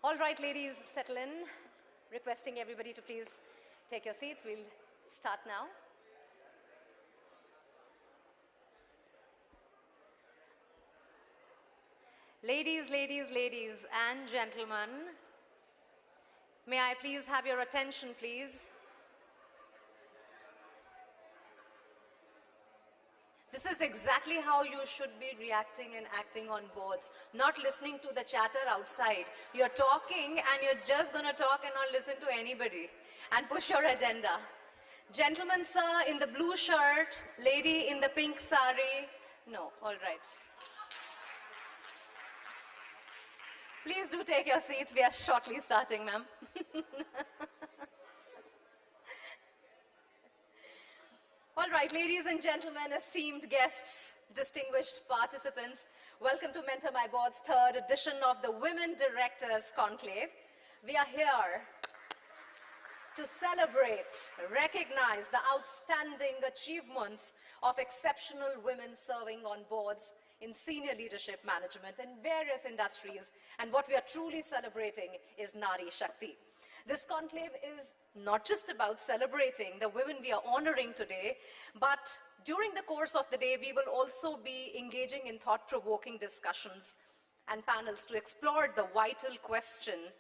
All right, ladies, settle in. Requesting everybody to please take your seats. We'll start now. Ladies and gentlemen, may I please have your attention, please? This is exactly how you should be reacting and acting on boards, not listening to the chatter outside. You're talking and you're just going to talk and not listen to anybody and push your agenda. Gentleman, sir, in the blue shirt, lady in the pink sari. No, all right. Please do take your seats. We are shortly starting, ma'am. All right, ladies and gentlemen, esteemed guests, distinguished participants, welcome to Mentor My Board's third edition of the Women Directors Conclave. We are here to celebrate, recognize the outstanding achievements of exceptional women serving on boards in senior leadership management in various industries. And what we are truly celebrating is Nari Shakti. This conclave is not just about celebrating the women we are honoring today, but during the course of the day, we will also be engaging in thought-provoking discussions and panels to explore the vital question,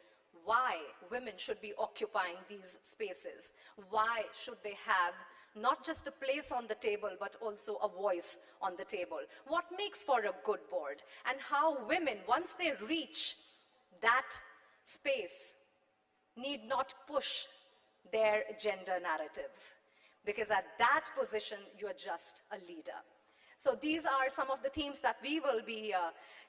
why women should be occupying these spaces. Why should they have not just a place on the table, but also a voice on the table? What makes for a good board? And how women, once they reach that space, need not push their gender narrative. Because at that position, you're just a leader. So these are some of the themes that we will be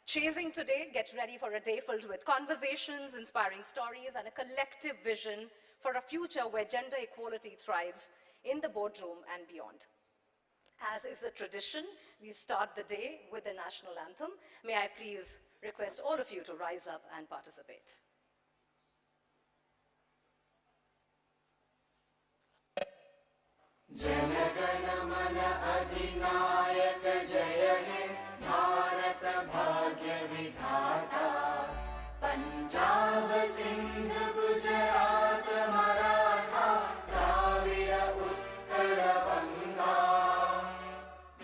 chasing today. Get ready for a day filled with conversations, inspiring stories, and a collective vision for a future where gender equality thrives in the boardroom and beyond. As is the tradition, we start the day with the national anthem. May I please request all of you to rise up and participate. जनगण मन अधिनायक जय हे भारत भाग्य विधाता पंजाब सिंध गुजरात मराठा द्राविड़ उत्कल बंगा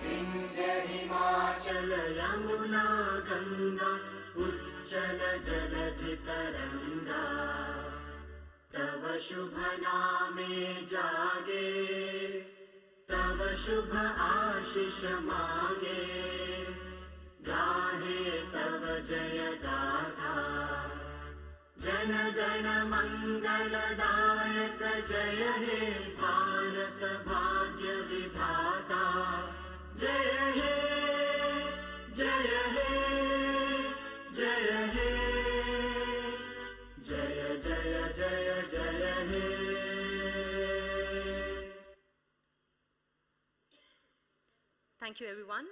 विंध्य हिमाचल यमुना गंगा उच्चल जलधि तरंगा तव शुभ नामे जागे तव शुभ आशीष मांगे गाहे तव जय गाथा जन गण मंगलदायक जय हे भारत भाग्य विधाता जय हे जय हे जय हे जय जय जय जय हे। Thank you, everyone.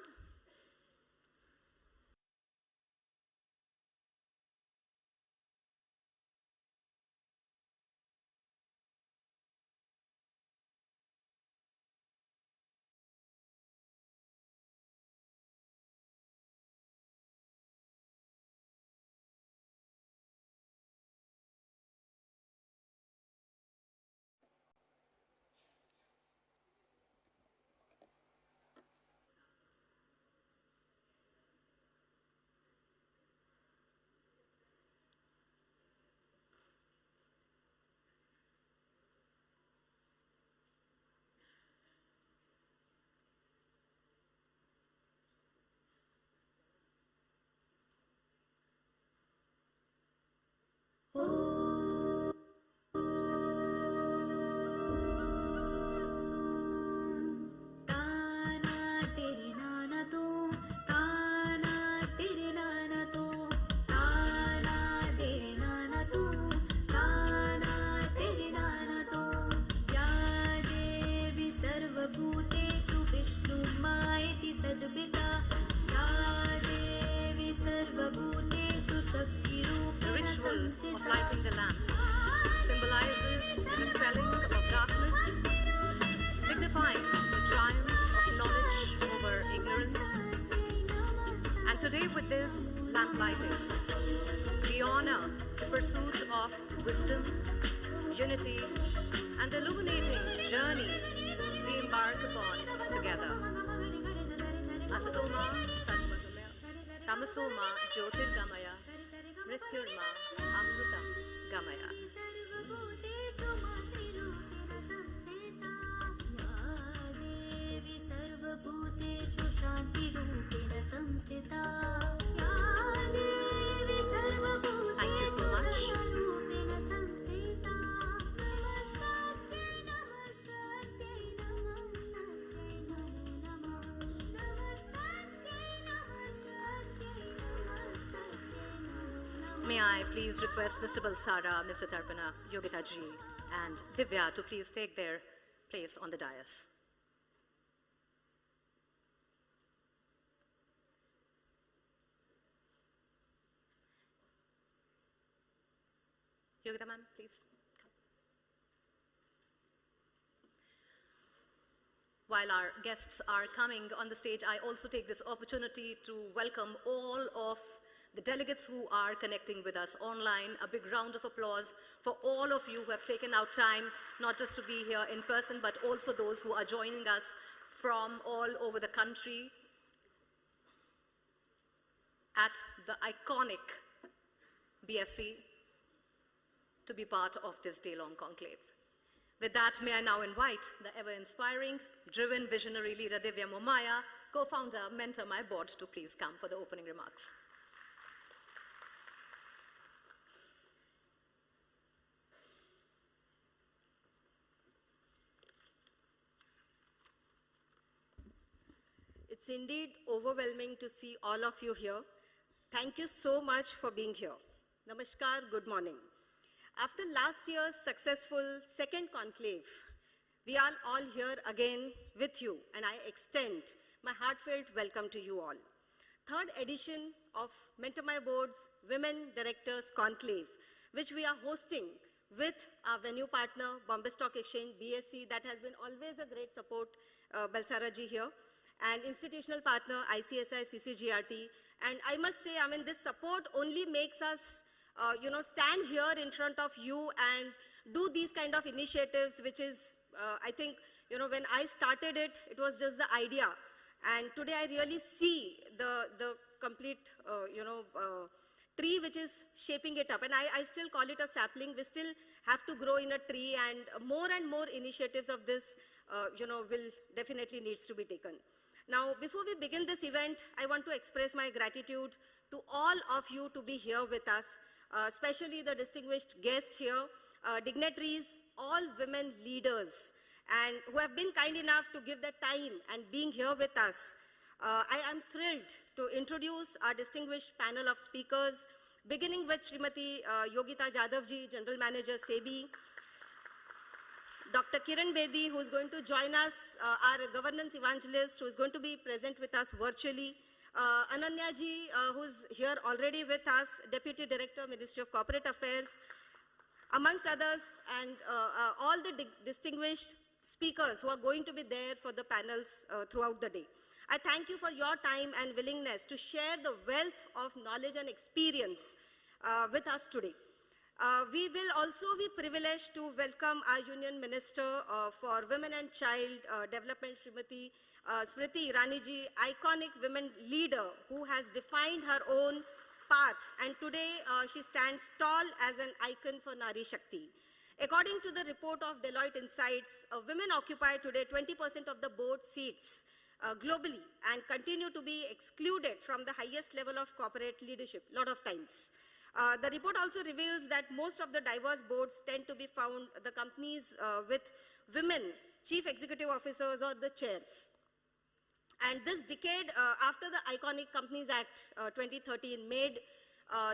The ritual of lighting the lamp symbolizes the dispelling of darkness, signifying the triumph of knowledge over ignorance. And today with this lamp lighting, we We honor the pursuit of wisdom, unity, and the illuminating journey we embark upon together. Asatoma Satmagamaya, Tamasoma Jyotirgamaya, Mrityurma Amrutam Gamaya. Thank you so much. May I please request Mr. Balsara, Mr. Tarpana, Yogita ji, and Divya to please take their place on the dais. Yogita ma'am, please. While our guests are coming on the stage, I also take this opportunity to welcome all of the delegates who are connecting with us online. A big round of applause for all of you who have taken out time, not just to be here in person, but also those who are joining us from all over the country at the iconic BSc to be part of this day-long conclave. With that, may I now invite the ever-inspiring, driven, visionary leader Divya Momaya, co-founder, mentor, my board, to please come for the opening remarks. It's indeed overwhelming to see all of you here. Thank you so much for being here. Namaskar, good morning. After last year's successful second conclave, we are all here again with you, and I extend my heartfelt welcome to you all. Third edition of Mentor My Board's Women Directors Conclave, which we are hosting with our venue partner, Bombay Stock Exchange, BSc, that has been always a great support, Balsara ji here, and institutional partner, ICSI, CCGRT. And I must say, I mean, this support only makes us stand here in front of you and do these kind of initiatives, which is, I think, when I started it, it was just the idea. And today I really see the complete, tree which is shaping it up. And I still call it a sapling. We still have to grow in a tree, and more initiatives of this, will definitely needs to be taken. Now, before we begin this event, I want to express my gratitude to all of you to be here with us, especially the distinguished guests here, dignitaries, all women leaders, and who have been kind enough to give their time and being here with us. I am thrilled to introduce our distinguished panel of speakers, beginning with Srimati Yogita Jadavji, General Manager, SEBI, Dr. Kiran Bedi, who is going to join us, our governance evangelist, who is going to be present with us virtually, Ananya ji, who's here already with us, Deputy Director, Ministry of Corporate Affairs, amongst others, and all the distinguished speakers who are going to be there for the panels throughout the day. I thank you for your time and willingness to share the wealth of knowledge and experience with us today. We will also be privileged to welcome our Union Minister for Women and Child Development, Srimati Smriti Irani ji, iconic women leader who has defined her own path, and today she stands tall as an icon for Nari Shakti. According to the report of Deloitte Insights, women occupy today 20% of the board seats globally and continue to be excluded from the highest level of corporate leadership a lot of times. The report also reveals that most of the diverse boards tend to be found the companies with women chief executive officers or the chairs. And this decade, after the iconic Companies Act 2013 made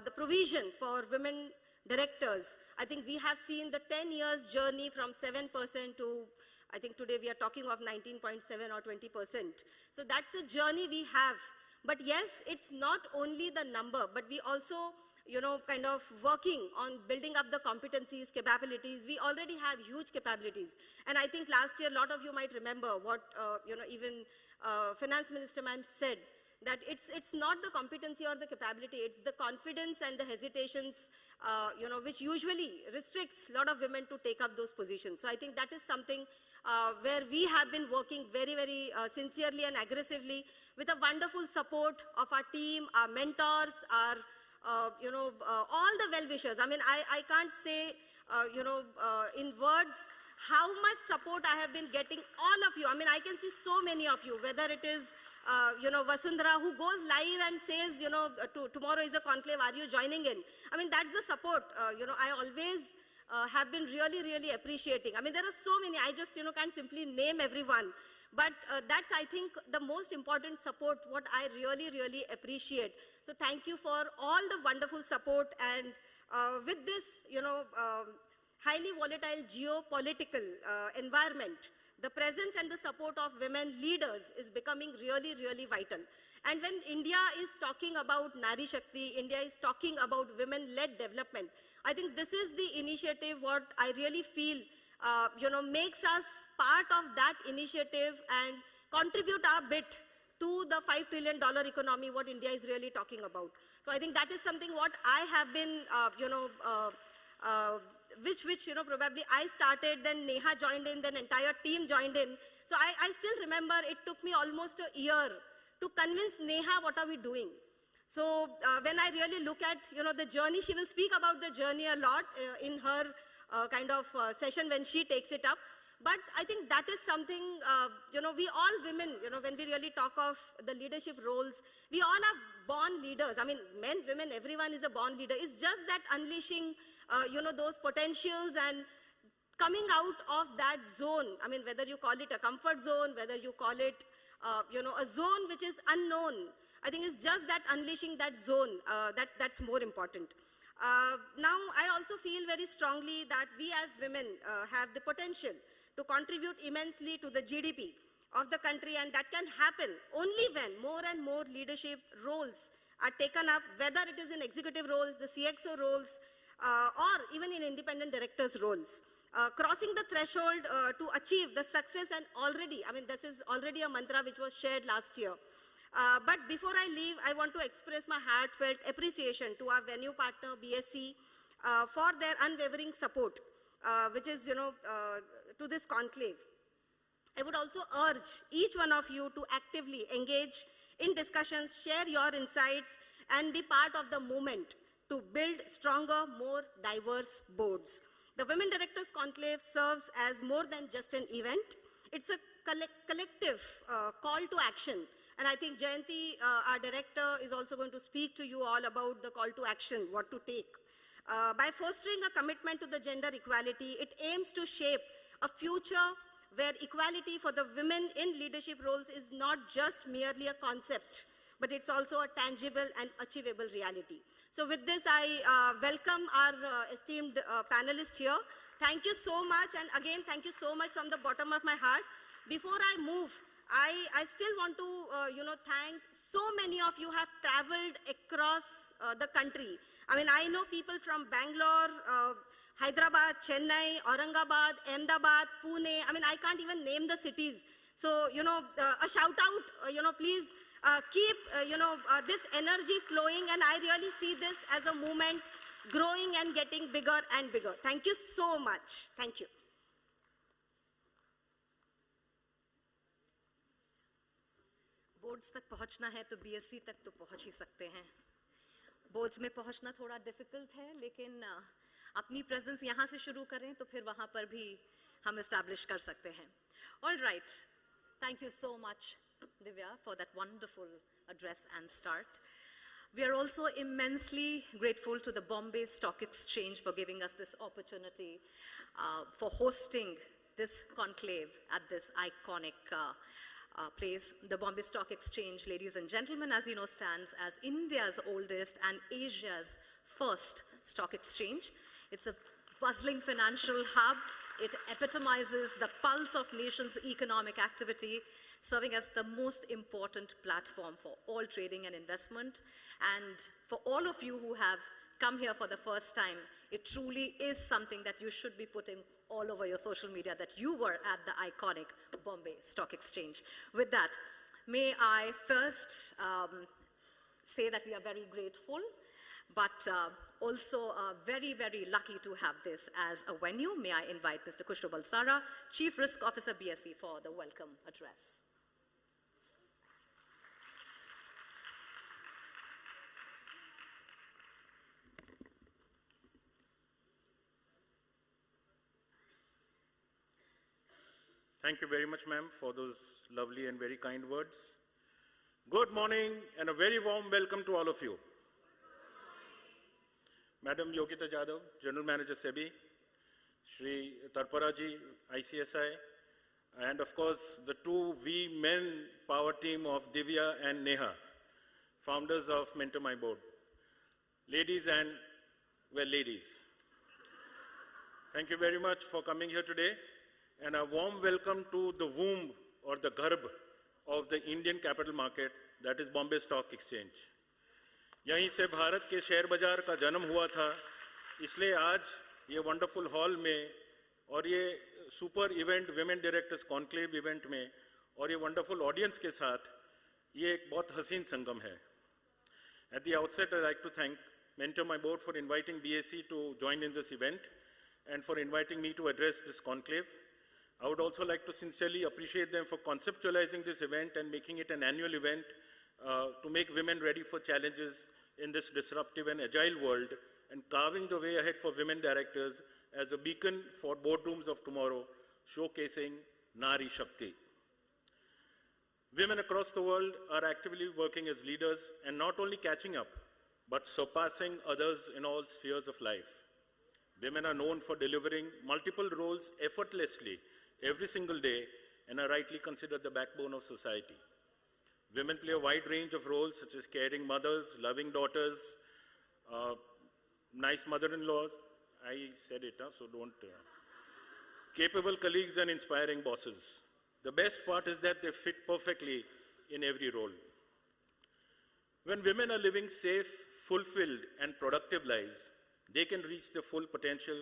the provision for women directors, I think we have seen the 10 years journey from 7% to, I think today we are talking of 19.7 or 20%. So that's a journey we have. But yes, it's not only the number, but we also, kind of working on building up the competencies, capabilities. We already have huge capabilities. And I think last year, a lot of you might remember what, even Finance Minister ma'am said, that it's not the competency or the capability, it's the confidence and the hesitations, which usually restricts a lot of women to take up those positions. So I think that is something where we have been working very, very sincerely and aggressively with a wonderful support of our team, our mentors, our, all the well-wishers. I mean, I can't say, in words how much support I have been getting, all of you. I mean, I can see so many of you, whether it is, Vasundhara, who goes live and says, tomorrow is a conclave, are you joining in? I mean, that's the support, I always have been really, really appreciating. I mean, there are so many, I just, can't simply name everyone. But that's, I think, the most important support, what I really, really appreciate. So thank you for all the wonderful support. And with this, highly volatile geopolitical environment, the presence and the support of women leaders is becoming really, really vital. And when India is talking about Nari Shakti, India is talking about women-led development, I think this is the initiative what I really feel, makes us part of that initiative and contribute our bit to the $5 trillion economy what India is really talking about. So I think that is something what I have been, which probably I started, then Neha joined in, then entire team joined in. So I still remember it took me almost a year to convince Neha what are we doing. So when I really look at, the journey, she will speak about the journey a lot in her session when she takes it up. But I think that is something, we all women, when we really talk of the leadership roles, we all are born leaders. I mean, men, women, everyone is a born leader. It's just that unleashing, those potentials and coming out of that zone. I mean, whether you call it a comfort zone, whether you call it, a zone which is unknown. I think it's just that unleashing that zone, that's more important. Now, I also feel very strongly that we as women have the potential to contribute immensely to the GDP of the country, and that can happen only when more and more leadership roles are taken up, whether it is in executive roles, the CXO roles, or even in independent directors' roles. Crossing the threshold to achieve the success, and already, I mean, this is already a mantra which was shared last year. But before I leave, I want to express my heartfelt appreciation to our venue partner, BSc, for their unwavering support, which is, to this conclave. I would also urge each one of you to actively engage in discussions, share your insights, and be part of the movement to build stronger, more diverse boards. The Women Directors Conclave serves as more than just an event. It's a collective call to action. And I think Jayanti, our director, is also going to speak to you all about the call to action, what to take. By fostering a commitment to the gender equality, it aims to shape a future where equality for the women in leadership roles is not just merely a concept, but it's also a tangible and achievable reality. So with this, I welcome our esteemed panelists here. Thank you so much, and again, thank you so much from the bottom of my heart. Before I move, I still want to, thank so many of you have traveled across the country. I mean, I know people from Bangalore, Hyderabad, Chennai, Aurangabad, Ahmedabad, Pune. I mean, I can't even name the cities. So, a shout out, please keep, this energy flowing. And I really see this as a movement growing and getting bigger and bigger. Thank you so much. Thank you. Boards तक पहुंचना है तो BSc तक तो पहुंच ही सकते हैं. Boards में पहुंचना थोड़ा डिफिकल्ट है, लेकिन अपनी प्रेजेंस यहाँ से शुरू करें तो फिर वहाँ पर भी हम एस्टैब्लिश कर सकते हैं. All right. Thank you so much, Divya, for that wonderful address and start. We are also immensely grateful to the Bombay Stock Exchange for giving us this opportunity, for hosting this conclave at this iconic place. The Bombay Stock Exchange, ladies and gentlemen, as you know, stands as India's oldest and Asia's first stock exchange. It's a bustling financial hub. It epitomizes the pulse of nation's economic activity, serving as the most important platform for all trading and investment. And for all of you who have come here for the first time, it truly is something that you should be putting all over your social media, that you were at the iconic Bombay Stock Exchange. With that, May I first say that we are very grateful, but also very, very lucky to have this as a venue. May I invite Mr. Kushro Balsara, Chief Risk Officer, BSE, for the welcome address. Thank you very much, ma'am, for those lovely and very kind words. Good morning and a very warm welcome to all of you. Madam Yogita Jadhav, General Manager SEBI, Shri Tarpara ji, ICSI, and of course the two V men power team of Divya and Neha, founders of Mentor My Board. Ladies and, well, ladies, thank you very much for coming here today. And a warm welcome to the womb or the garb of the Indian capital market, that is Bombay Stock Exchange. यहीं से भारत के share बाजार का जन्म हुआ था, इसलिए आज ये वंडरफुल हॉल में और ये super event women directors conclave event में और ये वंडरफुल ऑडियंस के साथ ये एक बहुत हसीन संगम है. At the outset, I'd like to thank Mentor My Board for inviting BSE to join in this event and for inviting me to address this conclave. I would also like to sincerely appreciate them for conceptualizing this event and making it an annual event to make women ready for challenges in this disruptive and agile world and carving the way ahead for women directors as a beacon for boardrooms of tomorrow, showcasing Nari Shakti. Women across the world are actively working as leaders and not only catching up, but surpassing others in all spheres of life. Women are known for delivering multiple roles effortlessly every single day and are rightly considered the backbone of society. Women play a wide range of roles such as caring mothers, loving daughters, nice mother-in-laws, I said it, so don't, capable colleagues and inspiring bosses. The best part is that they fit perfectly in every role. When women are living safe, fulfilled and productive lives, they can reach their full potential,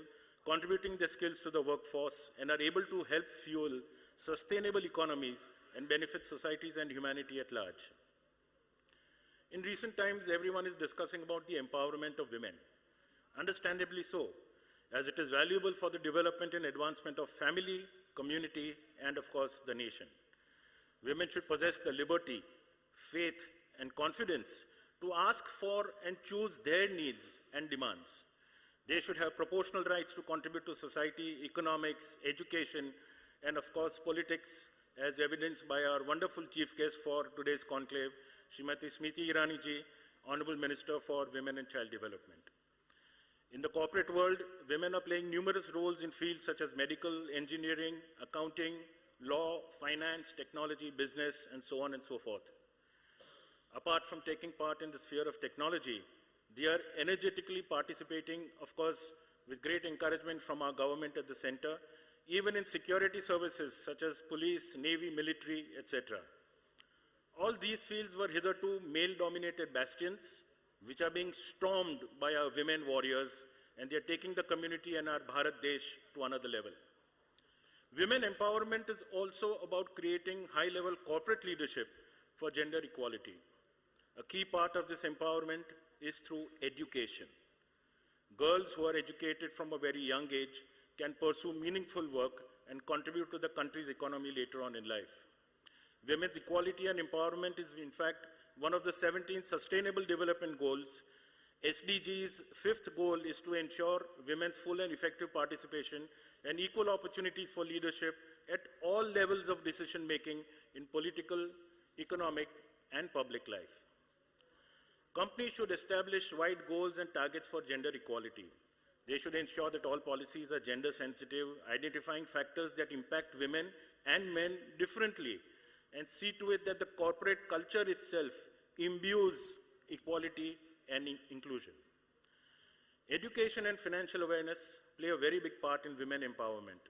contributing their skills to the workforce, and are able to help fuel sustainable economies and benefit societies and humanity at large. In recent times, everyone is discussing about the empowerment of women. Understandably so, as it is valuable for the development and advancement of family, community, and of course, the nation. Women should possess the liberty, faith, and confidence to ask for and choose their needs and demands. They should have proportional rights to contribute to society, economics, education, and of course politics, as evidenced by our wonderful chief guest for today's conclave, Srimati Smriti Irani ji, Honorable Minister for Women and Child Development. In the corporate world, women are playing numerous roles in fields such as medical, engineering, accounting, law, finance, technology, business, and so on and so forth. Apart from taking part in the sphere of technology, they are energetically participating, of course, with great encouragement from our government at the center, even in security services such as police, navy, military, etc. All these fields were hitherto male-dominated bastions, which are being stormed by our women warriors, and they are taking the community and our Bharat Desh to another level. Women empowerment is also about creating high-level corporate leadership for gender equality. A key part of this empowerment is through education. Girls who are educated from a very young age can pursue meaningful work and contribute to the country's economy later on in life. Women's equality and empowerment is in fact one of the 17 Sustainable Development Goals. SDG's fifth goal is to ensure women's full and effective participation and equal opportunities for leadership at all levels of decision making in political, economic, and public life. Companies should establish wide goals and targets for gender equality. They should ensure that all policies are gender sensitive, identifying factors that impact women and men differently, and see to it that the corporate culture itself imbues equality and inclusion. Education and financial awareness play a very big part in women empowerment.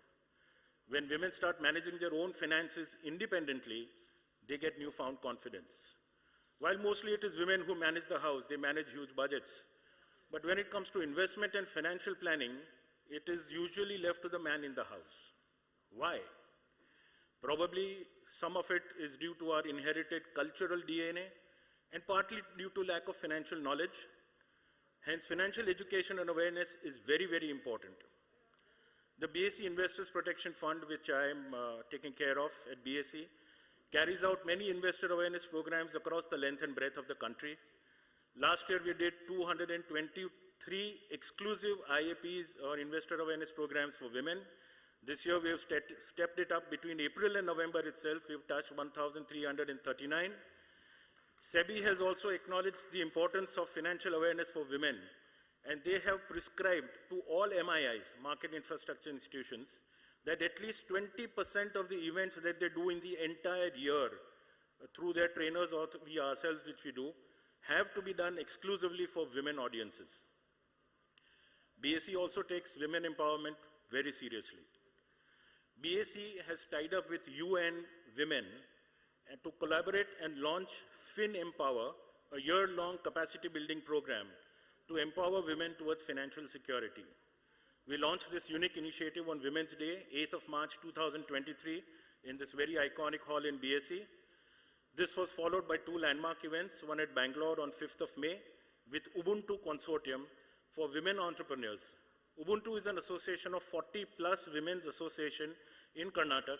When women start managing their own finances independently, they get newfound confidence. While mostly it is women who manage the house, they manage huge budgets. But when it comes to investment and financial planning, it is usually left to the man in the house. Why? Probably some of it is due to our inherited cultural DNA and partly due to lack of financial knowledge. Hence, financial education and awareness is very, very important. The BSE Investors Protection Fund, which I am taking care of at BSE, carries out many investor awareness programs across the length and breadth of the country. Last year, we did 223 exclusive IAPs or investor awareness programs for women. This year, we have stepped it up. Between April and November itself, we've touched 1,339. SEBI has also acknowledged the importance of financial awareness for women, and they have prescribed to all MIIs, market infrastructure institutions, that at least 20% of the events that they do in the entire year through their trainers or we ourselves, which we do, have to be done exclusively for women audiences. BSE also takes women empowerment very seriously. BSE has tied up with UN Women to collaborate and launch FinEmpower, a year-long capacity building program to empower women towards financial security. We launched this unique initiative on Women's Day, 8th of March 2023, in this very iconic hall in BSE. This was followed by two landmark events, one at Bangalore on 5th of May with Ubuntu Consortium for Women Entrepreneurs. Ubuntu is an association of 40+ women's association in Karnataka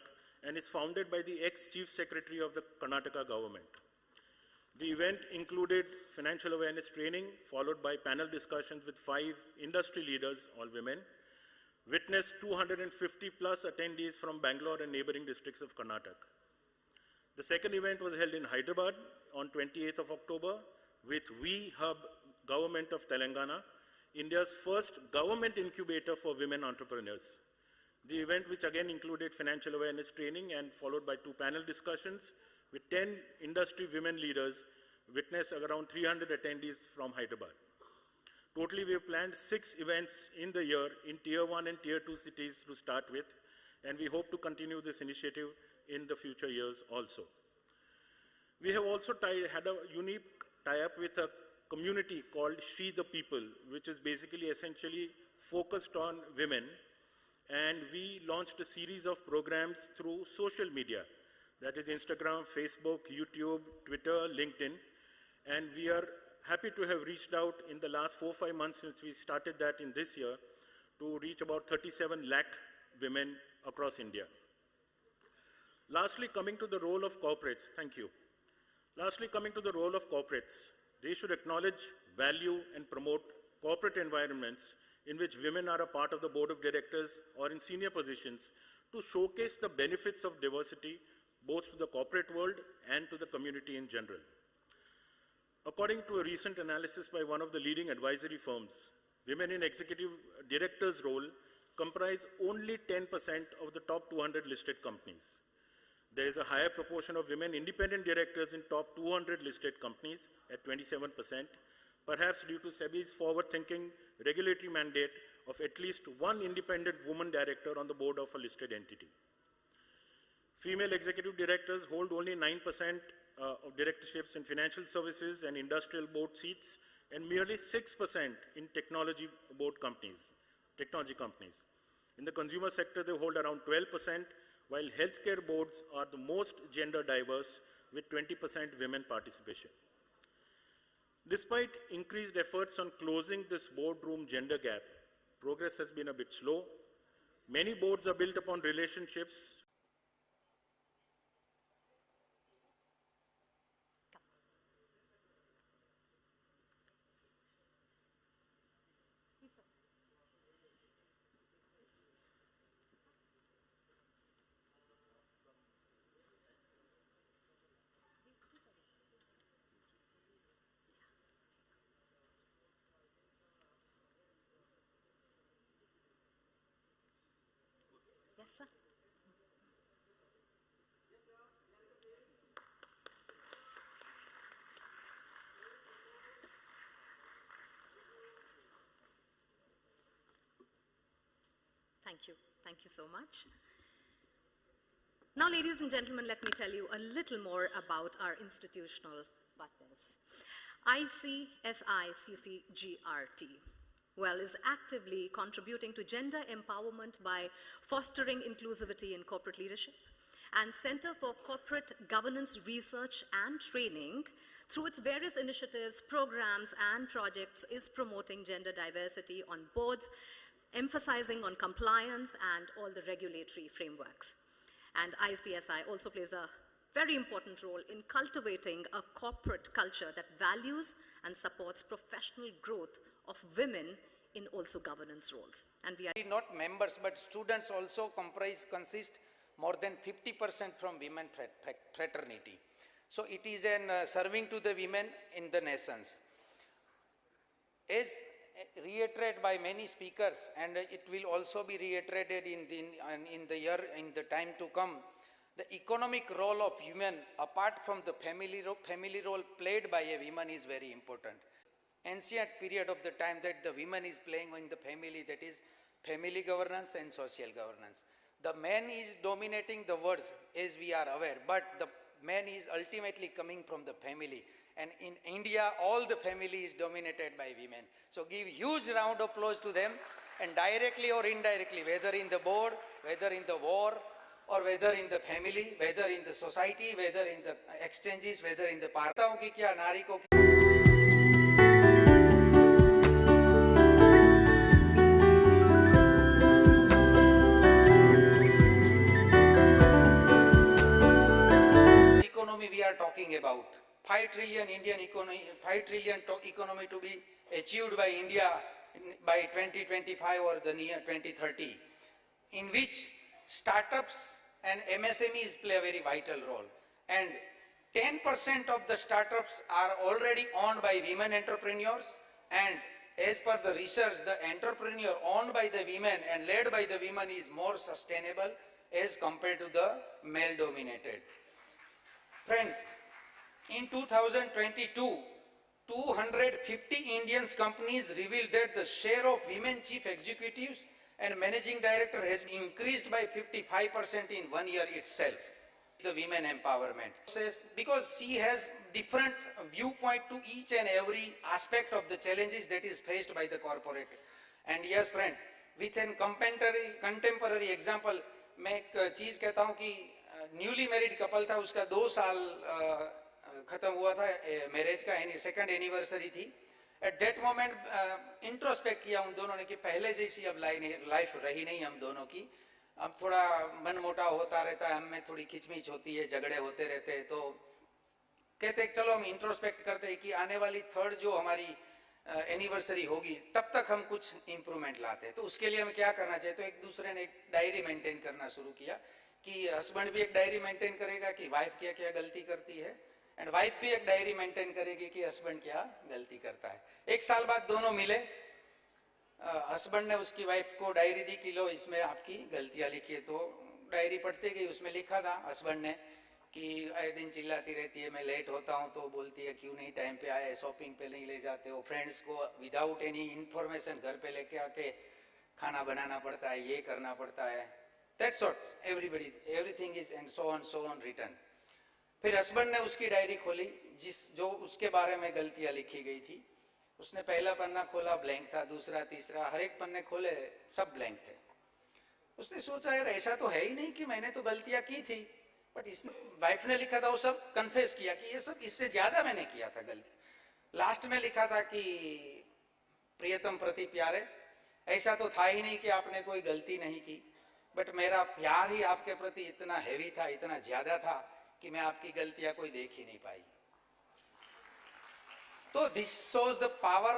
and is founded by the ex-Chief Secretary of the Karnataka government. The event included financial awareness training, followed by panel discussions with 5 industry leaders, all women, witnessed 250+ attendees from Bangalore and neighboring districts of Karnataka. The second event was held in Hyderabad on 28th of October with We Hub Government of Telangana, India's first government incubator for women entrepreneurs. The event, which again included financial awareness training and followed by 2 panel discussions with 10 industry women leaders, witnessed around 300 attendees from Hyderabad. Totally, we have planned 6 events in the year in Tier 1 and Tier 2 cities to start with, and we hope to continue this initiative in the future years also. We have also had a unique tie-up with a community called She the People, which is basically essentially focused on women, and we launched a series of programs through social media, that is Instagram, Facebook, YouTube, Twitter, LinkedIn, and we are happy to have reached out in the last 4-5 months since we started that in this year to reach about 37 lakh women across India. Lastly, coming to the role of corporates, thank you. Lastly, coming to the role of corporates, they should acknowledge, value, and promote corporate environments in which women are a part of the board of directors or in senior positions to showcase the benefits of diversity both to the corporate world and to the community in general. According to a recent analysis by one of the leading advisory firms, women in executive directors' role comprise only 10% of the top 200 listed companies. There is a higher proportion of women independent directors in top 200 listed companies at 27%, perhaps due to SEBI's forward-thinking regulatory mandate of at least one independent woman director on the board of a listed entity. Female executive directors hold only 9% of directorships in financial services and industrial board seats, and merely 6% in technology companies. In the consumer sector, they hold around 12%, while healthcare boards are the most gender diverse with 20% women participation. Despite increased efforts on closing this boardroom gender gap, progress has been a bit slow. Many boards are built upon relationships. Yes, sir. Thank you. Thank you so much. Now, ladies and gentlemen, let me tell you a little more about our institutional partners. ICSI-CCGRT, well, is actively contributing to gender empowerment by fostering inclusivity in corporate leadership and Center for Corporate Governance Research and Training, through its various initiatives, programs, and projects, is promoting gender diversity on boards, emphasizing on compliance and all the regulatory frameworks. And ICSI also plays a very important role in cultivating a corporate culture that values and supports professional growth of women in also governance roles. And we are not members, but students also consist more than 50% from women fraternity. So it is an serving to the women in the nations. As reiterated by many speakers, and it will also be reiterated in the time to come, the economic role of women apart from the family role played by a woman is very important. Ancient period of the time that the woman is playing in the family, that is family governance and social governance. The man is dominating the words, as we are aware, but the man is ultimately coming from the family. And in India, all the family is dominated by women. So give huge round of applause to them, and directly or indirectly, whether in the board, whether in the war, or whether in the family, whether in the society, whether in the exchanges, whether in the partaओं की क्या नारी को economy we are talking about. 5 trillion Indian economy, 5 trillion economy to be achieved by India by 2025 or the near 2030, in which startups and MSMEs play a very vital role. And 10% of the startups are already owned by women entrepreneurs, and as per the research, the entrepreneur owned by the women and led by the women is more sustainable as compared to the male-dominated. Friends, in 2022, 250 Indian companies revealed that the share of women chief executives and managing director has increased by 55% in 1 year itself. The women empowerment. Because she has different viewpoint to each and every aspect of the challenges that is faced by the corporate. And yes, friends, with a contemporary example, मैं एक चीज कहता हूँ कि newly married couple था, उसका 2 साल खत्म हुआ था मैरिज का, सेकंड एनिवर्सरी थी. एट दैट मोमेंट इंट्रोस्पेक्ट किया उन दोनों ने कि पहले जैसी अब लाइफ रही नहीं हम दोनों की. अब थोड़ा मनमुटाव होता रहता है, हमें थोड़ी खिचमिच होती है, झगड़े होते रहते हैं. तो कहते हैं चलो हम इंट्रोस्पेक्ट करते हैं कि आने वाली थर्ड जो हमारी एनिवर्सरी होगी तब तक हम कुछ इम्प्रूवमेंट लाते हैं. तो उसके लिए हमें क्या करना चाहिए. तो एक दूसरे ने एक डायरी मेंटेन करना शुरू किया कि हस्बैंड भी एक डायरी मेंटेन करेगा कि वाइफ क्या क्या गलती करती है, एंड वाइफ भी एक डायरी मेंटेन करेगी कि हस्बैंड क्या गलती करता है. 1 साल बाद दोनों मिले, हस्बैंड ने उसकी वाइफ को डायरी दी कि लो इसमें आपकी गलतियां लिखी है. तो डायरी पढ़ते गई, उसमें लिखा था हस्बैंड ने कि आए दिन चिल्लाती रहती है, मैं लेट होता हूँ तो बोलती है क्यों नहीं टाइम पे आए, शॉपिंग पे नहीं ले जाते हो, फ्रेंड्स को विदाउट एनी इन्फॉर्मेशन घर पे लेके आके खाना बनाना पड़ता है, ये करना पड़ता है. That's what everybody, everything is and so on return. फिर हस्बैंड ने उसकी डायरी खोली जो उसके बारे में गलतियां लिखी गई थी. उसने पहला पन्ना खोला, ब्लैंक था, दूसरा तीसरा, हर एक पन्ने खोले, सब ब्लैंक थे. उसने सोचा यार ऐसा तो है ही नहीं कि मैंने तो गलतियां की थी, बट इसने वाइफ ने लिखा था वो सब कन्फेस किया कि ये सब इससे ज्यादा मैंने किया था गलती. लास्ट में लिखा था कि प्रियतम प्रति प्यारे, ऐसा तो था ही नहीं कि आपने कोई गलती नहीं की, बट मेरा प्यार ही आपके प्रति इतना हैवी था, इतना ज्यादा था कि मैं आपकी गलतियां कोई देख ही नहीं पाई. तो this shows the power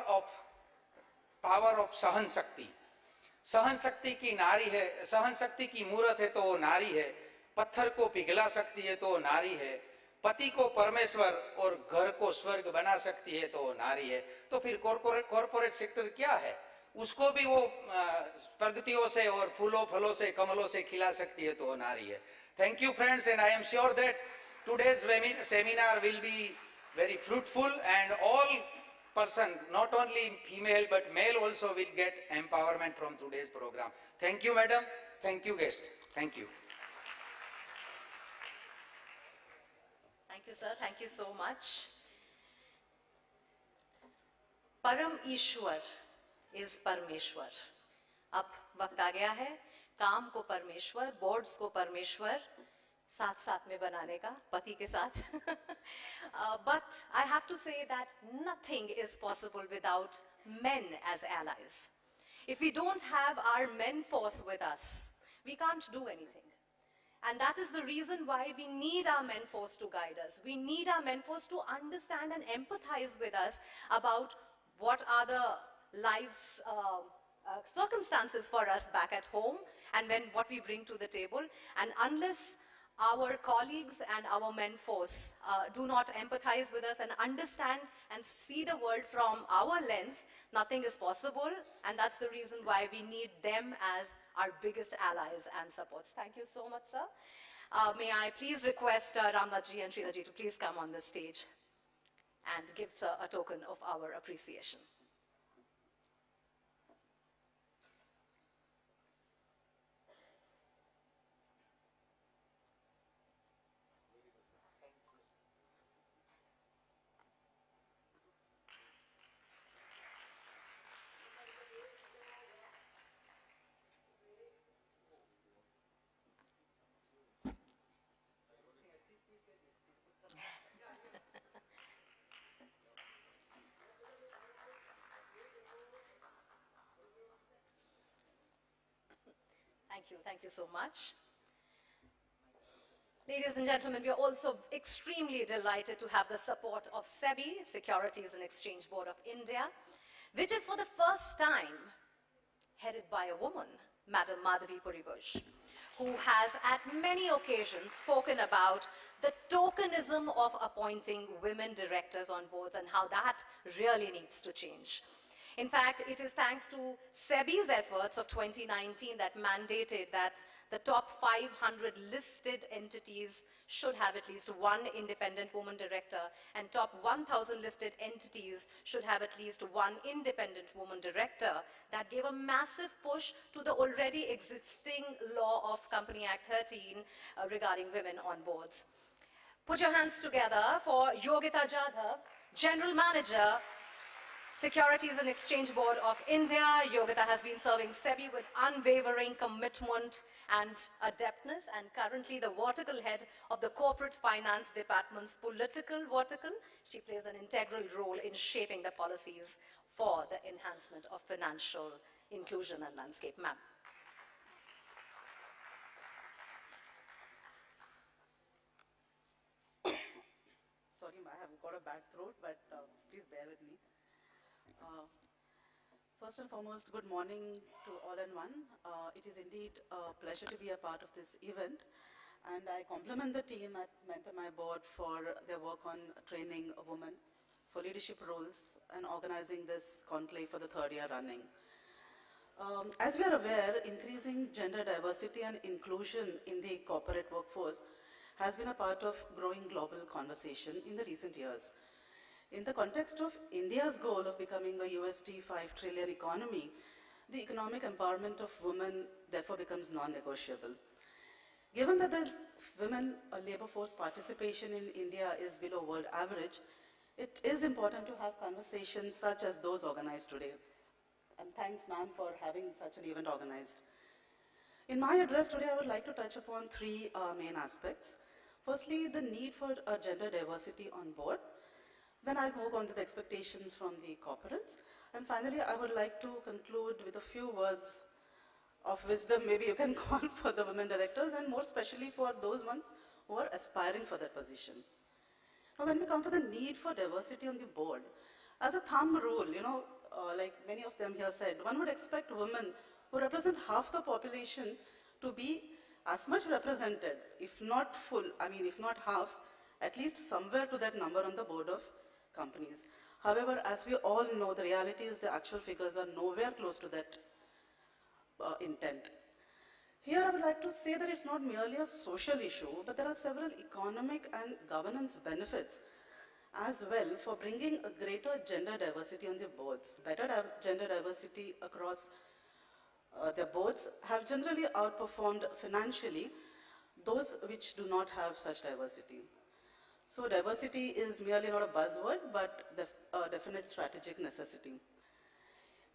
of सहन शक्ति. सहन शक्ति की नारी है, सहन शक्ति की मूर्त है तो वो नारी है. पत्थर को पिघला सकती है तो वो नारी है. पति को परमेश्वर और घर को स्वर्ग बना सकती है तो वो नारी है. तो फिर कॉर्पोरेट सेक्टर क्या है, उसको भी वो प्रगतियों से और फूलों फलों से कमलों से खिला सकती है तो वो नारी है. Thank you friends, and I am sure that today's seminar will be very fruitful, and all person, not only female but male also will get empowerment from today's program. Thank you madam, thank you guest, thank you. Thank you sir, thank you so much. परम ईश्वर is परमेश्वर. अब वक्त आ गया है काम को परमेश्वर, boards को परमेश्वर, साथ साथ में बनाने का पति के साथ. But I have to say that nothing is possible without men as allies. If we don't have our men force with us, we can't do anything. And that is the reason why we need our men force to guide us. We need our men force to understand and empathize with us about what are the life's circumstances for us back at home and what we bring to the table. And unless our colleagues and our men force do not empathize with us and understand and see the world from our lens, nothing is possible, and that's the reason why we need them as our biggest allies and supports. Thank you so much, sir. May I please request Ramnathji and Sridharji to please come on the stage and give a token of our appreciation. Thank you so much. Ladies and gentlemen, we are also extremely delighted to have the support of SEBI, Securities and Exchange Board of India, which is for the first time headed by a woman, Madam Madhavi Puribush, who has at many occasions spoken about the tokenism of appointing women directors on boards and how that really needs to change. In fact, it is thanks to SEBI's efforts of 2019 that mandated that the top 500 listed entities should have at least one independent woman director, and top 1,000 listed entities should have at least one independent woman director. That gave a massive push to the already existing law of Company Act 13 regarding women on boards. Put your hands together for Yogita Jadhav, General Manager, Securities and Exchange Board of India. Yogita has been serving SEBI with unwavering commitment and adeptness, and currently the vertical head of the Corporate Finance Department's political vertical. She plays an integral role in shaping the policies for the enhancement of financial inclusion and landscape. Ma'am. Sorry, I have got a bad throat, but please bear with me. First and foremost, good morning to all and one. It is indeed a pleasure to be a part of this event, and I compliment the team at Mentor My Board for their work on training a woman for leadership roles and organizing this conclave for the third year running. As we are aware, increasing gender diversity and inclusion in the corporate workforce has been a part of growing global conversation in the recent years. In the context of India's goal of becoming a USD 5 trillion economy, the economic empowerment of women therefore becomes non-negotiable. Given that the women labor force participation in India is below world average, it is important to have conversations such as those organized today. And thanks, ma'am, for having such an event organized. In my address today, I would like to touch upon three main aspects. Firstly, the need for gender diversity on board. Then I'll move on to the expectations from the corporates. And finally, I would like to conclude with a few words of wisdom, maybe you can call, for the women directors, and more especially for those ones who are aspiring for that position. Now, when we come to the need for diversity on the board, as a thumb rule, like many of them here said, one would expect women who represent half the population to be as much represented, if not full, if not half, at least somewhere to that number on the board of companies. However, as we all know, the reality is the actual figures are nowhere close to that intent. Here I would like to say that it's not merely a social issue, but there are several economic and governance benefits as well for bringing a greater gender diversity on the boards. Better gender diversity across their boards have generally outperformed financially those which do not have such diversity. So diversity is merely not a buzzword, but a definite strategic necessity.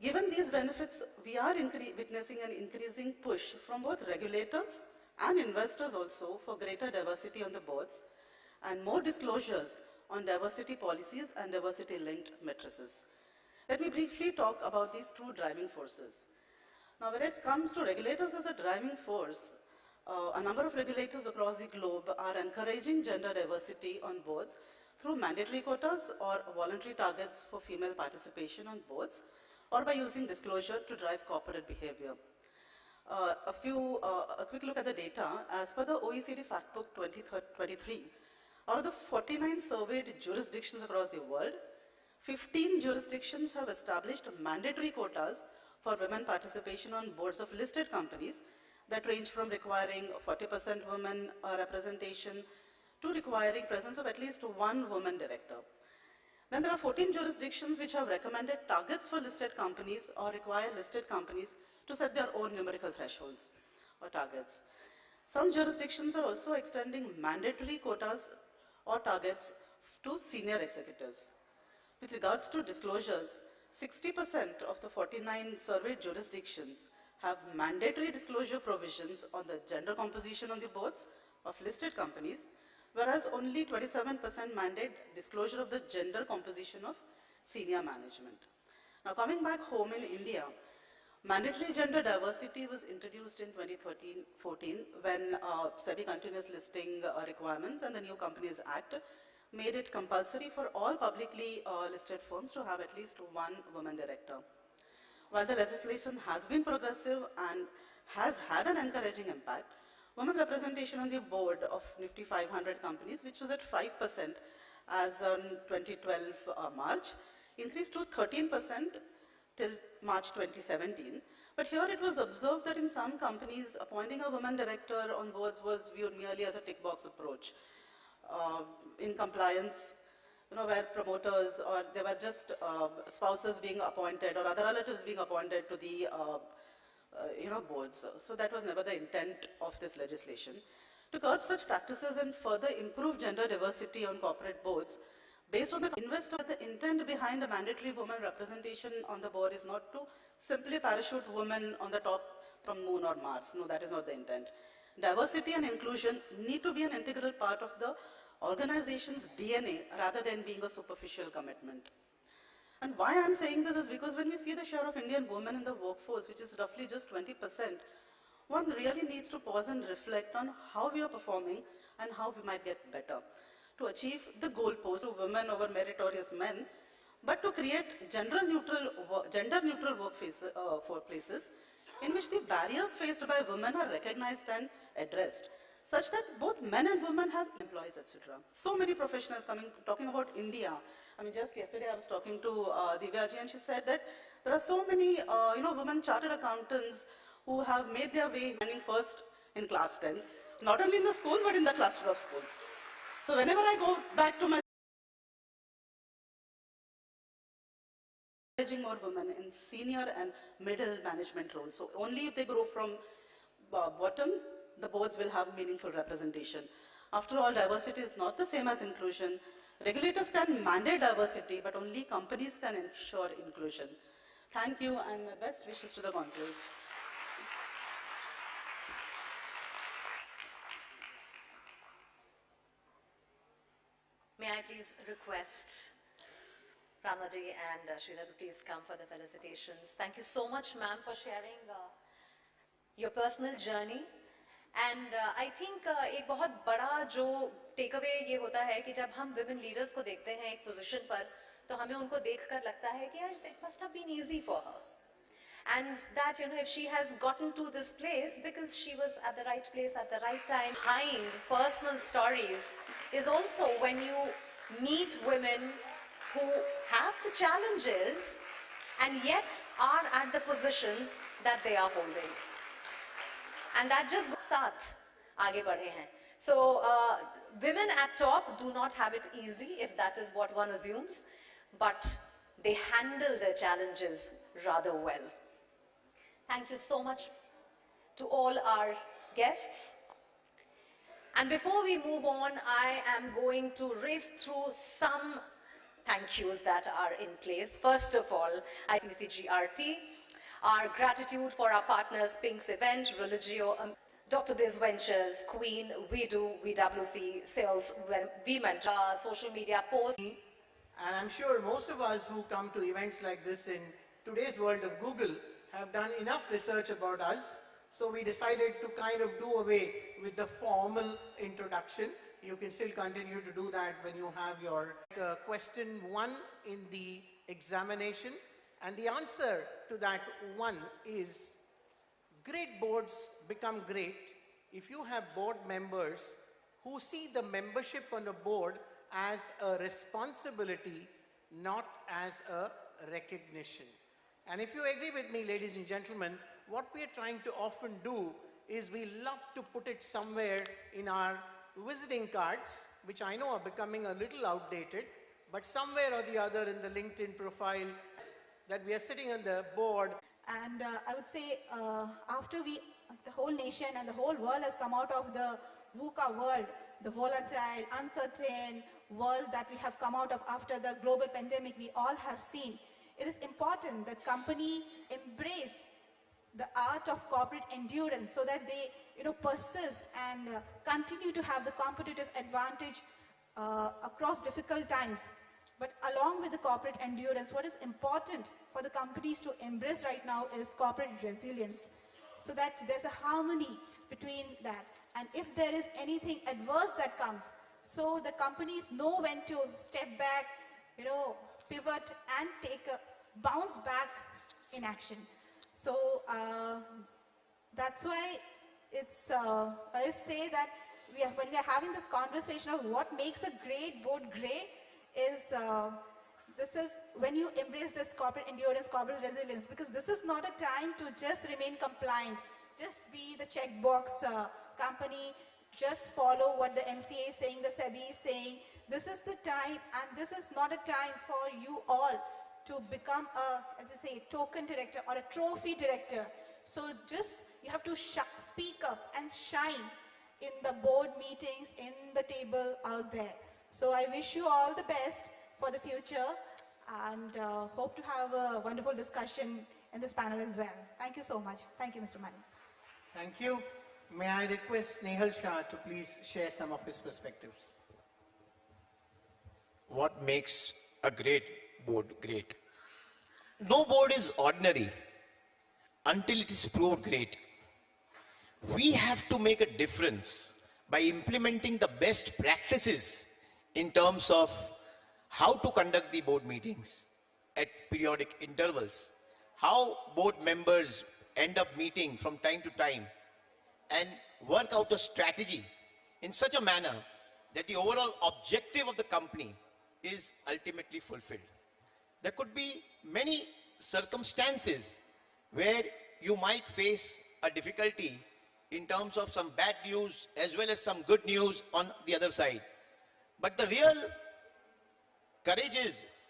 Given these benefits, we are witnessing an increasing push from both regulators and investors also for greater diversity on the boards and more disclosures on diversity policies and diversity-linked matrices. Let me briefly talk about these two driving forces. Now, when it comes to regulators as a driving force, a number of regulators across the globe are encouraging gender diversity on boards through mandatory quotas or voluntary targets for female participation on boards, or by using disclosure to drive corporate behavior. A quick look at the data. As per the OECD Factbook 2023, out of the 49 surveyed jurisdictions across the world, 15 jurisdictions have established mandatory quotas for women participation on boards of listed companies that range from requiring 40% women representation to requiring presence of at least one woman director. Then there are 14 jurisdictions which have recommended targets for listed companies or require listed companies to set their own numerical thresholds or targets. Some jurisdictions are also extending mandatory quotas or targets to senior executives. With regards to disclosures, 60% of the 49 surveyed jurisdictions have mandatory disclosure provisions on the gender composition on the boards of listed companies, whereas only 27% mandate disclosure of the gender composition of senior management. Now, coming back home in India, mandatory gender diversity was introduced in 2013-14 when SEBI continuous listing requirements and the New Companies Act made it compulsory for all publicly listed firms to have at least one woman director. While the legislation has been progressive and has had an encouraging impact, women representation on the board of Nifty 500 companies, which was at 5% as on 2012 March, increased to 13% till March 2017. But here it was observed that in some companies, appointing a woman director on boards was viewed merely as a tick box approach. In compliance, where promoters or there were just spouses being appointed or other relatives being appointed to the boards. So that was never the intent of this legislation. To curb such practices and further improve gender diversity on corporate boards, based on the investor, the intent behind a mandatory woman representation on the board is not to simply parachute women on the top from Moon or Mars. No, that is not the intent. Diversity and inclusion need to be an integral part of the organization's DNA rather than being a superficial commitment. And why I'm saying this is because when we see the share of Indian women in the workforce, which is roughly just 20%, one really needs to pause and reflect on how we are performing and how we might get better to achieve the goalpost of women over meritorious men, but to create gender-neutral workplaces in which the barriers faced by women are recognized and addressed, such that both men and women have employees, etc. So many professionals talking about India. I mean, just yesterday I was talking to Divyaji, and she said that there are so many, women chartered accountants who have made their way standing first in class 10, not only in the school, but in the cluster of schools. So whenever I go back to my encouraging more women in senior and middle management roles. So only if they grow from bottom, the boards will have meaningful representation. After all, diversity is not the same as inclusion. Regulators can mandate diversity, but only companies can ensure inclusion. Thank you, and my best wishes to the conclave. May I please request Ramaji and Sridhar to please come for the felicitations. Thank you so much, ma'am, for sharing your personal journey. And I think एक बहुत बड़ा जो takeaway ये होता है कि जब हम women leaders को देखते हैं एक position पर, तो हमें उनको देखकर लगता है कि it must have been easy for her. And that, if she has gotten to this place because she was at the right place at the right time. Behind personal stories is also when you meet women who have the challenges and yet are at the positions that they are holding. And that just goes saath aage badhe hain. So women at top do not have it easy, if that is what one assumes, but they handle their challenges rather well. Thank you so much to all our guests. And before we move on, I am going to race through some thank yous that are in place. First of all, ICCGRT, our gratitude for our partners, Pink's event, Religio Dr. Biz Ventures, Queen, We Do, VWC, Sales, We Mentor, social media posts. And I'm sure most of us who come to events like this in today's world of Google have done enough research about us. So we decided to kind of do away with the formal introduction. You can still continue to do that when you have your question 1 in the examination. And the answer to that 1 is, great boards become great if you have board members who see the membership on a board as a responsibility, not as a recognition. And if you agree with me, ladies and gentlemen, what we are trying to often do is we love to put it somewhere in our visiting cards, which I know are becoming a little outdated, but somewhere or the other in the LinkedIn profile that we are sitting on the board. And I would say after the whole nation and the whole world has come out of the VUCA world, the volatile, uncertain world that we have come out of after the global pandemic we all have seen, it is important that company embrace the art of corporate endurance so that they persist and continue to have the competitive advantage across difficult times. But along with the corporate endurance, what is important for the companies to embrace right now is corporate resilience, so that there's a harmony between that. And if there is anything adverse that comes, so the companies know when to step back, pivot and bounce back in action. So that's why it's, I say that when we are having this conversation of what makes a great board great, is this is when you embrace this corporate endurance, corporate resilience, because this is not a time to just remain compliant, just be the checkbox company, just follow what the MCA is saying, the SEBI is saying. This is the time, and this is not a time for you all to become a, as I say, token director or a trophy director. So just, you have to speak up and shine in the board meetings, in the table out there. So I wish you all the best for the future, and hope to have a wonderful discussion in this panel as well. Thank you so much. Thank you, Mr. Mani. Thank you. May I request Nehal Shah to please share some of his perspectives. What makes a great board great? No board is ordinary until it is proved great. We have to make a difference by implementing the best practices in terms of how to conduct the board meetings at periodic intervals, how board members end up meeting from time to time, and work out a strategy in such a manner that the overall objective of the company is ultimately fulfilled. There could be many circumstances where you might face a difficulty in terms of some bad news as well as some good news on the other side. But the real courage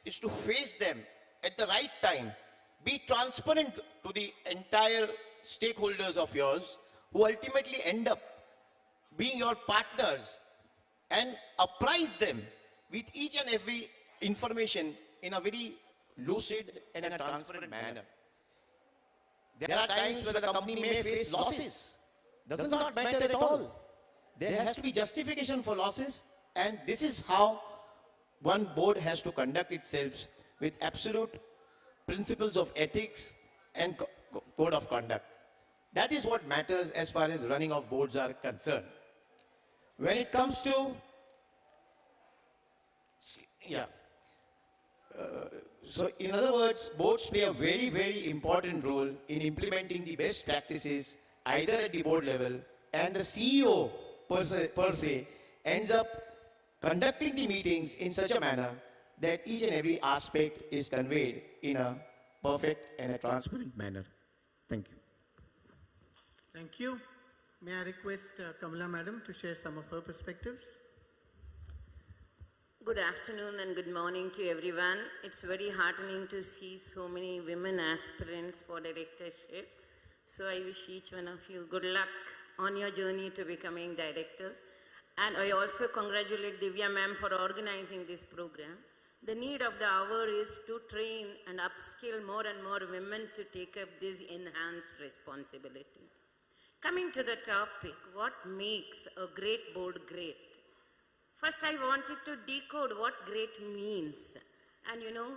is to face them at the right time. Be transparent to the entire stakeholders of yours who ultimately end up being your partners, and apprise them with each and every information in a very lucid and a transparent manner. There are times where the company may face losses. Does not matter at all. There has to be justification for losses, and this is how one board has to conduct itself, with absolute principles of ethics and code of conduct. That is what matters as far as running of boards are concerned. When it comes to, so in other words, boards play a very, very important role in implementing the best practices either at the board level, and the CEO per se ends up conducting the meetings in such a manner that each and every aspect is conveyed in a perfect and a transparent manner. Thank you. Thank you. May I request Kamala Madam to share some of her perspectives? Good afternoon and good morning to everyone. It's very heartening to see so many women aspirants for directorship. So I wish each one of you good luck on your journey to becoming directors. And I also congratulate Divya ma'am for organizing this program. The need of the hour is to train and upskill more and more women to take up this enhanced responsibility. Coming to the topic, what makes a great board great? First, I wanted to decode what great means. And you know,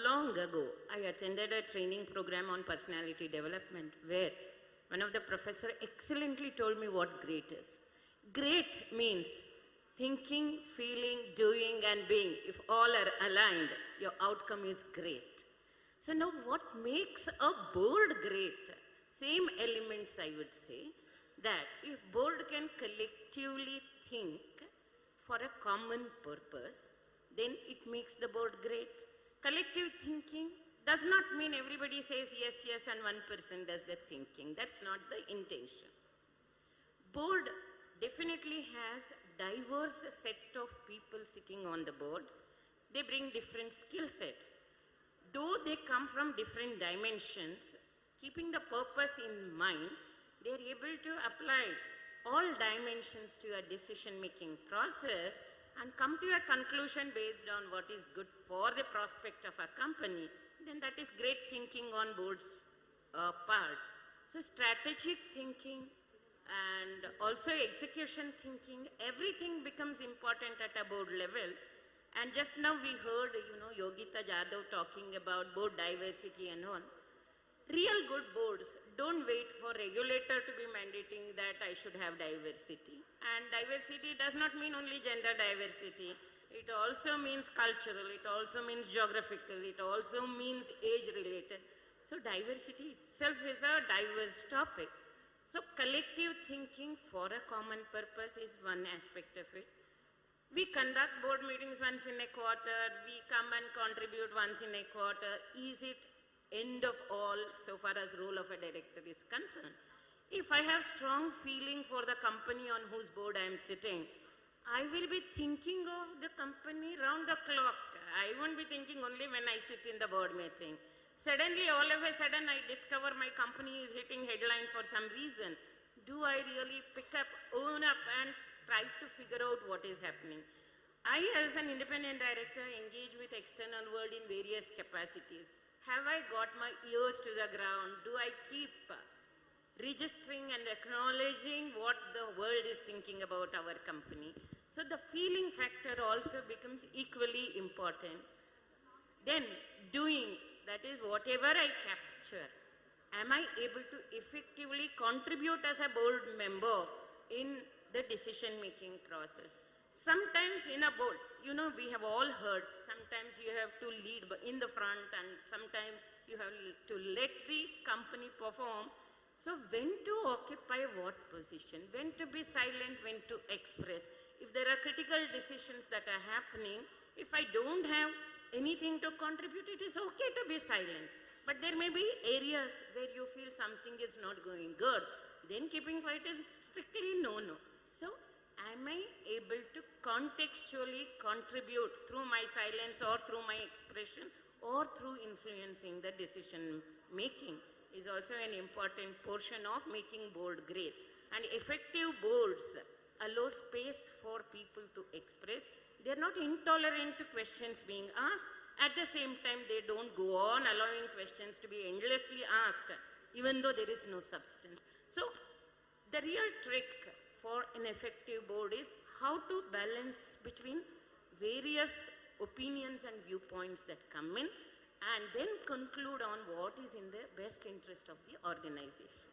long ago, I attended a training program on personality development where one of the professors excellently told me what great is. Great means thinking, feeling, doing, and being. If all are aligned, your outcome is great. So now what makes a board great? Same elements, I would say, that if board can collectively think for a common purpose, then it makes the board great. Collective thinking does not mean everybody says yes, yes, and one person does the thinking. That's not the intention. Board definitely has diverse set of people sitting on the board. They bring different skill sets. Though they come from different dimensions, keeping the purpose in mind, they are able to apply all dimensions to a decision-making process and come to a conclusion based on what is good for the prospect of a company, then that is great thinking on board's part. So strategic thinking and also execution thinking, everything becomes important at a board level. And just now we heard, Yogita Jadhav talking about board diversity and all. Real good boards don't wait for regulator to be mandating that I should have diversity. And diversity does not mean only gender diversity. It also means cultural, it also means geographical, it also means age-related. So diversity itself is a diverse topic. So collective thinking for a common purpose is one aspect of it. We conduct board meetings once in a quarter, we come and contribute once in a quarter. Is it end of all so far as role of a director is concerned? If I have strong feeling for the company on whose board I am sitting, I will be thinking of the company round the clock. I won't be thinking only when I sit in the board meeting. Suddenly, all of a sudden, I discover my company is hitting headline for some reason. Do I really pick up, own up, and try to figure out what is happening? I, as an independent director, engage with external world in various capacities. Have I got my ears to the ground? Do I keep registering and acknowledging what the world is thinking about our company? So the feeling factor also becomes equally important. Then doing, that is whatever I capture, am I able to effectively contribute as a board member in the decision-making process? Sometimes in a board, we have all heard, sometimes you have to lead in the front and sometimes you have to let the company perform. So when to occupy what position, when to be silent, when to express. If there are critical decisions that are happening, if I don't have anything to contribute, it is okay to be silent. But there may be areas where you feel something is not going good. Then keeping quiet is strictly no-no. So am I able to contextually contribute through my silence or through my expression or through influencing the decision making is also an important portion of making board great. And effective boards allow space for people to express. They're not intolerant to questions being asked. At the same time, they don't go on allowing questions to be endlessly asked, even though there is no substance. So the real trick for an effective board is how to balance between various opinions and viewpoints that come in and then conclude on what is in the best interest of the organization.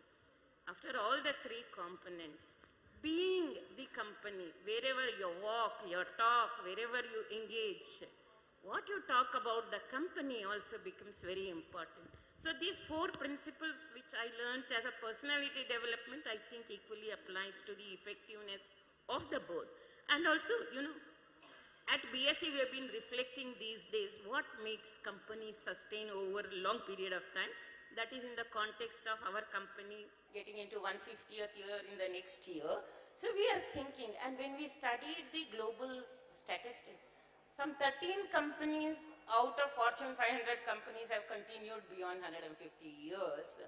After all the three components, being the company, wherever you walk, your talk, wherever you engage, what you talk about the company also becomes very important. So these four principles which I learned as a personality development, I think equally applies to the effectiveness of the board. And also, at BSc we have been reflecting these days what makes companies sustain over a long period of time. That is in the context of our company getting into 150th year in the next year. So we are thinking, and when we studied the global statistics, some 13 companies out of Fortune 500 companies have continued beyond 150 years,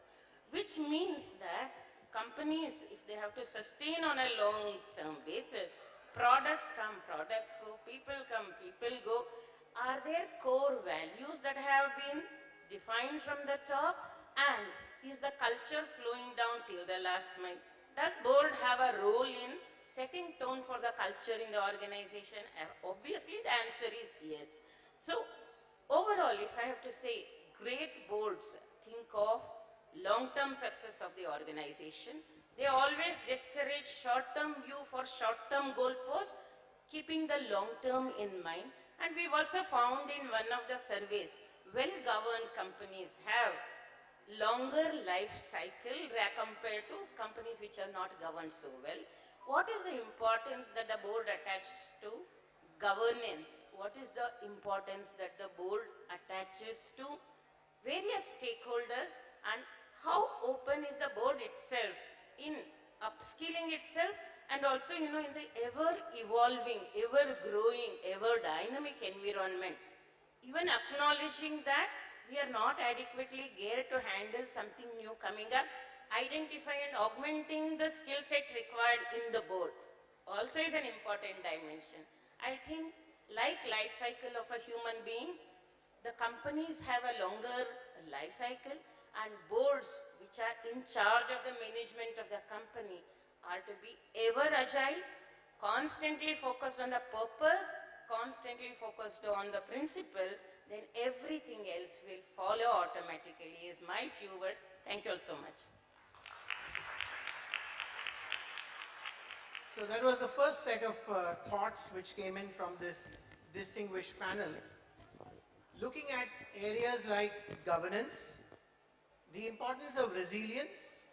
which means that companies, if they have to sustain on a long-term basis, products come, products go, people come, people go. Are there core values that have been defined from the top? And is the culture flowing down till the last mile? does board have a role in setting tone for the culture in the organization? Obviously, the answer is yes. So, overall, if I have to say, great boards think of long-term success of the organization. They always discourage short-term view for short-term goalposts, keeping the long-term in mind. And we've also found in one of the surveys, well-governed companies have longer life cycle compared to companies which are not governed so well. What is the importance that the board attaches to governance? What is the importance that the board attaches to various stakeholders, and how open is the board itself in upskilling itself, and also, in the ever-evolving, ever-growing, ever-dynamic environment, even acknowledging that we are not adequately geared to handle something new coming up, identify and augmenting the skill set required in the board also is an important dimension. I think, like life cycle of a human being, the companies have a longer life cycle, and boards which are in charge of the management of the company are to be ever agile, constantly focused on the purpose, constantly focused on the principles, then everything else will follow automatically, is my few words. Thank you all so much. So that was the first set of thoughts which came in from this distinguished panel. Looking at areas like governance, the importance of resilience,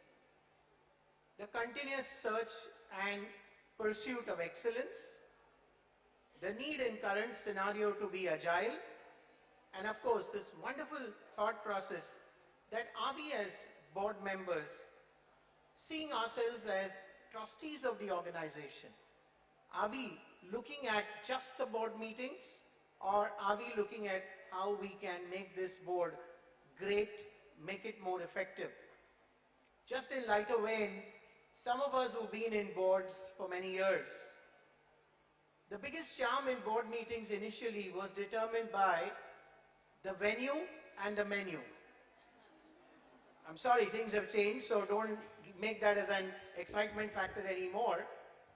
the continuous search and pursuit of excellence, the need in current scenario to be agile, and of course this wonderful thought process that are we as board members seeing ourselves as trustees of the organization? Are we looking at just the board meetings, or are we looking at how we can make this board great, make it more effective? Just in lighter vein, some of us who've been in boards for many years, the biggest charm in board meetings initially was determined by the venue and the menu. I'm sorry, things have changed, so don't make that as an excitement factor anymore,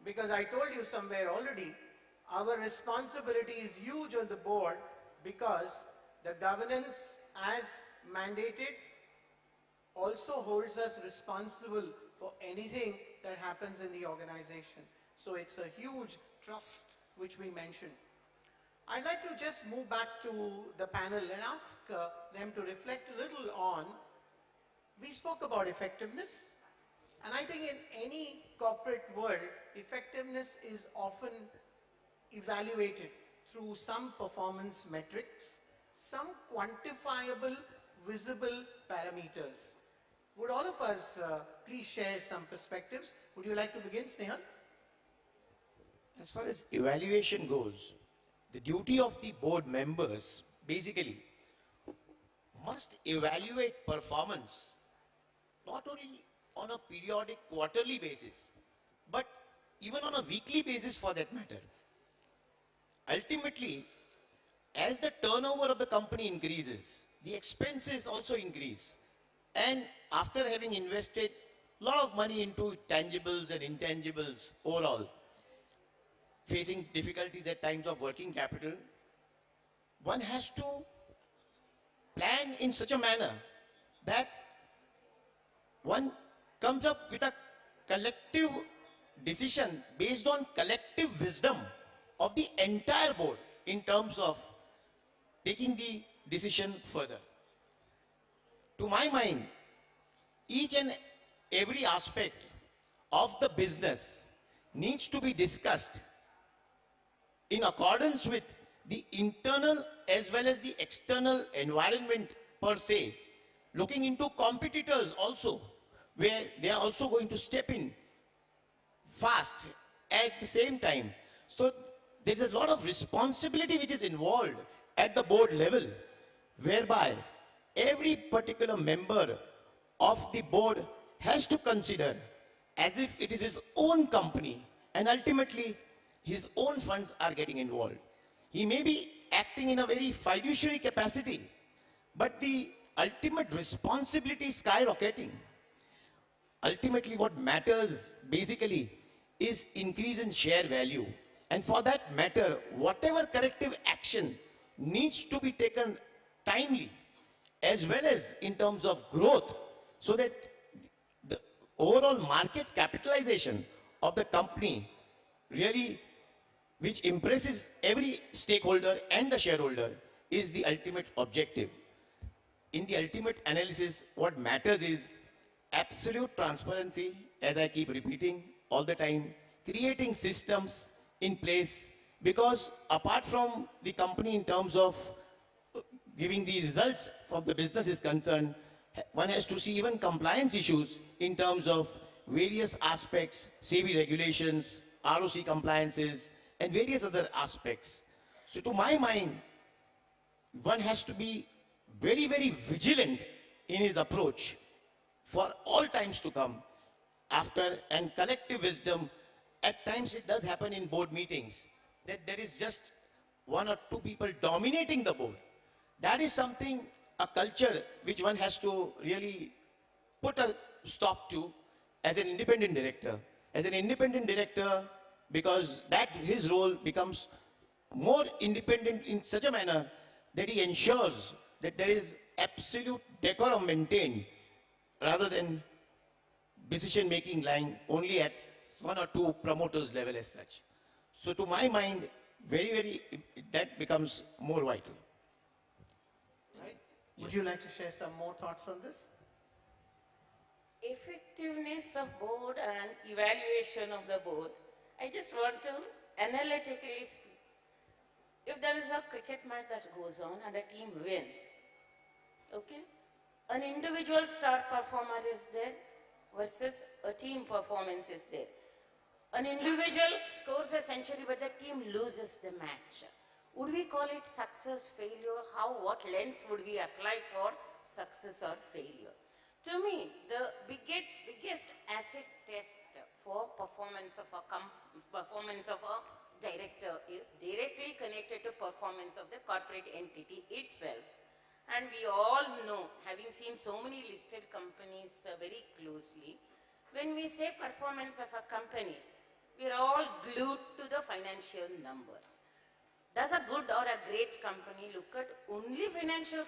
because I told you somewhere already, our responsibility is huge on the board, because the governance as mandated also holds us responsible for anything that happens in the organization. So it's a huge trust which we mentioned. I'd like to just move back to the panel and ask them to reflect a little on, we spoke about effectiveness, and I think in any corporate world, effectiveness is often evaluated through some performance metrics, some quantifiable, visible parameters. Would all of us please share some perspectives? Would you like to begin, Snehal? As far as evaluation goes, the duty of the board members basically must evaluate performance not only on a periodic quarterly basis, but even on a weekly basis for that matter. Ultimately, as the turnover of the company increases, the expenses also increase. And after having invested a lot of money into tangibles and intangibles overall, facing difficulties at times of working capital, one has to plan in such a manner that one comes up with a collective decision based on collective wisdom of the entire board in terms of taking the decision further. To my mind, each and every aspect of the business needs to be discussed in accordance with the internal as well as the external environment per se, looking into competitors also, where they are also going to step in fast at the same time. So there's a lot of responsibility which is involved at the board level, whereby every particular member of the board has to consider as if it is his own company, and ultimately his own funds are getting involved. He may be acting in a very fiduciary capacity, but the ultimate responsibility is skyrocketing. ultimately what matters basically is increase in share value. And for that matter, whatever corrective action needs to be taken timely, as well as in terms of growth, so that the overall market capitalization of the company really, which impresses every stakeholder and the shareholder, is the ultimate objective. In the ultimate analysis, what matters is absolute transparency, as I keep repeating all the time, creating systems in place, because apart from the company in terms of giving the results from the business is concerned, one has to see even compliance issues in terms of various aspects, SEBI regulations, ROC compliances, and various other aspects. So to my mind, one has to be very, very vigilant in his approach for all times to come after, and collective wisdom. At times it does happen in board meetings that there is just one or two people dominating the board. That is something, a culture which one has to really put a stop to as an independent director. As an independent director, because that his role becomes more independent in such a manner that he ensures that there is absolute decorum maintained, rather than decision making lying only at one or two promoters level as such. So to my mind, that becomes more vital. Right? Would you like to share some more thoughts on this? Effectiveness of board and evaluation of the board. I just want to analytically speak. If there is a cricket match that goes on and a team wins, okay, an individual star performer is there versus a team performance is there. An individual scores a century but the team loses the match. Would we call it success, failure? What lens would we apply for success or failure? To me, the biggest asset test for performance of a director is directly connected to performance of the corporate entity itself. And we all know, having seen so many listed companies very closely, when we say performance of a company, we are all glued to the financial numbers. Does a good or a great company look at only financial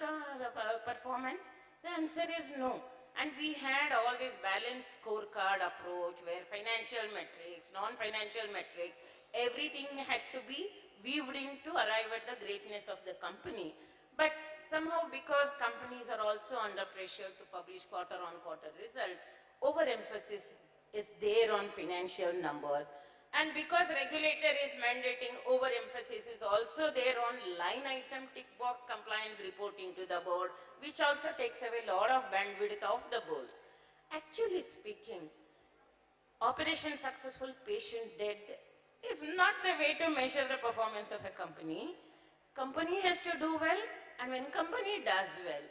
performance? The answer is no. And we had all this balanced scorecard approach where financial metrics, non-financial metrics, everything had to be weaved in to arrive at the greatness of the company. But somehow, because companies are also under pressure to publish quarter-on-quarter result, overemphasis is there on financial numbers. And because regulator is mandating, overemphasis is also there on line item tick box compliance reporting to the board, which also takes away a lot of bandwidth of the boards. Actually speaking, operation successful, patient dead is not the way to measure the performance of a company. Company has to do well, and when company does well,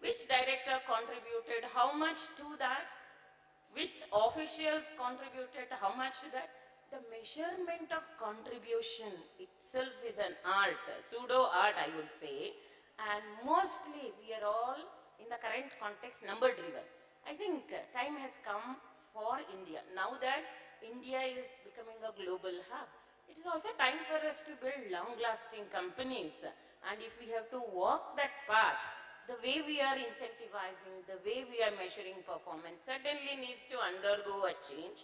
which director contributed how much to that, which officials contributed how much to that. The measurement of contribution itself is an art, pseudo art I would say, and mostly we are all in the current context number driven. I think time has come for India. Now that India is becoming a global hub, it is also time for us to build long-lasting companies. And if we have to walk that path, the way we are incentivizing, the way we are measuring performance certainly needs to undergo a change.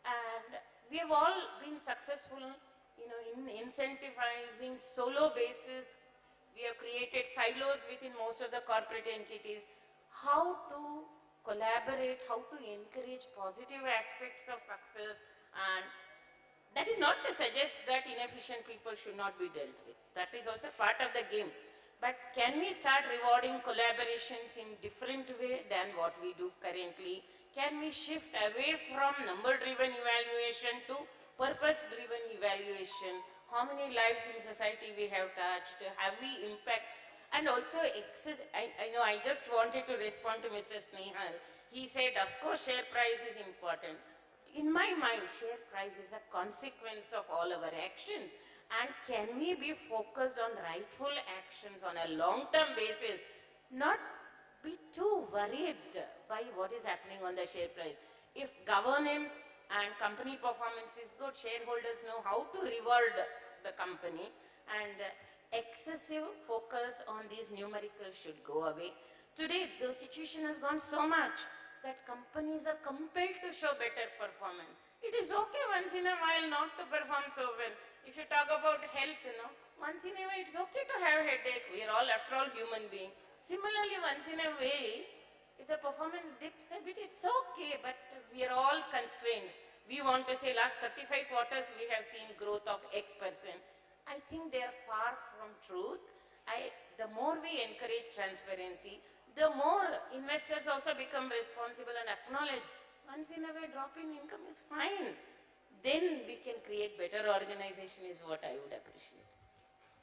And we have all been successful, in incentivizing solo basis. We have created silos within most of the corporate entities. How to collaborate, how to encourage positive aspects of success, and that is not to suggest that inefficient people should not be dealt with. That is also part of the game. But can we start rewarding collaborations in different way than what we do currently? Can we shift away from number-driven evaluation to purpose-driven evaluation? How many lives in society we have touched? Have we impact? And also, I just wanted to respond to Mr. Snehal. He said, of course, share price is important. In my mind, share price is a consequence of all our actions. And can we be focused on rightful actions on a long-term basis, not be too worried by what is happening on the share price? If governance and company performance is good, shareholders know how to reward the company, and excessive focus on these numericals should go away. Today, the situation has gone so much that companies are compelled to show better performance. It is okay once in a while not to perform so well. If you talk about health, once in a while it's okay to have headache. We are all, after all, human beings. Similarly, once in a way, if the performance dips a bit, it's okay, but we are all constrained. We want to say last 35 quarters we have seen growth of X%. I think they are far from truth. The more we encourage transparency, the more investors also become responsible and acknowledge once in a way drop in income is fine. Then we can create better organization is what I would appreciate.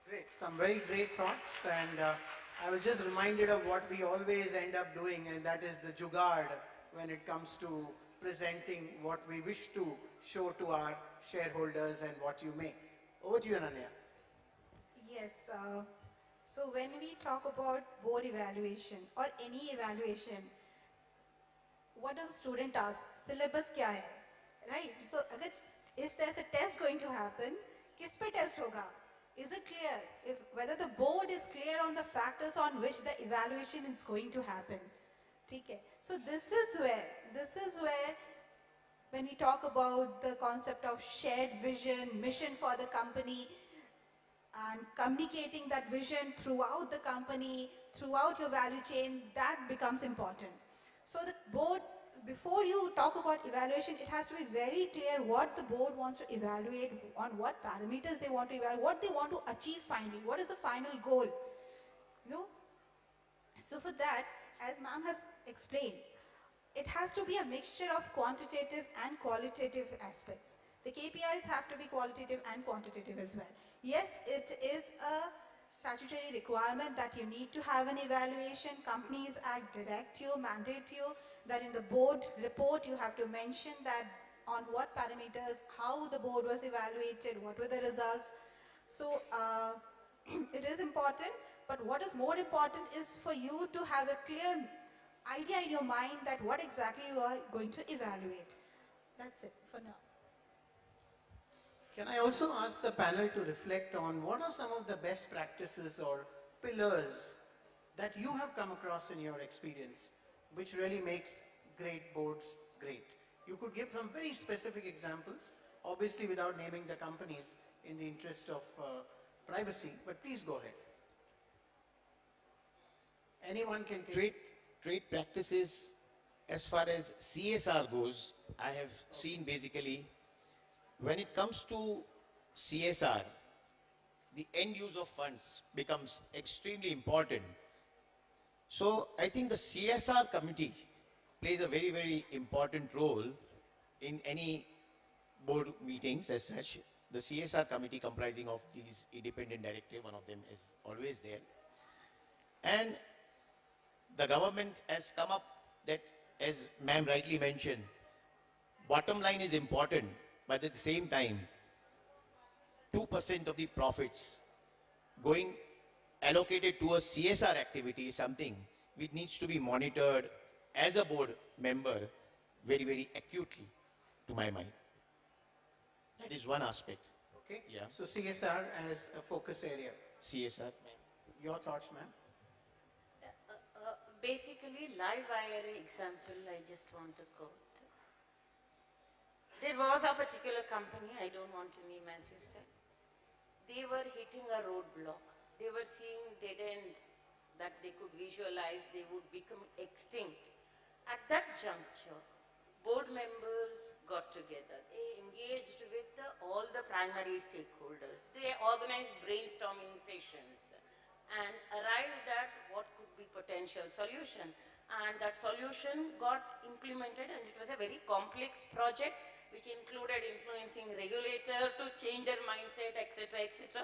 Great, some very great thoughts, and I was just reminded of what we always end up doing, and that is the jugaad when it comes to presenting what we wish to show to our shareholders and what you may. Over to you, Ananya. Yes. So when we talk about board evaluation or any evaluation, what does a student ask? Syllabus kya hai? Right? So if there's a test going to happen, किस पे test होगा? Is it clear? Whether the board is clear on the factors on which the evaluation is going to happen. Okay. So this is where when we talk about the concept of shared vision, mission for the company, and communicating that vision throughout the company, throughout your value chain, that becomes important. So the board, before you talk about evaluation, it has to be very clear what the board wants to evaluate, on what parameters they want to evaluate, what they want to achieve finally, what is the final goal. So for that, as ma'am has explained, it has to be a mixture of quantitative and qualitative aspects. The KPIs have to be qualitative and quantitative as well. Yes, it is a statutory requirement that you need to have an evaluation. Companies Act direct you, mandate you, that in the board report you have to mention that on what parameters, how the board was evaluated, what were the results. So it is important, but what is more important is for you to have a clear idea in your mind that what exactly you are going to evaluate. That's it for now. Can I also ask the panel to reflect on what are some of the best practices or pillars that you have come across in your experience, which really makes great boards great? You could give some very specific examples, obviously without naming the companies in the interest of privacy, but please go ahead. Anyone can take... Trade practices, as far as CSR goes, I have seen basically, when it comes to CSR, the end use of funds becomes extremely important. So I think the CSR committee plays a very, very important role in any board meetings as such. The CSR committee comprising of these independent directors, one of them is always there. And the government has come up that, as ma'am rightly mentioned, bottom line is important, but at the same time, 2% of the profits going allocated to a CSR activity is something which needs to be monitored as a board member very, very acutely, to my mind. That is one aspect. Okay. Yeah. So CSR as a focus area. CSR, ma'am. Your thoughts, ma'am? Basically, live wire example I just want to quote. There was a particular company, I don't want to name as you said. They were hitting a roadblock. They were seeing dead end that they could visualize they would become extinct. At that juncture, board members got together. They engaged with all the primary stakeholders. They organized brainstorming sessions and arrived at what could be potential solution. And that solution got implemented, and it was a very complex project which included influencing regulator to change their mindset, etc., etc.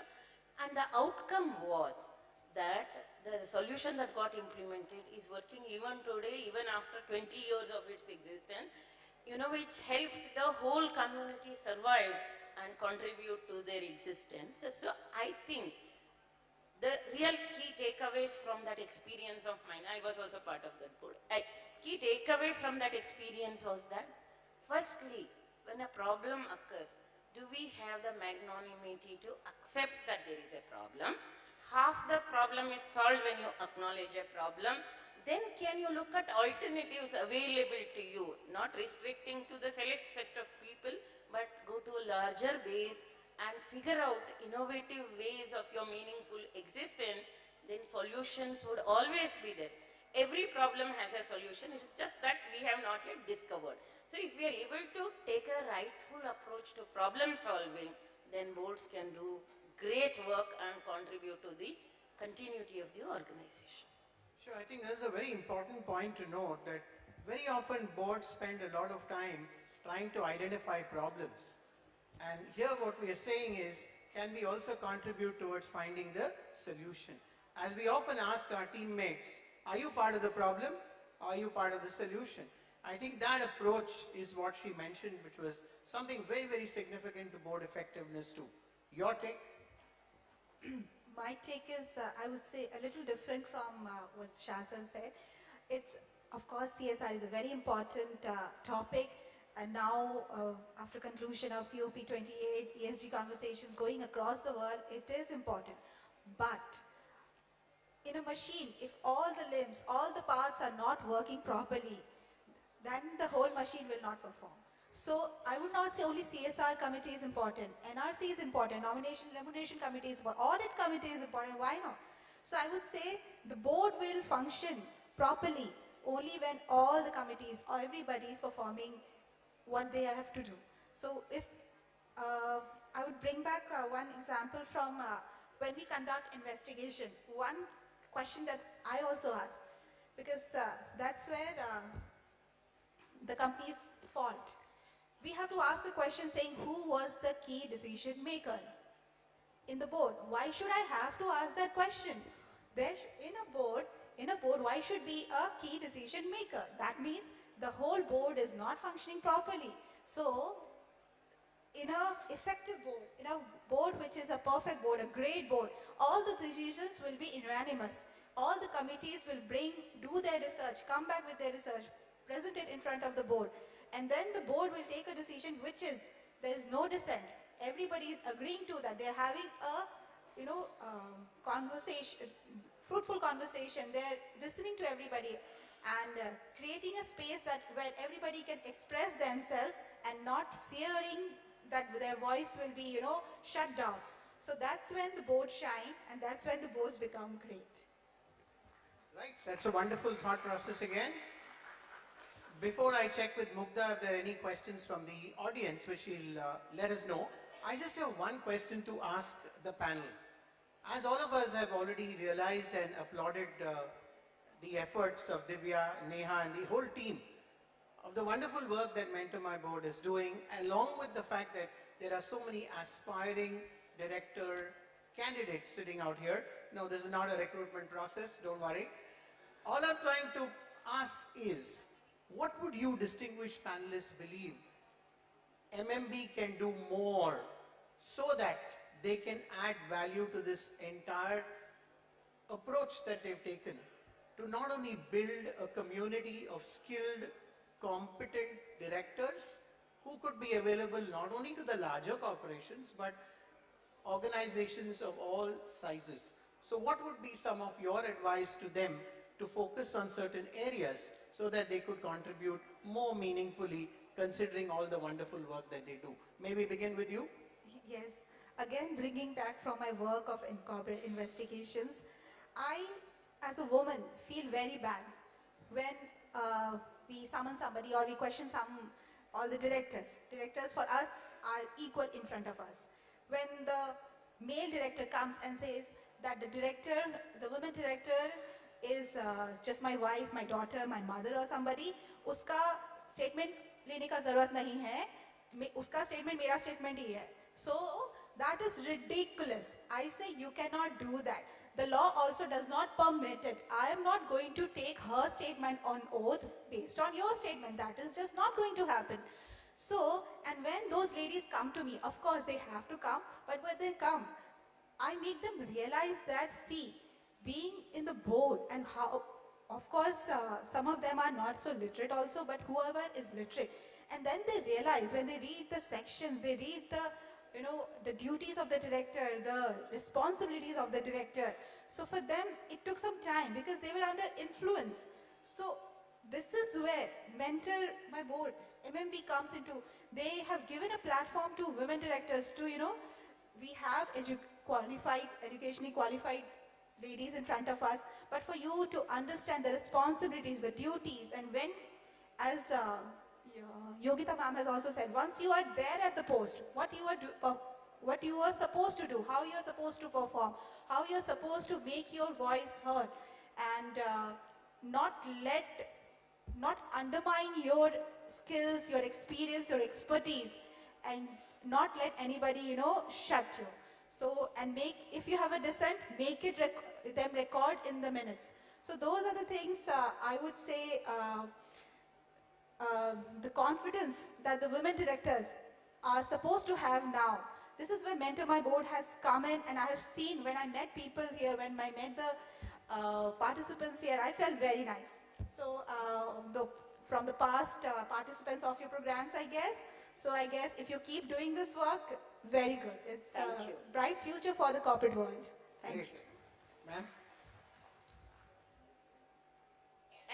And the outcome was that the solution that got implemented is working even today, even after 20 years of its existence, which helped the whole community survive and contribute to their existence. So I think the real key takeaways from that experience of mine, I was also part of that board. Key takeaway from that experience was that Firstly, when a problem occurs, do we have the magnanimity to accept that there is a problem? Half the problem is solved when you acknowledge a problem. Then can you look at alternatives available to you, not restricting to the select set of people, but go to a larger base and figure out innovative ways of your meaningful existence, then solutions would always be there. Every problem has a solution, it's just that we have not yet discovered. So if we are able to take a rightful approach to problem solving, then boards can do great work and contribute to the continuity of the organization. Sure, I think there's a very important point to note that very often boards spend a lot of time trying to identify problems. And here what we are saying is, can we also contribute towards finding the solution? As we often ask our teammates, are you part of the problem? Are you part of the solution? I think that approach is what she mentioned, which was something very, very significant to board effectiveness too. Your take? My take is, I would say, a little different from what Shazan said. It's, of course, CSR is a very important topic. And now, after conclusion of COP28, ESG conversations going across the world, it is important. But in a machine, if all the limbs, all the parts are not working properly, then the whole machine will not perform. So I would not say only CSR committee is important, NRC is important, nomination remuneration committee is important, audit committee is important, why not? So I would say the board will function properly only when all the committees or everybody is performing what they have to do. So if I would bring back one example from when we conduct investigation, one question that I also ask, because that's where the company's fault. We have to ask a question saying, who was the key decision maker in the board? Why should I have to ask that question? There, in a board, why should be a key decision maker? That means the whole board is not functioning properly. So, in a effective board, in a board which is a perfect board, a great board, all the decisions will be unanimous. All the committees will do their research, come back with their research, present it in front of the board. And then the board will take a decision which is, there is no dissent. Everybody is agreeing to that. They're having a, conversation, fruitful conversation. They're listening to everybody and creating a space that where everybody can express themselves and not fearing that their voice will be, shut down. So that's when the boards shine and that's when the boards become great. Right, that's a wonderful thought process again. Before I check with Mugdha if there are any questions from the audience, which she'll let us know, I just have one question to ask the panel. As all of us have already realized and applauded the efforts of Divya, Neha and the whole team of the wonderful work that Mentor My Board is doing, along with the fact that there are so many aspiring director candidates sitting out here. No, this is not a recruitment process, don't worry. All I'm trying to ask is, what would you distinguished panelists believe MMB can do more so that they can add value to this entire approach that they've taken to not only build a community of skilled, competent directors who could be available not only to the larger corporations but organizations of all sizes. So what would be some of your advice to them to focus on certain areas so that they could contribute more meaningfully considering all the wonderful work that they do? May we begin with you? Yes. Again, bringing back from my work of corporate investigations, I, as a woman, feel very bad when we summon somebody or we question all the directors. Directors for us are equal in front of us. When the male director comes and says that the woman director is just my wife, my daughter, my mother or somebody, uska statement lene ka zarurat nahi hai, uska statement mera statement hi hai. So that is ridiculous. I say you cannot do that. The law also does not permit it. I am not going to take her statement on oath based on your statement. That is just not going to happen. So, and when those ladies come to me, of course they have to come, but when they come, I make them realize that, see, being in the board and how of course, some of them are not so literate also, but whoever is literate. And then they realize when they read the sections, they read the duties of the director, the responsibilities of the director. So for them, it took some time because they were under influence. So this is where Mentor My Board, MMB comes into. They have given a platform to women directors to, we have educationally qualified ladies in front of us, but for you to understand the responsibilities, the duties, and when, as Yogita ma'am has also said, once you are there at the post, what you are supposed to do, how you are supposed to perform, how you are supposed to make your voice heard, and not undermine your skills, your experience, your expertise, and not let anybody, shut you. So, and if you have a dissent, make it them record in the minutes. So those are the things I would say, the confidence that the women directors are supposed to have now. This is where Mentor My Board has come in, and I have seen when I met people here, when I met the participants here, I felt very nice. So from the past participants of your programs, I guess. So I guess if you keep doing this work, very good. It's a bright future for the corporate world. Thanks. Ma'am?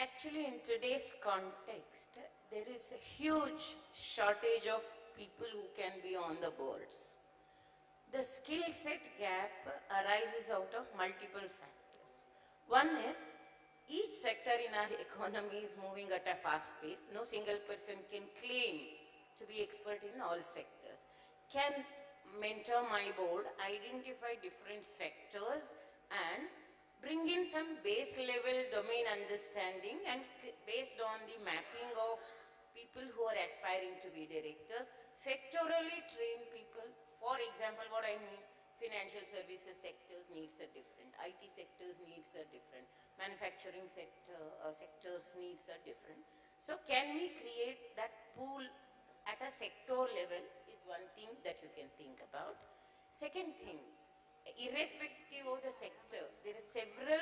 Actually, in today's context, there is a huge shortage of people who can be on the boards. The skill set gap arises out of multiple factors. One is, each sector in our economy is moving at a fast pace. No single person can claim to be expert in all sectors. Can Mentor My Board identify different sectors and bring in some base level domain understanding, and based on the mapping of people who are aspiring to be directors, sectorally train people. For example, what I mean, financial services sectors needs are different, IT sectors needs are different, manufacturing sectors needs are different. So can we create that pool at a sector level is one thing that you can think about. Second thing, irrespective of the sector, there are several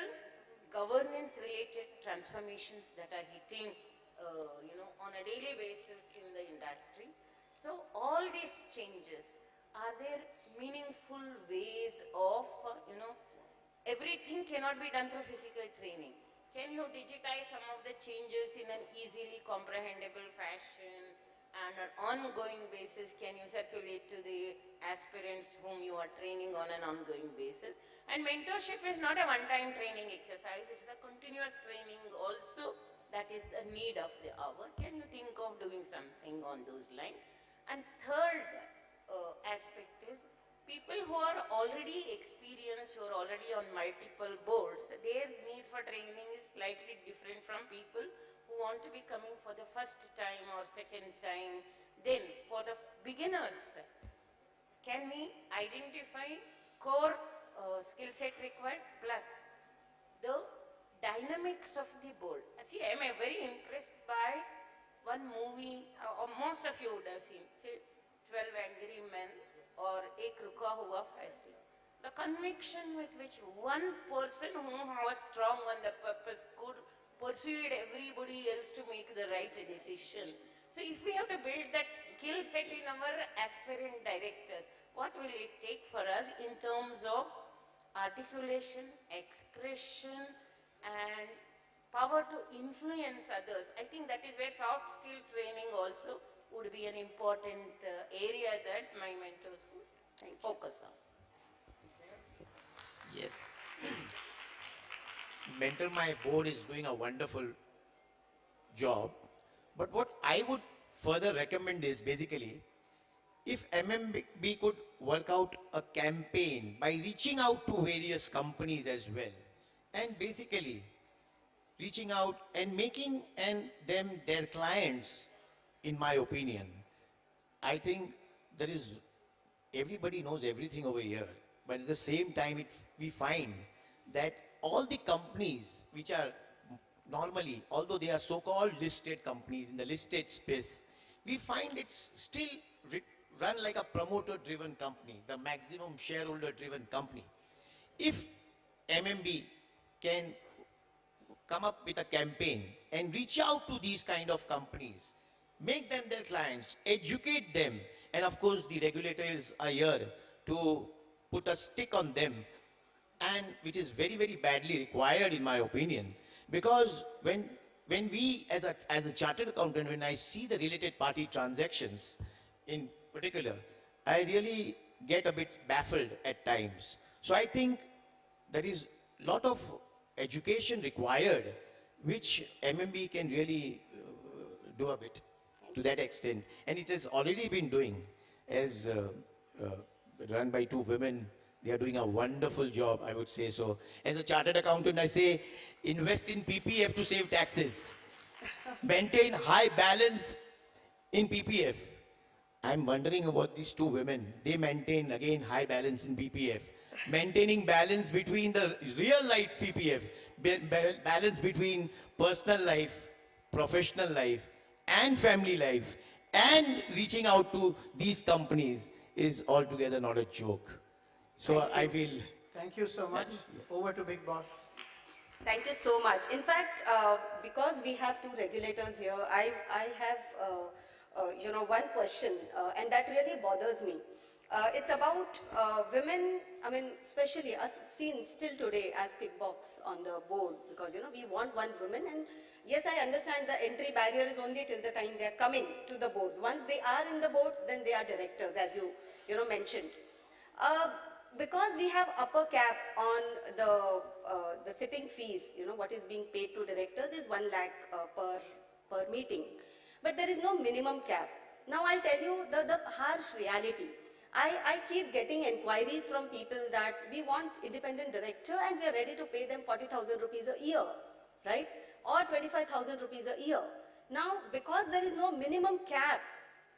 governance related transformations that are hitting on a daily basis in the industry. So all these changes, are there meaningful ways of, everything cannot be done through physical training. Can you digitize some of the changes in an easily comprehensible fashion, and on an ongoing basis, can you circulate to the aspirants whom you are training on an ongoing basis? And mentorship is not a one-time training exercise, it's a continuous training also. That is the need of the hour. Can you think of doing something on those lines? And third aspect is, people who are already experienced, who are already on multiple boards, their need for training is slightly different from people who want to be coming for the first time or second time. Then for the beginners, can we identify core skill set required plus the dynamics of the board? See, I am very impressed by one movie, most of you would have seen, say 12 Angry Men or Ek Ruka Hua Faisla. The conviction with which one person who was strong on the purpose could persuade everybody else to make the right decision. So if we have to build that skill set in our aspirant directors, what will it take for us in terms of articulation, expression, and power to influence others? I think that is where soft skill training also would be an important area that my mentors would focus on. Yes. Mentor My Board is doing a wonderful job. But what I would further recommend is basically, if MMB could work out a campaign by reaching out to various companies as well, and basically reaching out and making them their clients, in my opinion, I think there is, everybody knows everything over here, but at the same time we find that all the companies which are normally, although they are so-called listed companies in the listed space, we find it's still run like a promoter-driven company, the maximum shareholder-driven company. If MMB can come up with a campaign and reach out to these kind of companies, make them their clients, educate them, and of course the regulators are here to put a stick on them, and which is very, very badly required in my opinion, because when we as a chartered accountant, when I see the related party transactions in particular, I really get a bit baffled at times. So I think there is a lot of education required, which MMB can really do a bit to that extent. And it has already been doing, as run by two women. They are doing a wonderful job, I would say so. As a chartered accountant, I say, invest in PPF to save taxes. Maintain high balance in PPF. I'm wondering about these two women. They maintain, again, high balance in PPF. Maintaining balance between the real life PPF, balance between personal life, professional life, and family life, and reaching out to these companies is altogether not a joke. So I feel... Thank you so much. Over to Big Boss. Thank you so much. In fact, because we have two regulators here, I have one question, and that really bothers me. It's about women, I mean, especially us seen still today as tick box on the board, because, we want one woman, and yes, I understand the entry barrier is only till the time they are coming to the boards. Once they are in the boards, then they are directors, as you mentioned. Because we have upper cap on the sitting fees, what is being paid to directors is 1 lakh per meeting. But there is no minimum cap. Now I'll tell you the harsh reality. I keep getting inquiries from people that we want independent director and we are ready to pay them 40,000 rupees a year, right? Or 25,000 rupees a year. Now, because there is no minimum cap,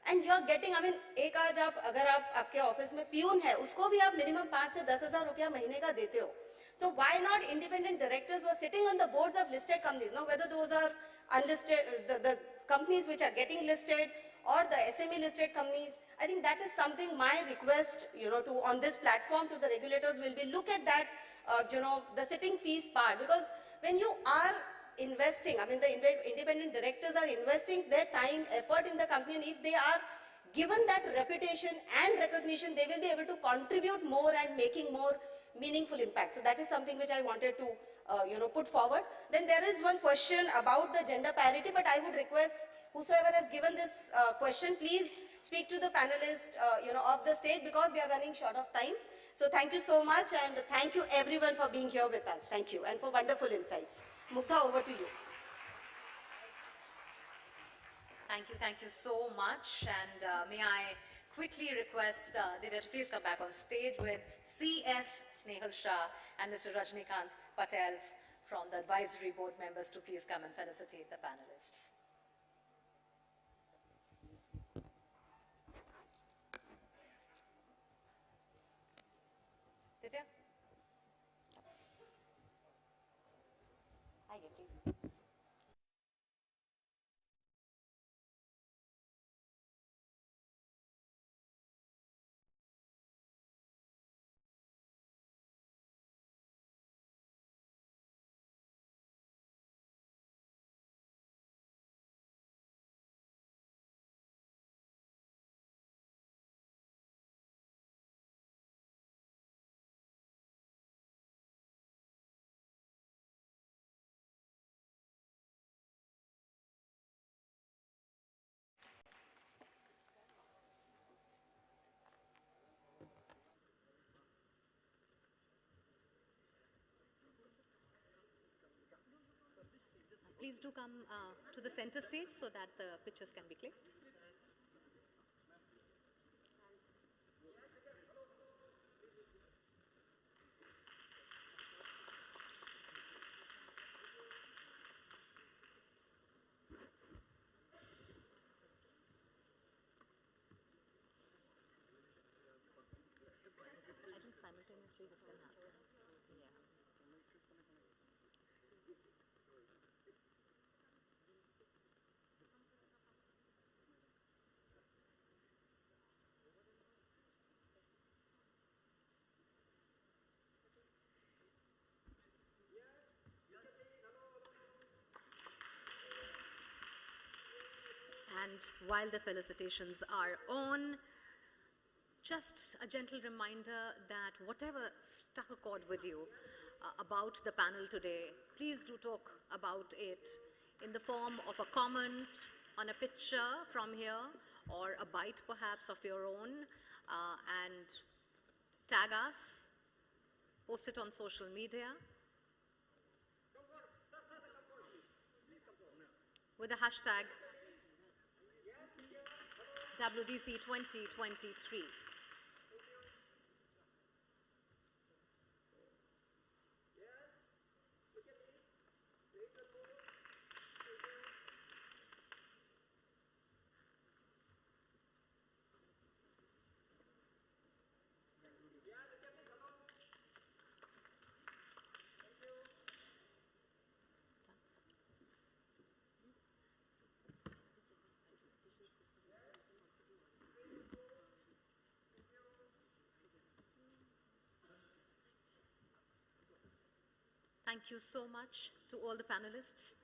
and you are getting, I mean, एक आज आप अगर आपके office में peon है, उसको भी आप minimum 5 से 10,000 रुपया महीने का देते हो. So why not independent directors who are sitting on the boards of listed companies? Now, whether those are unlisted, the companies which are getting listed, or the SME listed companies, I think that is something my request, to on this platform to the regulators will be look at that, the sitting fees part, because when you are investing, I mean the independent directors are investing their time, effort in the company, and if they are given that reputation and recognition, they will be able to contribute more and making more meaningful impact. So that is something which I wanted to put forward. Then there is one question about the gender parity, but I would request whosoever has given this question, please speak to the panelists of the stage, because we are running short of time. So thank you so much, and thank you everyone for being here with us. Thank you, and for wonderful insights. Mugdha, over to you. Thank you so much. And may I quickly request Divya to please come back on stage with CS Snehal Shah and Mr. Rajnikant Patel from the advisory board members to please come and felicitate the panelists. Divya? Hi, please. Please do come to the center stage so that the pictures can be clicked. I think simultaneously this can happen. And while the felicitations are on, just a gentle reminder that whatever struck a chord with you about the panel today, please do talk about it in the form of a comment on a picture from here or a bite perhaps of your own, and tag us, post it on social media with the hashtag WDC 2023. Thank you so much to all the panelists.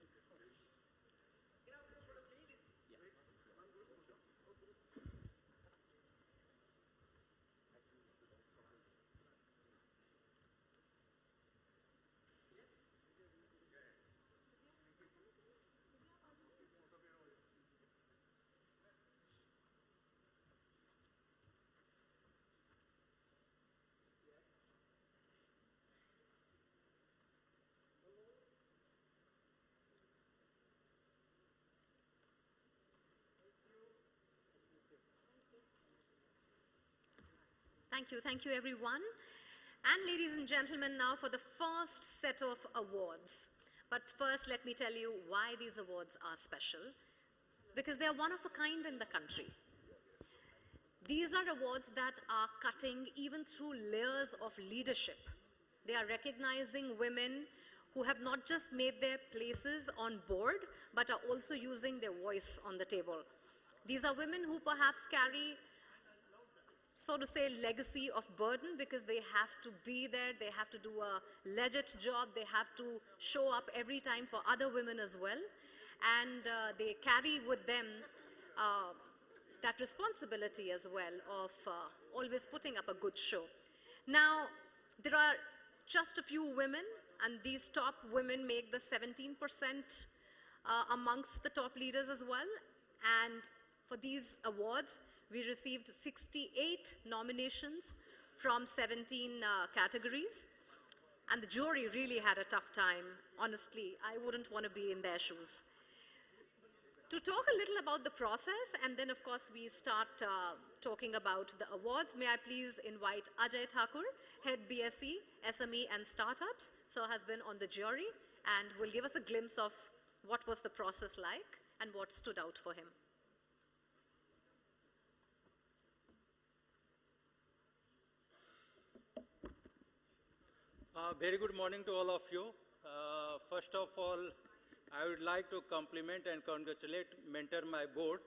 Thank you everyone. And ladies and gentlemen, now for the first set of awards. But first, let me tell you why these awards are special. Because they are one of a kind in the country. These are awards that are cutting even through layers of leadership. They are recognizing women who have not just made their places on board, but are also using their voice on the table. These are women who perhaps carry, so to say, legacy of burden, because they have to be there, they have to do a legit job, they have to show up every time for other women as well. And they carry with them that responsibility as well of always putting up a good show. Now, there are just a few women, and these top women make the 17% amongst the top leaders as well. And for these awards, we received 68 nominations from 17 categories. And the jury really had a tough time. Honestly, I wouldn't want to be in their shoes. To talk a little about the process, and then of course we start talking about the awards, may I please invite Ajay Thakur, Head BSc, SME and Startups, so has been on the jury, and will give us a glimpse of what was the process like and what stood out for him. Very good morning to all of you. First of all, I would like to compliment and congratulate Mentor My Board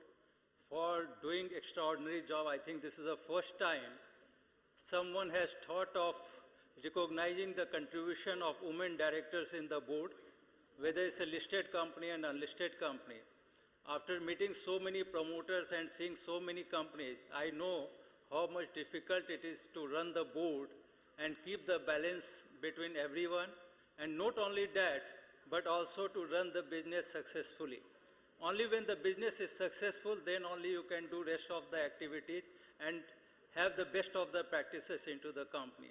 for doing extraordinary job. I think this is the first time someone has thought of recognizing the contribution of women directors in the board, whether it's a listed company and unlisted company. After meeting so many promoters and seeing so many companies, I know how much difficult it is to run the board and keep the balance between everyone, and not only that, but also to run the business successfully. Only when the business is successful, then only you can do rest of the activities and have the best of the practices into the company.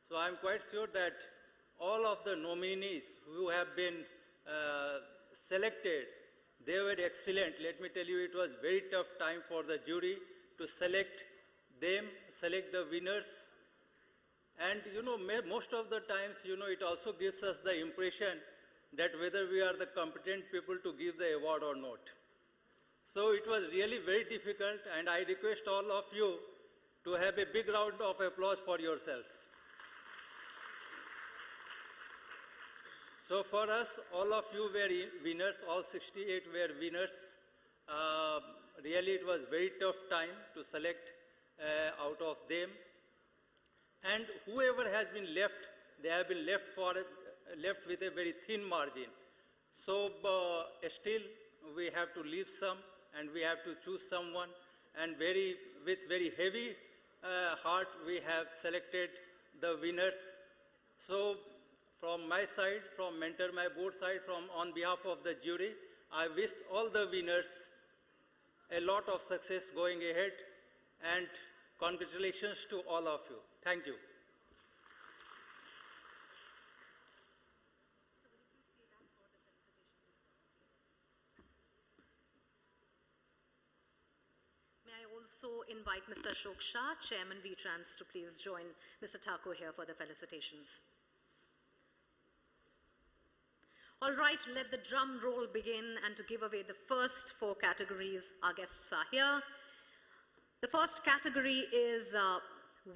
So I'm quite sure that all of the nominees who have been selected, they were excellent. Let me tell you, it was very tough time for the jury to select them, select the winners. And most of the times, it also gives us the impression that whether we are the competent people to give the award or not. So it was really very difficult, and I request all of you to have a big round of applause for yourself. So for us, all of you were winners, all 68 were winners. Really, it was very tough time to select out of them. And whoever has been left, they have been left with a very thin margin. So still, we have to leave some and we have to choose someone. And with very heavy heart, we have selected the winners. So from my side, from Mentor My Board side, on behalf of the jury, I wish all the winners a lot of success going ahead, and congratulations to all of you. Thank you. May I also invite Mr. Ashok Shah, Chairman VTrans, to please join Mr. Thakur here for the felicitations. All right, let the drum roll begin, and to give away the first 4 categories, our guests are here. The first category is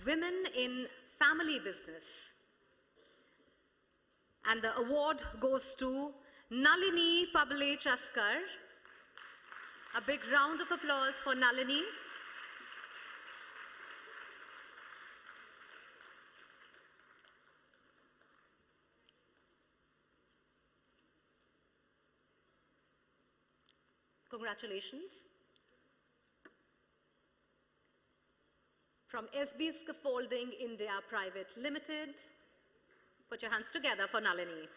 Women in Family Business. And the award goes to Nalini Pable Chaskar. A big round of applause for Nalini. Congratulations. From SB Scaffolding India Private Limited, put your hands together for Nalini.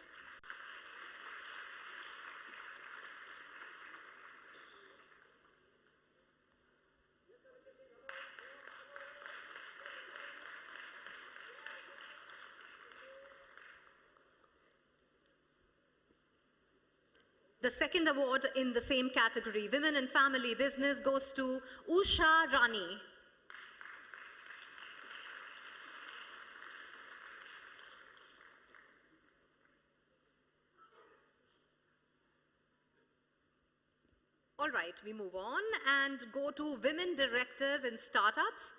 The second award in the same category, Women in Family Business, goes to Usha Rani. All right, we move on and go to Women Directors in Startups.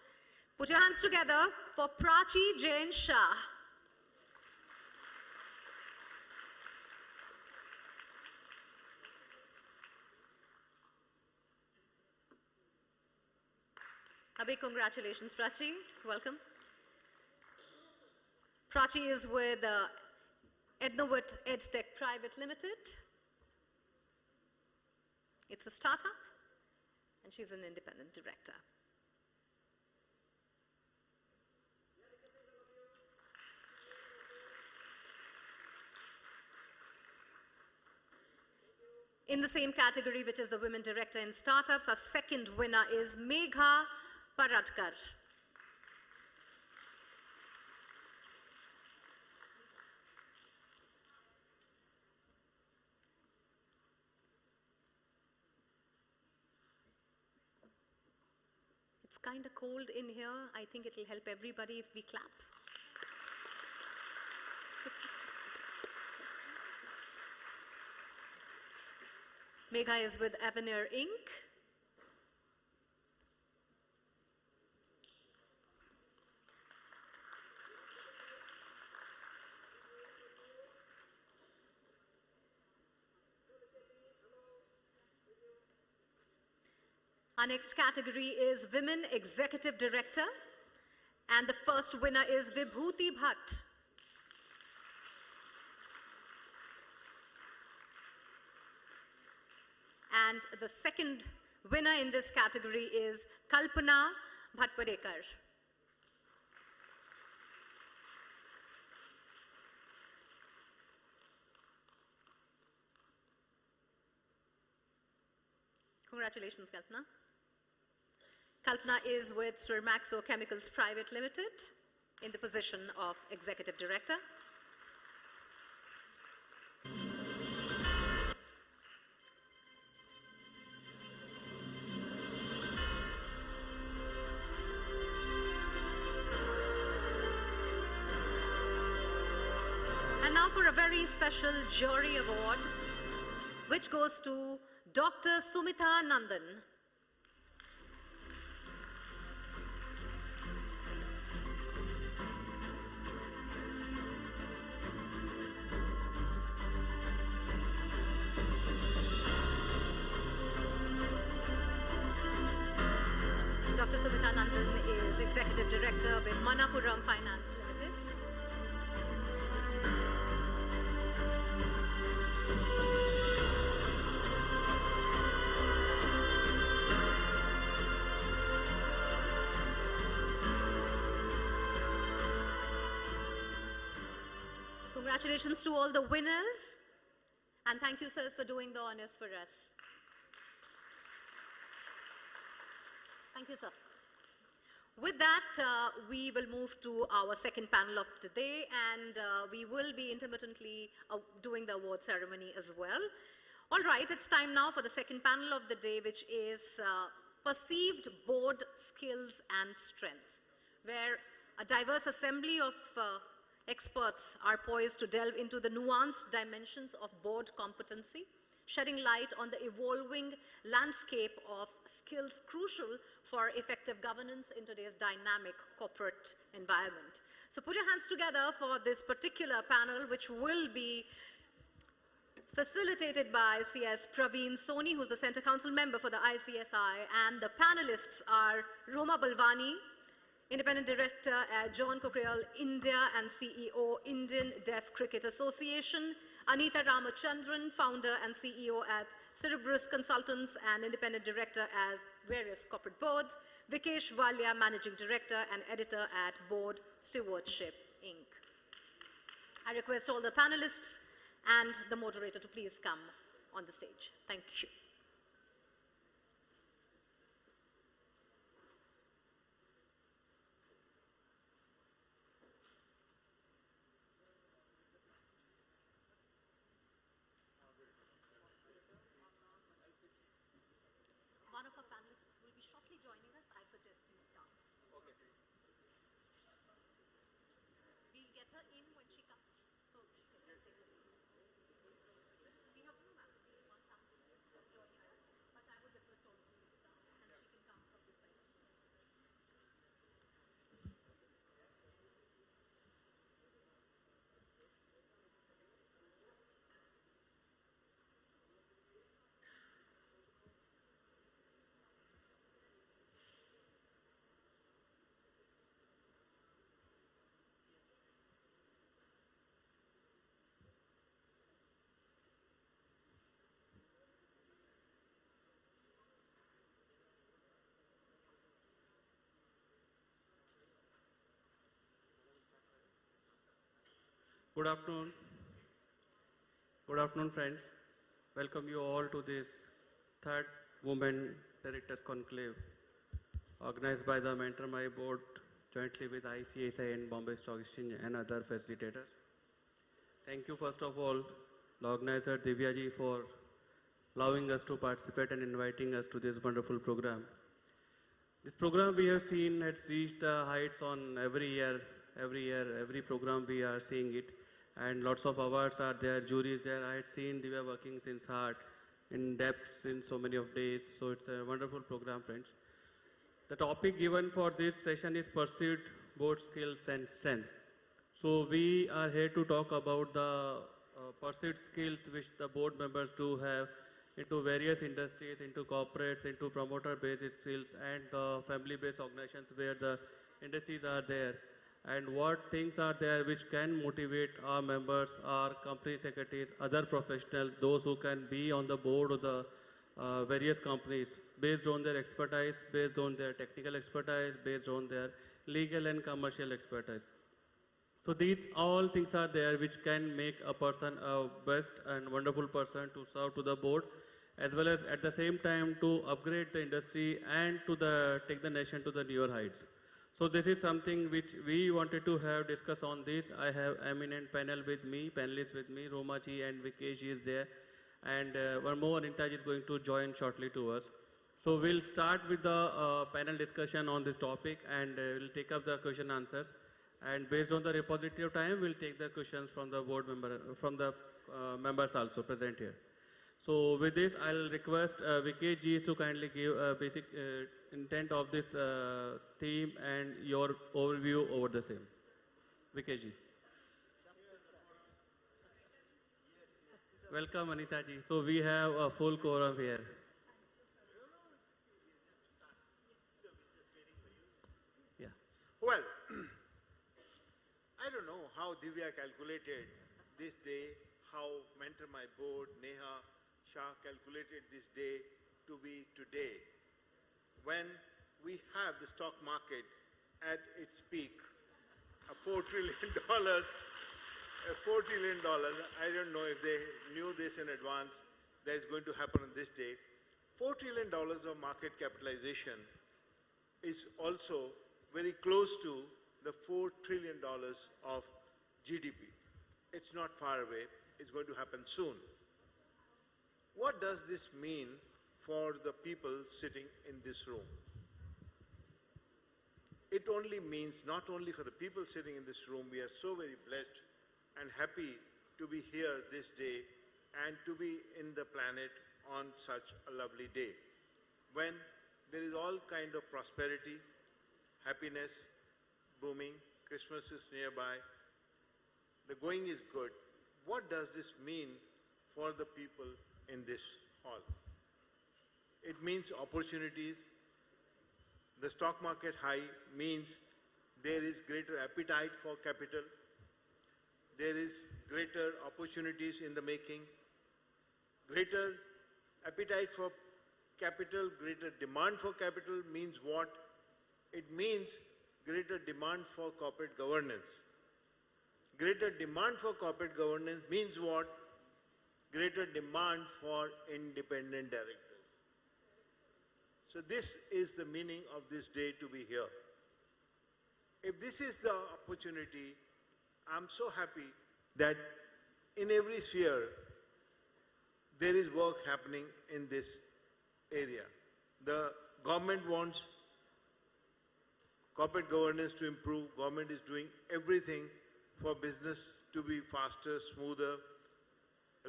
Put your hands together for Prachi Jain Shah. A big congratulations, Prachi. Welcome. Prachi is with Ednowit EdTech Private Limited. It's a startup, and she's an independent director. In the same category, which is the Women Director in Startups, our second winner is Megha Paradkar. It's kind of cold in here. I think it'll help everybody if we clap. Megha is with Avenir Inc. Our next category is Women Executive Director, and the first winner is Vibhuti Bhatt. And the second winner in this category is Kalpana Bhatpadekar. Congratulations, Kalpana. Kalpana is with Surmaxo Chemicals Private Limited in the position of Executive Director. And now for a very special jury award, which goes to Dr. Sumitha Nandan. Dr. Sumitha Nandan is Executive Director with Manapuram Finance Limited. Congratulations to all the winners. And thank you, sirs, for doing the honors for us. Thank you, sir. With that, we will move to our second panel of today, and we will be intermittently doing the award ceremony as well. All right, it's time now for the second panel of the day, which is Perceived Board Skills and Strengths, where a diverse assembly of experts are poised to delve into the nuanced dimensions of board competency, shedding light on the evolving landscape of skills crucial for effective governance in today's dynamic corporate environment. So put your hands together for this particular panel, which will be facilitated by CS Praveen Soni, who's the Center Council member for the ICSI, and the panelists are Roma Balvani, Independent Director at John Cockerill India and CEO, Indian Deaf Cricket Association, Anita Ramachandran, founder and CEO at Cerebrus Consultants and Independent Director as various corporate boards, Vikesh Walia, Managing Director and Editor at Board Stewardship, Inc. I request all the panelists and the moderator to please come on the stage. Thank you. One of our panelists will be shortly joining us. I suggest you start. Okay. We'll get her in when she comes, so she can take us. We have two panelists on campus just joining us, but I would request all of you to start, and she can come from this side. Good afternoon. Good afternoon, friends. Welcome you all to this third Women Directors Conclave, organized by the Mentor My Board jointly with ICSI and Bombay Stock Exchange and other facilitators. Thank you, first of all, the organizer Divyaji, for allowing us to participate and inviting us to this wonderful program. This program we have seen has reached the heights on every year, every program we are seeing it. And lots of awards are there, juries there. I had seen they were working since hard, in depth, since so many of days. So it's a wonderful program, friends. The topic given for this session is Pursued Board Skills and Strength. So we are here to talk about the pursued skills which the board members do have into various industries, into corporates, into promoter-based skills, and the family-based organizations where the industries are there. And what things are there which can motivate our members, our company secretaries, other professionals, those who can be on the board of the various companies based on their expertise, based on their technical expertise, based on their legal and commercial expertise. So these all things are there which can make a person a best and wonderful person to serve to the board, as well as at the same time to upgrade the industry and to take the nation to the newer heights. So this is something which we wanted to have discuss on this. I have eminent panelists with me, Roma ji and Vikesh ji is there. And one more, Anita ji is going to join shortly to us. So we'll start with the panel discussion on this topic, and we'll take up the question answers. And based on the repository of time, we'll take the questions from the board member, from the members also present here. So with this, I'll request Vikesh ji to kindly give a basic intent of this theme and your overview over the same. Vikesh ji. Welcome, Anita ji. So we have a full quorum here. Yeah. Well, I don't know how Divya calculated this day, how Mentor My Board, Neha Shah calculated this day to be today, when we have the stock market at its peak, $4 trillion, $4 trillion, I don't know if they knew this in advance, that is going to happen on this day. $4 trillion of market capitalization is also very close to the $4 trillion of GDP. It's not far away, it's going to happen soon. What does this mean for the people sitting in this room? It only means, not only for the people sitting in this room, we are so very blessed and happy to be here this day and to be in the planet on such a lovely day, when there is all kind of prosperity, happiness, booming, Christmas is nearby, the going is good. What does this mean for the people in this hall? It means opportunities. The stock market high means there is greater appetite for capital. There is greater opportunities in the making. Greater appetite for capital, greater demand for capital means what? It means greater demand for corporate governance. Greater demand for corporate governance means what? Greater demand for independent directors. So this is the meaning of this day to be here. If this is the opportunity, I'm so happy that in every sphere there is work happening in this area. The government wants corporate governance to improve. Government is doing everything for business to be faster, smoother.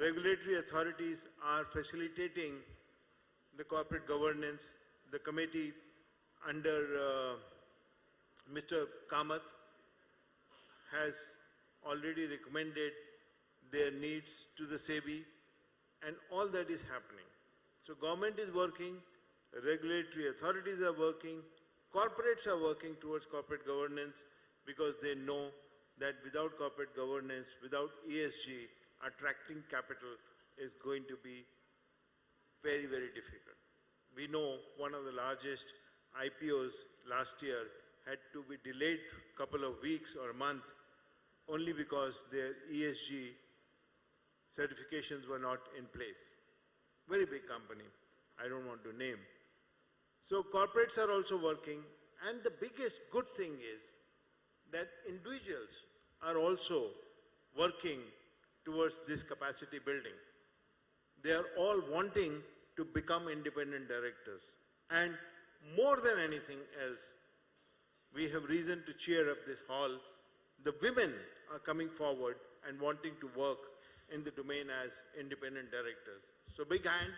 Regulatory authorities are facilitating the corporate governance. The committee under Mr. Kamath has already recommended their needs to the SEBI, and all that is happening. So government is working, regulatory authorities are working, corporates are working towards corporate governance because they know that without corporate governance, without ESG, attracting capital is going to be very, very difficult. We know one of the largest IPOs last year had to be delayed a couple of weeks or a month only because their ESG certifications were not in place. Very big company, I don't want to name. So corporates are also working, and the biggest good thing is that individuals are also working towards this capacity building. They are all wanting to become independent directors. And more than anything else, we have reason to cheer up this hall. The women are coming forward and wanting to work in the domain as independent directors. So big hand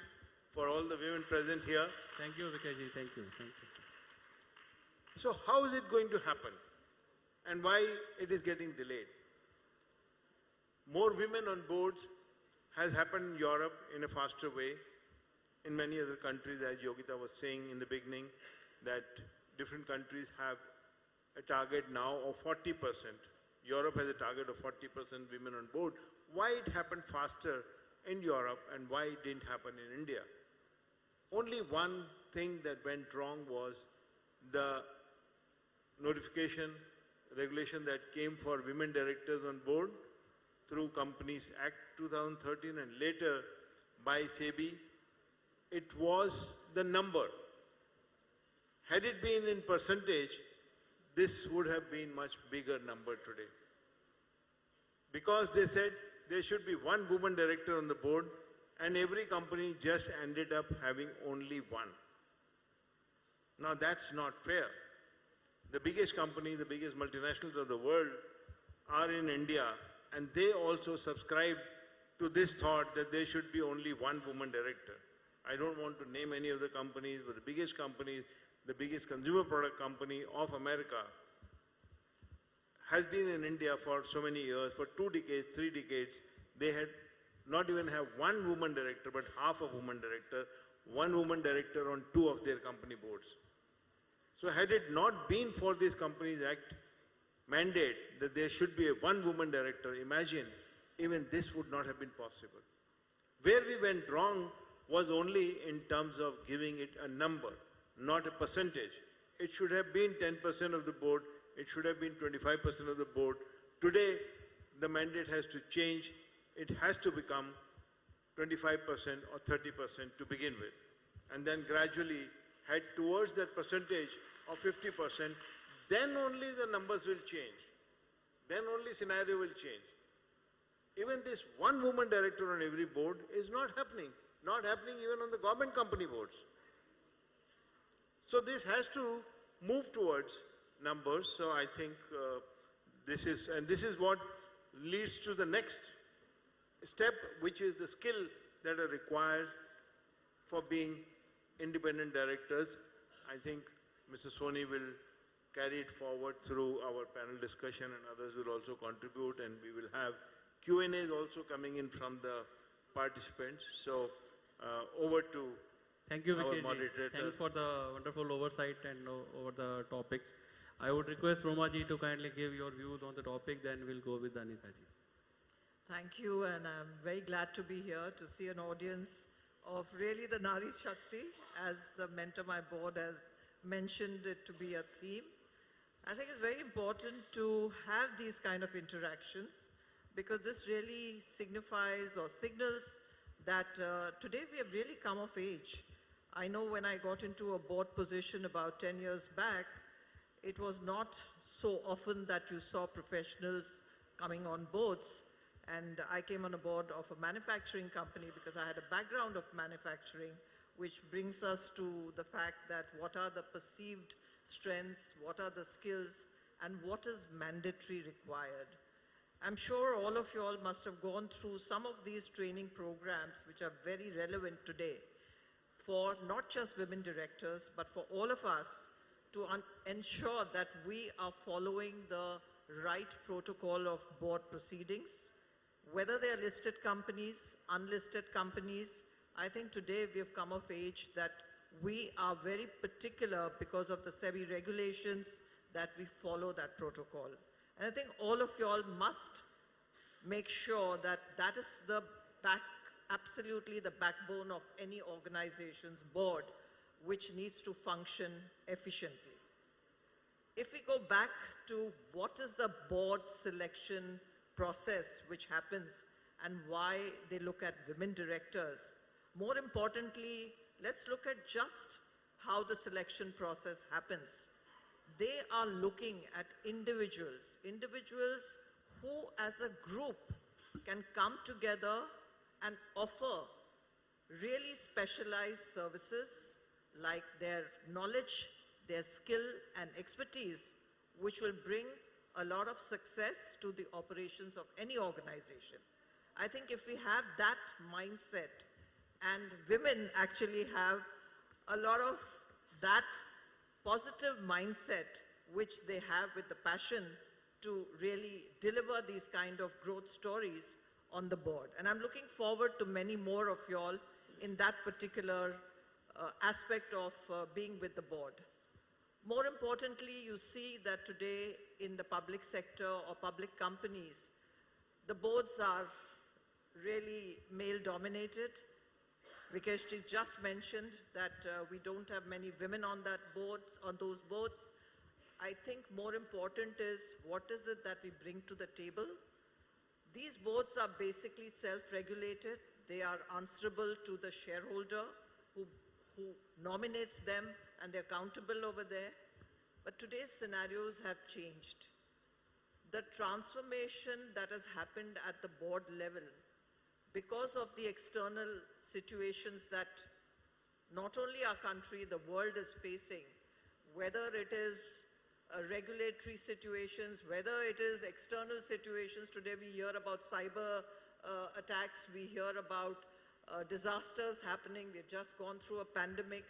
for all the women present here. Thank you, Vikaji. Thank you. Thank you. So how is it going to happen? And why it is getting delayed? More women on boards has happened in Europe in a faster way. In many other countries, as Yogita was saying in the beginning, that different countries have a target now of 40%. Europe has a target of 40% women on board. Why it happened faster in Europe and why it didn't happen in India? Only one thing that went wrong was the notification, regulation that came for women directors on board through Companies Act 2013 and later by SEBI. It was the number. Had it been in percentage, this would have been much bigger number today. Because they said there should be one woman director on the board and every company just ended up having only one. Now that's not fair. The biggest company, the biggest multinationals of the world are in India, and they also subscribe to this thought that there should be only one woman director. I don't want to name any of the companies, but the biggest company, the biggest consumer product company of America has been in India for so many years, for 2 decades, 3 decades. They had not even have one woman director, but half a woman director, one woman director on 2 of their company boards. So had it not been for this Companies Act mandate that there should be a one woman director, imagine even this would not have been possible. Where we went wrong was only in terms of giving it a number, not a percentage. It should have been 10% of the board, it should have been 25% of the board. Today, the mandate has to change. It has to become 25% or 30% to begin with, and then gradually head towards that percentage of 50%, then only the numbers will change. Then only scenario will change. Even this one woman director on every board is not happening even on the government company boards. So this has to move towards numbers. So I think this is what leads to the next step, which is the skill that are required for being independent directors. I think Mr. Soni will carry it forward through our panel discussion, and others will also contribute, and we will have Q&As also coming in from the participants. So over to Thank you, our Vikesh. moderator. Thanks for the wonderful oversight and over the topics. I would request Roma ji to kindly give your views on the topic, then we'll go with Anita ji. Thank you, and I'm very glad to be here to see an audience of really the Nari Shakti, as the mentor my board has mentioned it to be a theme. I think it's very important to have these kind of interactions, because this really signifies or signals that today we have really come of age. I know when I got into a board position about 10 years back, it was not so often that you saw professionals coming on boards. And I came on a board of a manufacturing company because I had a background of manufacturing, which brings us to the fact that what are the perceived strengths, what are the skills, and what is mandatory required. I'm sure all of you all must have gone through some of these training programs which are very relevant today for not just women directors, but for all of us to ensure that we are following the right protocol of board proceedings. Whether they are listed companies, unlisted companies, I think today we have come of age that we are very particular because of the SEBI regulations that we follow that protocol. And I think all of you all must make sure that that is absolutely the backbone of any organization's board, which needs to function efficiently. If we go back to what is the board selection process which happens and why they look at women directors, more importantly, let's look at just how the selection process happens. They are looking at individuals who as a group can come together and offer really specialized services like their knowledge, their skill and expertise, which will bring a lot of success to the operations of any organization. I think if we have that mindset, and women actually have a lot of that positive mindset which they have with the passion to really deliver these kind of growth stories on the board. And I'm looking forward to many more of you all in that particular aspect of being with the board. More importantly, you see that today in the public sector or public companies, the boards are really male-dominated. Vikesh just mentioned that we don't have many women on those boards. I think more important is what is it that we bring to the table. These boards are basically self-regulated. They are answerable to the shareholder who nominates them, and they're accountable over there. But today's scenarios have changed. The transformation that has happened at the board level because of the external situations that not only our country, the world is facing, whether it is regulatory situations, whether it is external situations. Today we hear about cyber attacks, we hear about disasters happening, we've just gone through a pandemic.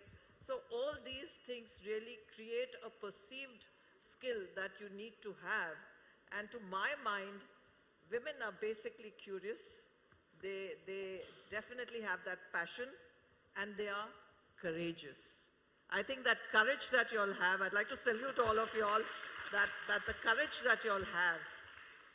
So all these things really create a perceived skill that you need to have. And to my mind, women are basically curious. They definitely have that passion, and they are courageous. I think that courage that you all have, I'd like to salute all of you all, that the courage that you all have,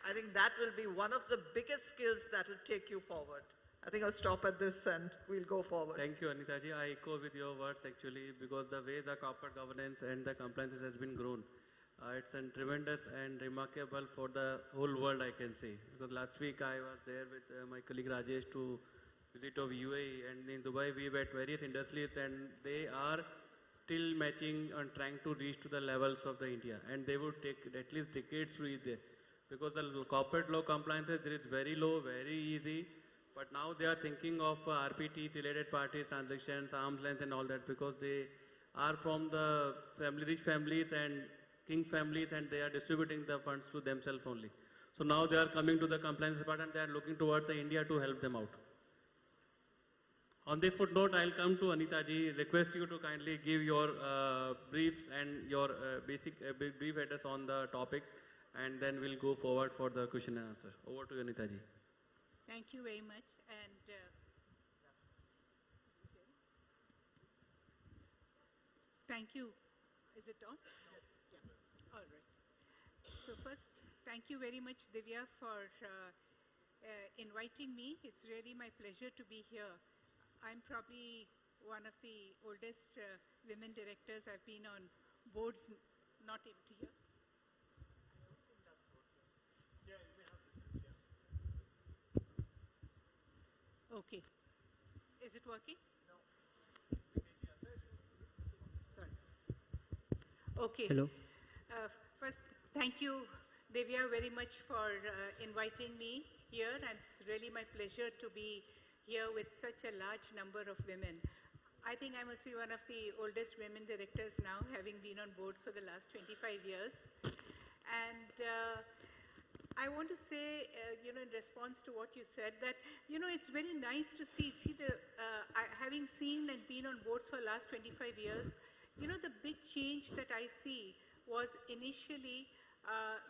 I think that will be one of the biggest skills that will take you forward. I think I'll stop at this and we'll go forward. Thank you, Anita ji. I echo with your words actually, because the way the corporate governance and the compliances has been grown, It's a tremendous and remarkable for the whole world, I can say. Because last week I was there with my colleague Rajesh to visit of UAE, and in Dubai we met various industries, and they are still matching and trying to reach to the levels of the India, and they would take at least decades to reach there. Because the corporate law compliances, there is very low, very easy, but now they are thinking of RPT, related parties, transactions, arm's length and all that, because they are from the rich families and king's families, and they are distributing the funds to themselves only. So now they are coming to the compliance department, they are looking towards India to help them out. On this footnote, I'll come to Anita ji, request you to kindly give your briefs and your brief address on the topics, and then we'll go forward for the question and answer. Over to you, Anita ji. Thank you very much. And thank you. Is it on? Yeah. All right. So first, thank you very much, Divya, for inviting me. It's really my pleasure to be here. I'm probably one of the oldest women directors. I've been on boards, not able to hear. Okay. Is it working? No. Sorry. Okay. Hello. First, thank you, Divya, very much for inviting me here. And it's really my pleasure to be here with such a large number of women. I think I must be one of the oldest women directors now, having been on boards for the last 25 years. And I want to say, in response to what you said, that, it's very nice to see having seen and been on boards for the last 25 years, the big change that I see was initially,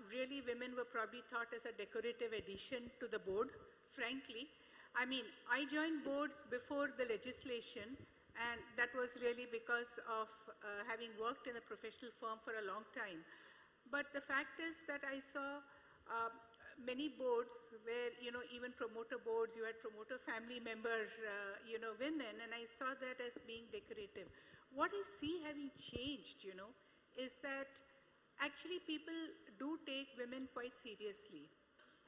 really women were probably thought as a decorative addition to the board, frankly. I mean, I joined boards before the legislation, and that was really because of having worked in a professional firm for a long time. But the fact is that I saw many boards where, even promoter boards, you had promoter family member, women, and I saw that as being decorative. What I see having changed, is that actually people do take women quite seriously.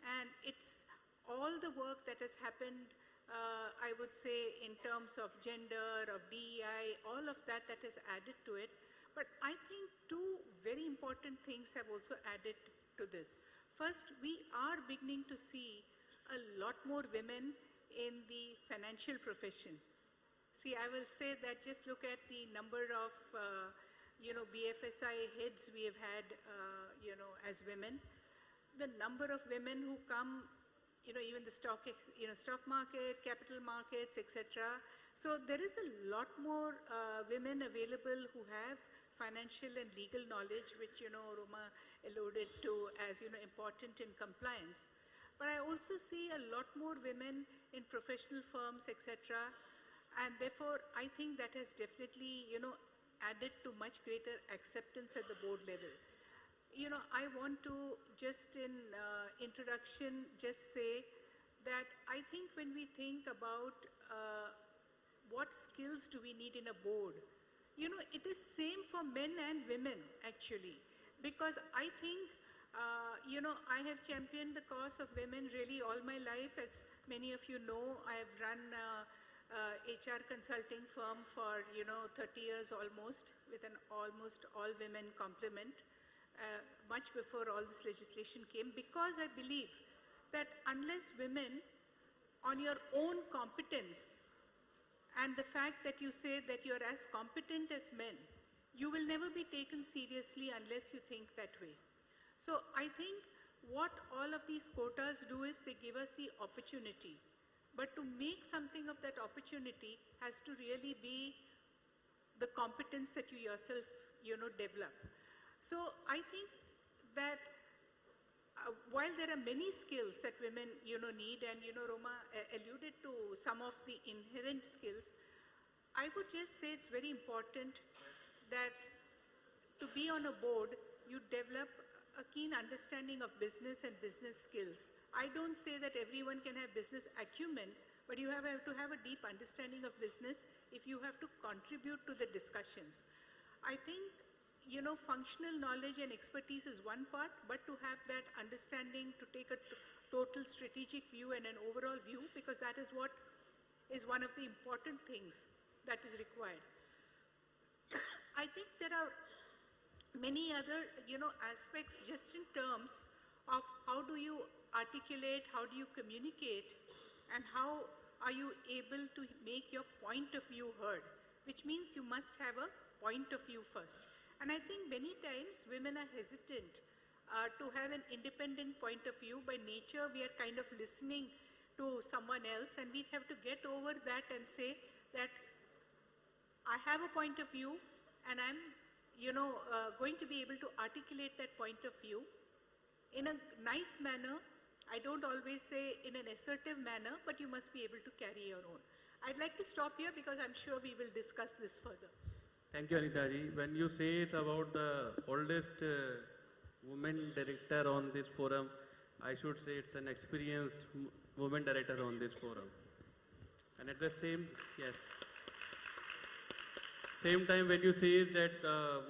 And it's all the work that has happened, I would say, in terms of gender, of DEI, all of that has added to it. But I think two very important things have also added to this. First, we are beginning to see a lot more women in the financial profession. See, I will say that just look at the number of, BFSI heads we have had, as women. The number of women who come, even the stock market, capital markets, etc. So there is a lot more women available who have financial and legal knowledge, which, Roma alluded to as, important in compliance. But I also see a lot more women in professional firms, etc. And therefore, I think that has definitely, added to much greater acceptance at the board level. I want to just in introduction just say that I think when we think about what skills do we need in a board, it is same for men and women actually, because I think, I have championed the cause of women really all my life. As many of you know, I have run HR consulting firm for, 30 years almost, with an almost all women complement. Much before all this legislation came, because I believe that unless women on your own competence and the fact that you say that you're as competent as men, you will never be taken seriously unless you think that way. So I think what all of these quotas do is they give us the opportunity, but to make something of that opportunity has to really be the competence that you yourself, develop. So I think that while there are many skills that women, need, and, Roma alluded to some of the inherent skills, I would just say it's very important that to be on a board, you develop a keen understanding of business and business skills. I don't say that everyone can have business acumen, but you have to have a deep understanding of business if you have to contribute to the discussions. I think functional knowledge and expertise is one part, but to have that understanding, to take a total strategic view and an overall view, because that is what is one of the important things that is required. I think there are many other, aspects just in terms of how do you articulate, how do you communicate, and how are you able to make your point of view heard, which means you must have a point of view first. And I think many times women are hesitant to have an independent point of view. By nature, we are kind of listening to someone else, and we have to get over that and say that I have a point of view, and I'm, going to be able to articulate that point of view in a nice manner. I don't always say in an assertive manner, but you must be able to carry your own. I'd like to stop here because I'm sure we will discuss this further. Thank you, Anita ji. When you say it's about the oldest woman director on this forum, I should say it's an experienced woman director on this forum. And at the same time, when you say that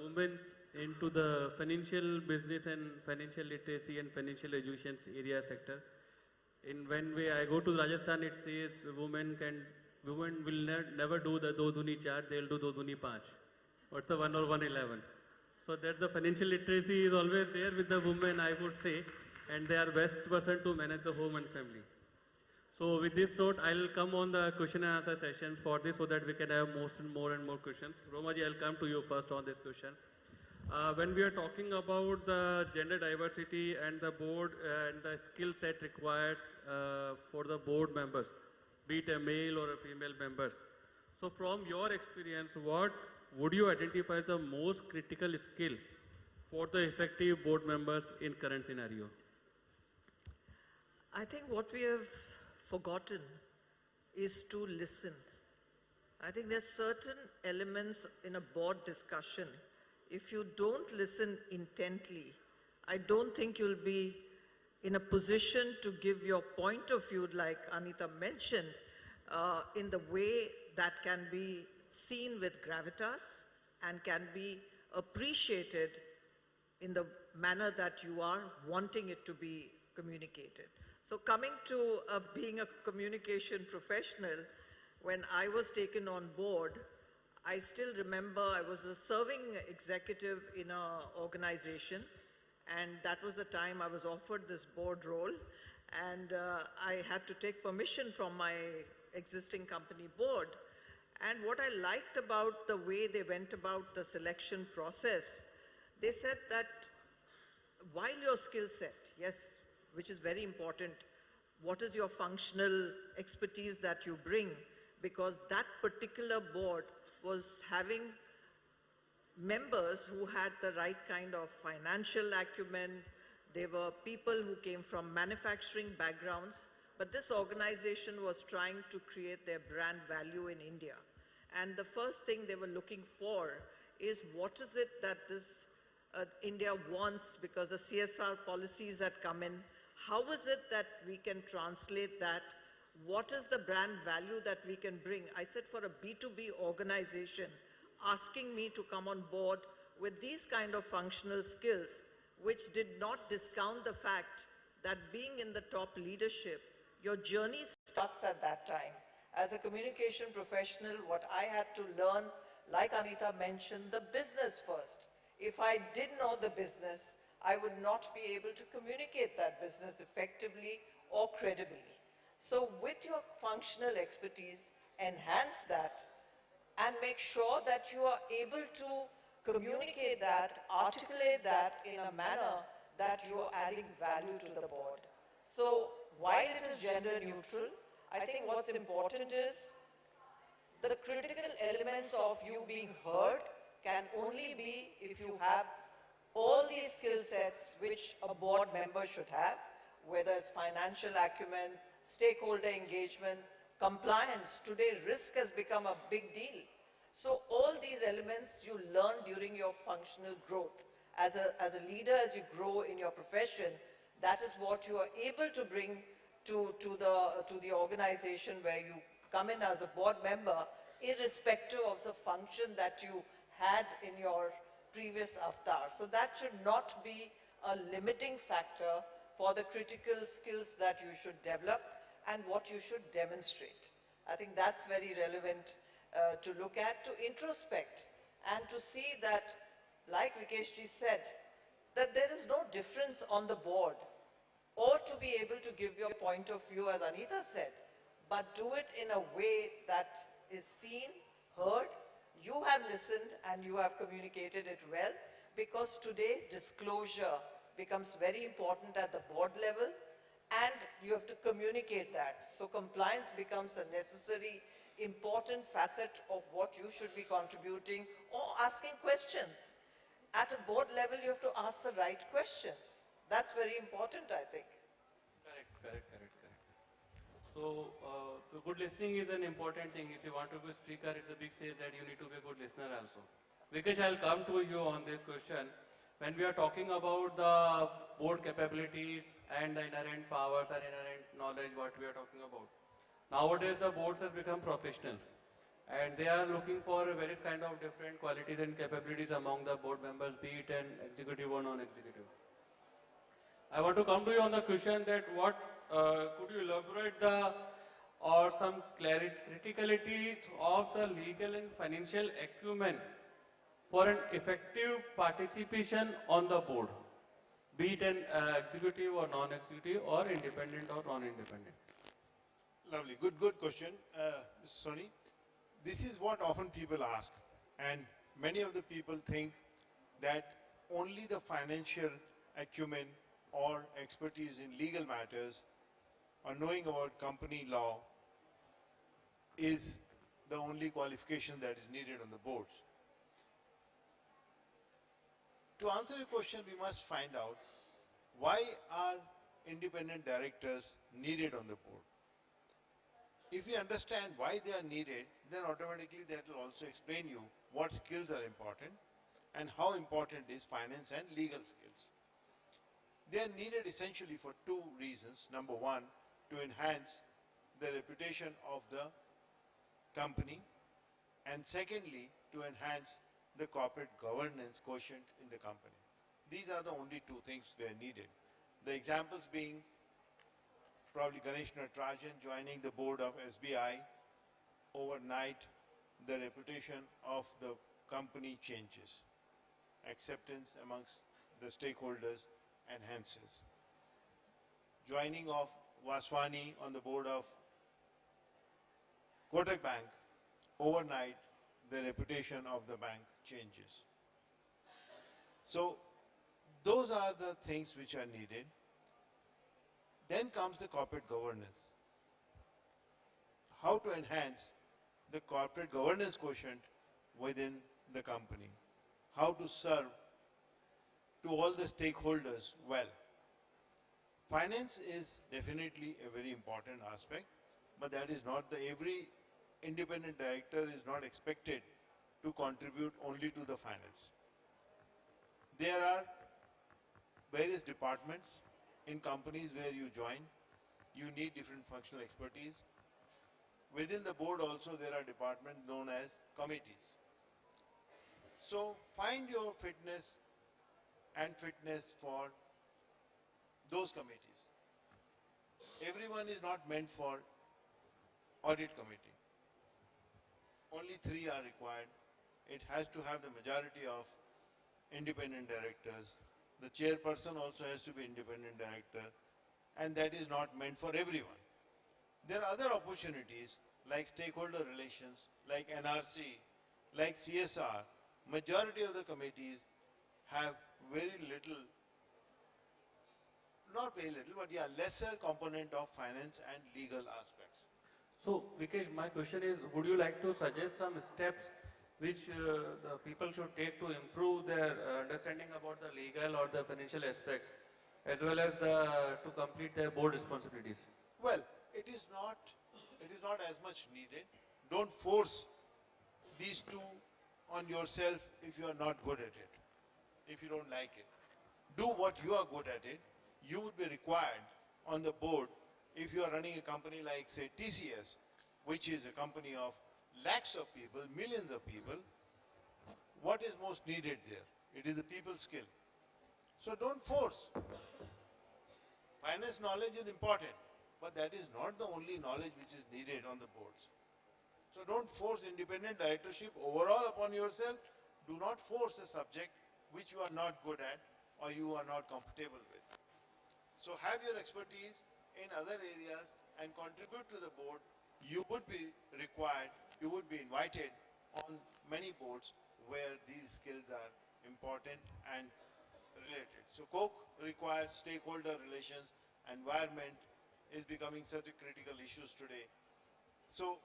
women into the financial business and financial literacy and financial education area sector, in one way I go to Rajasthan, it says women will never do the do duni char, they'll do do duni panch. What's the 1 or 111? So that the financial literacy is always there with the women, I would say, and they are best person to manage the home and family. So with this note, I'll come on the question and answer sessions for this so that we can have more and more questions. Romaji, I'll come to you first on this question. When we are talking about the gender diversity and the board and the skill set required for the board members, be it a male or a female members. So from your experience, what would you identify the most critical skill for the effective board members in current scenario? I think what we have forgotten is to listen. I think there's certain elements in a board discussion. If you don't listen intently, I don't think you'll be in a position to give your point of view, like Anita mentioned, in the way that can be seen with gravitas and can be appreciated in the manner that you are wanting it to be communicated. So coming to being a communication professional, when I was taken on board, I still remember I was a serving executive in an organization, and that was the time I was offered this board role, and I had to take permission from my existing company board. And what I liked about the way they went about the selection process, they said that while your skill set, yes, which is very important, what is your functional expertise that you bring? Because that particular board was having members who had the right kind of financial acumen. They were people who came from manufacturing backgrounds, but this organization was trying to create their brand value in India. And the first thing they were looking for is what is it that this India wants, because the CSR policies had come in. How is it that we can translate that? What is the brand value that we can bring? I said, for a B2B organization, asking me to come on board with these kind of functional skills, which did not discount the fact that being in the top leadership, your journey starts at that time. As a communication professional, what I had to learn, like Anita mentioned, the business first. If I didn't know the business, I would not be able to communicate that business effectively or credibly. So with your functional expertise, enhance that and make sure that you are able to communicate that, articulate that in a manner that you are adding value to the board. So while it is gender neutral, I think what's important is the critical elements of you being heard can only be if you have all these skill sets which a board member should have, whether it's financial acumen, stakeholder engagement, compliance. Today, risk has become a big deal. So all these elements you learn during your functional growth. As a leader, as you grow in your profession, that is what you are able to bring to the organization where you come in as a board member, irrespective of the function that you had in your previous avatar. So that should not be a limiting factor for the critical skills that you should develop and what you should demonstrate. I think that's very relevant to look at, to introspect, and to see that, like Vikeshji said, that there is no difference on the board, or to be able to give your point of view, as Anita said, but do it in a way that is seen, heard. You have listened and you have communicated it well, because today disclosure becomes very important at the board level, and you have to communicate that. So compliance becomes a necessary, important facet of what you should be contributing or asking questions. At a board level, you have to ask the right questions. That's very important, I think. Correct. So, good listening is an important thing. If you want to be a speaker, it's a big stage that you need to be a good listener also. Because I'll come to you on this question. When we are talking about the board capabilities and the inherent powers and inherent knowledge, what we are talking about. Nowadays, the boards has become professional. And they are looking for various kind of different qualities and capabilities among the board members, be it an executive or non-executive. I want to come to you on the question that could you elaborate or some criticalities of the legal and financial acumen for an effective participation on the board, be it an executive or non-executive or independent or non-independent? Lovely, good question, Mr. Soni. This is what often people ask, and many of the people think that only the financial acumen or expertise in legal matters or knowing about company law is the only qualification that is needed on the boards. To answer your question, we must find out why are independent directors needed on the board. If we understand why they are needed, then automatically that will also explain you what skills are important and how important is finance and legal skills. They are needed essentially for two reasons. Number one, to enhance the reputation of the company, and secondly, to enhance the corporate governance quotient in the company. These are the only two things that are needed. The examples being probably Ganesh Natarajan joining the board of SBI. Overnight, the reputation of the company changes. Acceptance amongst the stakeholders enhances. Joining of Vaswani on the board of Kotak Bank, overnight, the reputation of the bank changes. So, those are the things which are needed. Then comes the corporate governance. How to enhance the corporate governance quotient within the company. How to serve to all the stakeholders well. Finance is definitely a very important aspect, but that is not every independent director is not expected to contribute only to the finance. There are various departments in companies where you join. You need different functional expertise. Within the board also there are departments known as committees. So find your fitness for those committees. Everyone is not meant for audit committee. Only 3 are required. It has to have the majority of independent directors. The chairperson also has to be independent director, and that is not meant for everyone. There are other opportunities like stakeholder relations, like NRC, like CSR. Majority of the committees have very little, not very little, but yeah, lesser component of finance and legal aspects. So, Vikesh, my question is, would you like to suggest some steps which the people should take to improve their understanding about the legal or the financial aspects, as well as to complete their board responsibilities? Well, it is not as much needed. Don't force these two on yourself if you are not good at it, if you don't like it. Do what you are good at it. You would be required on the board if you are running a company like, say, TCS, which is a company of lakhs of people, millions of people. What is most needed there? It is the people skill. So don't force. Finance knowledge is important, but that is not the only knowledge which is needed on the boards. So don't force independent directorship overall upon yourself. Do not force a subject which you are not good at or you are not comfortable with. So have your expertise in other areas and contribute to the board. You would be required, you would be invited on many boards where these skills are important and related. So Coke requires stakeholder relations. Environment is becoming such a critical issue today. So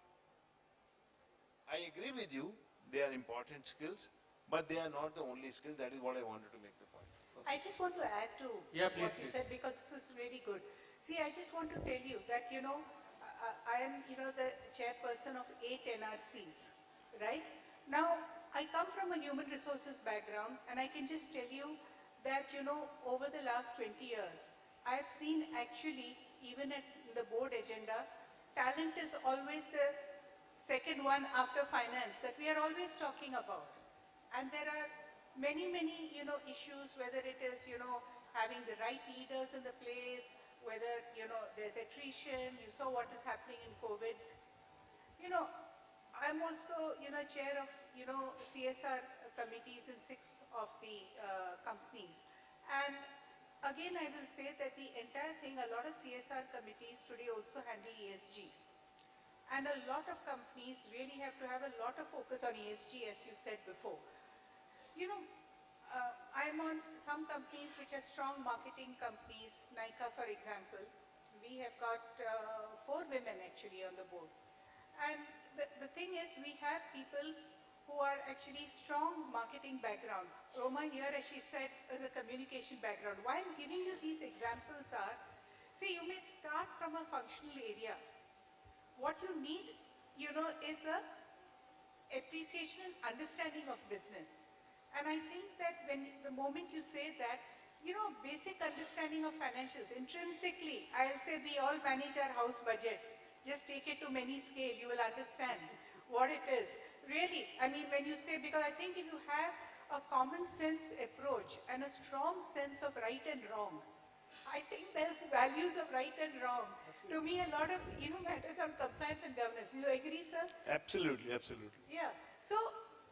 I agree with you, they are important skills, but they are not the only skill. That is what I wanted to make the point. I just want to add to Yeah, please, what you please. said because this was really good. See, I just want to tell you that, I am, the chairperson of 8 NRCs, right? Now, I come from a human resources background and I can just tell you that, over the last 20 years, I have seen actually, even at the board agenda, talent is always the second one after finance that we are always talking about. And there are many, issues, whether it is, having the right leaders in the place, whether, there's attrition, you saw what is happening in COVID. I'm also, chair of, CSR committees in 6 of the companies. And again, I will say that the entire thing, a lot of CSR committees today also handle ESG. And a lot of companies really have to have a lot of focus on ESG, as you said before. I'm on some companies which are strong marketing companies, Nykaa for example. We have got 4 women actually on the board. And the thing is, we have people who are actually strong marketing background. Roma here, as she said, is a communication background. Why I'm giving you these examples are, see, you may start from a functional area. What you need, is a appreciation and understanding of business. And I think that the moment you say that, basic understanding of financials, intrinsically, I'll say we all manage our house budgets. Just take it to many scale, you will understand what it is. Really, I mean, when you say, because I think if you have a common sense approach and a strong sense of right and wrong, I think there's values of right and wrong. To me, a lot of, matters on compliance and governance. You agree, sir? Absolutely, absolutely. Yeah. So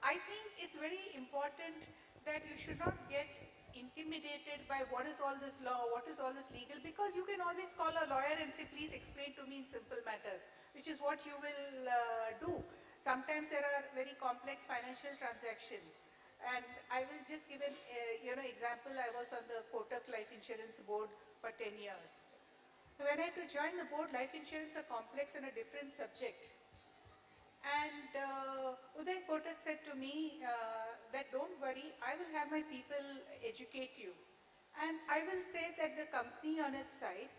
I think it's very important that you should not get intimidated by what is all this law, what is all this legal, because you can always call a lawyer and say, please explain to me in simple matters, which is what you will do. Sometimes there are very complex financial transactions. And I will just give an example. I was on the Kotak Life Insurance Board for 10 years. When I had to join the board, life insurance is a complex and a different subject. And Uday Kotak said to me that don't worry, I will have my people educate you. And I will say that the company on its side,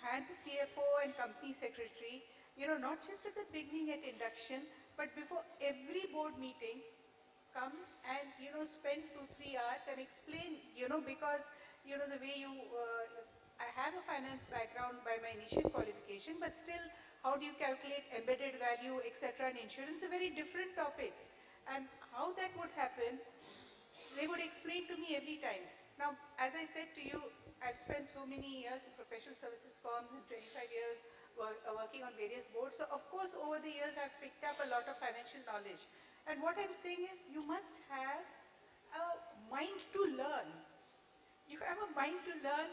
had the CFO and company secretary, not just at the beginning at induction, but before every board meeting, come and, spend 2-3 hours and explain, because, the way you, I have a finance background by my initial qualification, but still, how do you calculate embedded value, etc. and insurance, a very different topic. And how that would happen, they would explain to me every time. Now, as I said to you, I've spent so many years in professional services firms, 25 years working on various boards. So, of course, over the years, I've picked up a lot of financial knowledge. And what I'm saying is, you must have a mind to learn. You have a mind to learn,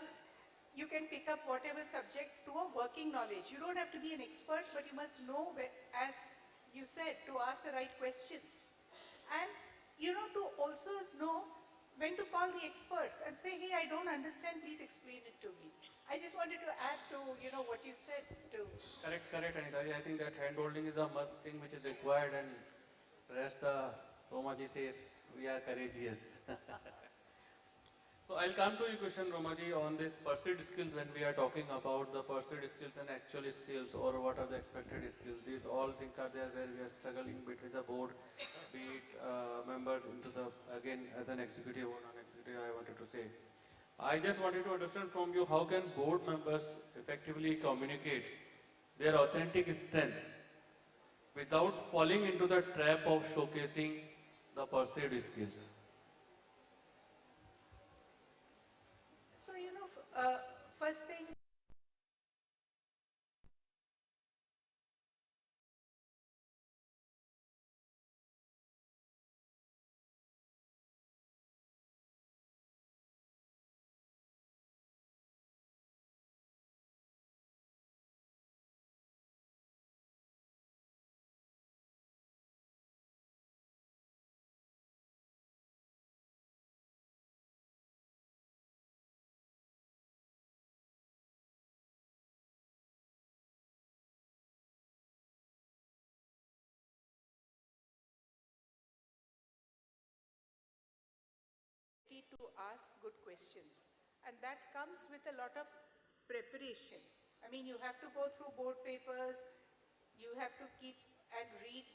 you can pick up whatever subject to a working knowledge. You don't have to be an expert, but you must know, as you said, to ask the right questions. And, to also know when to call the experts and say, hey, I don't understand, please explain it to me. I just wanted to add to, what you said too. Correct, Anita. I think that hand-holding is a must thing which is required, and rest, Romaji says, we are courageous. So I'll come to your question, Romaji, on this perceived skills. When we are talking about the perceived skills and actual skills, or what are the expected skills, these all things are there where we are struggling between the board, be it member into the, again, as an executive or non-executive, I wanted to say. I just wanted to understand from you, how can board members effectively communicate their authentic strength without falling into the trap of showcasing the perceived skills? first thing, to ask good questions. And that comes with a lot of preparation. I mean, you have to go through board papers, you have to keep and read,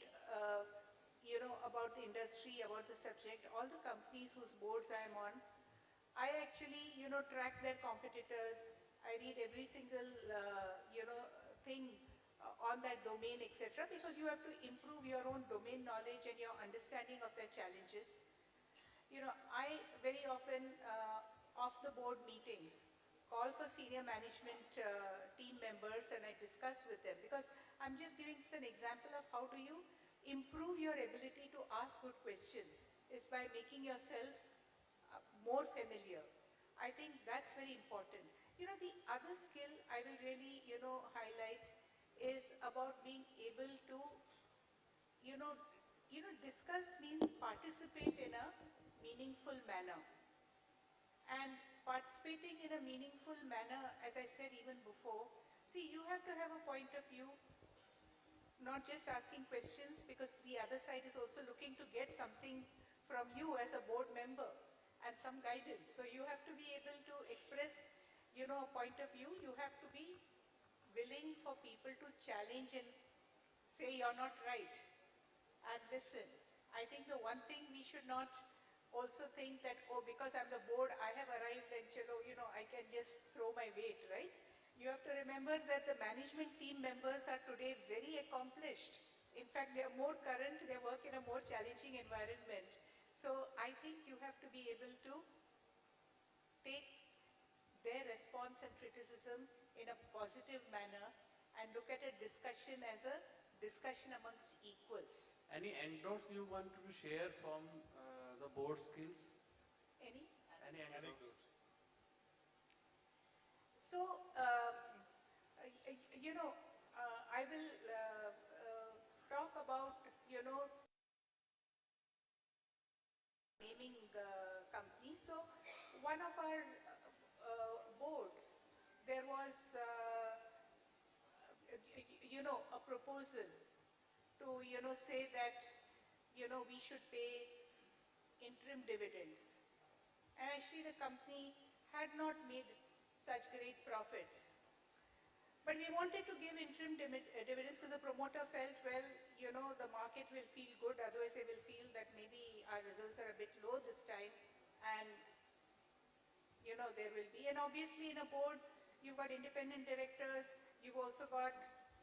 about the industry, about the subject, all the companies whose boards I am on. I actually, track their competitors. I read every single, thing on that domain, etc. Because you have to improve your own domain knowledge and your understanding of their challenges. I very often, off the board meetings, call for senior management team members and I discuss with them because I'm just giving this an example of how do you improve your ability to ask good questions is by making yourselves more familiar. I think that's very important. The other skill I will really, highlight is about being able to, discuss means participate in a meaningful manner. And participating in a meaningful manner, as I said even before, see, you have to have a point of view, not just asking questions, because the other side is also looking to get something from you as a board member and some guidance. So you have to be able to express, a point of view. You have to be willing for people to challenge and say you're not right. And listen, I think the one thing we should not also think that, oh, because I'm the board, I have arrived and, I can just throw my weight, right? You have to remember that the management team members are today very accomplished. In fact, they are more current, they work in a more challenging environment. So I think you have to be able to take their response and criticism in a positive manner and look at a discussion as a discussion amongst equals. Any anecdotes you want to share from the board skills? Any anecdotes? So, I will talk about, naming companies. So, one of our boards, there was, a proposal to, say that, we should pay interim dividends. And actually the company had not made such great profits. But we wanted to give interim dividends because the promoter felt, well, the market will feel good, otherwise they will feel that maybe our results are a bit low this time and, there will be. And obviously in a board, you've got independent directors, you've also got,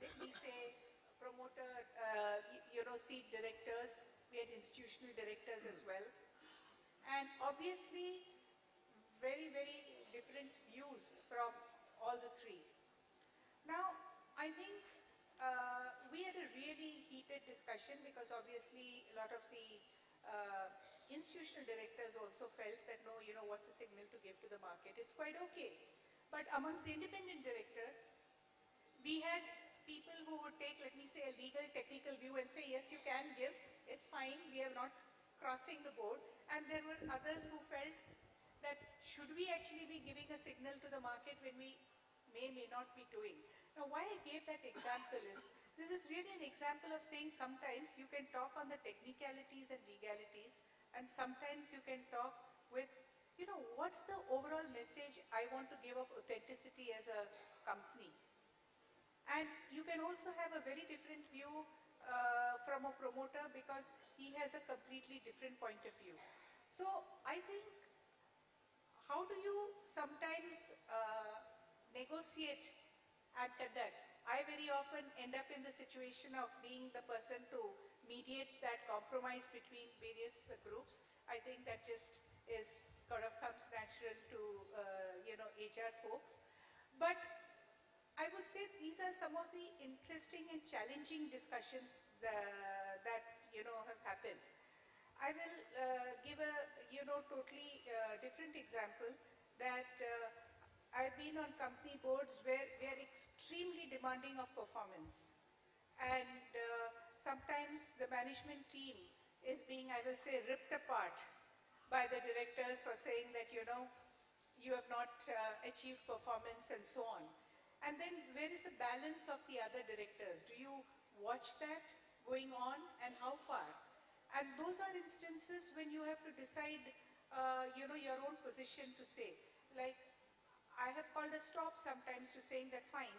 let me say, promoter, seat directors, we had institutional directors as well. And obviously, very, very different views from all the three. Now, I think we had a really heated discussion because obviously a lot of the institutional directors also felt that no, what's a signal to give to the market? It's quite okay. But amongst the independent directors, we had people who would take, let me say, a legal technical view and say, yes, you can give, it's fine, we are not crossing the board. And there were others who felt that should we actually be giving a signal to the market when we may not be doing. Now, why I gave that example is, this is really an example of saying sometimes you can talk on the technicalities and legalities, and sometimes you can talk with, what's the overall message I want to give of authenticity as a company. And you can also have a very different view from a promoter because he has a completely different point of view. So I think, how do you sometimes negotiate and conduct? I very often end up in the situation of being the person to mediate that compromise between various groups. I think that just is comes natural to, HR folks. But I would say these are some of the interesting and challenging discussions that have happened. I will give a totally different example that I've been on company boards where we are extremely demanding of performance, and sometimes the management team is being, I will say, ripped apart by the directors for saying that you have not achieved performance and so on. And then where is the balance of the other directors? Do you watch that going on, and how far? And those are instances when you have to decide, your own position to say. Like, I have called a stop sometimes to saying that fine,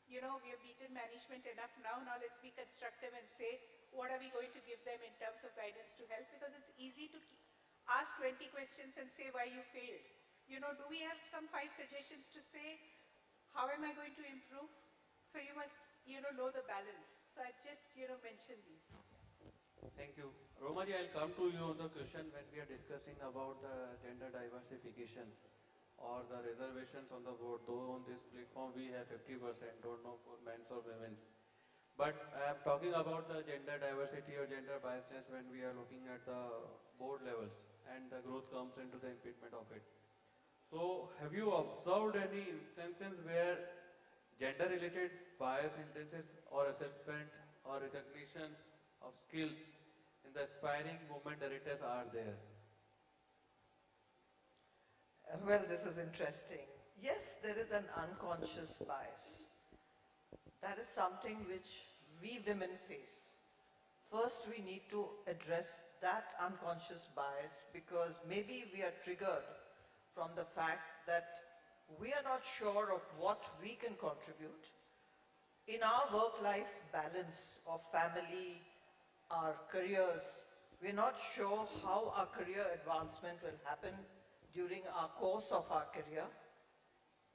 we have beaten management enough now let's be constructive and say, what are we going to give them in terms of guidance to help? Because it's easy to ask 20 questions and say why you failed. Do we have some 5 suggestions to say, how am I going to improve? So you must, know the balance. So I just, mention these. Thank you. Romaji, I'll come to you on the question when we are discussing about the gender diversifications or the reservations on the board. Though on this platform we have 50%, don't know for men's or women's. But I am talking about the gender diversity or gender biasness when we are looking at the board levels and the growth comes into the impediment of it. So have you observed any instances where gender-related bias instances or assessment or recognitions of skills in the aspiring women directors are there? Well, this is interesting. Yes, there is an unconscious bias. That is something which we women face. First, we need to address that unconscious bias because maybe we are triggered from the fact that we are not sure of what we can contribute. In our work-life balance of family, our careers, we're not sure how our career advancement will happen during our course of our career.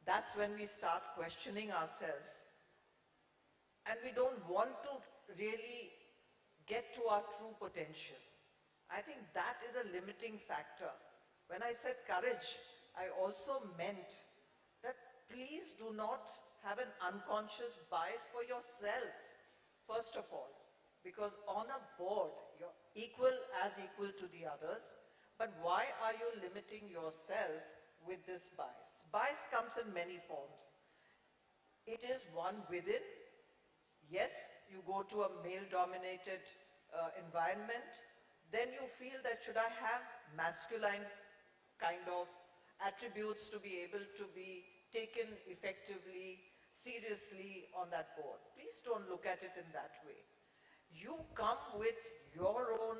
That's when we start questioning ourselves. And we don't want to really get to our true potential. I think that is a limiting factor. When I said courage, I also meant that please do not have an unconscious bias for yourself, first of all. Because on a board, you're equal to the others, but why are you limiting yourself with this bias? Bias comes in many forms. It is one within. Yes, you go to a male-dominated environment, then you feel that should I have masculine kind of attributes to be able to be taken effectively, seriously on that board. Please don't look at it in that way. You come with your own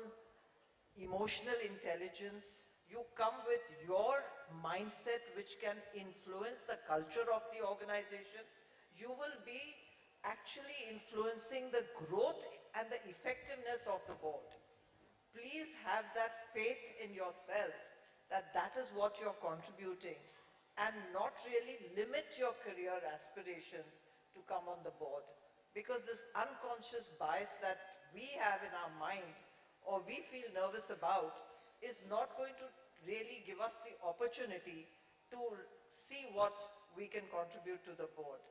emotional intelligence, you come with your mindset which can influence the culture of the organization. You will be actually influencing the growth and the effectiveness of the board. Please have that faith in yourself that that is what you're contributing and not really limit your career aspirations to come on the board. Because this unconscious bias that we have in our mind or we feel nervous about is not going to really give us the opportunity to see what we can contribute to the board.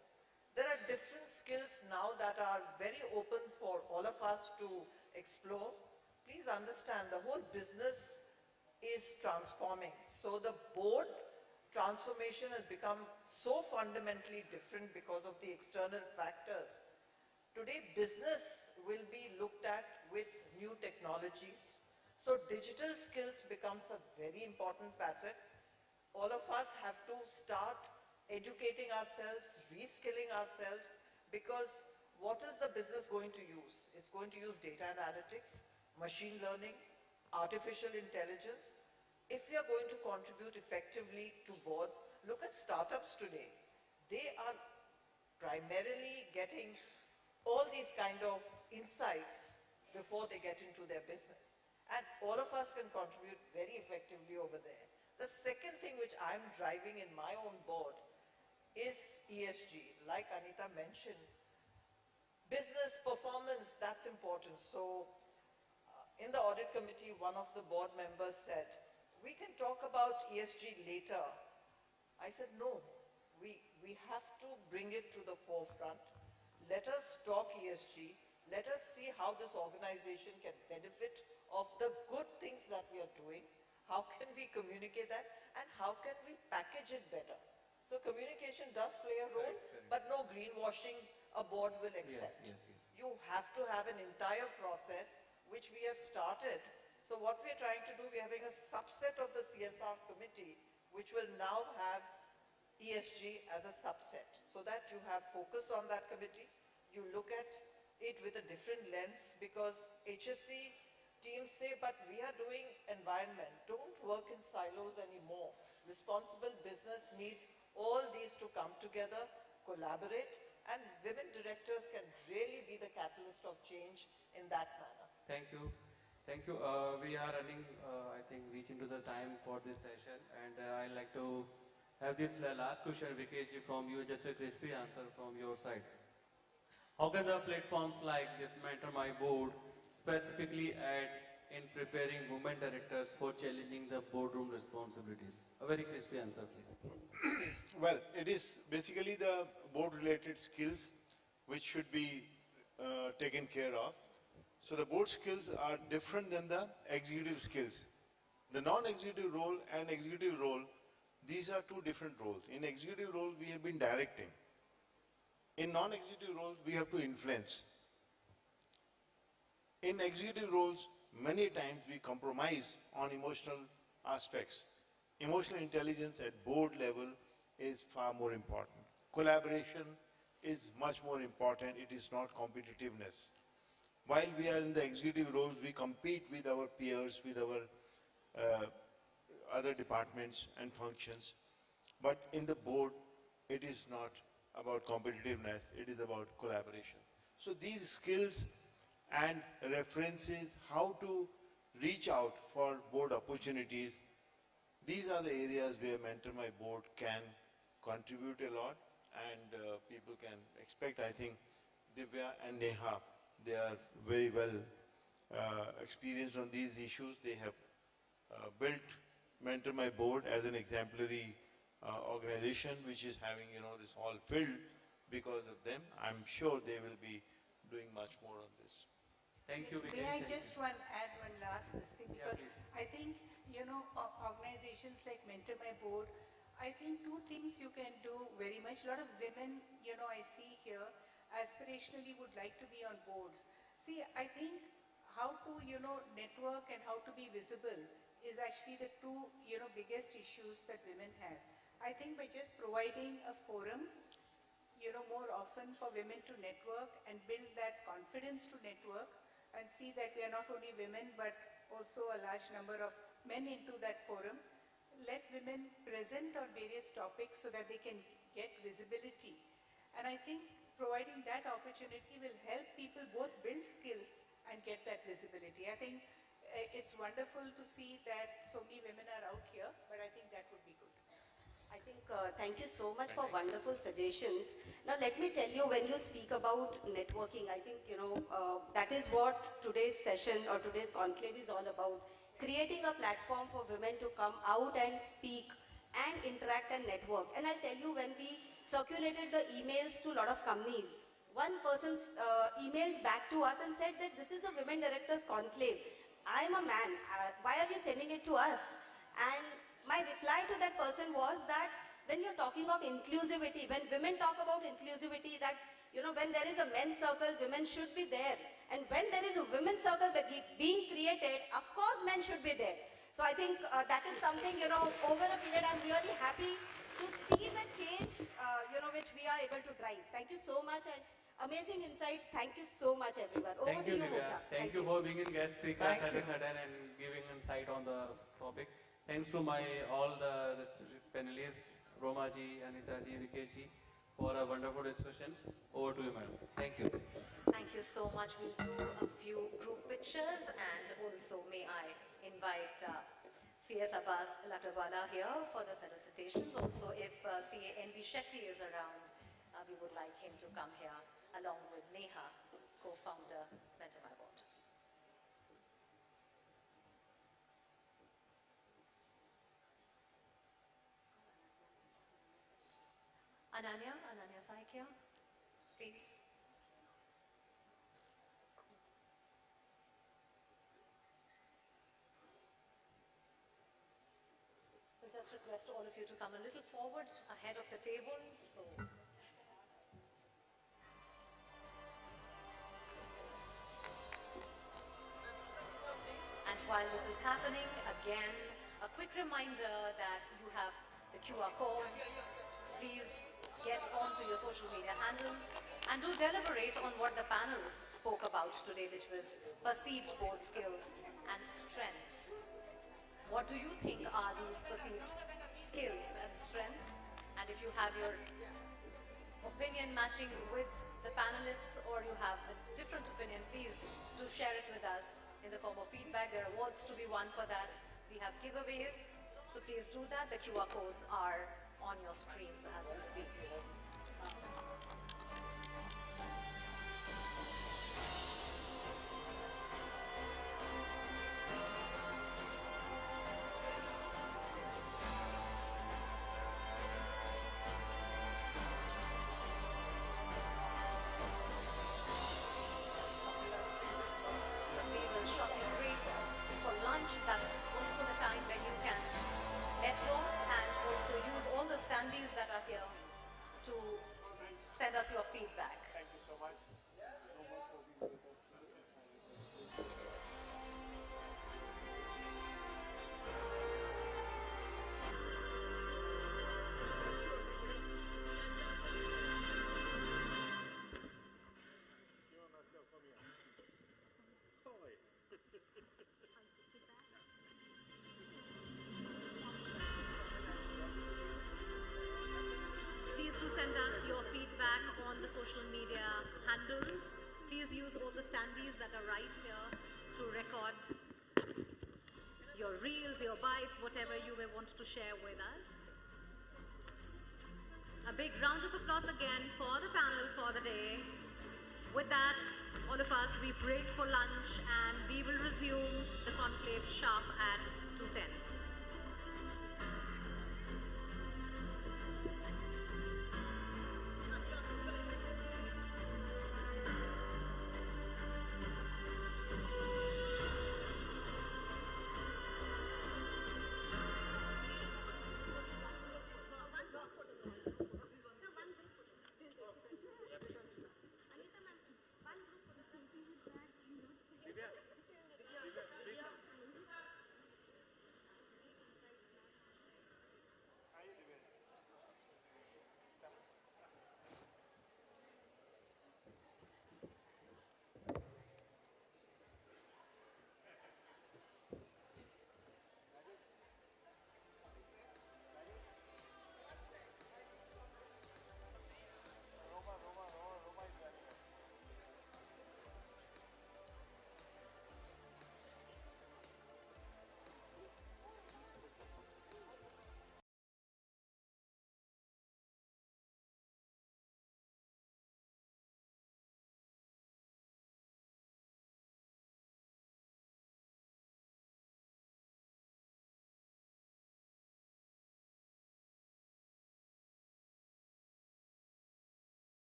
There are different skills now that are very open for all of us to explore. Please understand the whole business is transforming. So the board transformation has become so fundamentally different because of the external factors. Today, business will be looked at with new technologies. So digital skills becomes a very important facet. All of us have to start educating ourselves, reskilling ourselves, because what is the business going to use? It's going to use data analytics, machine learning, artificial intelligence. If we are going to contribute effectively to boards, look at startups today. They are primarily getting all these kind of insights before they get into their business. And all of us can contribute very effectively over there. The second thing which I'm driving in my own board is ESG. Like Anita mentioned, business performance, that's important. So in the audit committee, one of the board members said, we can talk about ESG later. I said, no, we have to bring it to the forefront. Let us talk ESG. Let us see how this organization can benefit of the good things that we are doing. How can we communicate that? And how can we package it better? So communication does play a role, but no greenwashing a board will accept. You have to have an entire process, which we have started. So what we are trying to do, we are having a subset of the CSR committee, which will now have ESG as a subset, so that you have focus on that committee. You look at it with a different lens, because HSC teams say, but we are doing environment. Don't work in silos anymore. Responsible business needs all these to come together, collaborate, and women directors can really be the catalyst of change in that manner. Thank you. Thank you. We are running, I think, reaching to the time for this session, and I'd like to have this last question, Vikesh, from you, just a crispy answer from your side. How can the platforms like this Mentor My Board specifically aid in preparing women directors for challenging the boardroom responsibilities? A very crispy answer, please. Well, it is basically the board-related skills which should be taken care of. So the board skills are different than the executive skills. The non-executive role and executive role, these are two different roles. In executive role, we have been directing. In non-executive roles, we have to influence. In executive roles, many times we compromise on emotional aspects. Emotional intelligence at board level is far more important. Collaboration is much more important. It is not competitiveness. While we are in the executive roles, we compete with our peers, with our other departments and functions. But in the board, it is not about competitiveness, it is about collaboration. So these skills and references, how to reach out for board opportunities, these are the areas where Mentor My Board can contribute a lot, and people can expect. I think Divya and Neha, they are very well experienced on these issues. They have built Mentor My Board as an exemplary organization which is having, this all filled because of them. I'm sure they will be doing much more on this. Thank you, Vikesh. May I just add one last thing, because I think, organizations like Mentor My Board, I think two things you can do very much. A lot of women, I see here, aspirationally would like to be on boards. See, I think how to, network and how to be visible is actually the two, biggest issues that women have. I think by just providing a forum, more often for women to network and build that confidence to network and see that we are not only women but also a large number of men into that forum. Let women present on various topics so that they can get visibility. And I think providing that opportunity will help people both build skills and get that visibility. I think it's wonderful to see that so many women are out here, but I think that would be good. I think, thank you so much for wonderful suggestions. Now, let me tell you, when you speak about networking, I think, that is what today's session or today's conclave is all about. Creating a platform for women to come out and speak and interact and network. And I'll tell you, when we circulated the emails to a lot of companies, one person emailed back to us and said that this is a women directors conclave. I'm a man. Why are you sending it to us? And my reply to that person was that when you're talking of inclusivity, when women talk about inclusivity, that, when there is a men's circle, women should be there. And when there is a women's circle being created, of course men should be there. So I think that is something, over a period, I'm really happy to see the change, which we are able to drive. Thank you so much. And amazing insights. Thank you so much, everyone. Over Thank to you, you, Divya. Mukta. Thank you for being in guest speaker at a sudden and giving insight on the topic. Thanks to all the panelists, Roma ji, Anita ji, Vikesh ji, for a wonderful discussion. Over to you, madam. Thank you. Thank you so much. We'll do a few group pictures, and also may I invite C.S. Abbas Lakrabala here for the felicitations. Also, if C.A. N.B. Shakti is around, we would like him to come here along with Neha, co-founder, Mentor My Board. Ananya Saikia, please. So just request all of you to come a little forward ahead of the table. So. And while this is happening, again, a quick reminder that you have the QR codes. Please get onto your social media handles and do deliberate on what the panel spoke about today, which was perceived board skills and strengths. What do you think are these perceived skills and strengths? And if you have your opinion matching with the panelists or you have a different opinion, please do share it with us in the form of feedback. There are awards to be won for that. We have giveaways, so please do that. The QR codes are on your screens as we speak. We will shortly break for lunch. That's also the time when you can network and also use all the standees that are here to send us your feedback. Thank you so much. Please do send us your feedback on the social media handles. Please use all the standees that are right here to record your reels, your bites, whatever you may want to share with us. A big round of applause again for the panel for the day. With that, all of us, we break for lunch and we will resume the conclave sharp at 2:10.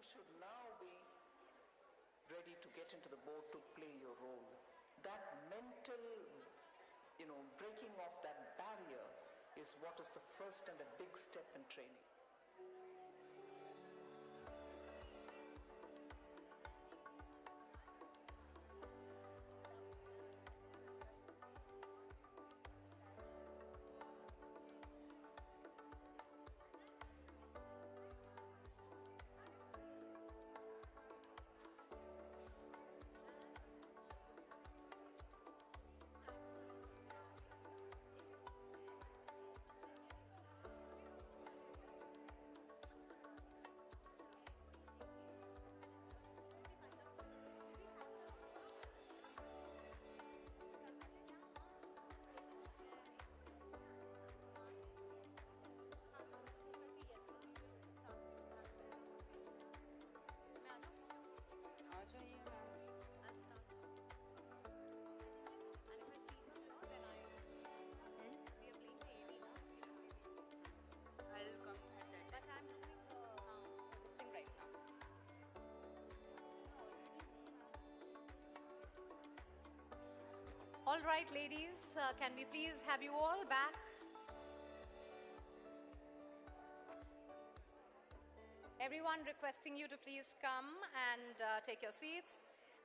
should now be ready to get into the board to play your role. That mental, breaking off that barrier is what is the first and a big step in training. All right, ladies, can we please have you all back? Everyone requesting you to please come and take your seats.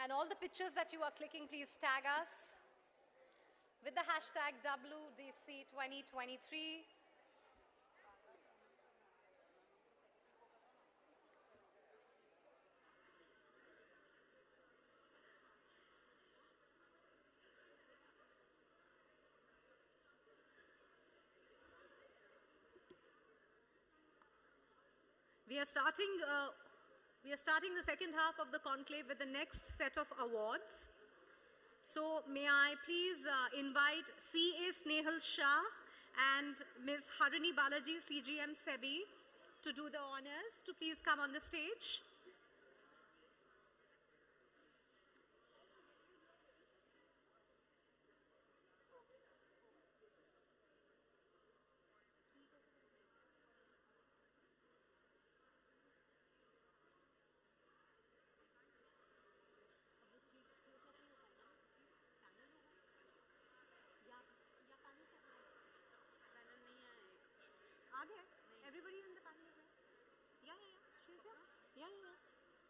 And all the pictures that you are clicking, please tag us with the hashtag WDC2023. We are starting the second half of the conclave with the next set of awards. So may I please invite C.A. Snehal Shah and Ms. Harini Balaji, CGM SEBI, to do the honors, to please come on the stage. Everybody in the panel is there? Yeah. She's there? Yeah.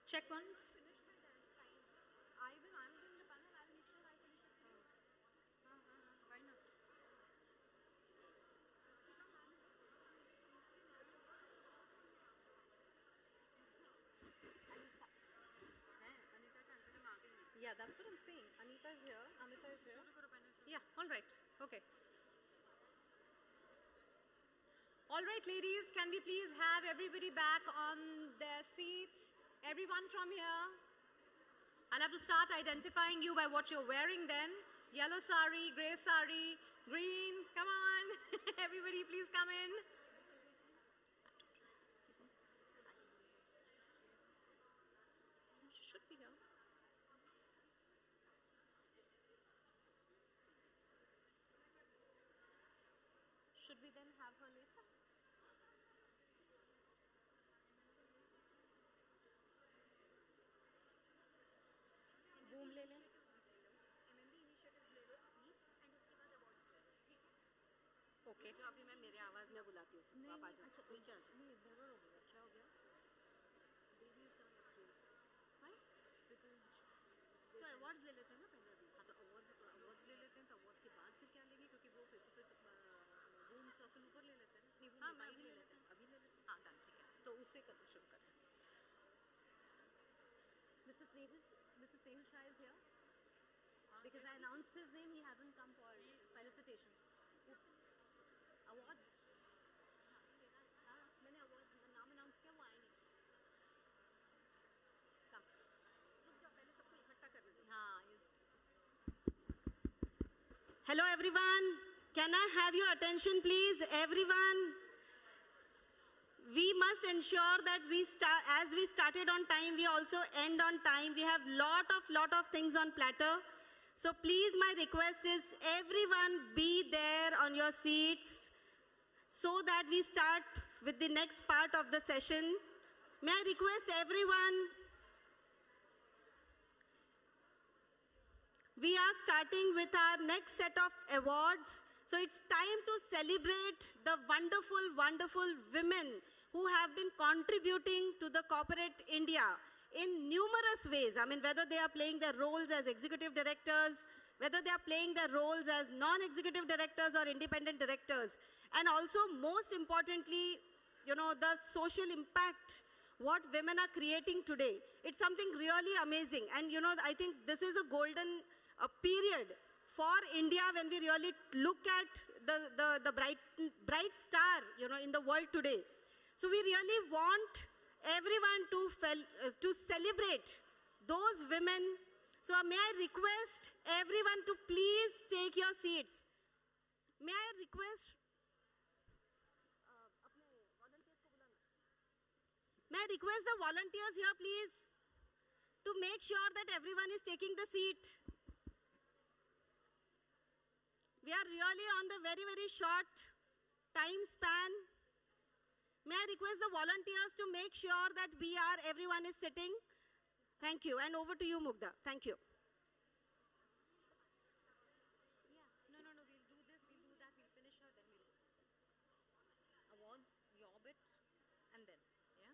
Check once. I'm doing the panel. I'll make sure I finish it. Why not? Yeah, that's what I'm saying. Anita is here. Amita is here. Yeah, all right. Okay. All right, ladies, can we please have everybody back on their seats? Everyone from here. I'll have to start identifying you by what you're wearing then. Yellow sari, grey sari, green. Come on. Everybody, please come in. She should be here. Should we then have her later? Boom ले लें okay जो अभी मैं मेरे आवाज में बुलाती हूँ सबको आप आ जाओ नीचे आ जाओ नहीं गड़बड़ हो गया क्या हो गया baby is number 3 why because तो अवार्ड्स ले लेते हैं ना पहले अभी हाँ तो अवार्ड्स ले लेते हैं तो अवार्ड्स के बाद फिर क्या लेंगे क्योंकि वो फिर बूम सर्कल ऊपर ले लेते हैं नहीं हाँ, वो अभी ले लेते हैं हाँ डन ठीक है तो उससे करना शुरू करें Mr. Snehal Shah is here because I announced his name. He hasn't come for felicitation. Awards? हाँ मैंने awards नाम announce किया वो आए नहीं. Come. रुक जाओ पहले सबको इकट्ठा करने दो हाँ. Hello everyone. Can I have your attention please, everyone? We must ensure that as we started on time, we also end on time. We have lot of things on platter. So please, my request is everyone be there on your seats so that we start with the next part of the session, May I request everyone, we are starting with our next set of awards. So it's time to celebrate the wonderful, wonderful women who have been contributing to the corporate India in numerous ways. I mean, whether they are playing their roles as executive directors, whether they are playing their roles as non-executive directors or independent directors. And also, most importantly, you know, the social impact what women are creating today. It's something really amazing. And, you know, I think this is a golden period for India when we really look at the bright star, you know, in the world today. So we really want everyone to celebrate those women. So may I request everyone to please take your seats. May I request the volunteers here, please, to make sure that everyone is taking the seat. We are really on the very, very short time span. May I request the volunteers to make sure that everyone is sitting? Thank you. And over to you, Mugdha. Thank you. No, we'll do this, we'll do that, we'll finish her, then we'll awards, the orbit, and then, yeah.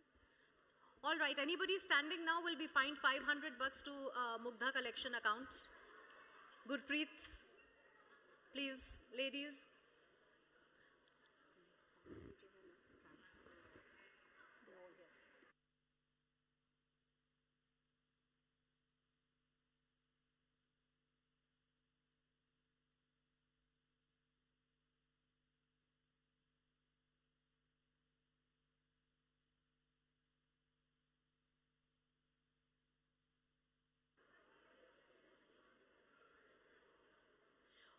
All right, anybody standing now will be fined $500 to Mugdha collection account. Gurpreet, please, ladies.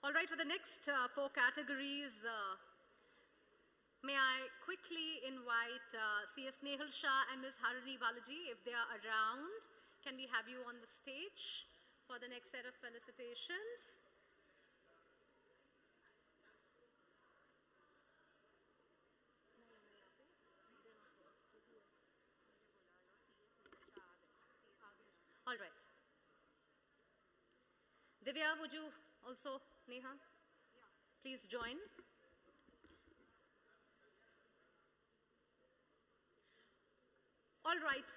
All right, for the next 4 categories, may I quickly invite CS Nehal Shah and Ms. Harini Balaji, if they are around. Can we have you on the stage for the next set of felicitations? All right. Divya, would you also, Neha, please join. All right,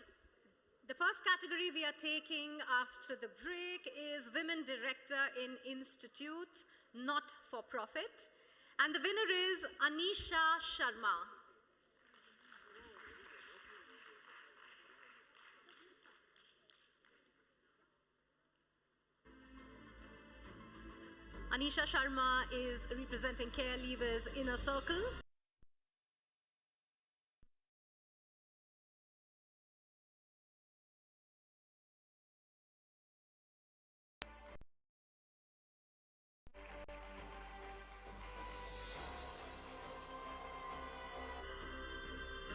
the first category we are taking after the break is Women Director in Institutes, Not for Profit. And the winner is Anisha Sharma. Anisha Sharma is representing Care Leavers Inner Circle.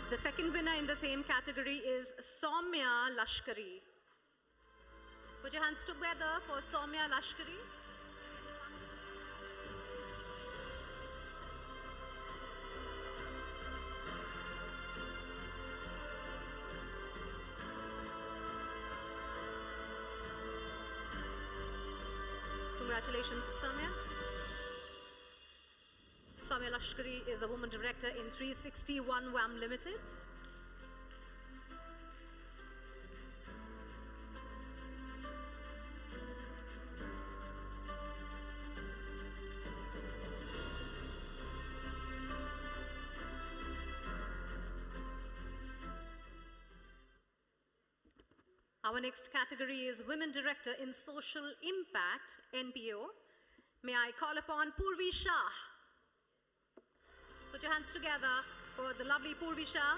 The second winner in the same category is Soumya Lashkari. Put your hands together for Soumya Lashkari. Congratulations, Soumya. Soumya Lashkari is a woman director in 361 WAM Limited. Our next category is Women Director in Social Impact, NPO. May I call upon Purvi Shah. Put your hands together for the lovely Purvi Shah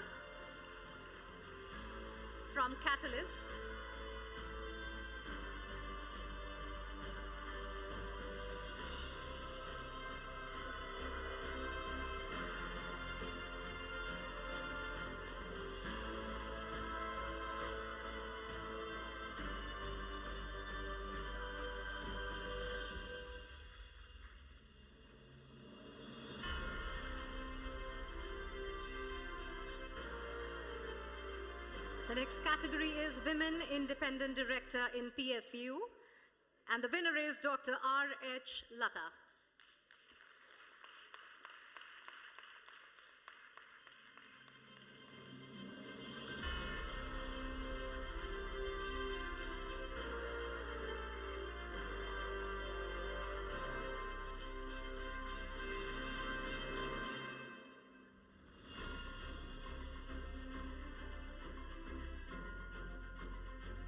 from Catalyst. next category is Women Independent Director in PSU, and the winner is Dr. R.H. Lata.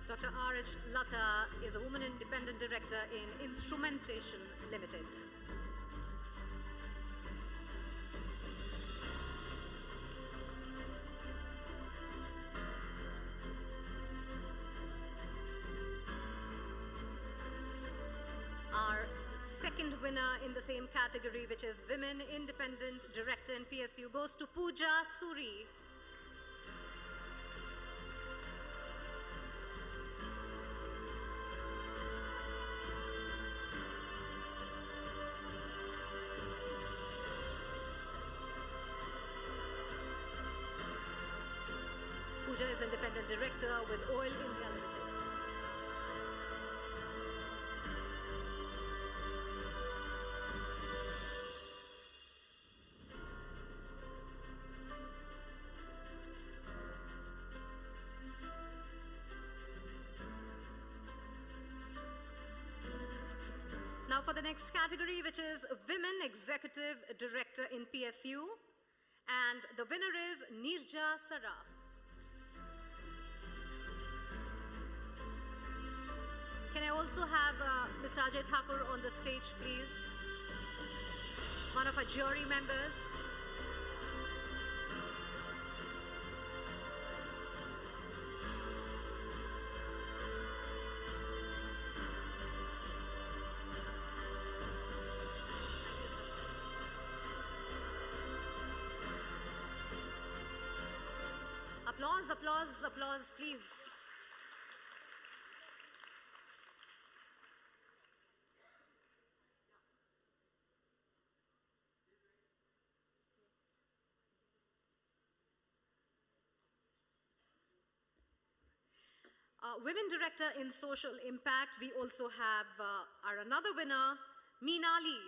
Dr. R.H. Lata is a Woman Independent Director in Instrumentation Limited. Our second winner in the same category, which is Women Independent Director in PSU, goes to Pooja Suri. Pooja is Independent Director with Oil India Limited. Now for the next category, which is Women Executive Director in PSU, and the winner is Nirja Saraf. Can I also have Mr. Ajay Thakur on the stage, please? One of our jury members. Applause, applause, applause, please. Women Director in Social Impact, we also have our another winner, Meenali.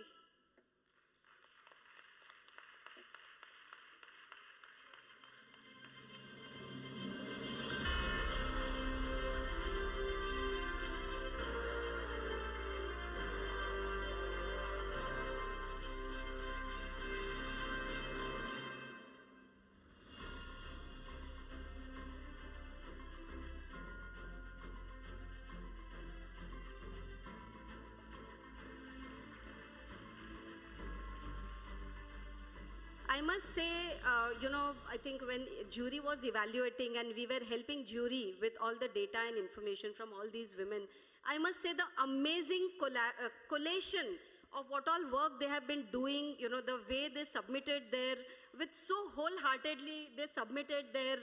I must say, I think when jury was evaluating and we were helping jury with all the data and information from all these women, I must say the amazing collation of what all work they have been doing, the way they submitted their, with so wholeheartedly, they submitted their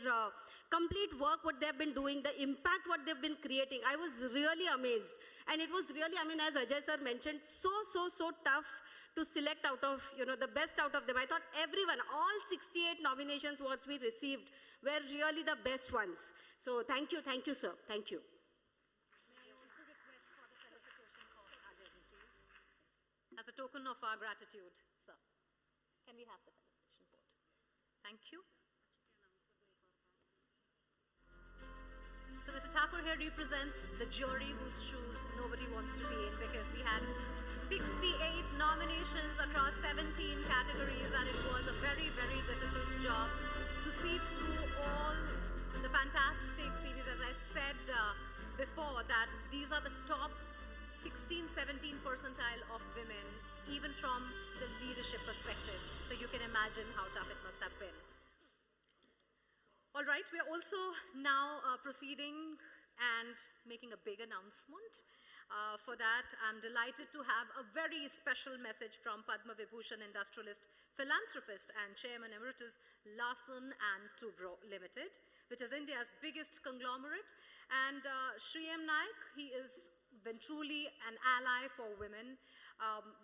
complete work, what they have been doing, the impact what they've been creating. I was really amazed. And it was really, as Ajay sir mentioned, so tough to select out of, the best out of them. I thought everyone, all 68 nominations what we received were really the best ones. So thank you, sir. Thank you. May I also request for the felicitation of Ajay, please? As a token of our gratitude, sir. Can we have the felicitation board? Thank you. So Mr. Thakur here represents the jury whose shoes nobody wants to be in, because we had 68 nominations across 17 categories, and it was a very difficult job to sieve through all the fantastic CVs. As I said before, that these are the top 16, 17 percentile of women, even from the leadership perspective. So you can imagine how tough it must have been. All right, we are also now proceeding and making a big announcement. For that, I'm delighted to have a very special message from Padma Vibhushan industrialist, philanthropist and chairman emeritus Larsen and Toubro Limited, which is India's biggest conglomerate. And Shri M. Naik, he has been truly an ally for women.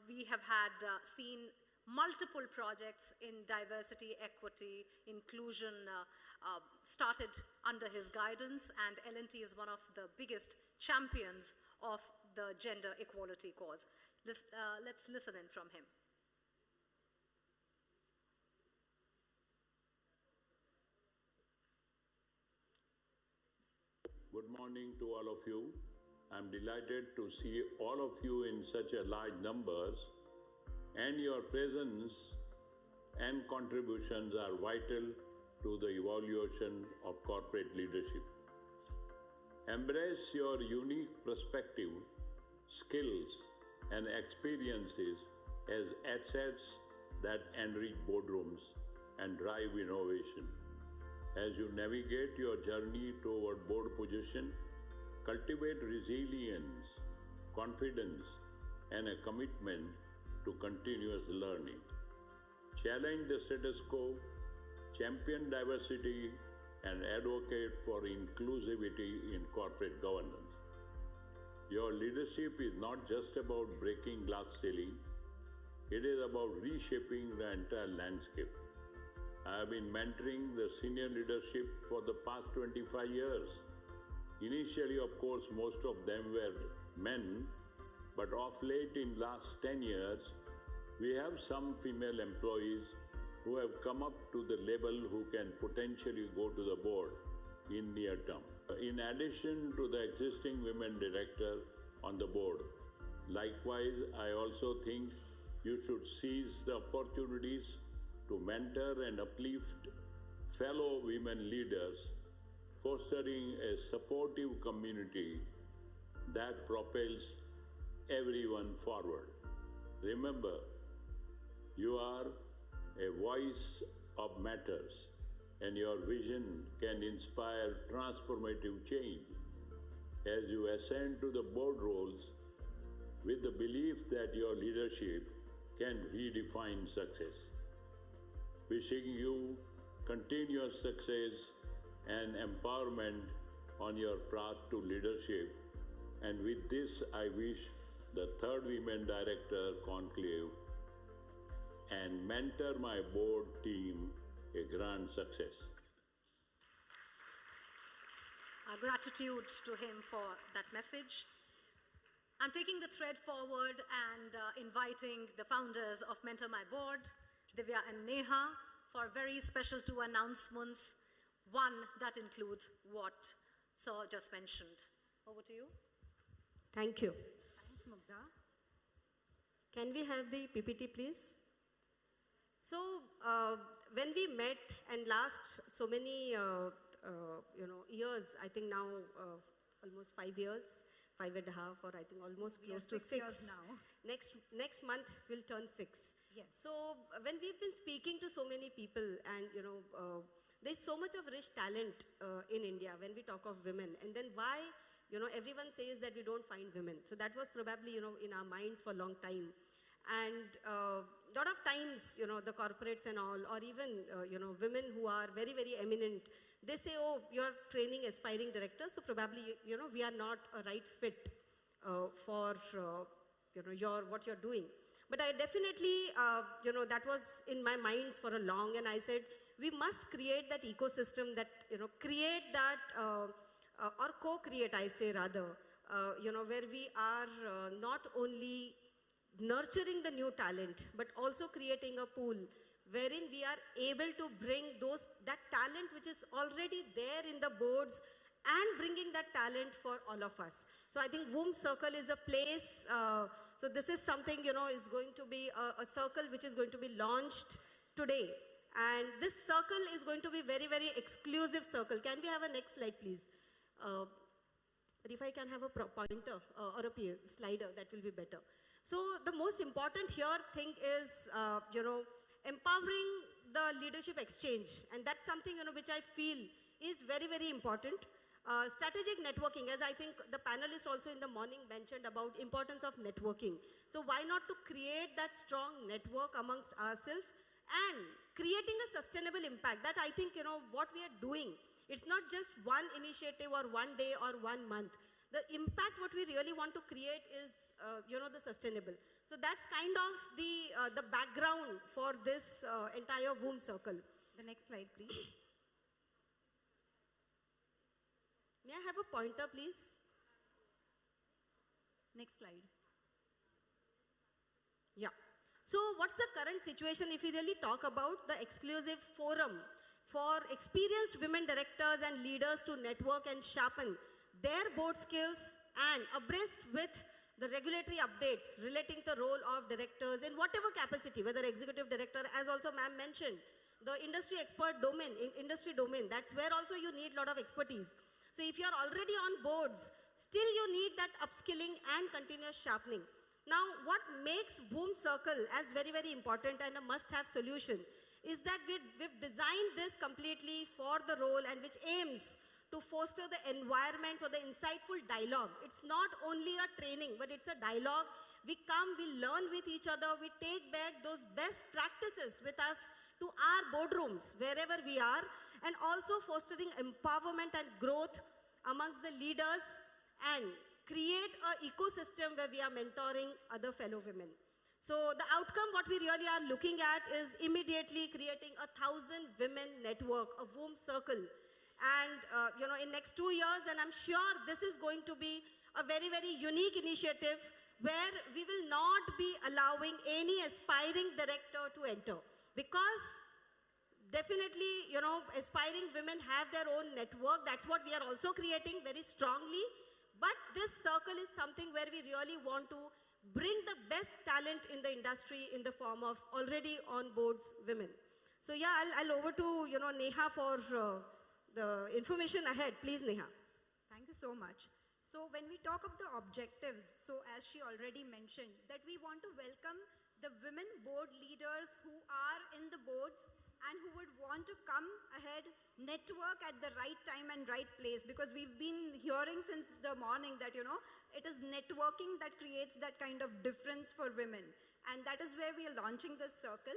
We have had seen multiple projects in diversity, equity, inclusion started under his guidance, and L&T is one of the biggest champions of the gender equality cause. Let's listen in from him. Good morning to all of you. I'm delighted to see all of you in such a large numbers, and your presence and contributions are vital to the evaluation of corporate leadership. Embrace your unique perspective, skills, and experiences as assets that enrich boardrooms and drive innovation. As you navigate your journey toward board position, cultivate resilience, confidence, and a commitment to continuous learning. Challenge the status quo, champion diversity, and advocate for inclusivity in corporate governance. Your leadership is not just about breaking glass ceiling, it is about reshaping the entire landscape. I have been mentoring the senior leadership for the past 25 years. Initially, of course, most of them were men, but of late in last 10 years, we have some female employees who have come up to the level who can potentially go to the board in near term. In addition to the existing women director on the board, likewise, I also think you should seize the opportunities to mentor and uplift fellow women leaders, fostering a supportive community that propels everyone forward. Remember, you are a voice of matters, and your vision can inspire transformative change. As you ascend to the board roles with the belief that your leadership can redefine success. Wishing you continuous success and empowerment on your path to leadership. And with this, I wish the third Women Director Conclave and mentor my board team a grand success. Our gratitude to him for that message. I'm taking the thread forward and inviting the founders of Mentor My Board, Divya and Neha, for very special two announcements. One that includes what Sir just mentioned. Over to you. Thank you. Thanks, Mugdha. Can we have the PPT, please? So, when we met and last so many years, I think now almost 5 years, 5.5, or I think almost close to 6 years now. Next month will turn 6. Yes. So when we've been speaking to so many people, and there's so much of rich talent in India when we talk of women, and then why everyone says that we don't find women. So that was probably in our minds for a long time. And a lot of times, the corporates and all, or even, women who are very, very eminent, they say, oh, you're training aspiring directors, so probably, we are not a right fit for, what you're doing. But I definitely, that was in my minds for a long, and I said, we must create that ecosystem that, create that, or co-create, I say rather, where we are not only nurturing the new talent, but also creating a pool wherein we are able to bring that talent which is already there in the boards and bringing that talent for all of us. So I think WOM Circle is a place, so this is something, is going to be a circle which is going to be launched today. And this circle is going to be very, very exclusive circle. Can we have a next slide, please? If I can have a pointer or a slider, that will be better. So the most important here thing is, empowering the leadership exchange. And that's something, which I feel is very, very important. Strategic networking, as I think the panelists also in the morning mentioned about importance of networking. So why not to create that strong network amongst ourselves and creating a sustainable impact. That I think, what we are doing, it's not just one initiative or one day or 1 month. The impact what we really want to create is, the sustainable. So that's kind of the background for this entire womb circle. The next slide, please. May I have a pointer, please? Next slide. Yeah. So what's the current situation if we really talk about the exclusive forum for experienced women directors and leaders to network and sharpen their board skills and abreast with the regulatory updates relating to the role of directors in whatever capacity, whether executive director, as also ma'am mentioned, the industry expert domain, industry domain, that's where also you need a lot of expertise. So if you're already on boards, still you need that upskilling and continuous sharpening. Now, what makes womb circle as very, very important and a must-have solution is that we've designed this completely for the role and which aims to foster the environment for the insightful dialogue. It's not only a training, but it's a dialogue. We come, we learn with each other, we take back those best practices with us to our boardrooms, wherever we are, and also fostering empowerment and growth amongst the leaders and create an ecosystem where we are mentoring other fellow women. So the outcome, what we really are looking at is immediately creating 1,000 women network, a womb circle. And, in next 2 years, and I'm sure this is going to be a very, very unique initiative where we will not be allowing any aspiring director to enter. Because definitely, aspiring women have their own network. That's what we are also creating very strongly. But this circle is something where we really want to bring the best talent in the industry in the form of already on boards women. So yeah, I'll over to, Neha for the information ahead. Please, Neha. Thank you so much. So when we talk of the objectives, so as she already mentioned, that we want to welcome the women board leaders who are in the boards and who would want to come ahead, network at the right time and right place, because we've been hearing since the morning that, it is networking that creates that kind of difference for women. And that is where we are launching this circle.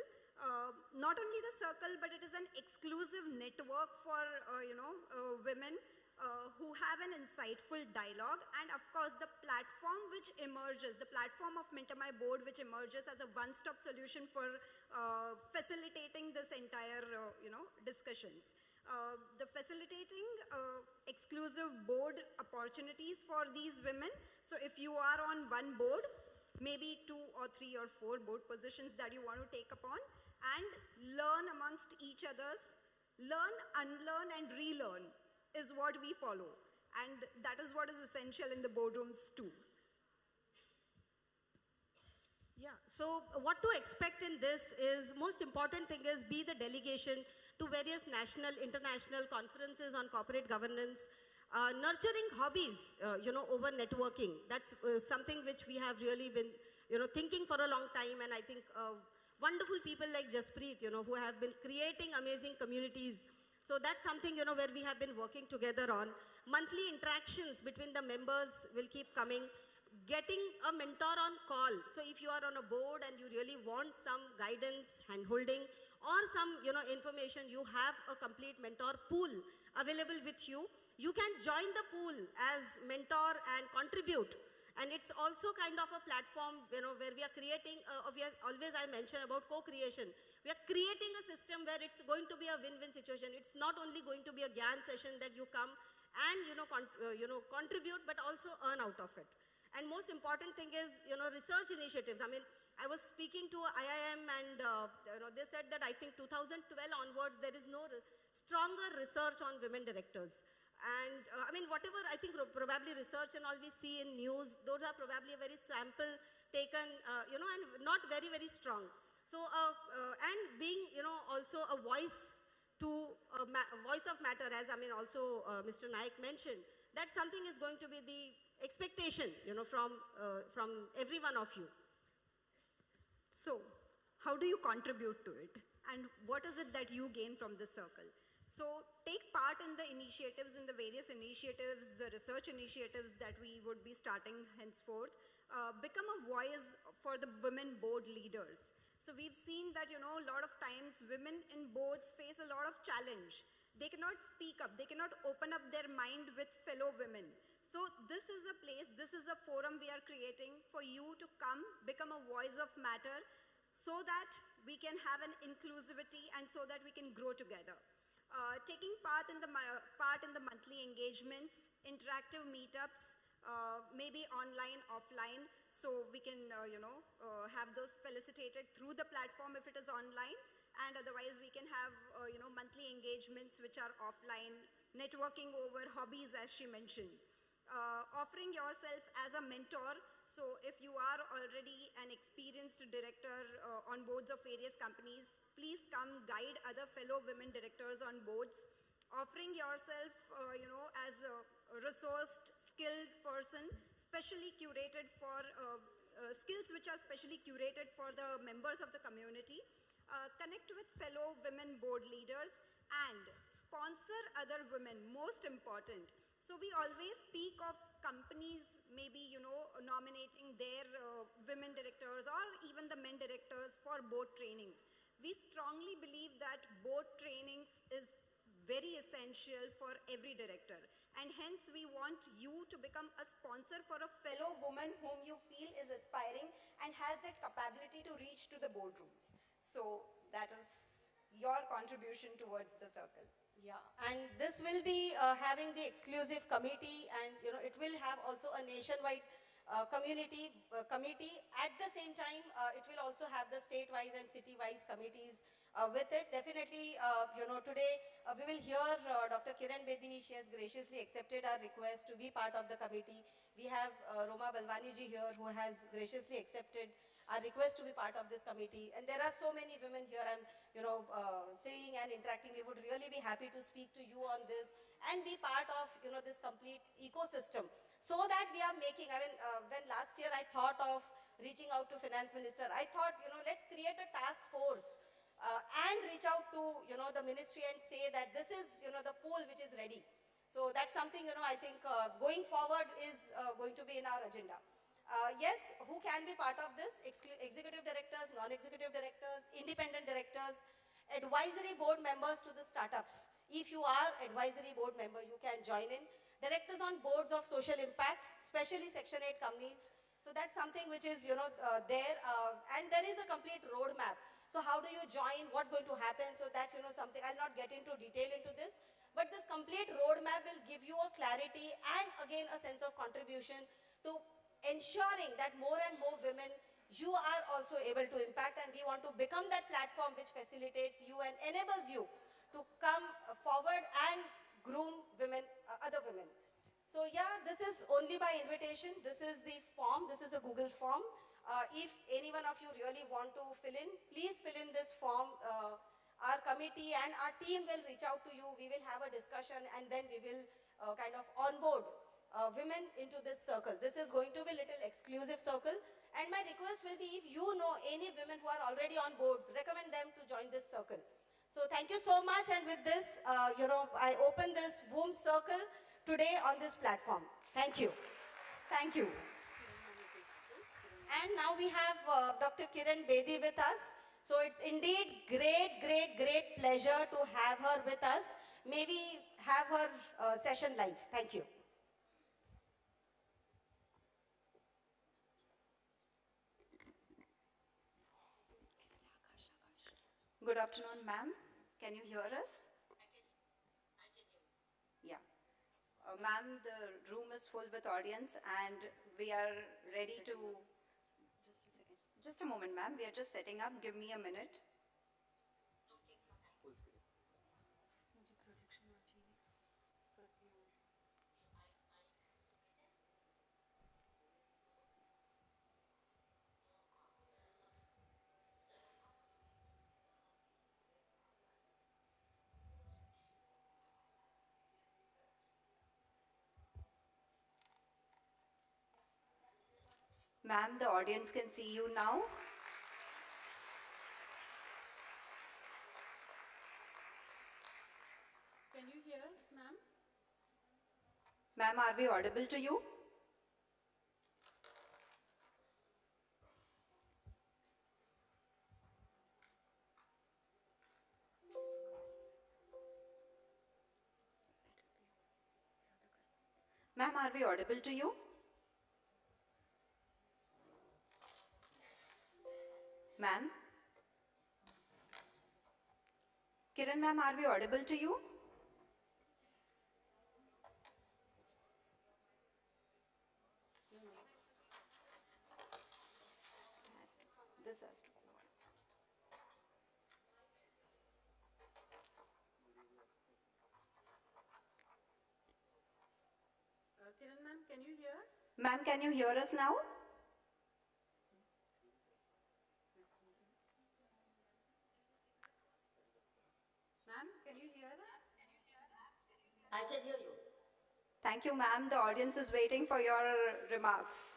Not only the circle, but it is an exclusive network for, women who have an insightful dialogue, and of course the platform which emerges, the platform of Mentor My Board which emerges as a one-stop solution for facilitating this entire, discussions. The facilitating exclusive board opportunities for these women. So if you are on one board, maybe 2 or 3 or 4 board positions that you want to take upon, and learn amongst each others, learn, unlearn and relearn is what we follow. And that is what is essential in the boardrooms too. Yeah, so what to expect in this is, most important thing is be the delegation to various national, international conferences on corporate governance, nurturing hobbies, over networking. That's something which we have really been, thinking for a long time, and I think wonderful people like Jaspreet, who have been creating amazing communities. So that's something, where we have been working together on. Monthly interactions between the members will keep coming. Getting a mentor on call. So if you are on a board and you really want some guidance, hand-holding, or some, information, you have a complete mentor pool available with you. You can join the pool as mentor and contribute. And it's also kind of a platform, where we are creating, always I mention about co-creation. We are creating a system where it's going to be a win-win situation. It's not only going to be a GYAN session that you come and, contribute, but also earn out of it. And most important thing is, research initiatives. I mean, I was speaking to IIM and, they said that I think 2012 onwards, there is no stronger research on women directors. And whatever I think probably research and all we see in news, those are probably a very sample taken, and not very, very strong. So, and being, also a voice to, a voice of matter, as also Mr. Naik mentioned, that something is going to be the expectation, from every one of you. So, how do you contribute to it? And what is it that you gain from this circle? So take part in the initiatives, in the various initiatives, the research initiatives that we would be starting henceforth. Become a voice for the women board leaders. So we've seen that, a lot of times women in boards face a lot of challenge. They cannot speak up. They cannot open up their mind with fellow women. So this is a place, this is a forum we are creating for you to come, become a voice of matter, so that we can have an inclusivity and so that we can grow together. Taking part in the monthly engagements, interactive meetups, maybe online, offline, so we can have those facilitated through the platform if it is online, and otherwise we can have monthly engagements which are offline, networking over hobbies, as she mentioned. Offering yourself as a mentor. So if you are already an experienced director on boards of various companies, please come guide other fellow women directors on boards. Offering yourself, as a resourced, skilled person, specially curated for skills which are specially curated for the members of the community. Connect with fellow women board leaders and sponsor other women, most important. So we always speak of companies maybe, nominating their women directors or even the men directors for board trainings. We strongly believe that board trainings is very essential for every director. And hence we want you to become a sponsor for a fellow woman whom you feel is aspiring and has that capability to reach to the boardrooms. So that is your contribution towards the circle. Yeah, and this will be having the exclusive committee, and it will have also a nationwide committee. At the same time, it will also have the state-wise and city-wise committees with it. Definitely, today we will hear Dr. Kiran Bedi. She has graciously accepted our request to be part of the committee. We have Roma Balwani ji here, who has graciously accepted our request to be part of this committee. And there are so many women here I'm, seeing and interacting. We would really be happy to speak to you on this and be part of, this complete ecosystem. So that we are making, when last year I thought of reaching out to Finance Minister, I thought, let's create a task force and reach out to, the ministry and say that this is, the pool which is ready. So that's something, I think going forward is going to be in our agenda. Yes, who can be part of this? Executive directors, non-executive directors, independent directors, advisory board members to the startups. If you are advisory board member, you can join in. Directors on boards of social impact, especially Section 8 companies. So that's something which is, there. And there is a complete roadmap. So how do you join? What's going to happen? So that, something, I'll not get into detail into this. But this complete roadmap will give you a clarity and again a sense of contribution to ensuring that more and more women you are also able to impact, and we want to become that platform which facilitates you and enables you to come forward and groom women, other women. So yeah, this is only by invitation. This is the form. This is a Google form. If any one of you really want to fill in, please fill in this form. Our committee and our team will reach out to you. We will have a discussion and then we will kind of onboard women into this circle. This is going to be a little exclusive circle. And my request will be, if you know any women who are already on boards, recommend them to join this circle. So thank you so much. And with this, I open this WOM circle today on this platform. Thank you. Thank you. And now we have Dr. Kiran Bedi with us. So it's indeed great pleasure to have her with us. Maybe have her session live. Thank you. Good afternoon, ma'am. Can you hear us? I can hear you. Yeah. Ma'am, the room is full with audience and we are ready to... Just a second. Just a moment, ma'am. We are just setting up. Give me a minute. Ma'am, the audience can see you now. Can you hear us, ma'am? Ma'am, are we audible to you? Ma'am, are we audible to you? Ma'am? Kiran ma'am, are we audible to you? This has to go on. Kiran ma'am, can you hear us? Ma'am, can you hear us now? Ma'am, can you hear us? I can hear you. Thank you, ma'am. The audience is waiting for your remarks.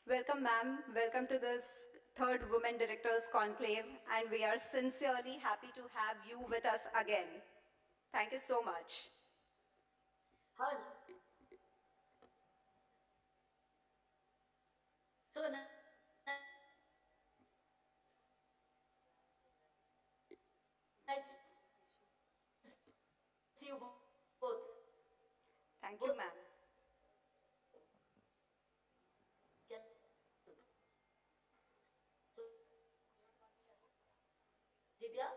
Welcome, ma'am. Welcome to this third Women Directors Conclave, and we are sincerely happy to have you with us again. Thank you so much. How? So nice to see you both. Thank you, ma'am. Divya?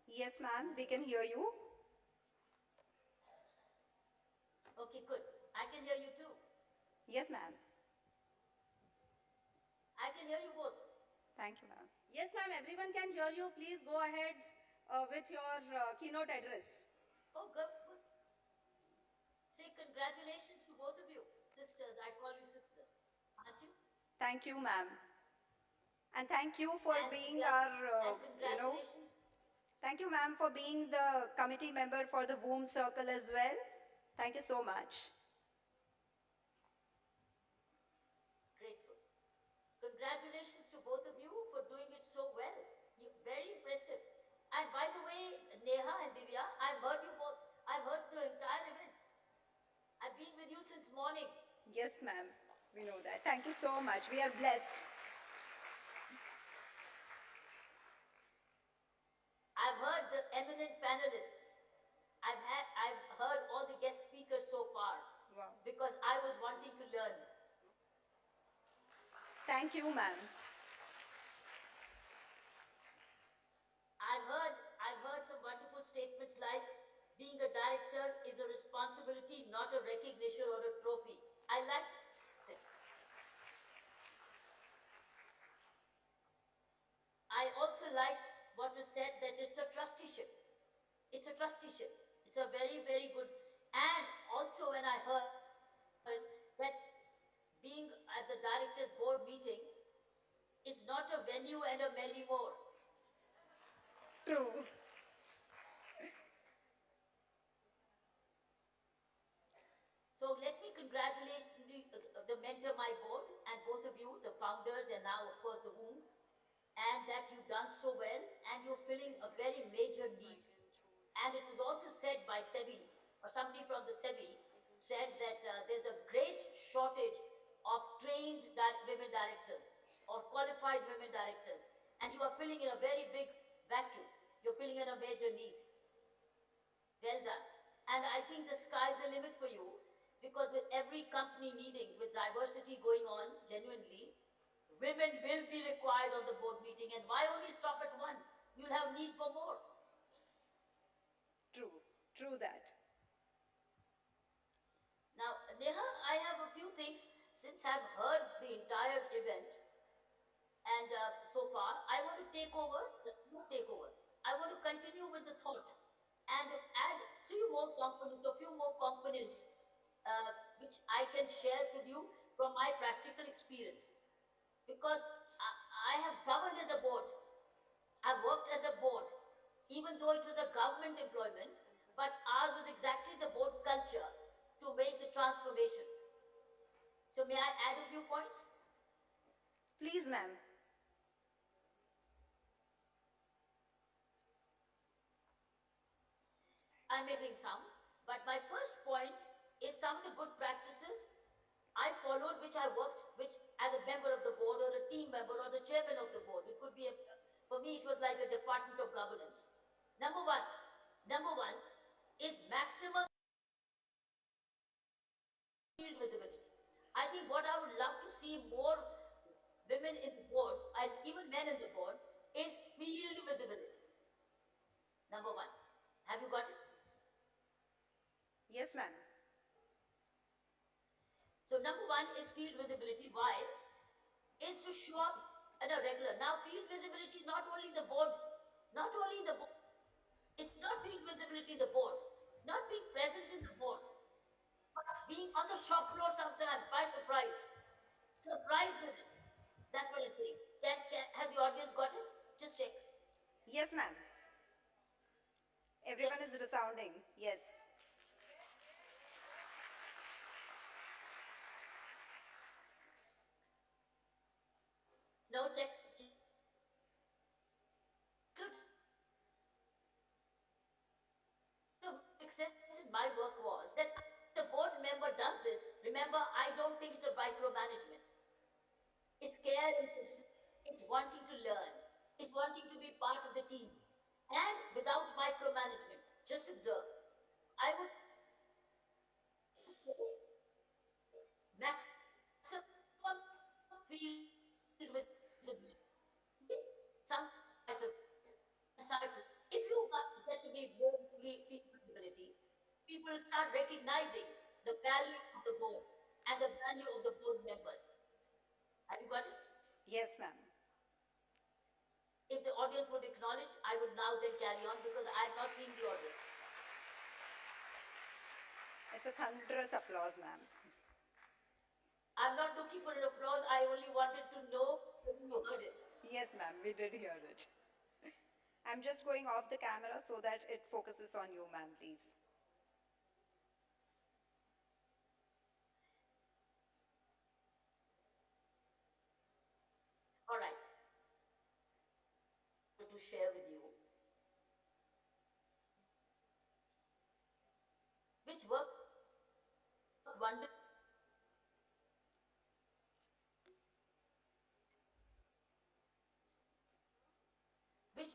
Yes, ma'am. We can hear you. Okay, good. I can hear you too. Yes, ma'am. I can hear you both. Thank you, ma'am. Yes, ma'am, everyone can hear you. Please go ahead with your keynote address. Oh, good, good. Say congratulations to both of you. Sisters, I call you sisters. Aren't you? Thank you, ma'am. And thank you for And being Divya, our, and congratulations. Thank you, ma'am, for being the committee member for the Womb Circle as well. Thank you so much. Grateful. Congratulations to both of you for doing it so well. Very impressive. And by the way, Neha and Divya, I've heard you both. I've heard the entire event. I've been with you since morning. Yes, ma'am. We know that. Thank you so much. We are blessed. I've heard the eminent panelists. I've heard all the guest speakers so far. Wow. Because I was wanting to learn. Thank you, ma'am. I've heard some wonderful statements like being a director is a responsibility, not a recognition or a trophy. I liked it. I also liked what was said that it's a trusteeship. It's a trusteeship. It's a very, very good. And also when I heard that being at the director's board meeting, it's not a venue and a melimore. True. So let me congratulate the Mentor My Board and both of you, the founders and now of course the womb, and that you've done so well and you're filling a very major need. And it was also said by SEBI, or somebody from the SEBI said that there's a great shortage of trained women directors or qualified women directors, and you are filling in a very big vacuum. You're filling in a major need. Well done. And I think the sky's the limit for you, because with every company meeting, with diversity going on, genuinely, women will be required on the board meeting. And why only stop at one? You'll have need for more. True. True that. Now, Neha, I have a few things, since I've heard the entire event, and so far, I want to take over, not take over, I want to continue with the thought and add few more components which I can share with you from my practical experience. Because I have governed as a board, I've worked as a board, even though it was a government employment, but ours was exactly the board culture to make the transformation. So may I add a few points? Please, ma'am. I'm missing some, but my first point is some of the good practices I followed, which I worked, which as a member of the board or a team member or the chairman of the board, it could be, for me, it was like a department of governance. Number one, is maximum field visibility. I think what I would love to see more women in the board and even men in the board is field visibility. Number one. Have you got it? Yes, ma'am. So number one is field visibility. Why? Is to show up at a regular. Now field visibility is not only the board, not only the board. It's not field visibility in the board, not being present in the board, but being on the shop floor sometimes by surprise. Surprise visits. That's what I'm saying. Has the audience got it? Just check. Yes, ma'am. Everyone is resounding. Yes. No, check. The success in my work was that the board member does this. Remember, I don't think it's a micromanagement. It's care and it's wanting to learn. It's wanting to be part of the team. And without micromanagement, just observe. I would maximum field visibility. Some if you get to be more field visibility, people start recognizing the value of the board and the value of the board members. Have you got it? Yes, ma'am. If the audience would acknowledge, I would now then carry on because I have not seen the audience. It's a thunderous applause, ma'am. I'm not looking for an applause. I only wanted to know if you heard it. Yes, ma'am, we did hear it. I'm just going off the camera so that it focuses on you, ma'am, please. All right. To share with you which work wonder which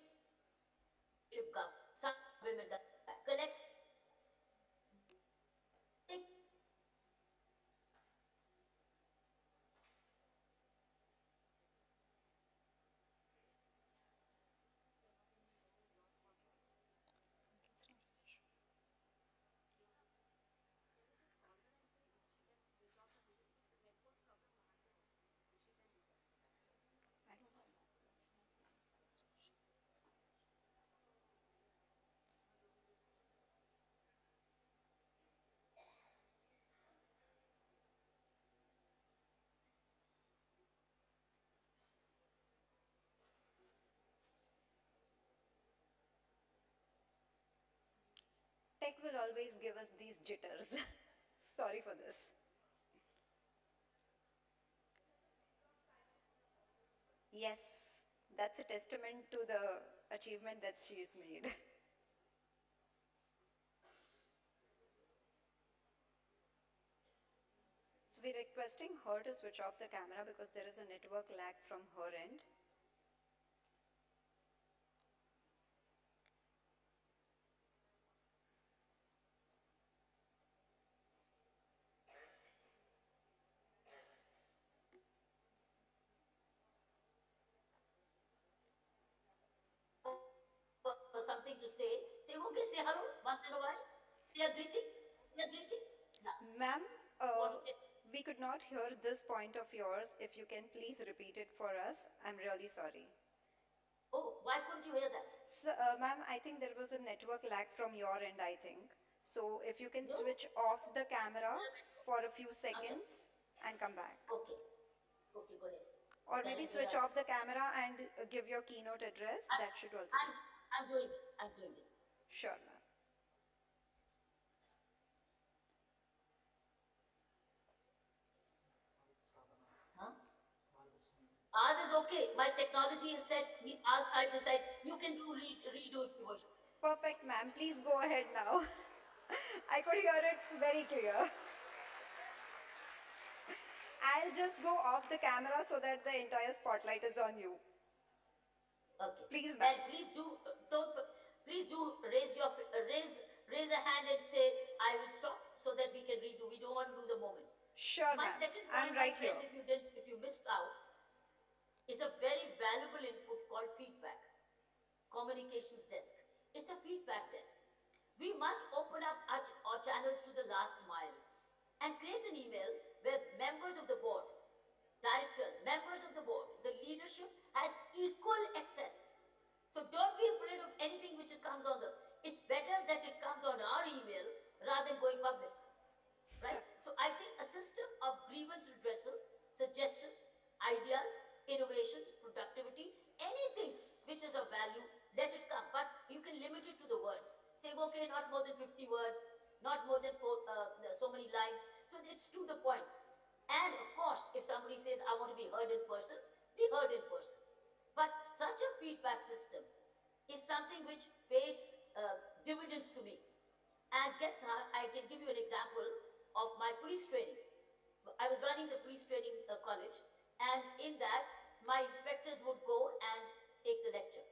should come. Some women collect. Tech will always give us these jitters. Sorry for this. Yes, that's a testament to the achievement that she's made. So we're requesting her to switch off the camera because there is a network lag from her end. Something to say. Say okay, say hello once in a while. Say a greeting. Say a greeting. Ma'am, we could not hear this point of yours. If you can please repeat it for us. I'm really sorry. Oh, why couldn't you hear that? So, ma'am, I think there was a network lag from your end, I think. So if you can switch off the camera for a few seconds and come back. Okay. Okay, go ahead. Or maybe switch off the camera and give your keynote address. That should also be. I'm doing it. I'm doing it. Sure, ma'am. Huh? Ours is okay. My technology is set. Our side is set. You can redo if you wish. Perfect, ma'am. Please go ahead now. I could hear it very clear. I'll just go off the camera so that the entire spotlight is on you. Okay. Please, ma'am. And please do don't. Please do raise raise a hand and say, I will stop, so that we can redo. We don't want to lose a moment. Sure, My ma'am. second I'm point, right my friends, here. if you missed out, is a very valuable input called feedback. Communications desk. It's a feedback desk. We must open up our channels to the last mile and create an email where members of the board, directors, members of the board, the leadership has equal access. So don't be afraid of anything which comes on the, it's better that it comes on our email rather than going public. Right? So I think a system of grievance redressal, suggestions, ideas, innovations, productivity, anything which is of value, let it come. But you can limit it to the words. Say, okay, not more than 50 words, not more than so many lines. So it's to the point. And of course, if somebody says, I want to be heard in person, be heard in person. But such a feedback system is something which paid dividends to me. And guess how? I can give you an example of my police training. I was running the police training college, and in that, my inspectors would go and take the lecture.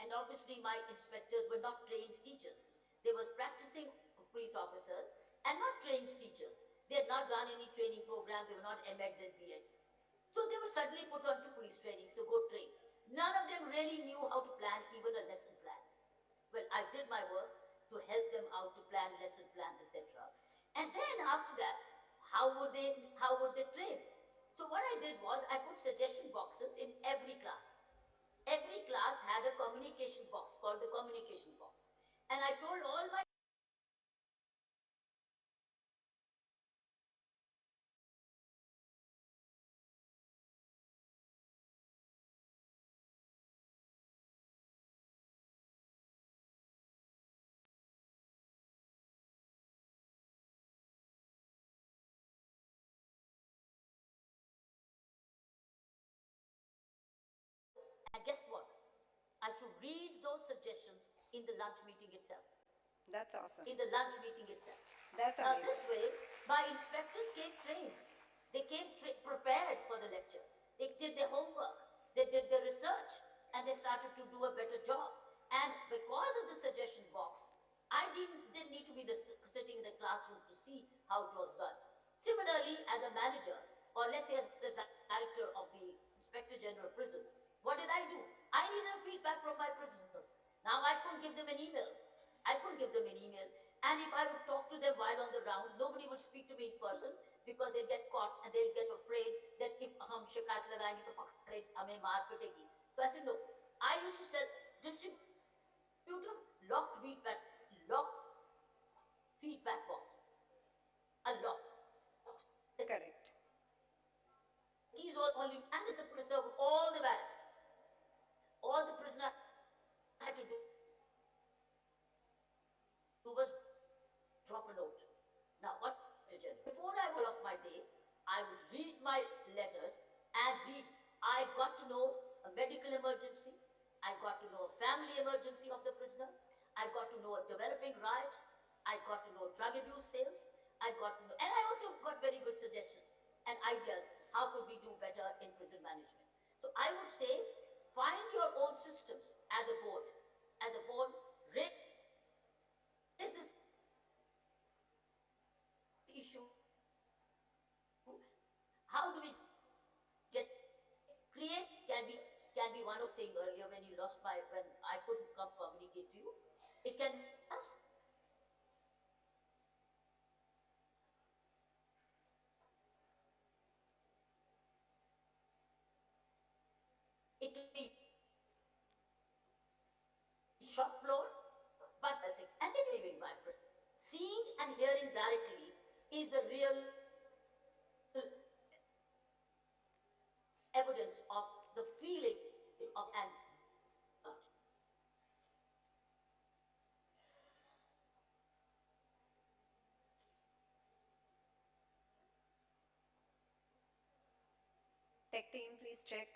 And obviously, my inspectors were not trained teachers. They were practicing police officers and not trained teachers. They had not done any training program. They were not MEds and BEds. So they were suddenly put onto police training, so go train. None of them really knew how to plan even a lesson plan. Well, I did my work to help them out to plan lesson plans, etc. And then after that, how would they train? So what I did was I put suggestion boxes in every class. Every class had a communication box called the communication box. And I told all my and guess what? I should read those suggestions in the lunch meeting itself. That's awesome. In the lunch meeting itself. That's Now amazing. this way, my inspectors came trained. They came prepared for the lecture. They did their homework. They did their research. And they started to do a better job. And because of the suggestion box, I didn't need to be sitting in the classroom to see how it was done. Similarly, as a manager, or let's say as the director of the Inspector General of Prisons, what did I do? I needed feedback from my prisoners. Now I couldn't give them an email. I couldn't give them an email. And if I would talk to them while on the round, nobody would speak to me in person because they'll get caught and they'll get afraid that if hum shikayat lagayenge to pakde hame maar pitegi. So I said, no. I used to distribute locked feedback box. A lock. Correct. Keys only, and it's a preserve all the barracks. All the prisoner had to do was drop a note. Now, what before I go off my day, I would read my letters and read. I got to know a medical emergency. I got to know a family emergency of the prisoner. I got to know a developing riot. I got to know drug abuse sales. I got to know, and I also got very good suggestions and ideas. How could we do better in prison management? So I would say, find your own systems as a board. As a board, raise this issue. How do we create can be one of saying earlier when I couldn't communicate to you. It can be us. It can be shop floor, but that's it. And then living, my friend. Seeing and hearing directly is the real evidence of the feeling of an Tech team, please check.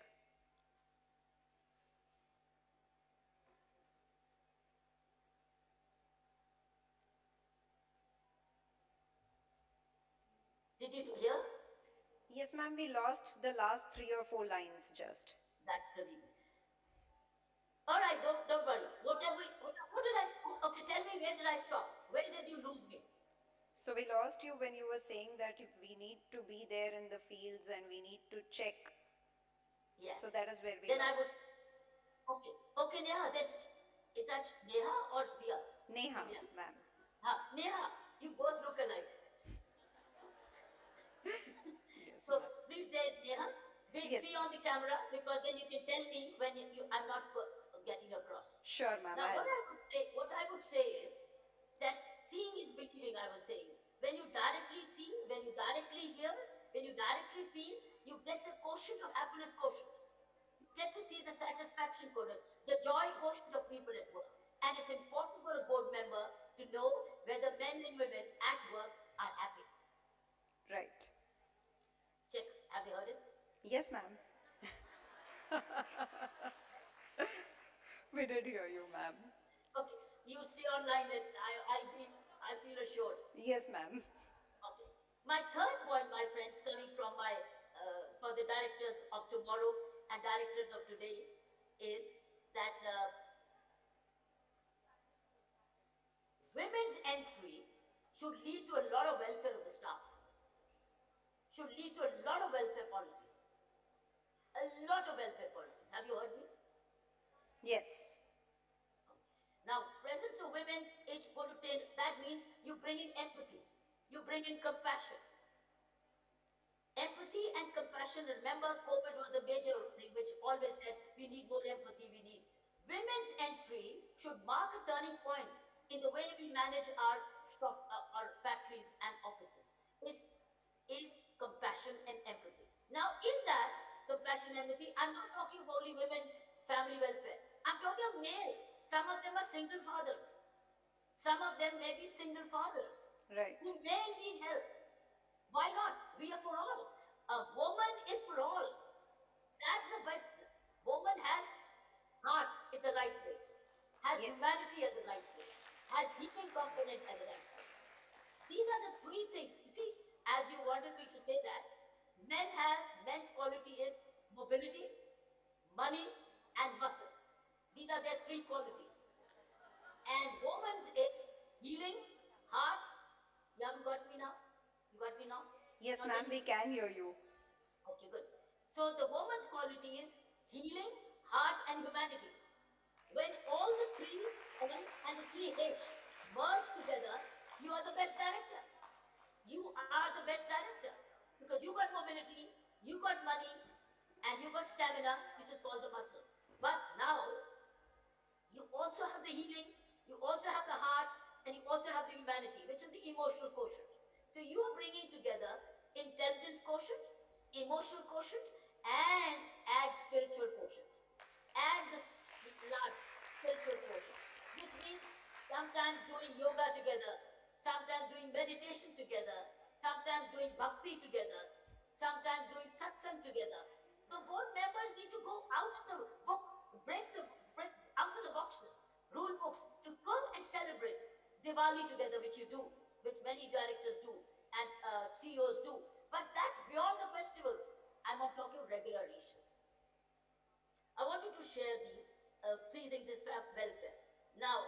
Did you hear? Yes, ma'am, we lost the last 3 or 4 lines just. That's the reason. All right, don't worry. What did I, okay, tell me, where did I stop? Where did you lose me? So we lost you when you were saying that we need to be there in the fields and we need to check. Yeah. So that is where we Then I lost. would, okay, Neha, is that Neha or Dia? Neha, ma'am. Neha, you both look alike. So please, Neha, be on the camera, because then you can tell me when I'm not getting across. Sure, ma'am. Now, what I would say is that seeing is believing, I was saying. When you directly see, when you directly hear, when you directly feel, you get the quotient of happiness quotient. You get to see the satisfaction quotient, the joy quotient of people at work. And it's important for a board member to know whether men and women at work are happy. Right. Check. Have you heard it? Yes, ma'am. We did hear you, ma'am. Okay. You stay online and I feel assured. Yes, ma'am. Okay. My third point, my friends, coming from for the directors of tomorrow and directors of today, is that women's entry should lead to a lot of welfare of the staff. Should lead to a lot of welfare policies. A lot of welfare policies. Have you heard me? Yes. Now, presence of women, it's going to take, that means you bring in empathy. You bring in compassion. Empathy and compassion. Remember, COVID was the major thing which always said we need more empathy, we need. Women's entry should mark a turning point in the way we manage our factories and offices. Is compassion and empathy. Now, in that compassion and empathy, I'm not talking of only women, family welfare. I'm talking of male. Some of them are single fathers. Some of them may be single fathers. Right. Who may need help. Why not? We are for all. A woman is for all. That's the best. Woman has heart in the right place. Has humanity at the right place. Has healing component at the right place. These are the three things. You see, as you wanted me to say that, men's quality is mobility, money, and muscle. These are their three qualities. And woman's is healing, heart. You haven't got me now? You got me now? Yes, ma'am, we can hear you. Okay, good. So the woman's quality is healing, heart, and humanity. When all the three M and the three H merge together, you are the best director. You are the best director. Because you got mobility, you got money, and you got stamina, which is called the muscle. But now, you also have the healing, you also have the heart, and you also have the humanity, which is the emotional quotient. So you are bringing together intelligence quotient, emotional quotient, and add spiritual quotient. Add this large spiritual quotient, which means sometimes doing yoga together, sometimes doing meditation together, sometimes doing bhakti together, sometimes doing satsang together. The board members need to go out of the book, break out of the boxes, rule books, to go and celebrate Diwali together, which you do, which many directors do, and CEOs do. But that's beyond the festivals. I'm not talking regular issues. I wanted to share these three things is welfare. Now,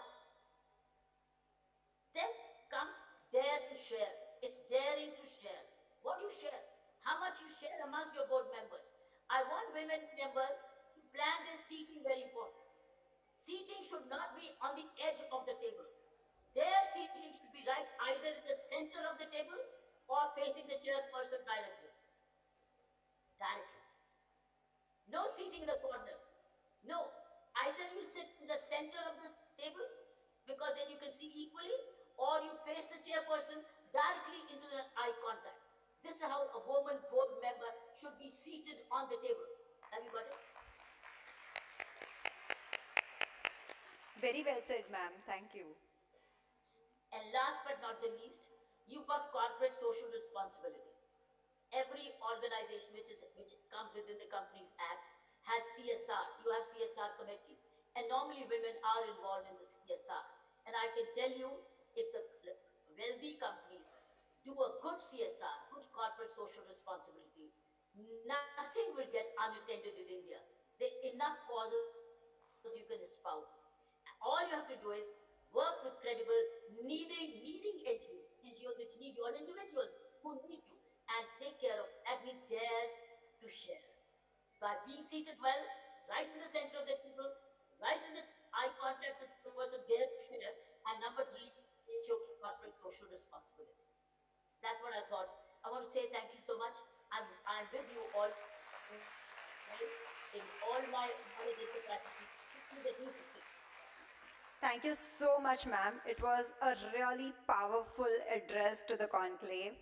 then comes dare to share. It's daring to share. What do you share? How much you share amongst your board members. I want women members to plan their seating very important. Seating should not be on the edge of the table. Their seating should be right either in the center of the table or facing the chairperson directly. Directly. No seating in the corner. No. Either you sit in the center of the table, because then you can see equally, or you face the chairperson directly into the eye contact. This is how a woman board member should be seated on the table. Have you got it? Very well said, ma'am. Thank you. And last but not the least, you've got corporate social responsibility. Every organization which comes within the Companies Act has CSR. You have CSR committees. And normally women are involved in the CSR. And I can tell you, if the wealthy companies do a good CSR, good corporate social responsibility, nothing will get unattended in India. There are enough causes cause you can espouse. All you have to do is work with credible, needing NGOs which need you, or individuals who need you, and take care of. That means dare to share. By being seated well, right in the center of the people, right in the eye contact with the person, dare to share. And number three is your corporate social responsibility. That's what I thought. I want to say thank you so much. I'm with you all in all my knowledge and capacity that you succeed. Thank you so much, ma'am. It was a really powerful address to the conclave.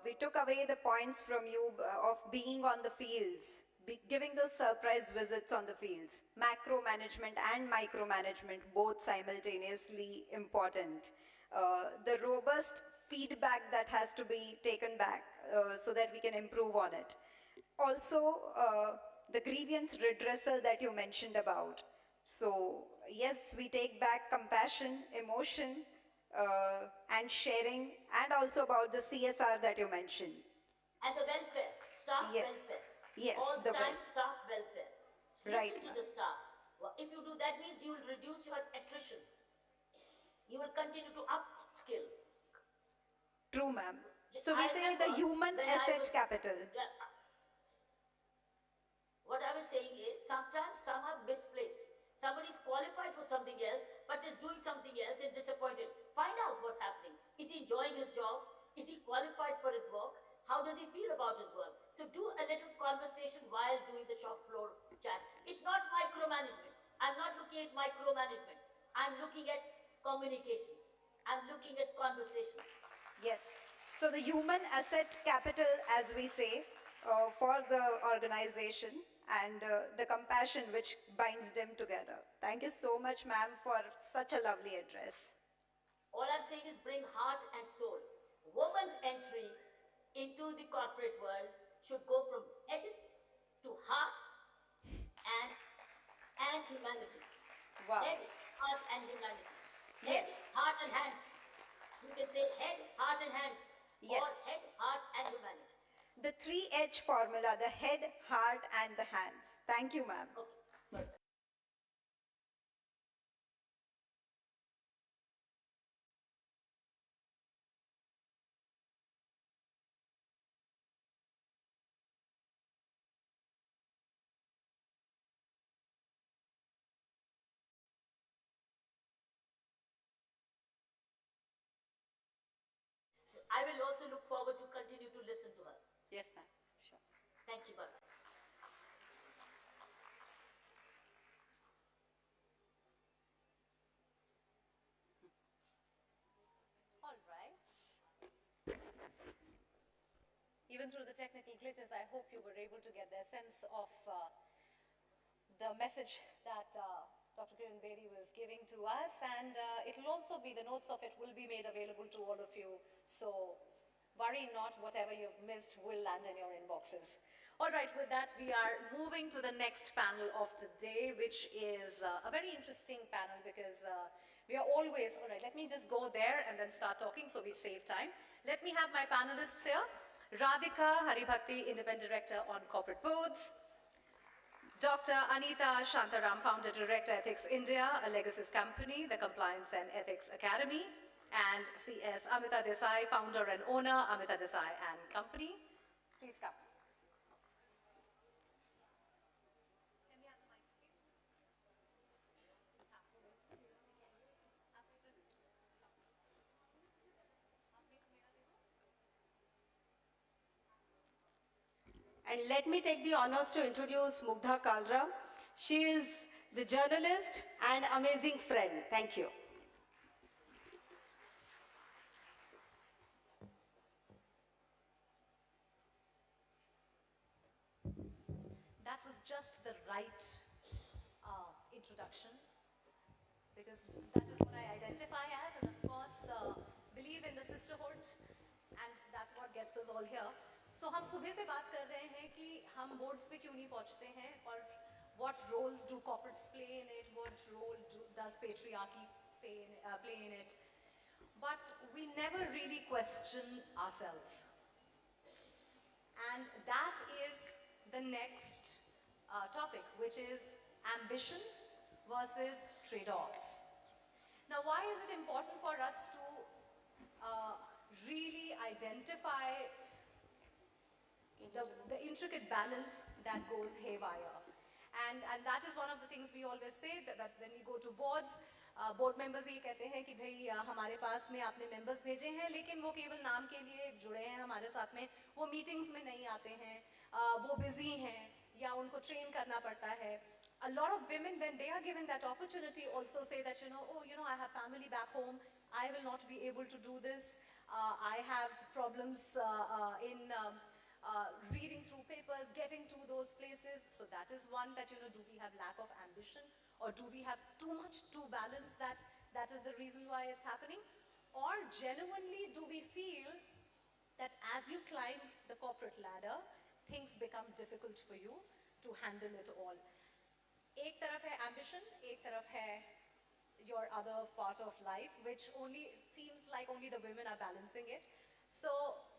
We took away the points from you of being on the fields, giving those surprise visits on the fields. Macro management and micromanagement, both simultaneously important. The robust feedback that has to be taken back so that we can improve on it. Also, the grievance redressal that you mentioned about. So, yes, we take back compassion, emotion, and sharing, and also about the CSR that you mentioned. And the welfare, staff welfare. Yes, all the time, welfare. staff welfare. Right, Listen to the staff. Well, if you do that, means you will reduce your attrition. You will continue to upskill. True, ma'am. So we I say the remember human when I asset was- capital. What I was saying is, sometimes some are misplaced. Somebody is qualified for something else, but is doing something else and disappointed. Find out what's happening. Is he enjoying his job? Is he qualified for his work? How does he feel about his work? So do a little conversation while doing the shop floor chat. It's not micromanagement. I'm not looking at micromanagement. I'm looking at communications. I'm looking at conversations. Yes. So the human asset capital, as we say, for the organization, and the compassion which binds them together. Thank you so much, ma'am, for such a lovely address. All I'm saying is bring heart and soul. Woman's entry into the corporate world should go from head to heart and humanity. Wow. Head, heart, and humanity. Head, Yes. heart, and hands. You can say head, heart, and hands. Yes. Or head, heart, and humanity. The 3H formula, the head, heart, and the hands. Thank you, ma'am. I will also look forward to continue to listen to her. Yes, ma'am. Sure. Thank you, Bharat. All right. Even through the technical glitches, I hope you were able to get the sense of the message that Dr. Kiran Bedi was giving to us, and it will also be, the notes of it will be made available to all of you. So worry not, whatever you've missed will land in your inboxes. All right, with that, we are moving to the next panel of the day, which is a very interesting panel because we are always, all right, let me just go there and then start talking so we save time. Let me have my panelists here. Radhika Haribhakti, Independent Director on Corporate Boards. Dr. Anita Shantaram, Founder Director, Ethics India, a Legacies company, the Compliance and Ethics Academy. And CS Amita Desai, Founder and Owner, Amita Desai and Company. Please come. And let me take the honors to introduce Mugdha Kalra. She is the journalist and amazing friend. Thank you. That was just the right introduction, because that is what I identify as, and of course believe in the sisterhood, and that's what gets us all here. So हम सुबह से बात कर रहे हैं कि हम boards पे क्यों नहीं पहुंचते हैं, और what roles do corporates play in it, what role does patriarchy play in it, but we never really question ourselves. And that is the next topic, which is ambition versus trade-offs. Now, why is it important for us to really identify the intricate balance that goes haywire? And that is one of the things we always say, that when we go to boards, board members ये कहते हैं कि भाई हमारे पास में आपने members भेजे हैं लेकिन वो केवल नाम के लिए जुड़े हैं हमारे साथ में, वो मीटिंग्स में नहीं आते हैं, वो बिजी हैं या उनको ट्रेन करना पड़ता है. A lot of women, when they are given that opportunity, also say that, I have family back home, I will not be able to do this, I have problems in reading through papers, getting to those places. So that is one, that, do we have lack of ambition? Or do we have too much to balance that is the reason why it's happening? Or genuinely do we feel that as you climb the corporate ladder, things become difficult for you to handle it all? एक तरफ है ambition, एक तरफ है your other part of life, which only, it seems like only the women are balancing it. So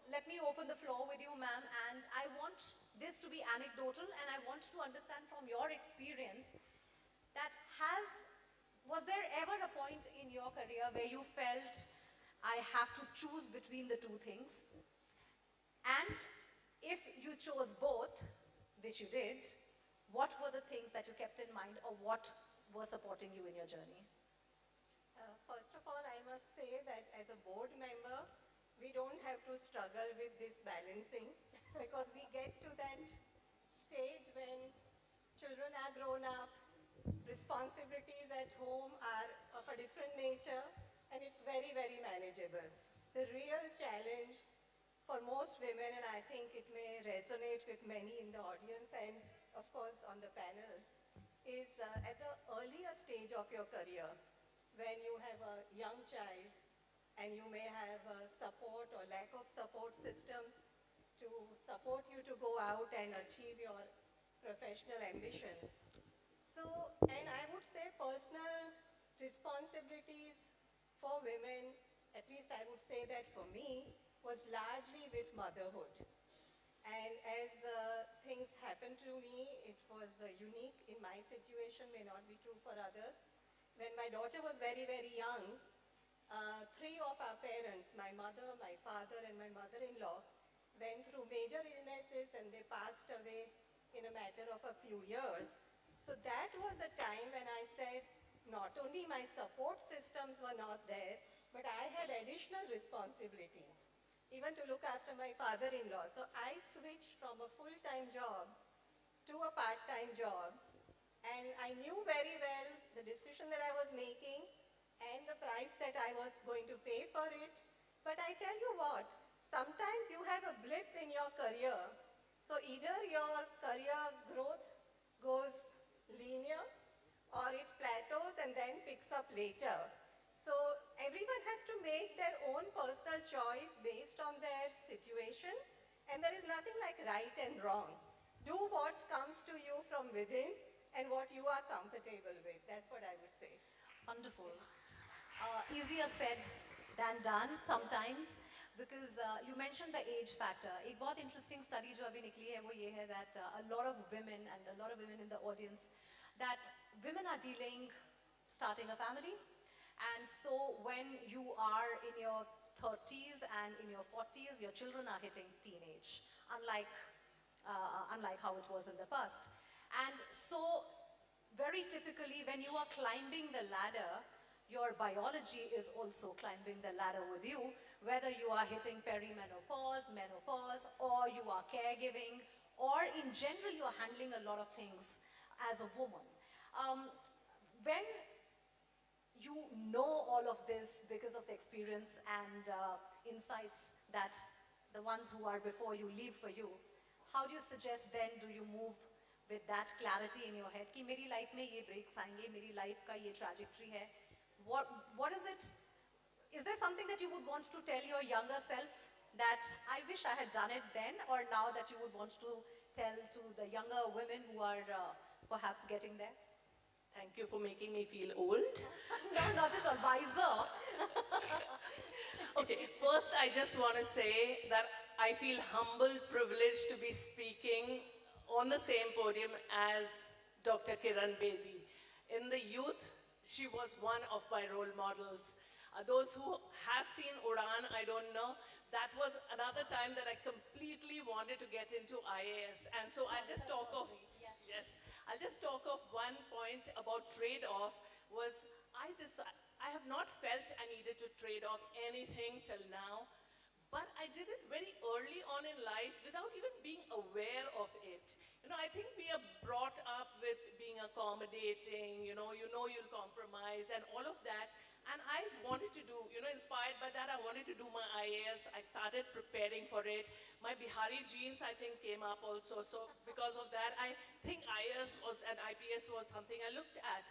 let me open the floor with you, ma'am, and I want this to be anecdotal, and I want to understand from your experience that was there ever a point in your career where you felt, I have to choose between the two things? And if you chose both, which you did, what were the things that you kept in mind, or what was supporting you in your journey? First of all, I must say that as a board member, we don't have to struggle with this balancing because we get to that stage when children are grown up, responsibilities at home are of a different nature, and it's very, very manageable. The real challenge for most women, and I think it may resonate with many in the audience and of course on the panel, is at the earlier stage of your career, when you have a young child and you may have support or lack of support systems to support you to go out and achieve your professional ambitions. So, and I would say personal responsibilities for women, at least I would say that for me, was largely with motherhood. And as things happened to me, it was unique in my situation, may not be true for others. When my daughter was very, very young, three of our parents, my mother, my father, and my mother-in-law, went through major illnesses and they passed away in a matter of a few years. So that was a time when I said, not only my support systems were not there, but I had additional responsibilities, even to look after my father-in-law. So I switched from a full-time job to a part-time job, and I knew very well the decision that I was making and the price that I was going to pay for it. But I tell you what, sometimes you have a blip in your career. So either your career growth goes linear or it plateaus and then picks up later. So everyone has to make their own personal choice based on their situation, and there is nothing like right and wrong. Do what comes to you from within and what you are comfortable with. That's what I would say. Wonderful. Easier said than done sometimes, because you mentioned the age factor. एक बहुत interesting study जो अभी निकली है वो ये है that a lot of women, and a lot of women in the audience, that women are delaying starting a family. And so when you are in your 30s and in your 40s, your children are hitting teenage, unlike how it was in the past. And so very typically when you are climbing the ladder, your biology is also climbing the ladder with you, whether you are hitting perimenopause, menopause, or you are caregiving, or in general you are handling a lot of things as a woman. When you know all of this because of the experience and insights that the ones who are before you leave for you, how do you suggest then do you move with that clarity in your head कि मेरी life में ये breaks आएंगे, मेरी life का ये trajectory है? What is it? Is there something that you would want to tell your younger self that I wish I had done it then, or now that you would want to tell to the younger women who are perhaps getting there? Thank you for making me feel old. No, not at all. Wiser. Okay, first I just want to say that I feel humbled, privileged to be speaking on the same podium as Dr. Kiran Bedi. In the youth, she was one of my role models. Those who have seen Udan, I don't know, that was another time that I completely wanted to get into IAS. And so I'll just talk of, yes, I'll just talk of one point about trade-off was I have not felt I needed to trade off anything till now, but I did it very early on in life without even being aware of it. I think we are brought up with being accommodating, you'll compromise and all of that. And I wanted to do, inspired by that, I wanted to do my IAS. I started preparing for it. My Bihari genes, I think, came up also. So because of that, I think IAS was and IPS was something I looked at.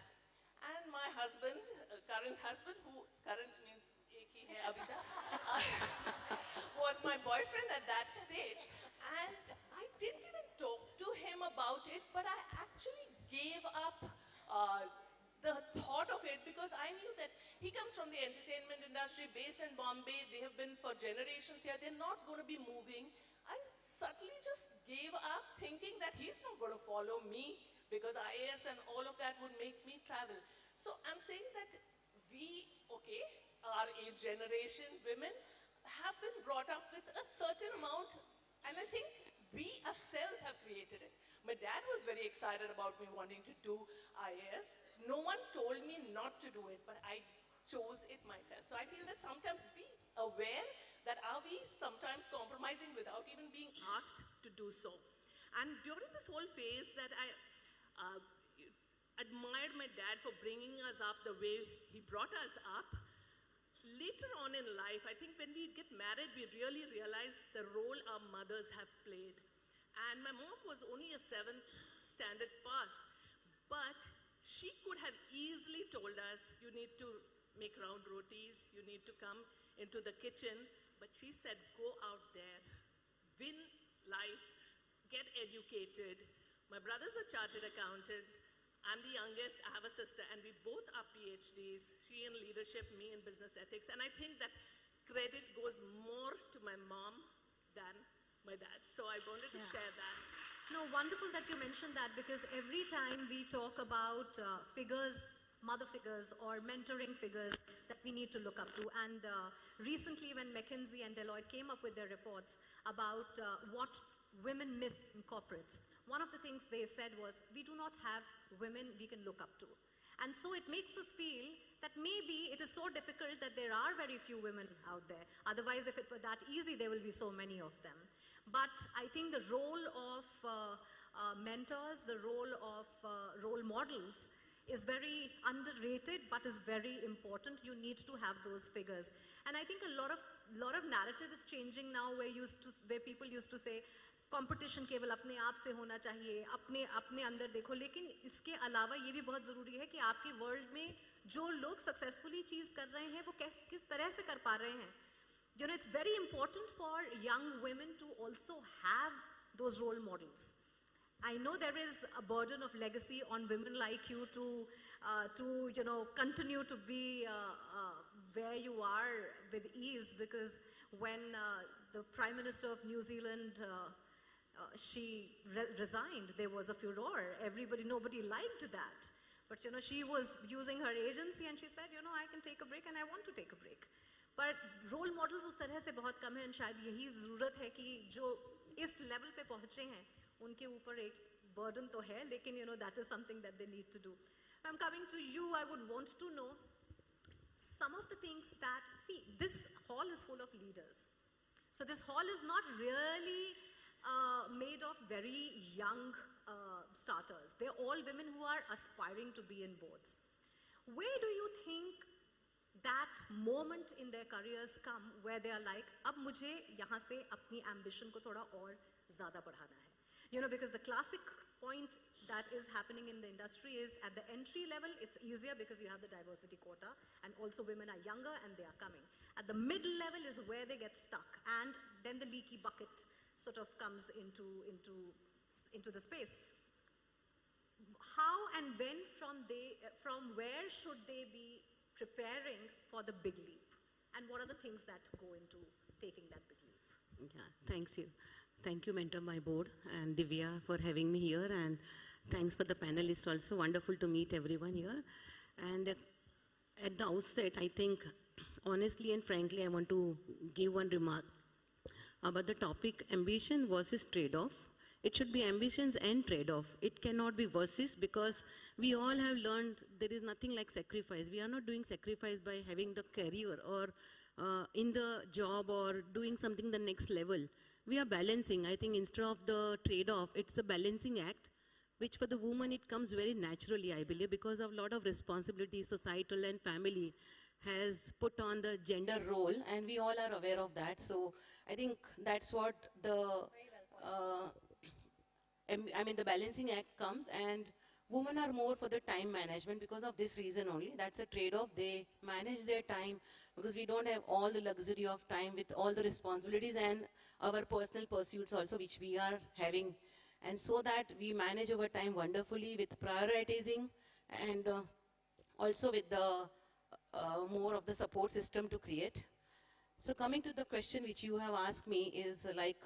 And my husband, current husband, who current means ek hi hai abhi tak, was my boyfriend at that stage. And I didn't even talk to him about it, but I actually gave up the thought of it because I knew that he comes from the entertainment industry based in Bombay. They have been for generations here. They're not going to be moving. I subtly just gave up thinking that he's not going to follow me because IAS and all of that would make me travel. So I'm saying that we, our age generation, women, have been brought up with a certain amount, and I think we ourselves have created it. My dad was very excited about me wanting to do IAS. No one told me not to do it, but I chose it myself. So I feel that sometimes be aware that are we sometimes compromising without even being asked to do so. And during this whole phase that I admired my dad for bringing us up the way he brought us up. Later on in life, I think when we get married, we really realize the role our mothers have played. And my mom was only a 7th standard pass, but she could have easily told us, you need to make round rotis, you need to come into the kitchen, but she said, go out there, win life, get educated. My brother's a chartered accountant. I'm the youngest, I have a sister, and we both are PhDs, she in leadership, me in business ethics, and I think that credit goes more to my mom than my dad. So I wanted to share that. No, wonderful that you mentioned that because every time we talk about figures, mother figures or mentoring figures that we need to look up to, and recently when McKinsey and Deloitte came up with their reports about what women miss in corporates, one of the things they said was, we do not have women we can look up to. And so it makes us feel that maybe it is so difficult that there are very few women out there. Otherwise, if it were that easy, there will be so many of them. But I think the role of mentors, the role of role models is very underrated, but is very important. You need to have those figures. And I think a lot of narrative is changing now where people used to say, competition केवल अपने आप से होना चाहिए, अपने अंदर देखो, लेकिन इसके अलावा ये भी बहुत ज़रूरी है कि आपके वर्ल्ड में जो लोग सक्सेसफुली चीज़ कर रहे हैं वो किस तरह से कर पा रहे हैं. It's very important for young women to also have those role models. I know there is a burden of legacy on women like you to continue to be where you are with ease, because when the Prime Minister of New Zealand she resigned, there was a furore. Nobody liked that. But she was using her agency and she said, I can take a break and I want to take a break. But role models उस तरह से बहुत कम हैं, and शायद यही ज़रूरत है कि जो इस level पे पहुँचे हैं, उनके ऊपर एक burden तो है, लेकिन that is something that they need to do. I'm coming to you. I would want to know some of the things that, see, this hall is full of leaders. So this hall is not really made of very young starters. They're all women who are aspiring to be in boards. Where do you think that moment in their careers come where they are like, अब मुझे यहाँ से अपनी ambition को थोड़ा और ज़्यादा बढ़ाना है? Because the classic point that is happening in the industry is at the entry level, it's easier because you have the diversity quota, and also women are younger and they are coming. At the middle level is where they get stuck, and then the leaky bucket sort of comes into the space. How and when from where should they be preparing for the big leap? And what are the things that go into taking that big leap? Yeah, thank you. Thank you, Mentor My Board and Divya for having me here, and thanks for the panelists also. Wonderful to meet everyone here. And at the outset, I think, honestly and frankly, I want to give one remark about the topic ambition versus trade-off. It should be ambitions and trade-off. It cannot be versus, because we all have learned there is nothing like sacrifice. We are not doing sacrifice by having the career or in the job or doing something the next level. We are balancing. I think instead of the trade-off, it's a balancing act, which for the woman it comes very naturally, I believe, because of a lot of responsibility, societal and family has put on the gender role, and we all are aware of that. So I think that's what the the balancing act comes, and women are more for the time management because of this reason only. That's a trade-off. They manage their time because we don't have all the luxury of time with all the responsibilities and our personal pursuits also, which we are having. And so that we manage our time wonderfully with prioritizing and also with the more of the support system to create. So coming to the question which you have asked me is like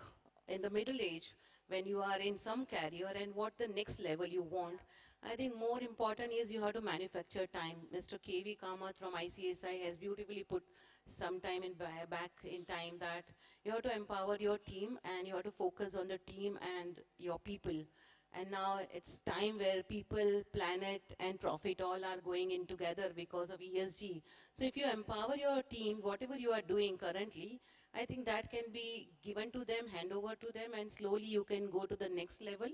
in the middle age, when you are in some career and what the next level you want, I think more important is you have to manufacture time. Mr. K.V. Kamath from ICSI has beautifully put some time back in time that you have to empower your team and you have to focus on the team and your people. And now it's time where people, planet, and profit all are going in together because of ESG. So if you empower your team, whatever you are doing currently, I think that can be given to them, hand over to them, and slowly you can go to the next level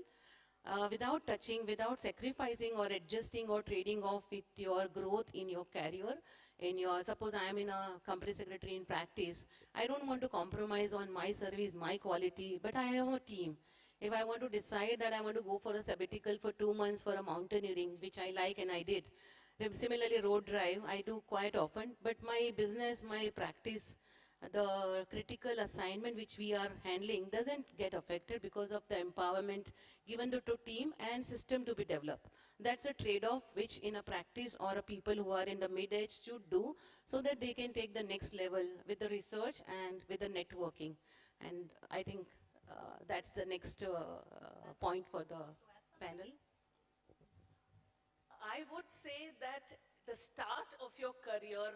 without touching, without sacrificing or adjusting or trading off with your growth in your career. Suppose I am in a company secretary in practice, I don't want to compromise on my service, my quality, but I have a team. If I want to decide that I want to go for a sabbatical for 2 months for a mountaineering, which I like and I did. Similarly, road drive, I do quite often, but my business, my practice, the critical assignment which we are handling doesn't get affected because of the empowerment given to team and system to be developed. That's a trade-off which in a practice or a people who are in the mid-age should do so that they can take the next level with the research and with the networking. And I think that's the next point for the panel. I would say that the start of your career,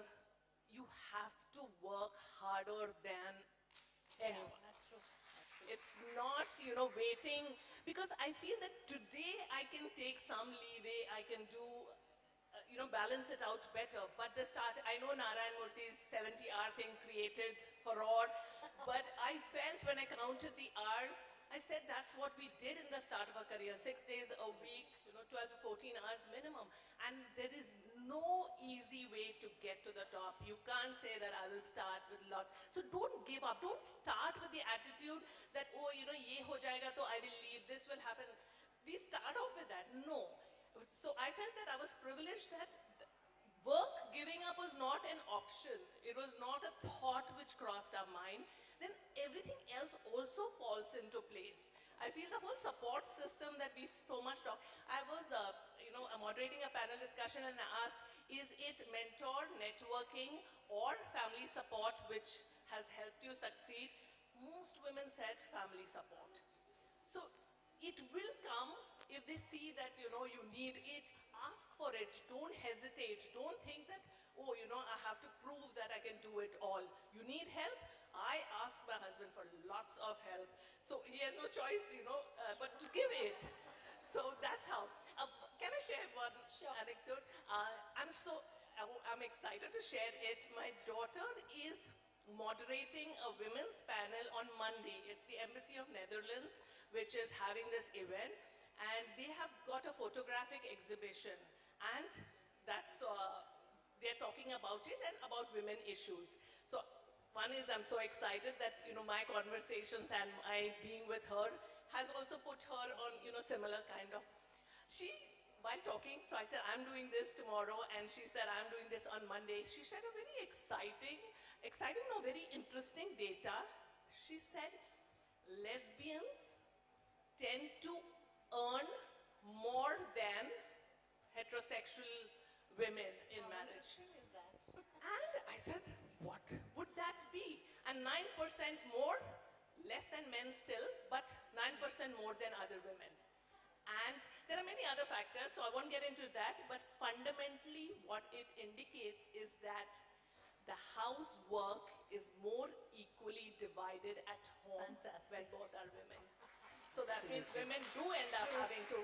you have to work harder than anyone. That's true. It's not, waiting, because I feel that today I can take some leeway, I can do, balance it out better. But the start, I know Narayan Murthy's 70-hour thing created furore, but I felt when I counted the hours, I said that's what we did in the start of our career, 6 days a week, 12 to 14 hours minimum. And there is no easy way to get to the top. You can't say that I will start with lots. So don't give up. Don't start with the attitude that, oh, ye ho jayega, so I will leave, this will happen. We start off with that. No. So I felt that I was privileged that work giving up was not an option. It was not a thought which crossed our mind. Then everything else also falls into place. I feel the whole support system that we so much talk. I was, moderating a panel discussion and I asked, is it mentor, networking, or family support which has helped you succeed? Most women said family support. So it will come if they see that, you need it. Ask for it. Don't hesitate. Don't think that, oh, I have to prove that I can do it all. You need help? I asked my husband for lots of help. So he had no choice, but to give it. So that's how. Can I share one anecdote? I'm excited to share it. My daughter is moderating a women's panel on Monday. It's the Embassy of Netherlands, which is having this event. And they have got a photographic exhibition. And that's, they're talking about it and about women issues. So one is I'm so excited that, my conversations and my being with her has also put her on, similar kind of, while talking, so I said, I'm doing this tomorrow, and she said, I'm doing this on Monday. She shared a very very interesting data. She said, lesbians tend to earn more than heterosexual women in marriage. How interesting is that? And I said, what would that be? And 9% more, less than men still, but 9% more than other women. And there are many factors, so I won't get into that, but fundamentally what it indicates is that the housework is more equally divided at home when both are women. So that means women do end up having to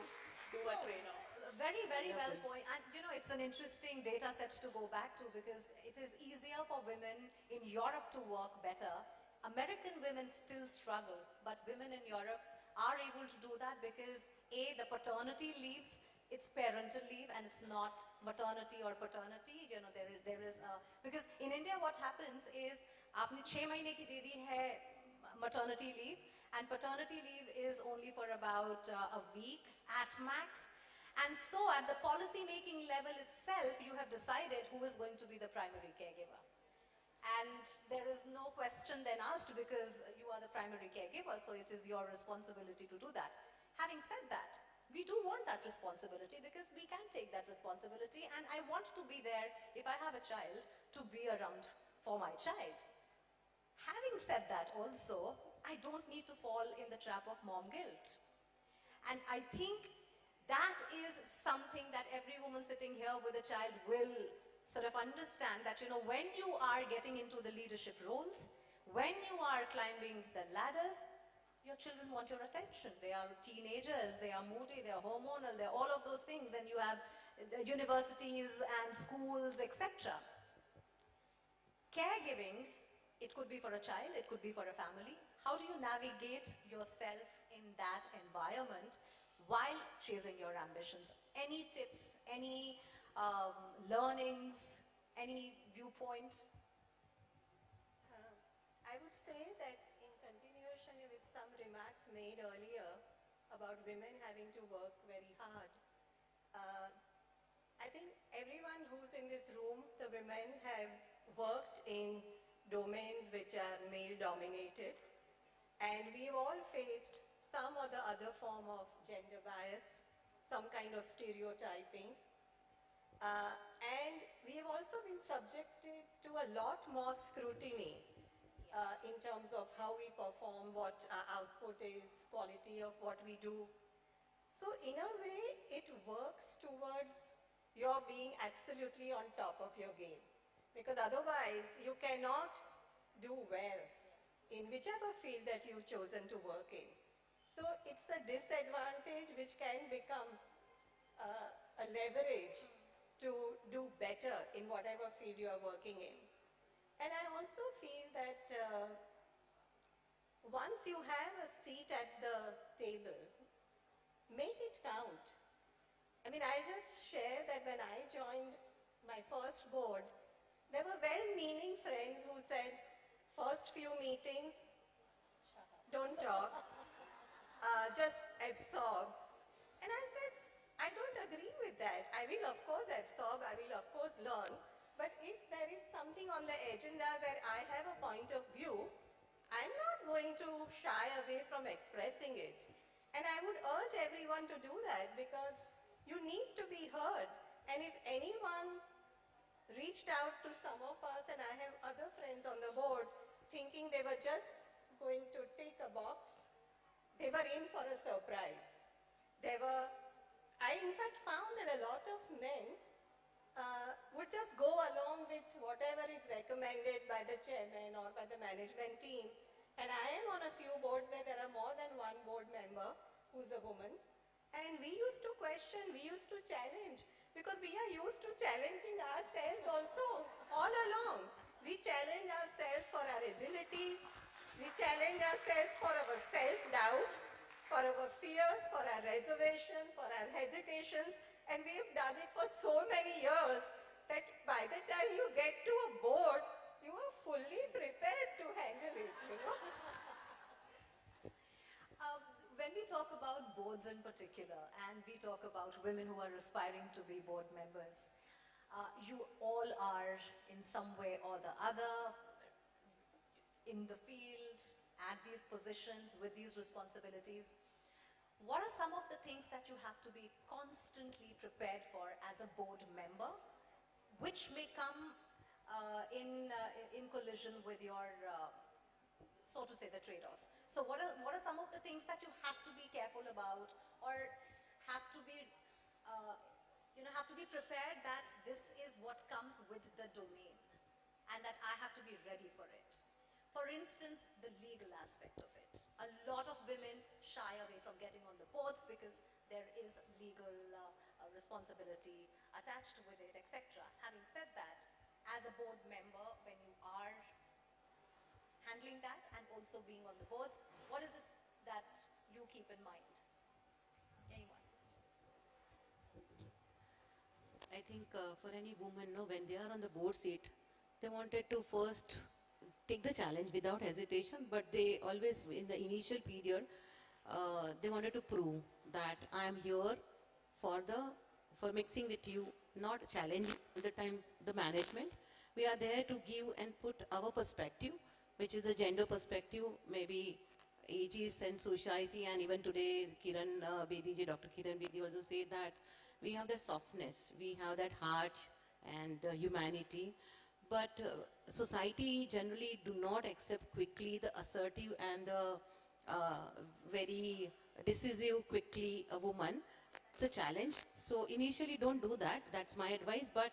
do a trade-off. Very, very well point. And you know, it's an interesting data set to go back to because it is easier for women in Europe to work better. American women still struggle, but women in Europe are able to do that because A, the paternity leaves, it's parental leave and it's not maternity or paternity. You know, there is a, because in India what happens is आपने 6 महीने की दे दी है maternity leave and paternity leave is only for about a week at max. And so at the policy making level itself, you have decided who is going to be the primary caregiver. And there is no question then asked because you are the primary caregiver, so it is your responsibility to do that. Having said that, we do want that responsibility because we can take that responsibility and I want to be there if I have a child to be around for my child. Having said that also, I don't need to fall in the trap of mom guilt. And I think that is something that every woman sitting here with a child will sort of understand that, you know, when you are getting into the leadership roles, when you are climbing the ladders, your children want your attention. They are teenagers, they are moody, they are hormonal, they are all of those things. Then you have universities and schools, etc. Caregiving, it could be for a child, it could be for a family. How do you navigate yourself in that environment while chasing your ambitions? Any tips, any learnings, any viewpoint? I would say that in continuation with some remarks made earlier about women having to work very hard, I think everyone who's in this room, the women have worked in domains which are male dominated, and we've all faced some or the other form of gender bias, some kind of stereotyping. And we have also been subjected to a lot more scrutiny in terms of how we perform, what our output is, quality of what we do. So in a way, it works towards your being absolutely on top of your game. Because otherwise, you cannot do well in whichever field that you've chosen to work in. So it's a disadvantage which can become a leverage to do better in whatever field you are working in. And I also feel that once you have a seat at the table, make it count. I mean, I just share that when I joined my first board, there were well-meaning friends who said, first few meetings, don't talk, just absorb. And I said, I don't agree with that. I will of course absorb, I will of course learn, but if there is something on the agenda where I have a point of view, I'm not going to shy away from expressing it. And I would urge everyone to do that because you need to be heard. And if anyone reached out to some of us, and I have other friends on the board, thinking they were just going to tick a box, they were in for a surprise. I in fact found that a lot of men would just go along with whatever is recommended by the chairman or by the management team. And I am on a few boards where there are more than one board member who's a woman. And we used to question, we used to challenge, because we are used to challenging ourselves also, all along. We challenge ourselves for our abilities, we challenge ourselves for our self-doubts, for our fears, for our reservations, for our hesitations, and we've done it for so many years that by the time you get to a board, you are fully prepared to handle it, you know. When we talk about boards in particular, and we talk about women who are aspiring to be board members, you all are in some way or the other in the field, at these positions, with these responsibilities. What are some of the things that you have to be constantly prepared for as a board member, which may come in collision with your so to say, the trade-offs? So what are some of the things that you have to be careful about or have to be have to be prepared that this is what comes with the domain and that I have to be ready for it. For instance, the legal aspect of it. A lot of women shy away from getting on the boards because there is legal responsibility attached with it, etc. Having said that, as a board member, when you are handling that and also being on the boards, what is it that you keep in mind? Anyone? I think for any woman, no, when they are on the board seat, they wanted to first take the challenge without hesitation, but they always, in the initial period, they wanted to prove that I am here for mixing with you, not challenging all the time the management. We are there to give and put our perspective, which is a gender perspective, maybe ages and society, and even today, Dr. Kiran Bedi also said that we have that softness, we have that heart and humanity, but society generally do not accept quickly the assertive and the very decisive quickly a woman. It's a challenge. So initially don't do that, that's my advice, but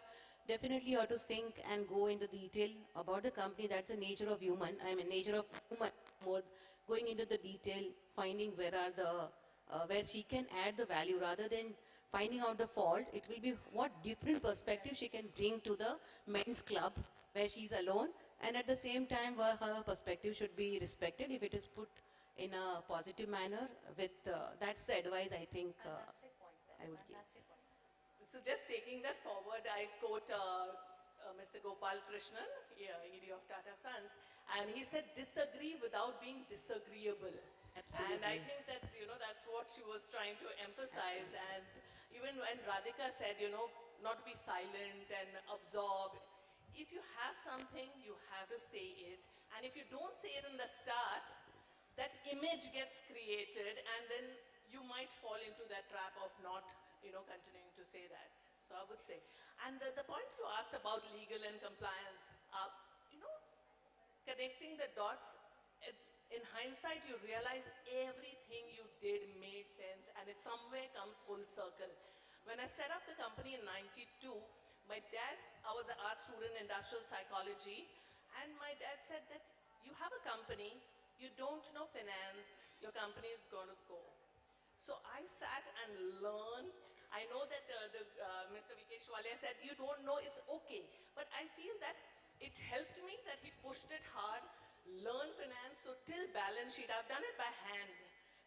definitely you have to think and go into detail about the company. That's the nature of human, nature of woman, more going into the detail, finding where are the, where she can add the value rather than finding out the fault. It will be what different perspective she can bring to the men's club where she's alone, and at the same time where her perspective should be respected if it is put in a positive manner. With that's the advice I think I would give. So just taking that forward, I quote Mr. Gopal Krishnan, ED of Tata Sons, and he said, disagree without being disagreeable. Absolutely. And I think that, that's what she was trying to emphasize. And even when Radhika said, not be silent and absorb, if you have something, you have to say it. And if you don't say it in the start, that image gets created, and then you might fall into that trap of not, continuing to say that. So I would say. And the point you asked about legal and compliance, connecting the dots, in hindsight, you realize everything you did made sense, and it somewhere comes full circle. When I set up the company in '92, my dad, I was an art student in industrial psychology, and my dad said that you have a company, you don't know finance, your company is going to go. So I sat and learned. I know that Mr. Vikesh Walia said, you don't know, it's okay. But I feel that it helped me that he pushed it hard, learn finance, so till balance sheet, I've done it by hand.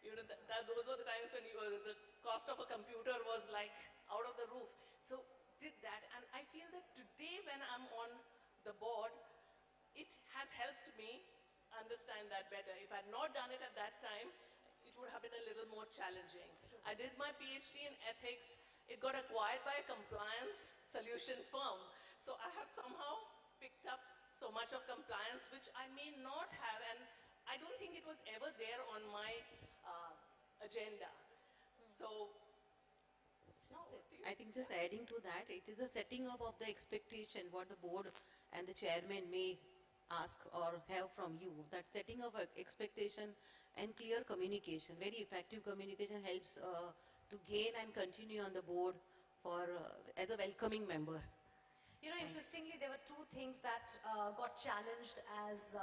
Those were the times when the cost of a computer was like out of the roof. So did that, and I feel that today when I'm on the board, it has helped me understand that better. If I had not done it at that time, it would have been a little more challenging. Sure. I did my PhD in ethics. It got acquired by a compliance solution firm. So I have somehow picked up so much of compliance, which I may not have, and I don't think it was ever there on my agenda. So, I think just adding to that, it is a setting up of the expectation, what the board and the chairman may ask or have from you. That setting of expectation and clear communication, very effective communication helps to gain and continue on the board for as a welcoming member. Interestingly, there were two things that got challenged as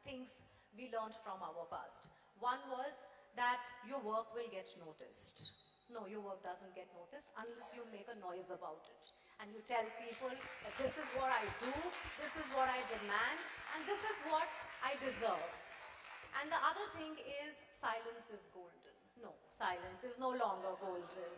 things we learned from our past. One was that your work will get noticed. No, your work doesn't get noticed unless you make a noise about it. And you tell people that this is what I do, this is what I demand, and this is what I deserve. And the other thing is silence is golden. No, silence is no longer golden.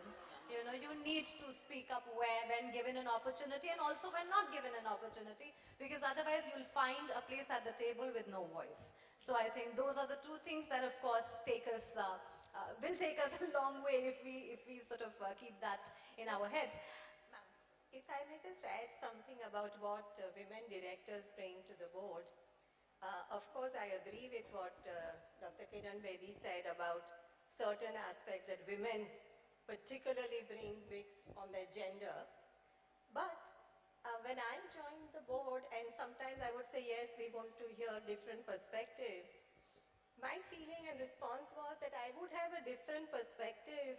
You need to speak up when given an opportunity, and also when not given an opportunity, because otherwise you'll find a place at the table with no voice. So I think those are the two things that, of course, will take us a long way if we sort of keep that in our heads. If I may just add something about what women directors bring to the board. Of course, I agree with what Dr. Kiran Bedi said about certain aspects that women particularly bring mix on their gender. But when I joined the board, and sometimes I would say, yes, we want to hear different perspective, my feeling and response was that I would have a different perspective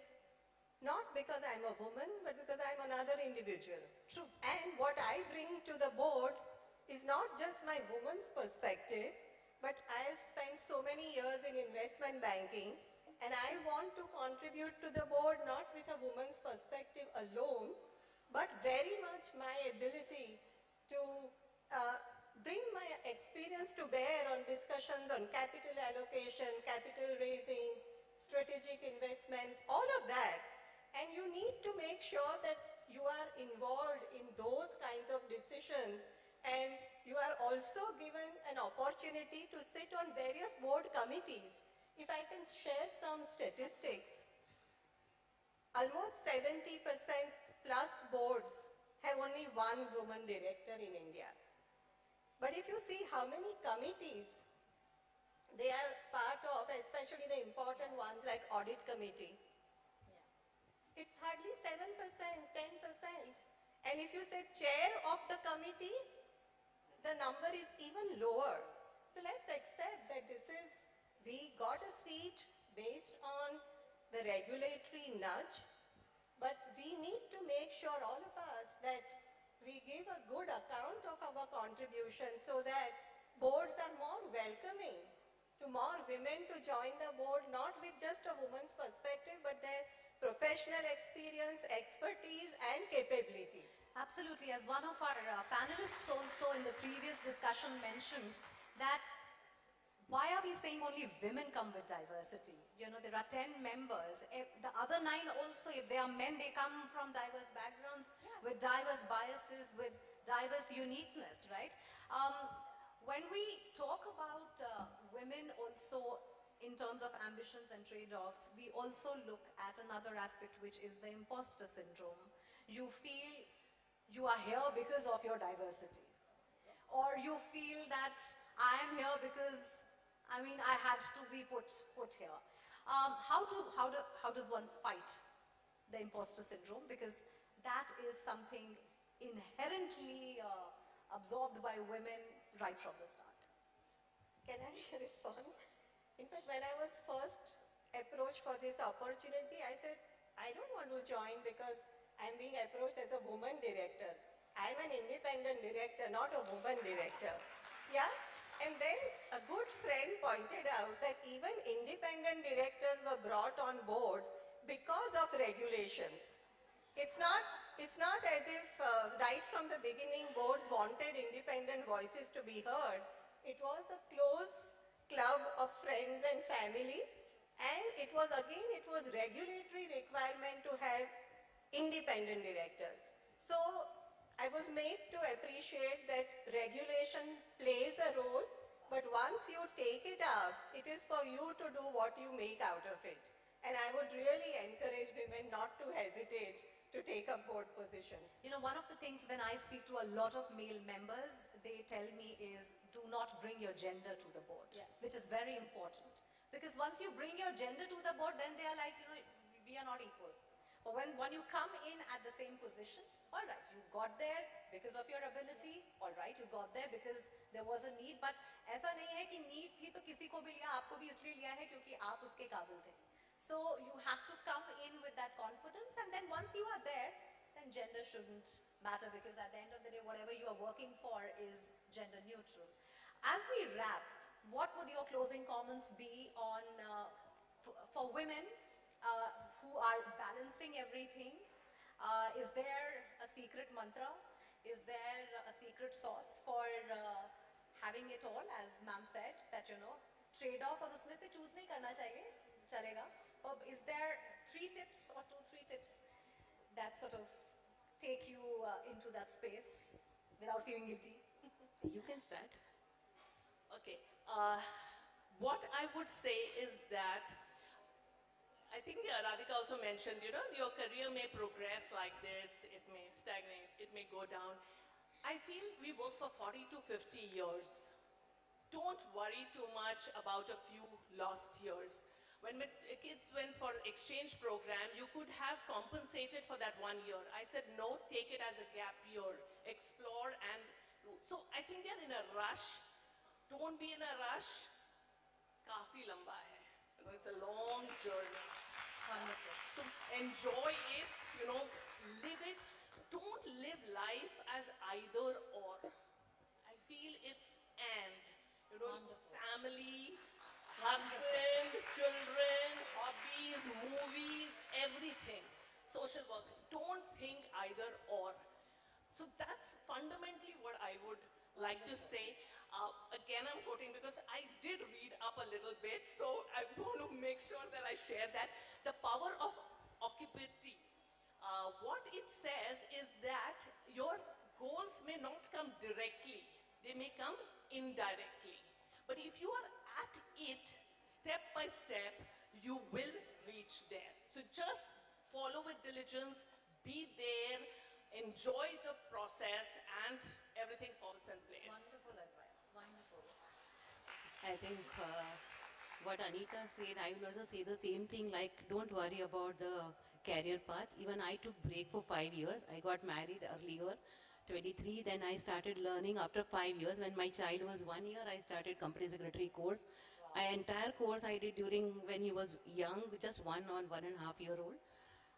not because I'm a woman, but because I'm another individual. True. And what I bring to the board is not just my woman's perspective, but I've spent so many years in investment banking, and I want to contribute to the board not with a woman's perspective alone, but very much my ability to bring my experience to bear on discussions on capital allocation, capital raising, strategic investments, all of that. And you need to make sure that you are involved in those kinds of decisions, and you are also given an opportunity to sit on various board committees. If I can share some statistics, almost 70% plus boards have only one woman director in India. But if you see how many committees they are part of, especially the important ones like audit committee, it's hardly 7%, 10%. And if you say chair of the committee, the number is even lower. So let's accept that we got a seat based on the regulatory nudge, but we need to make sure, all of us, that we give a good account of our contribution so that boards are more welcoming to more women to join the board, not with just a woman's perspective, but their professional experience, expertise, and capabilities. Absolutely. As one of our panelists also in the previous discussion mentioned, that why are we saying only women come with diversity? You know, there are 10 members. The other 9 also, if they are men, they come from diverse backgrounds, with diverse biases, with diverse uniqueness, right? When we talk about women also in terms of ambitions and trade-offs, we also look at another aspect, which is the imposter syndrome. You feel you are here because of your diversity. Or you feel that I am here because, I had to be put here. How does one fight the imposter syndrome? Because that is something inherently absorbed by women right from the start. Can I respond? In fact, when I was first approached for this opportunity, I said, I don't want to join because I'm being approached as a woman director. I'm an independent director, not a woman director. Yeah? And then a good friend pointed out that even independent directors were brought on board because of regulations. It's not as if right from the beginning boards wanted independent voices to be heard. It was a close club of friends and family, and it was regulatory requirement to have independent directors. So I was made to appreciate that regulation plays a role, but once you take it up, it is for you to do what you make out of it. And I would really encourage women not to hesitate to take up board positions. You know, one of the things when I speak to a lot of male members, they tell me is, do not bring your gender to the board, which is very important. Because once you bring your gender to the board, then they are like, we are not equal. But when you come in at the same position, all right, you got there because of your ability, all right, you got there because there was a need, but ऐसा नहीं है कि need थी तो किसी को भी लिया, आपको भी इसलिए लिया है क्योंकि आप उसके काबिल थे. So you have to come in with that confidence, and then once you are there, then gender shouldn't matter, because at the end of the day, whatever you are working for is gender neutral. As we wrap, what would your closing comments be on for women who are balancing everything? Is there a secret mantra? Is there a secret sauce for having it all, as ma'am said, that trade-off और उसमें से choose नहीं करना चाहिए, चलेगा? Or is there 3 tips or 2-3 tips that sort of take you into that space without feeling guilty? You can start. Okay. What I would say is that, I think Radhika also mentioned, your career may progress like this, it may stagnate, it may go down. I feel we work for 40 to 50 years. Don't worry too much about a few lost years. When kids went for exchange program, you could have compensated for that 1 year. I said, no, take it as a gap year. Explore and do. So I think they're in a rush. Don't be in a rush. Kafi lamba hai. It's a long journey. Wonderful. So enjoy it, live it. Don't live life as either or. I feel it's and. Family, husband, children, hobbies, movies, everything. Social work. Don't think either or. So that's fundamentally what I would like to say. Again, I'm quoting because I did read up a little bit, so I want to make sure that I share that. The power of occupity. What it says is that your goals may not come directly, they may come indirectly. But if you are at it step by step, you will reach there. So just follow with diligence, be there, enjoy the process, and everything falls in place. Wonderful advice. Wonderful. I think what Anita said, I will also say the same thing, like don't worry about the career path. Even I took break for 5 years. I got married earlier, 23, then I started learning after 5 years. When my child was 1 year, I started company secretary course. My entire course I did during when he was young, just 1.5 year old.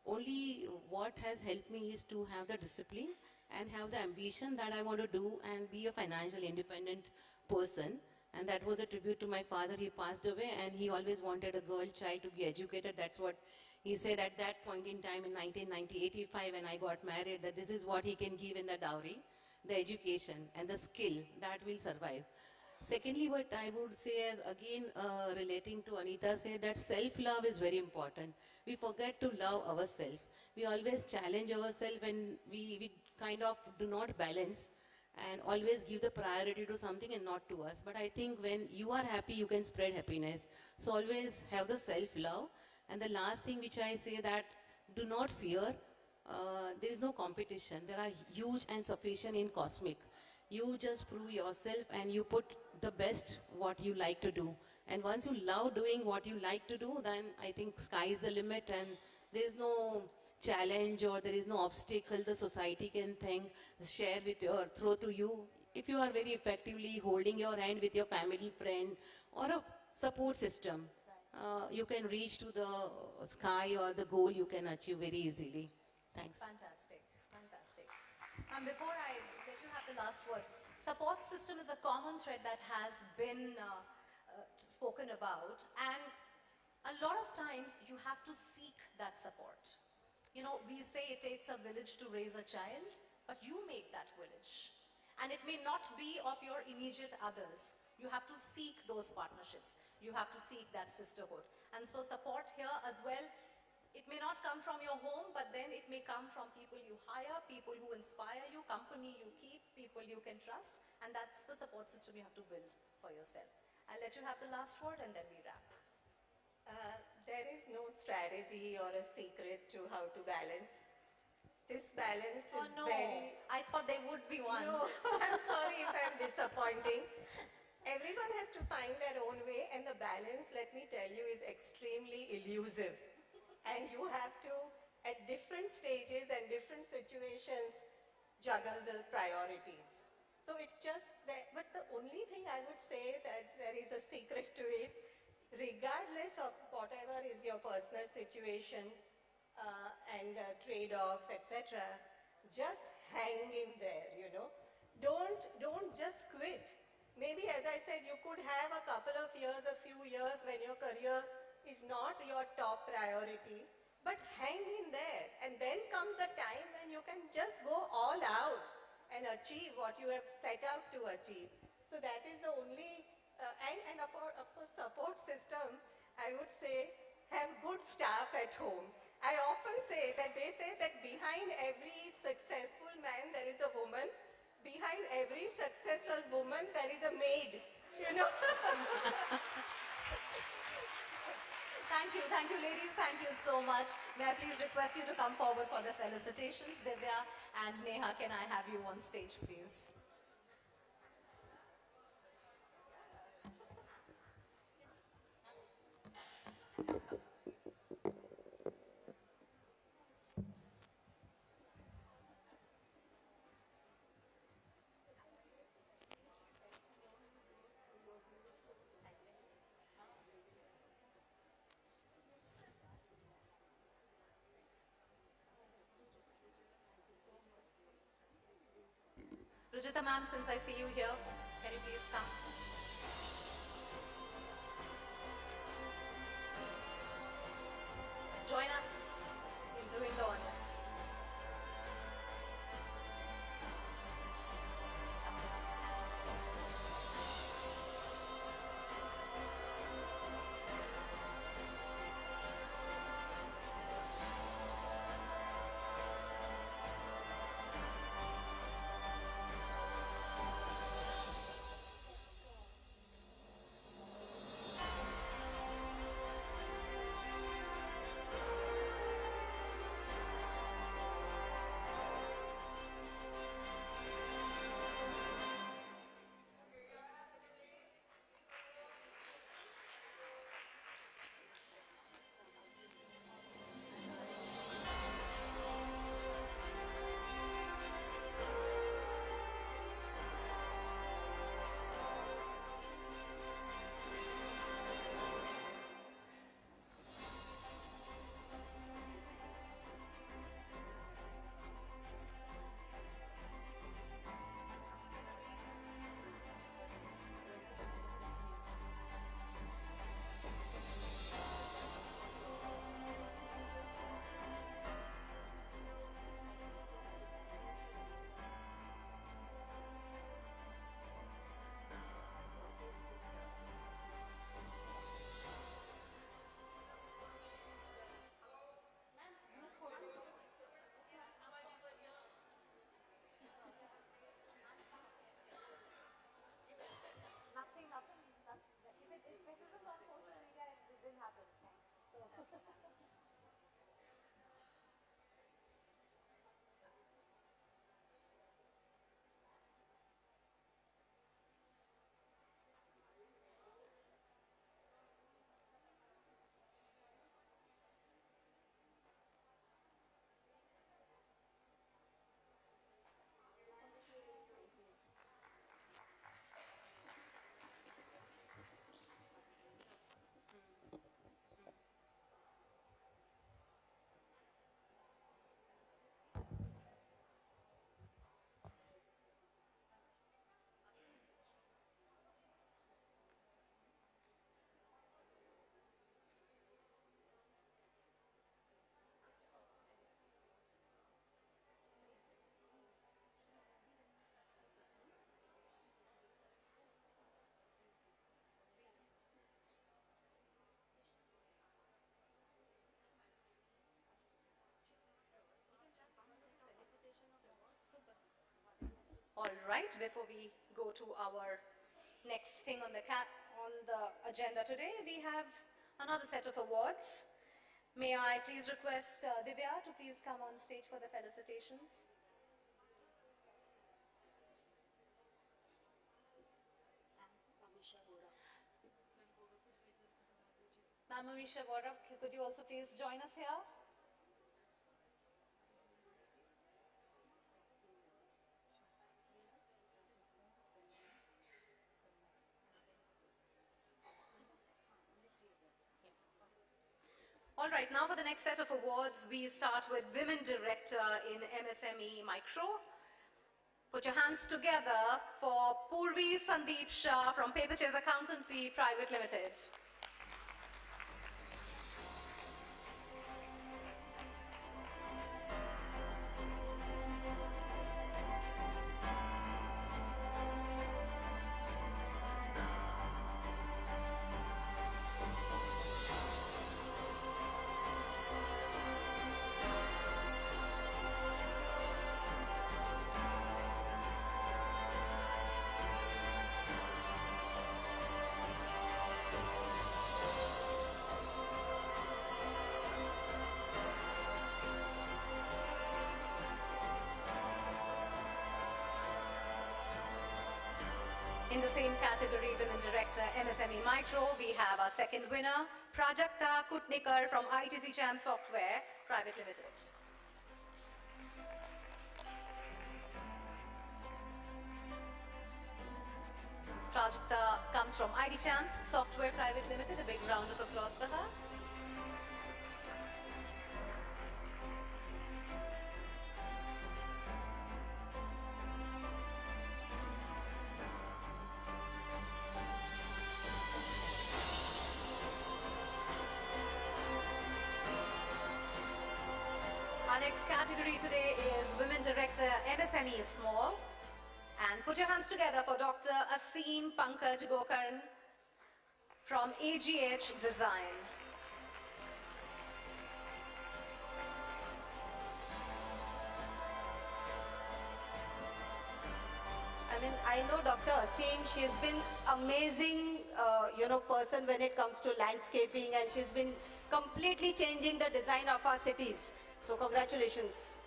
Only what has helped me is to have the discipline and have the ambition that I want to do and be a financially independent person. And that was a tribute to my father. He passed away and he always wanted a girl child to be educated. That's what he said at that point in time in 1985 when I got married, that this is what he can give in the dowry, the education and the skill that will survive. Secondly, what I would say is again relating to Anita said that self-love is very important. We forget to love ourselves. We always challenge ourselves when we kind of do not balance and always give the priority to something and not to us. But I think when you are happy, you can spread happiness. So always have the self-love. And the last thing which I say that do not fear. There is no competition. There are huge and sufficient in cosmic. You just prove yourself and you put the best what you like to do. And once you love doing what you like to do, then I think sky is the limit and there is no challenge or there is no obstacle the society can think, share with your, throw to you. If you are very effectively holding your hand with your family, friend or a support system, you can reach to the sky or the goal you can achieve very easily. Thanks. Fantastic, fantastic. And before I let you have the last word, support system is a common thread that has been spoken about, and a lot of times you have to seek that support. We say it takes a village to raise a child, but you make that village. And it may not be of your immediate others. You have to seek those partnerships. You have to seek that sisterhood. And so support here as well. It may not come from your home, but then it may come from people you hire, people who inspire you, company you keep, people you can trust. And that's the support system you have to build for yourself. I'll let you have the last word and then we wrap. There is no strategy or a secret to how to balance. This balance is very... I thought there would be one. No, I'm sorry if I'm disappointing. Everyone has to find their own way, and the balance, let me tell you, is extremely elusive. And you have to, at different stages and different situations, juggle the priorities. So it's just that, but the only thing I would say that there is a secret to it, regardless of whatever is your personal situation and trade-offs, etc., just hang in there, Don't just quit. Maybe, as I said, you could have a couple of years, a few years when your career is not your top priority, but hang in there. And then comes a time when you can just go all out and achieve what you have set out to achieve. So that is the only, and of course, support system, I would say, have good staff at home. I often say that they say that behind every successful man, there is a woman. Behind every successful woman, there is a maid, Thank you ladies, thank you so much. May I please request you to come forward for the felicitations. Divya and Neha, can I have you on stage, please? Sujita ma'am, since I see you here, can you please come? Join us in doing the honors. All right, before we go to our next thing on the agenda today, we have another set of awards. May I please request Divya to please come on stage for the felicitations. Ma'am Amisha Gaurav, could you also please join us here? All right, now for the next set of awards, we start with Women Director in MSME Micro. Put your hands together for Purvi Sandeep Shah from Paper Chase Accountancy Private Limited. In the same category, Women Director, MSME Micro, we have our second winner, Prajakta Kutnikar from ITC Jam Software Private Limited. Prajakta comes from IT Champs Software Private Limited. A big round of applause for her. next category today is Women Director MSME Small. And put your hands together for Dr. Aseem Pankaj Gokarn from AGH Design. I mean, I know Dr. Aseem, she's been amazing, person when it comes to landscaping, and she's been completely changing the design of our cities. So congratulations.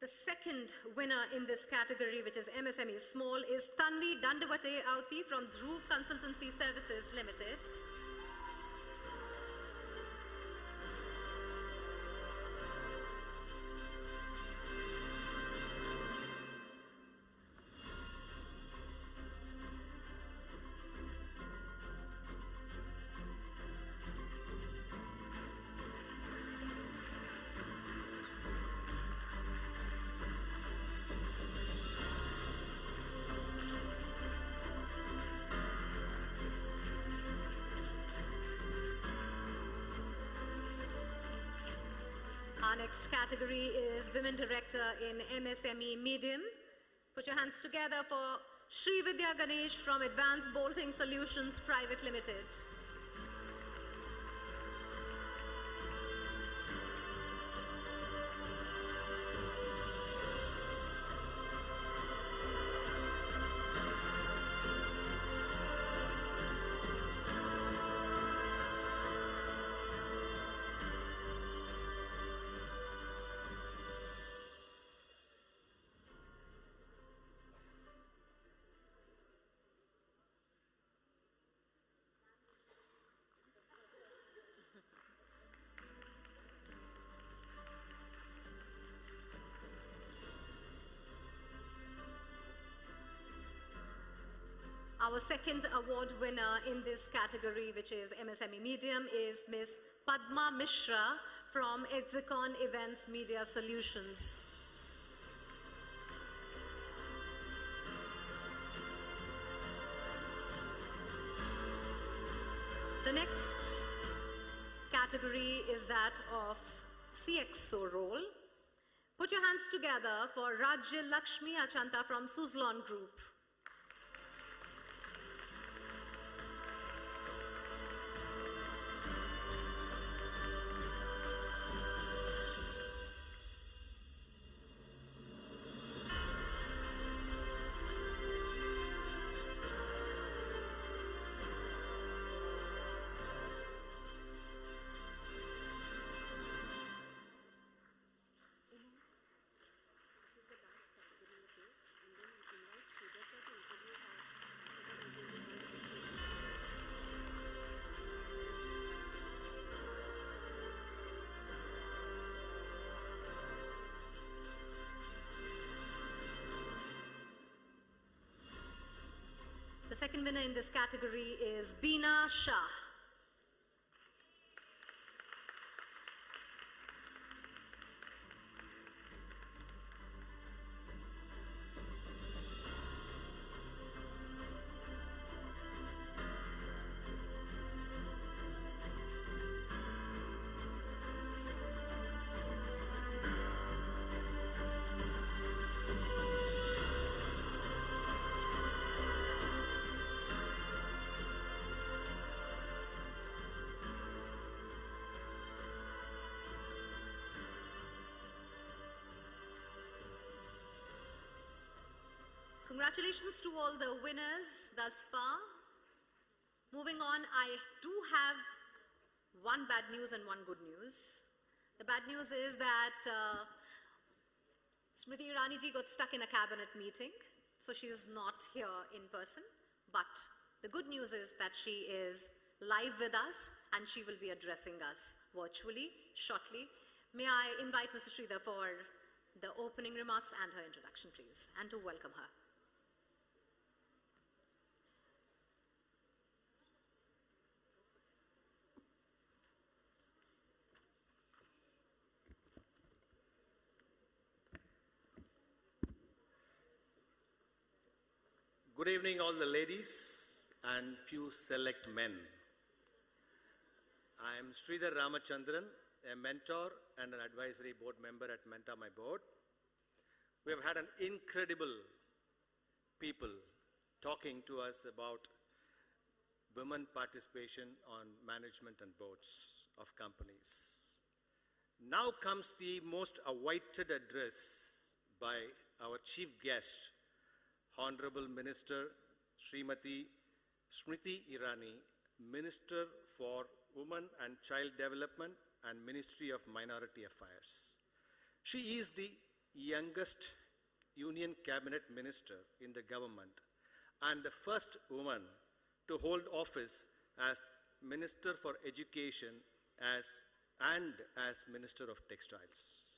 The second winner in this category, which is MSME Small, is Tanvi Dandavate Auti from Dhruv Consultancy Services Limited. Our next category is Women Director in MSME Medium. Put your hands together for Sri Vidya Ganesh from Advanced Bolting Solutions Private Limited. Our second award winner in this category, which is MSME Medium, is Ms. Padma Mishra from Exicon Events Media Solutions. The next category is that of CXO role. Put your hands together for Rajya Lakshmi Achanta from Suzlon Group. The second winner in this category is Beena Shah. Congratulations to all the winners thus far. Moving on, I do have one bad news and one good news. The bad news is that Smriti Irani ji got stuck in a cabinet meeting, so she is not here in person. But the good news is that she is live with us and she will be addressing us virtually shortly. May I invite Mr. Sridhar for the opening remarks and her introduction, please, and to welcome her. Good evening, all the ladies and few select men. I am Sridhar Ramachandran, a mentor and an advisory board member at Mentor My Board. We have had an incredible people talking to us about women participation on management and boards of companies. Now comes the most awaited address by our chief guest, Honorable Minister Srimati Smriti Irani, Minister for Women and Child Development and Ministry of Minority Affairs. She is the youngest Union Cabinet Minister in the government and the first woman to hold office as Minister for Education and as Minister of Textiles.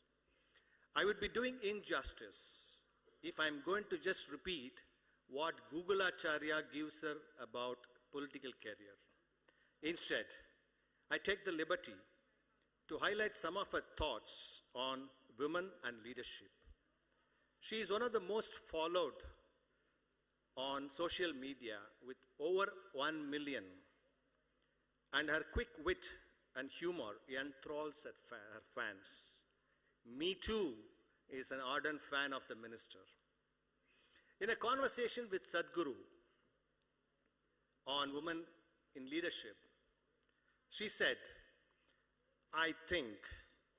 I would be doing injustice if I'm going to just repeat what Google Acharya gives her about political career. Instead, I take the liberty to highlight some of her thoughts on women and leadership. She is one of the most followed on social media with over 1 million, and her quick wit and humor enthralls her fans. Me too is an ardent fan of the minister. In a conversation with Sadhguru on women in leadership, she said, I think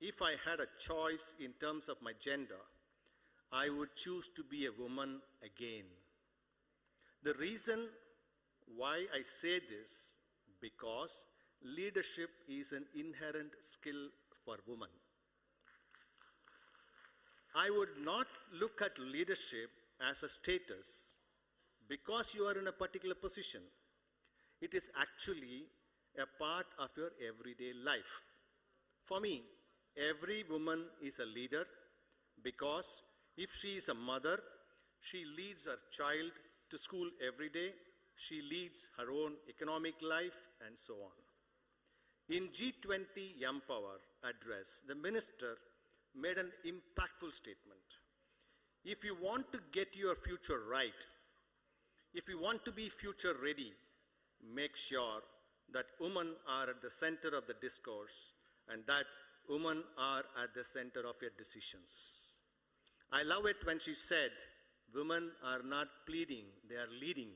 if I had a choice in terms of my gender, I would choose to be a woman again. The reason why I say this, because leadership is an inherent skill for women. I would not look at leadership as a status because you are in a particular position. It is actually a part of your everyday life. For me, every woman is a leader because if she is a mother, she leads her child to school every day, she leads her own economic life, and so on. In G20 Young Power address, the minister made an impactful statement. If you want to get your future right, if you want to be future ready, make sure that women are at the center of the discourse and that women are at the center of your decisions. I love it when she said, women are not pleading, they are leading.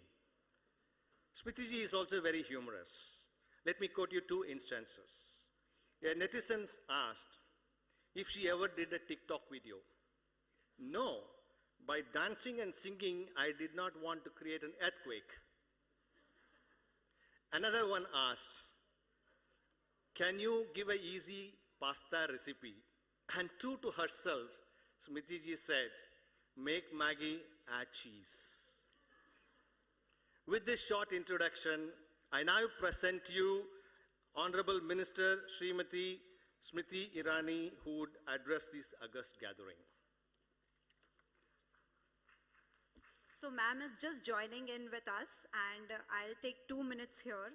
Smriti is also very humorous. Let me quote you two instances. A netizen asked if she ever did a TikTok video. No, by dancing and singing, I did not want to create an earthquake. Another one asked, can you give an easy pasta recipe? And true to herself, Smriti ji said, make Maggie, add cheese. With this short introduction, I now present you Honorable Minister Srimati Smriti Irani, who would address this august gathering. So ma'am is just joining in with us, and I'll take 2 minutes here.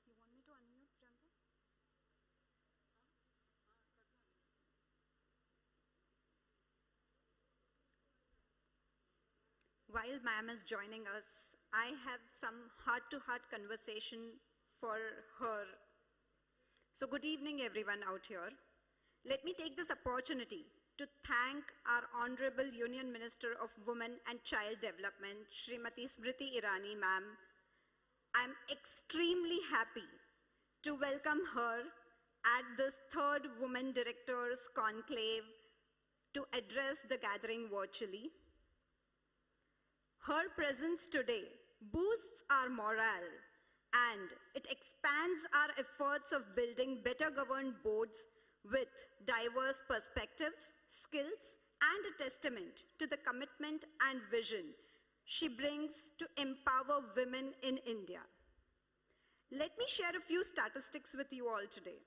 You want me to unmute, Priyanka? While ma'am is joining us, I have some heart-to-heart conversation for her. So good evening, everyone out here. Let me take this opportunity to thank our Honorable Union Minister of Women and Child Development, Srimati Smriti Irani, ma'am. I'm extremely happy to welcome her at this third Women Directors Conclave to address the gathering virtually. Her presence today boosts our morale and it expands our efforts of building better governed boards with diverse perspectives, skills, and a testament to the commitment and vision she brings to empower women in India. Let me share a few statistics with you all today.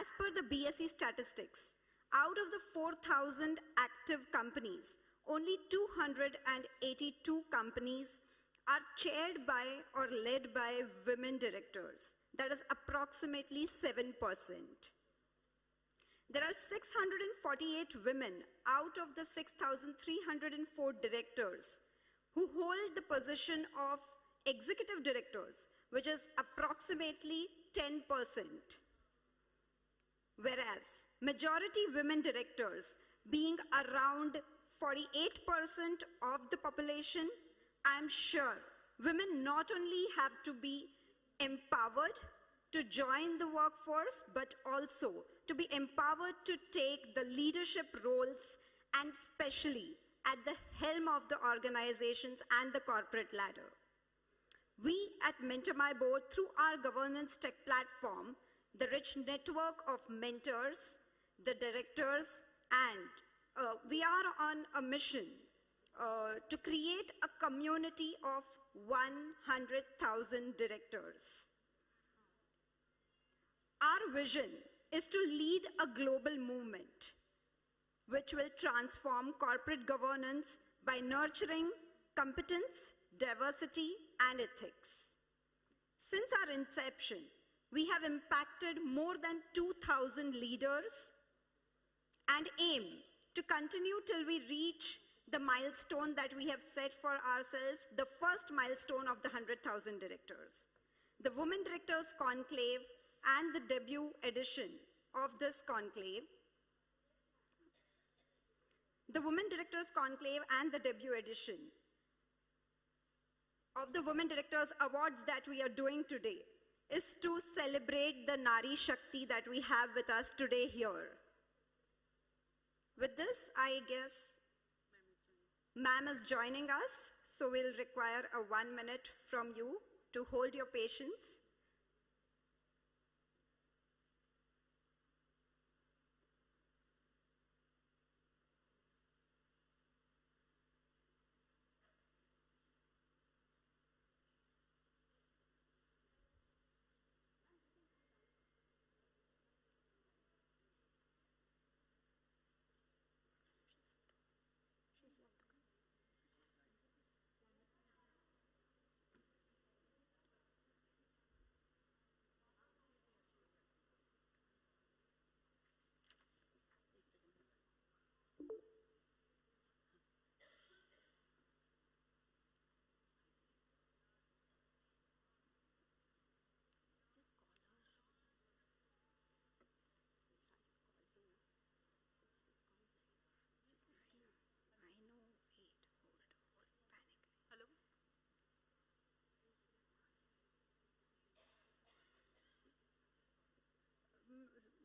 As per the BSE statistics, out of the 4,000 active companies, only 282 companies are chaired by or led by women directors. that is approximately 7%. There are 648 women out of the 6,304 directors who hold the position of executive directors, which is approximately 10%. Whereas majority women directors being around 48% of the population, I'm sure women not only have to be empowered to join the workforce, but also to be empowered to take the leadership roles, and especially at the helm of the organizations and the corporate ladder. We at Mentor My Board, through our governance tech platform, the rich network of mentors, the directors, and we are on a mission to create a community of 100,000 directors. Our vision is to lead a global movement which will transform corporate governance by nurturing competence, diversity, and ethics. Since our inception, we have impacted more than 2,000 leaders and aim to continue till we reach the milestone that we have set for ourselves, the first milestone of the 100,000 directors. The Women Directors Conclave and the debut edition of this conclave, the Women Directors Conclave and the debut edition of the Women Directors Awards that we are doing today is to celebrate the Nari Shakti that we have with us today here. With this, I guess ma'am is joining us, so we'll require a 1 minute from you to hold your patience.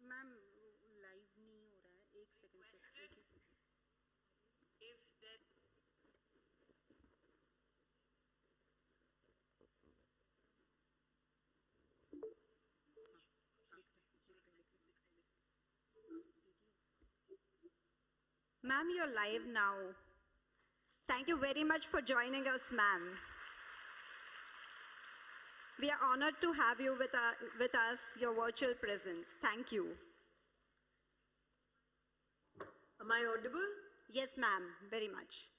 Ma'am live नहीं हो रहा है, एक second से, एक ही second. If there Ma'am, you're live now. Thank you very much for joining us, ma'am. We are honored to have you with us, your virtual presence. Thank you. Am I audible? Yes, ma'am, very much.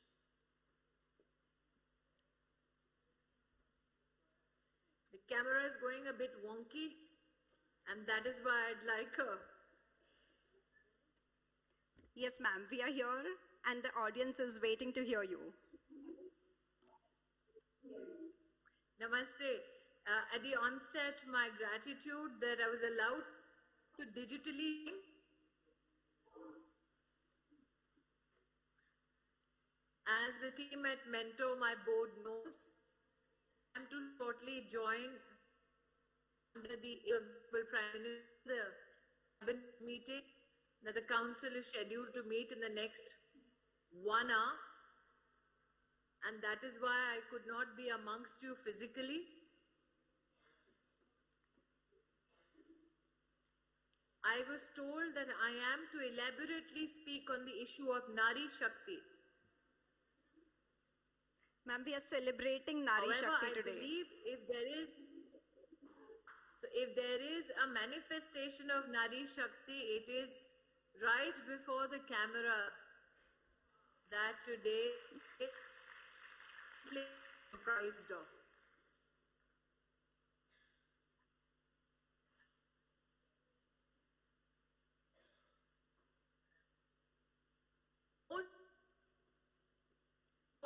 The camera is going a bit wonky, and that is why I'd like her. Yes, ma'am, we are here, and the audience is waiting to hear you. Namaste. At the onset, my gratitude that I was allowed to digitally. As the team at Mentor My Board knows, I'm to shortly join under the Prime Minister cabinet meeting that the council is scheduled to meet in the next 1 hour, and that is why I could not be amongst you physically. I was told that I am to elaborately speak on the issue of Nari Shakti. Ma'am, we are celebrating Nari Shakti today. I believe if there is a manifestation of Nari Shakti, it is right before the camera that today is comprised of.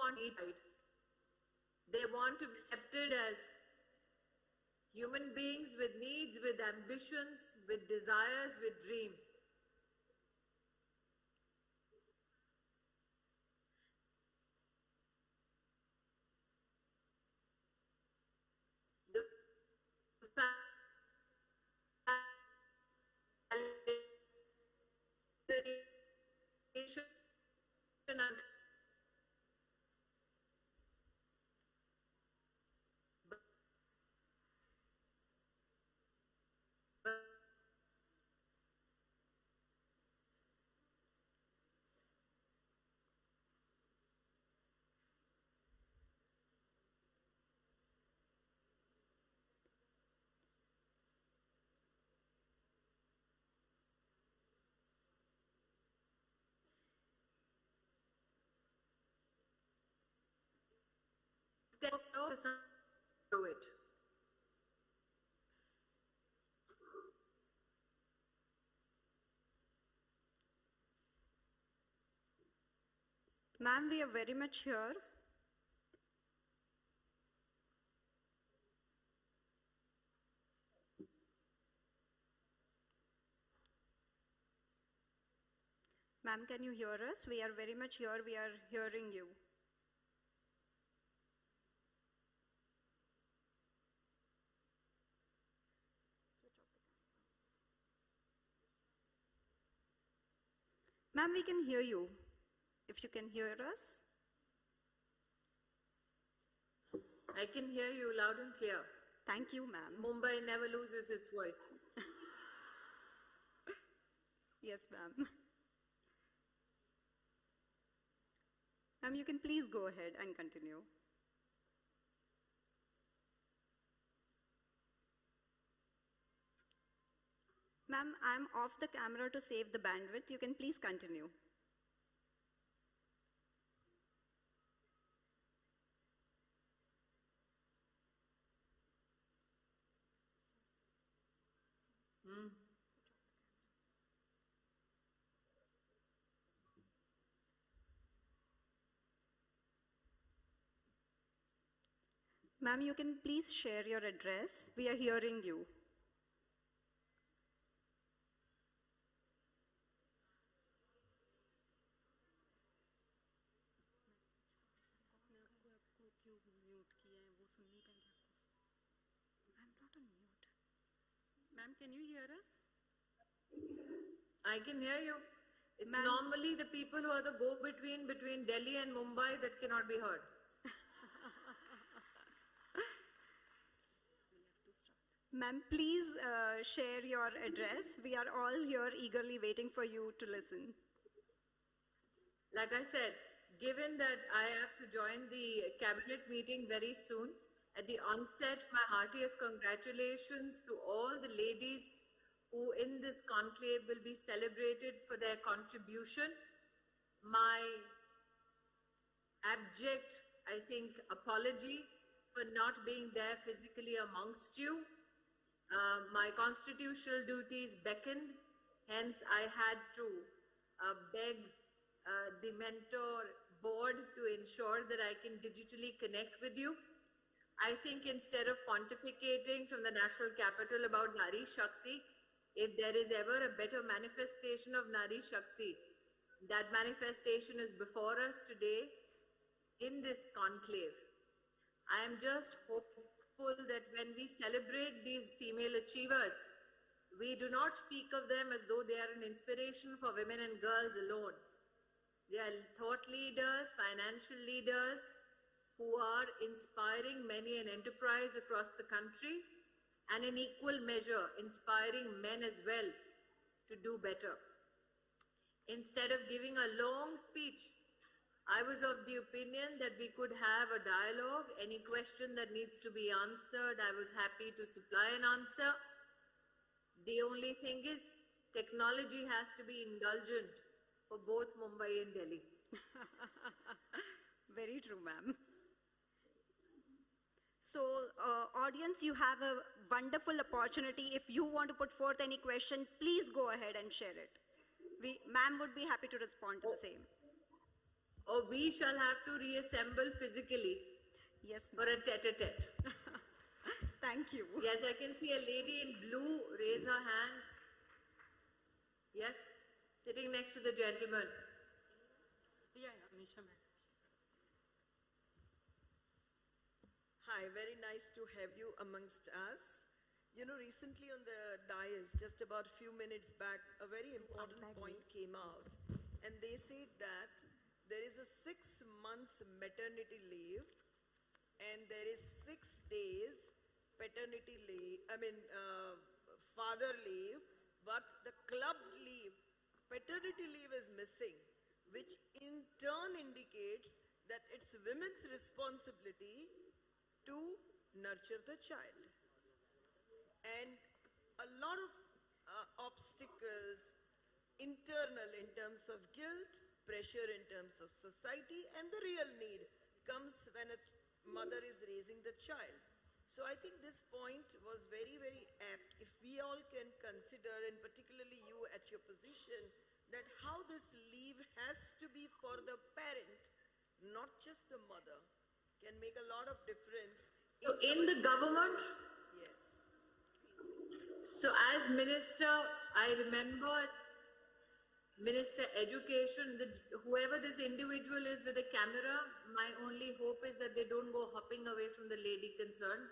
want it. They want to be accepted as human beings with needs, with ambitions, with desires, with dreams. Step through it. Ma'am, we are very much here. Ma'am, can you hear us? We are very much here. We are hearing you. Ma'am, we can hear you. If you can hear us. I can hear you loud and clear. Thank you, ma'am. Mumbai never loses its voice. Yes, ma'am. Ma'am, you can please go ahead and continue. Ma'am, I'm off the camera to save the bandwidth. You can please continue. Ma'am, you can please share your address. We are hearing you. Ma'am, can you hear us? I can hear you. It's normally the people who are the go-between between Delhi and Mumbai that cannot be heard. Ma'am, please share your address. We are all here eagerly waiting for you to listen. Like I said, given that I have to join the cabinet meeting very soon, at the onset, my heartiest congratulations to all the ladies who in this conclave will be celebrated for their contribution. My abject, I think, apology for not being there physically amongst you. My constitutional duties beckoned, hence I had to beg the mentor board to ensure that I can digitally connect with you. I think instead of pontificating from the national capital about Nari Shakti, if there is ever a better manifestation of Nari Shakti, that manifestation is before us today in this conclave. I am just hopeful that when we celebrate these female achievers, we do not speak of them as though they are an inspiration for women and girls alone. They are thought leaders, financial leaders, who are inspiring many an enterprise across the country and in equal measure inspiring men as well to do better. Instead of giving a long speech, I was of the opinion that we could have a dialogue. Any question that needs to be answered, I was happy to supply an answer. The only thing is, technology has to be indulgent for both Mumbai and Delhi. Very true, ma'am. So, audience, you have a wonderful opportunity. If you want to put forth any question, please go ahead and share it. Ma'am would be happy to respond to the same. or we shall have to reassemble physically. Yes, for a tete-a-tete. Thank you. Yes, I can see a lady in blue raise her hand. Yes, sitting next to the gentleman. Yeah, Anisha ma'am. Hi, very nice to have you amongst us. You know, recently on the dais, just about a few minutes back, a very important point came out. And they said that there is a 6 months maternity leave and there is 6 days paternity leave, father leave, but the club leave, paternity leave is missing, which in turn indicates that it's women's responsibility to nurture the child. And a lot of obstacles, internal in terms of guilt, pressure in terms of society, and the real need comes when a mother is raising the child. So I think this point was very, very apt. If we all can consider, and particularly you at your position, that how this leave has to be for the parent, not just the mother, can make a lot of difference. So in the government, yes. So as minister, I remember Minister Education, whoever this individual is with a camera, my only hope is that they don't go hopping away from the lady concerned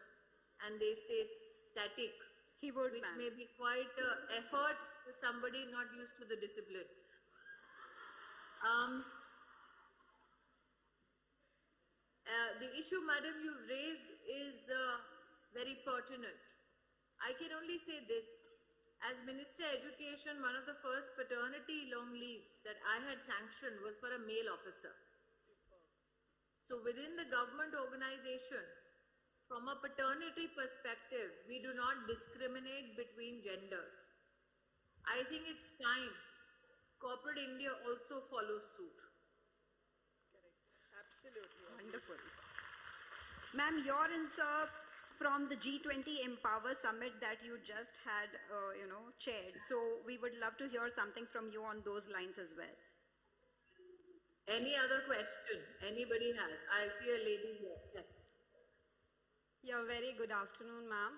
and they stay static, which may be quite an effort to somebody not used to the discipline. The issue, madam, you've raised is very pertinent. I can only say this. As Minister Education, one of the first paternity long leaves that I had sanctioned was for a male officer. So within the government organization, from a paternity perspective, we do not discriminate between genders. I think it's time corporate India also follows suit. Correct. Absolutely. Wonderful. Ma'am, your inserts from the G20 Empower Summit that you just had, chaired. So we would love to hear something from you on those lines as well. Any other question anybody has? I see a lady here. Yes. Yeah, very good afternoon, ma'am.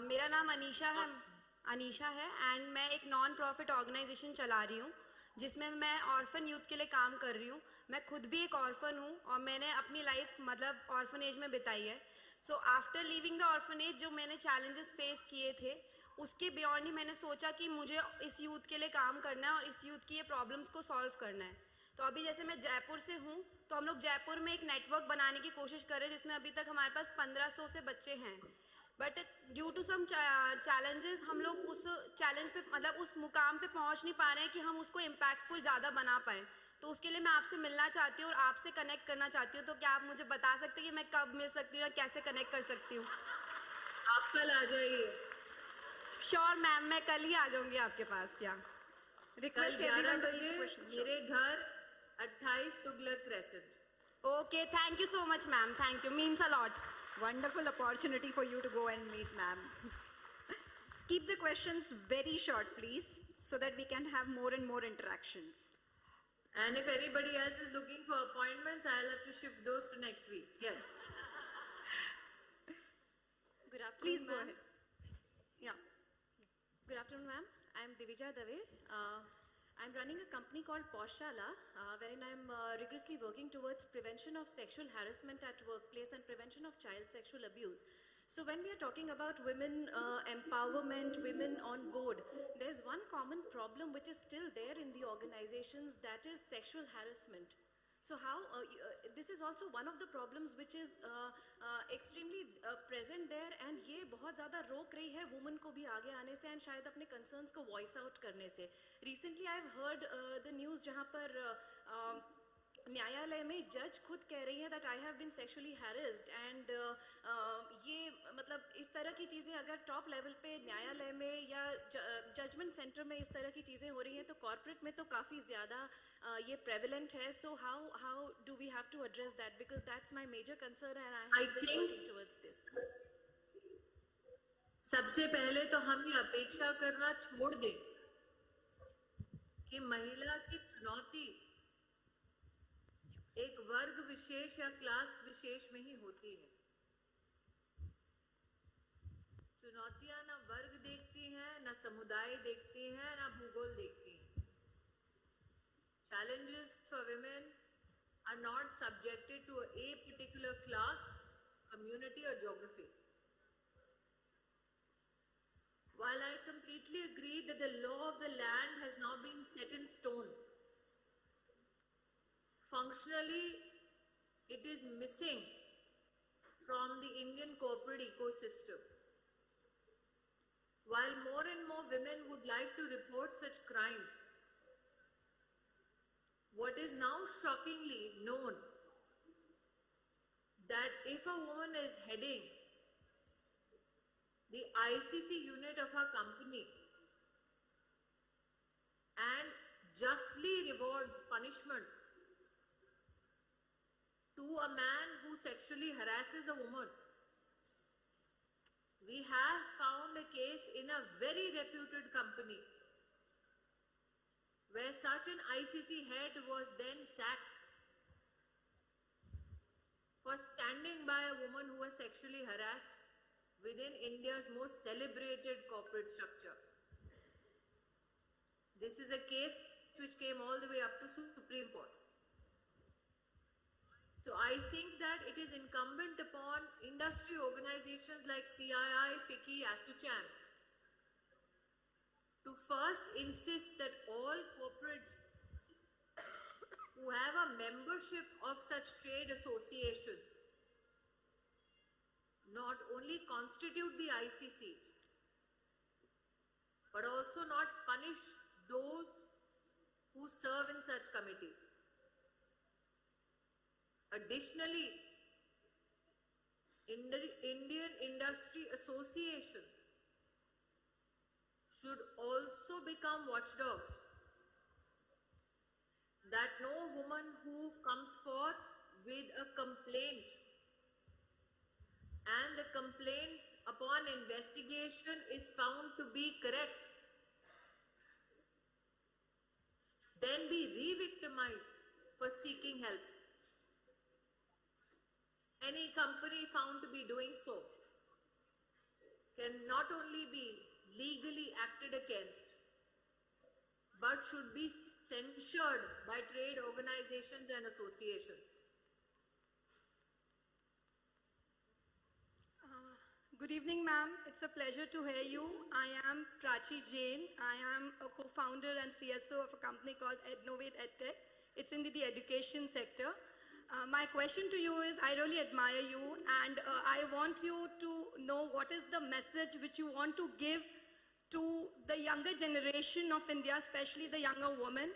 मेरा नाम अनीशा है and मैं एक non profit organisation चला रही हूँ जिसमें मैं ऑर्फन यूथ के लिए काम कर रही हूँ. मैं खुद भी एक ऑर्फन हूँ और मैंने अपनी लाइफ मतलब ऑर्फनेज में बिताई है. So after leaving the orphanage जो मैंने चैलेंजेस फेस किए थे उसके बियॉन्ड ही मैंने सोचा कि मुझे इस यूथ के लिए काम करना है और इस यूथ की ये प्रॉब्लम्स को सॉल्व करना है. तो अभी जैसे मैं जयपुर से हूँ तो हम लोग जयपुर में एक नेटवर्क बनाने की कोशिश कर रहे हैं जिसमें अभी तक हमारे पास 1500 से बच्चे हैं. But due to some challenges हम लोग उस चैलेंज पे मतलब उस मुकाम पे पहुँच नहीं पा रहे हैं कि हम उसको इम्पैक्टफुल ज़्यादा बना पाएँ. तो उसके लिए मैं आपसे मिलना चाहती हूँ और आपसे कनेक्ट करना चाहती हूँ. तो क्या आप मुझे बता सकते हैं कि मैं कब मिल सकती हूँ और कैसे कनेक्ट कर सकती हूँ? आप कल आ जाइए. श्योर मैम, मैं कल ही आ जाऊँगी आपके पास. या request everyone to keep questions. मेरे घर 28 Tughlak Crescent. Okay, thank you so much, ma'am. Thank you. Means a lot. Wonderful opportunity for you to go and meet ma'am. Keep the questions very short, please, so that we can have more and more interactions. And if anybody else is looking for appointments, I'll have to shift those to next week. Yes. Good afternoon, Please go ma'am. ahead. Yeah. Good afternoon, ma'am. I'm Divija Dave. I'm running a company called Poshala, wherein I'm rigorously working towards prevention of sexual harassment at workplace and prevention of child sexual abuse. So when we are talking about women empowerment, women on board, there's one common problem which is still there in the organizations, that is sexual harassment. So how, this is also one of the problems which is extremely present there, and ये बहुत ज़्यादा रोक रही है women को भी आगे आने से and शायद अपने concerns को voice out करने से. Recently I've heard the news जहाँ पर न्यायालय में जज खुद कह रही हैं that I have been sexually harassed, and ये मतलब इस तरह की चीज़ें अगर टॉप लेवल पे न्यायालय में या जजमेंट सेंटर में इस तरह की चीज़ें हो रही हैं तो कॉर्पोरेट में तो काफ़ी ज़्यादा ये prevalent है. So how do we have to address that? Because that's my major concern and I have been working towards this. सबसे पहले तो हम ये अपेक्षा करना छोड़ दें कि महिला की चुनौती एक वर्ग विशेष या क्लास विशेष में ही होती है। चुनौतियां ना वर्ग देखती हैं, ना समुदाय देखती हैं, ना भूगोल देखती हैं। Challenges for women are not subjected to a particular class, community or geography. While I completely agree that the law of the land has now been set in stone, functionally it is missing from the Indian corporate ecosystem. While more and more women would like to report such crimes, what is now shockingly known that if a woman is heading the ICC unit of her company and justly rewards punishment to a man who sexually harasses a woman, we have found a case in a very reputed company where such an ICC head was then sacked for standing by a woman who was sexually harassed within India's most celebrated corporate structure. This is a case which came all the way up to Supreme Court. So I think that it is incumbent upon industry organizations like CII, FICCI, ASSOCHAM to first insist that all corporates who have a membership of such trade associations not only constitute the ICC, but also not punish those who serve in such committees. Additionally, Indian industry associations should also become watchdogs, that no woman who comes forth with a complaint and the complaint upon investigation is found to be correct, then be re-victimized for seeking help. Any company found to be doing so can not only be legally acted against, but should be censured by trade organizations and associations. Good evening, ma'am. It's a pleasure to hear you. I am Prachi Jain. I am a co-founder and CSO of a company called Innovate EdTech. It's in the education sector. My question to you is, I really admire you, and I want you to know what is the message which you want to give to the younger generation of India, especially the younger women.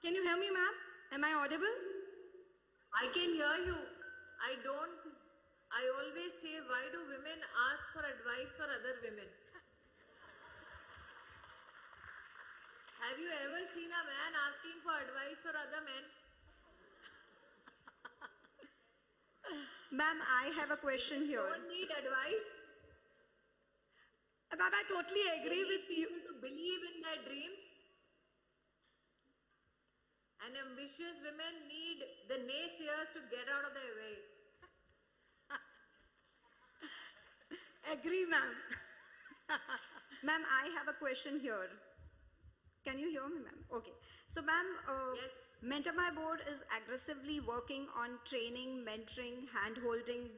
Can you hear me, ma'am? Am I audible? I can hear you. I always say, why do women ask for advice for other women? Have you ever seen a man asking for advice for other men? Ma'am, I have a question here. You don't need advice. Ma'am, I totally agree with you. People to believe in their dreams. And ambitious women need the naysayers to get out of their way. Agree, ma'am. Ma'am, I have a question here. Can you hear me, ma'am? Okay. So, ma'am, yes. Mentor My Board is aggressively working on training, mentoring, hand-holding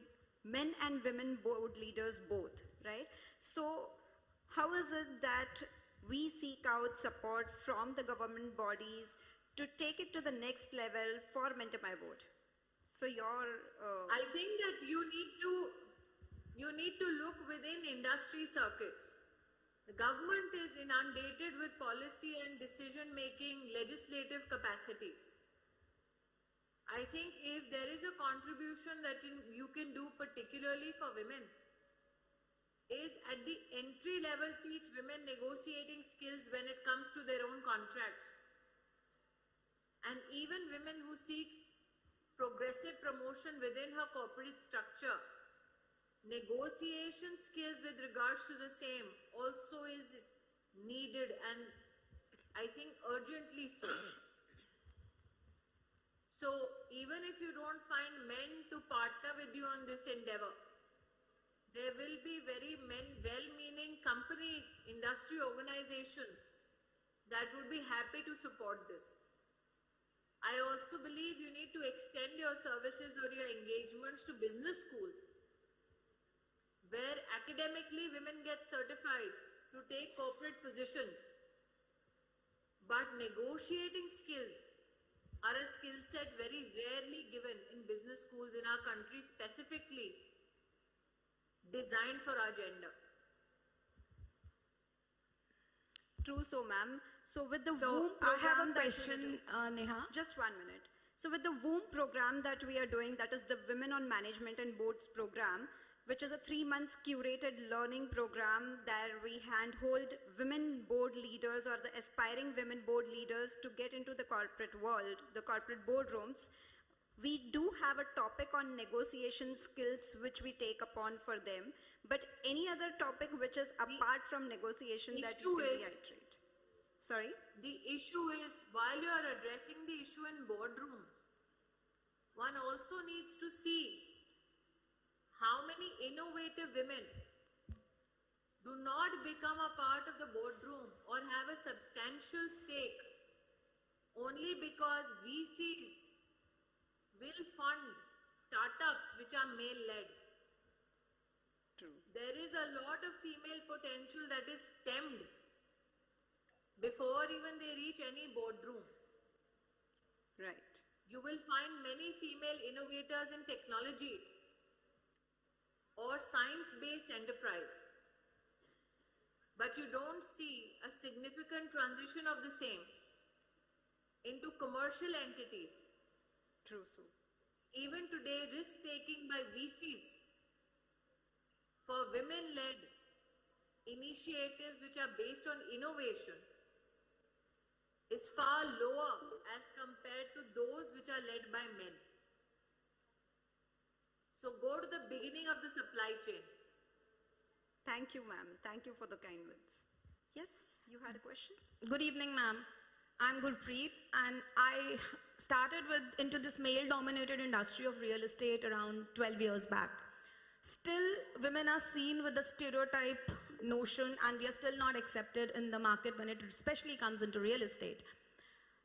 men and women board leaders both, right? So, how is it that we seek out support from the government bodies to take it to the next level for Mentor My Board? So, I think that you need to look within industry circuits. The government is inundated with policy and decision-making legislative capacities. I think if there is a contribution that you can do particularly for women is at the entry level teach women negotiating skills when it comes to their own contracts. And even women who seek progressive promotion within her corporate structure, negotiation skills with regards to the same also is needed, and I think urgently so. So even if you don't find men to partner with you on this endeavor, there will be very well-meaning companies, industry organizations that would be happy to support this. I also believe you need to extend your services or your engagements to business schools, where academically women get certified to take corporate positions. But negotiating skills are a skill set very rarely given in business schools in our country, specifically designed for our gender. True, so ma'am. So with the So, womb I have program a question, Neha. Just 1 minute. So with the womb program that we are doing, that is the Women on Management and Boards program, which is a 3-month curated learning program that we handhold women board leaders or the aspiring women board leaders to get into the corporate world, the corporate boardrooms. We do have a topic on negotiation skills which we take upon for them, but any other topic which is apart from negotiation that you can reiterate. Sorry? The issue is, while you are addressing the issue in boardrooms, one also needs to see how many innovative women do not become a part of the boardroom or have a substantial stake only because VCs will fund startups which are male-led. True. There is a lot of female potential that is stemmed before even they reach any boardroom. Right. You will find many female innovators in technology or science-based enterprise, but you don't see a significant transition of the same into commercial entities. True, so. Even today, risk-taking by VCs for women-led initiatives which are based on innovation is far lower as compared to those which are led by men. So go to the beginning of the supply chain. Thank you, ma'am. Thank you for the kind words. Yes, you had a question? Good evening, ma'am. I'm Gurpreet, and I started into this male-dominated industry of real estate around 12 years back. Still, women are seen with the stereotype notion, and we are still not accepted in the market when it especially comes into real estate.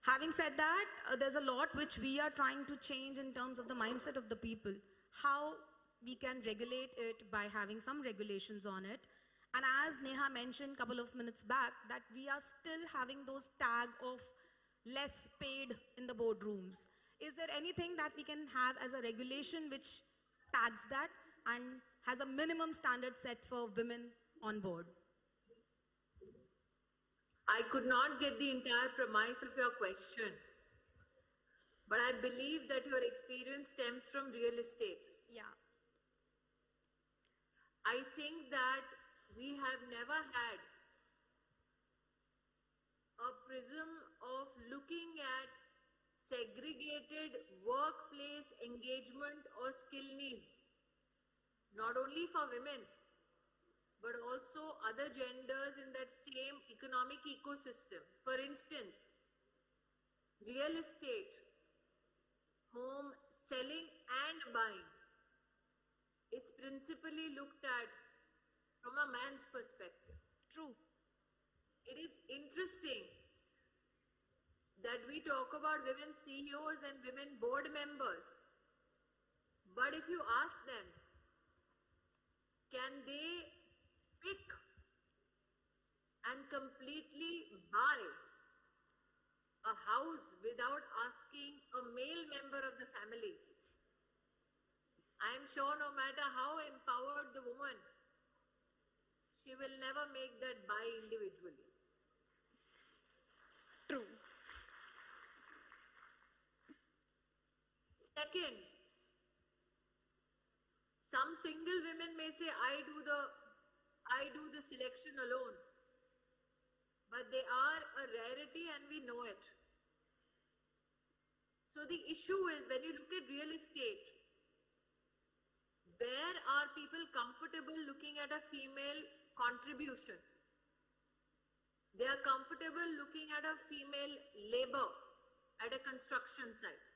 Having said that, there's a lot which we are trying to change in terms of the mindset of the people. How we can regulate it by having some regulations on it. And as Neha mentioned a couple of minutes back, that we are still having those tag of less paid in the boardrooms. Is there anything that we can have as a regulation which tags that and has a minimum standard set for women on board? I could not get the entire premise of your question, but I believe that your experience stems from real estate. Yeah. I think that we have never had a prism of looking at segregated workplace engagement or skill needs, not only for women, but also other genders in that same economic ecosystem. For instance, real estate, home selling and buying is principally looked at from a man's perspective. True. It is interesting that we talk about women CEOs and women board members, but if you ask them, can they pick and completely buy a house without asking a male member of the family? I am sure no matter how empowered the woman, she will never make that buy individually. True. Second, some single women may say, I do the selection alone. But they are a rarity and we know it. So the issue is, when you look at real estate, where are people comfortable looking at a female contribution? They are comfortable looking at a female labor at a construction site.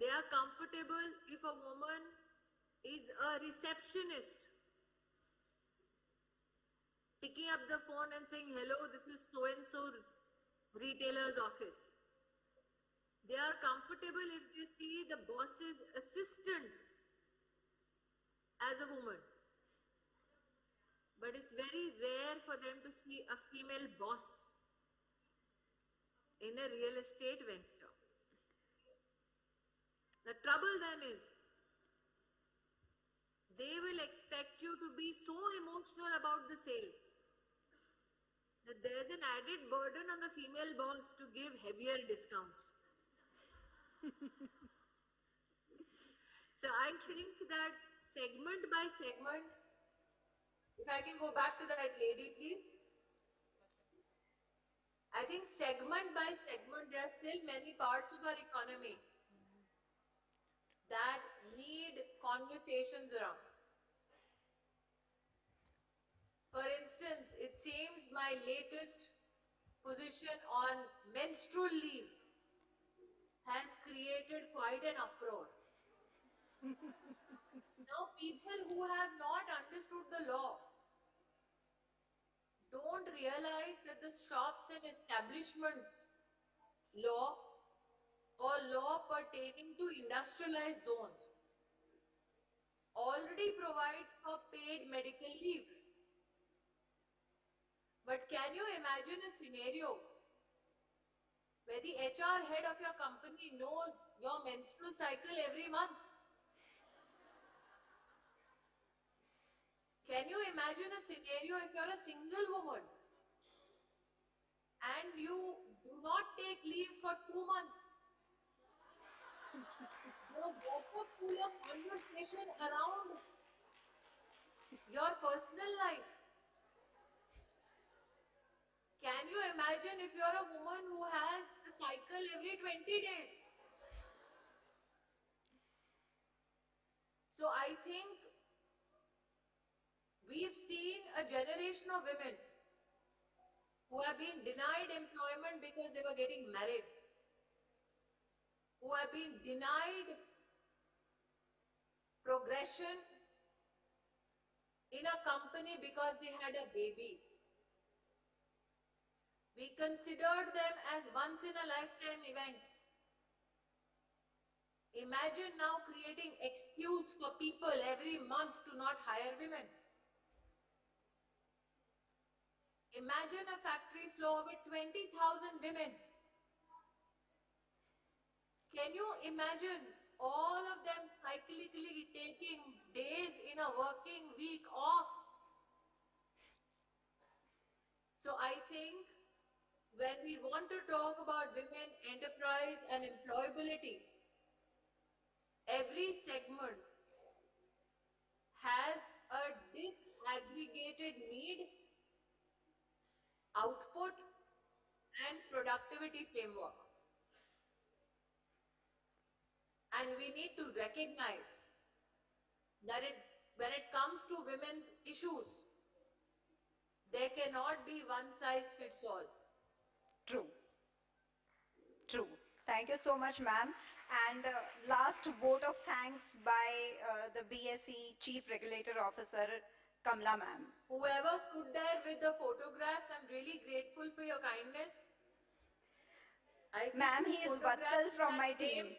They are comfortable if a woman is a receptionist, picking up the phone and saying, hello, this is so-and-so retailer's office. They are comfortable if they see the boss's assistant as a woman. But it's very rare for them to see a female boss in a real estate venture. The trouble then is, they will expect you to be so emotional about the sale that there's an added burden on the female boss to give heavier discounts. So I think that segment by segment, if I can go back to that lady, please. I think segment by segment, there are still many parts of our economy that need conversations around. For instance, it seems my latest position on menstrual leave has created quite an uproar. Now, people who have not understood the law don't realize that the shops and establishments law or law pertaining to industrialized zones already provides for paid medical leave. But can you imagine a scenario where the HR head of your company knows your menstrual cycle every month? Can you imagine a scenario if you're a single woman and you do not take leave for 2 months? What up to your conversation around your personal life? Can you imagine if you're a woman who has a cycle every 20 days? So I think we've seen a generation of women who have been denied employment because they were getting married, who have been denied progression in a company because they had a baby. We considered them as once-in-a-lifetime events. Imagine now creating excuse for people every month to not hire women. Imagine a factory floor with 20,000 women. Can you imagine all of them cyclically taking days in a working week off? So I think when we want to talk about women, enterprise and employability, every segment has a disaggregated need, output and productivity framework. And we need to recognize that when it comes to women's issues, there cannot be one size fits all. True. True. Thank you so much, ma'am. And last vote of thanks by the BSE Chief Regulator Officer, Kamla ma'am. Whoever stood there with the photographs, I'm really grateful for your kindness. Ma'am, he is Vatsal from my team.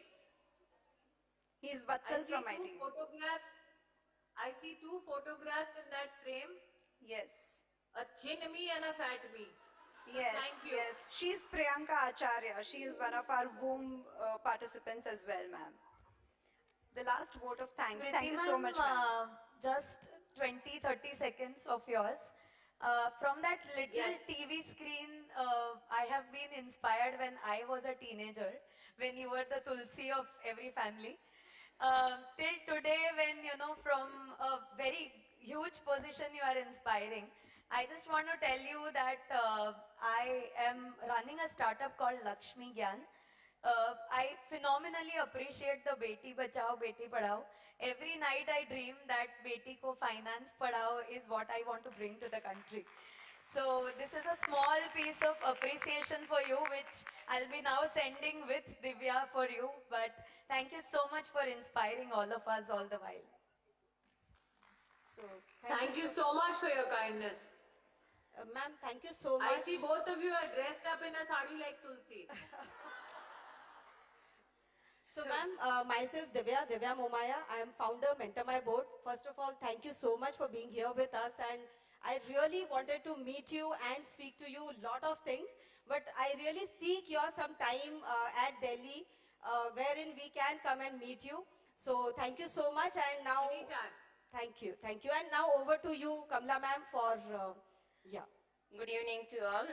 He is Vatsal from my team. I see 2 photographs in that frame. Yes. A thin me and a fat me. Yes, thank you. yes. She's Priyanka Acharya. She is one of our womb participants as well, ma'am. The last vote of thanks. Thank you so much, ma'am. Just 20-30 seconds of yours. From that little TV screen, I have been inspired when I was a teenager, when you were the Tulsi of every family. Till today, when, you know, from a very huge position you are inspiring. I just want to tell you that I am running a startup called Lakshmi Gyan. I phenomenally appreciate the Beti Bachao, Beti Padhao. Every night I dream that Beti ko finance padhao is what I want to bring to the country. So this is a small piece of appreciation for you, which I'll be now sending with Divya for you. But thank you so much for inspiring all of us all the while. So, Thank you so much for your kindness. Ma'am, thank you so I much. see both of you are dressed up in a sari like Tulsi. So, ma'am, myself, Divya Momaya, I am founder, Mentor My Board. First of all, thank you so much for being here with us. And I really wanted to meet you and speak to you a lot of things. But I really seek your some time at Delhi, wherein we can come and meet you. So, thank you so much. And now, thank you. And now over to you, Kamla ma'am, for, yeah. Good evening to all.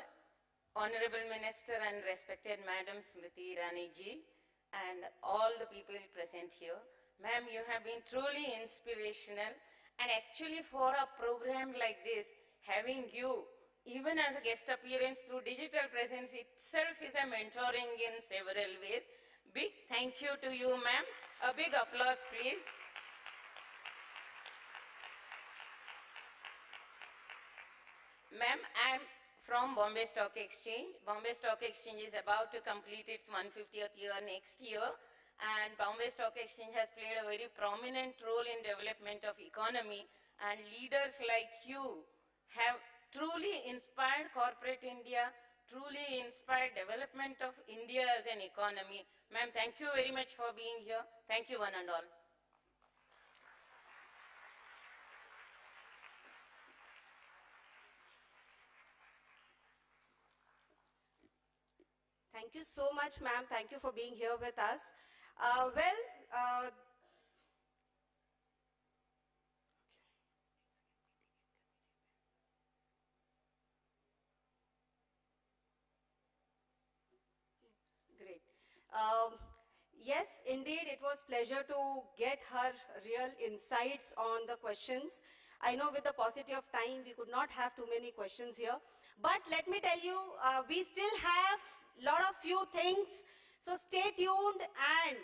Honorable Minister and respected Madam Smriti Irani ji, and all the people present here. Ma'am, you have been truly inspirational, and actually for a program like this, having you, even as a guest appearance through digital presence itself is a mentoring in several ways. Big thank you to you, ma'am. A big applause, please. Ma'am, I am from Bombay Stock Exchange. Bombay Stock Exchange is about to complete its 150th year next year, and Bombay Stock Exchange has played a very prominent role in development of economy, and leaders like you have truly inspired corporate India, truly inspired development of India as an economy. Ma'am, thank you very much for being here. Thank you one and all. Thank you so much, ma'am. Thank you for being here with us. Great. Yes, indeed, it was pleasure to get her real insights on the questions. I know with the paucity of time, we could not have too many questions here. But let me tell you, we still have a lot of few things. So stay tuned, and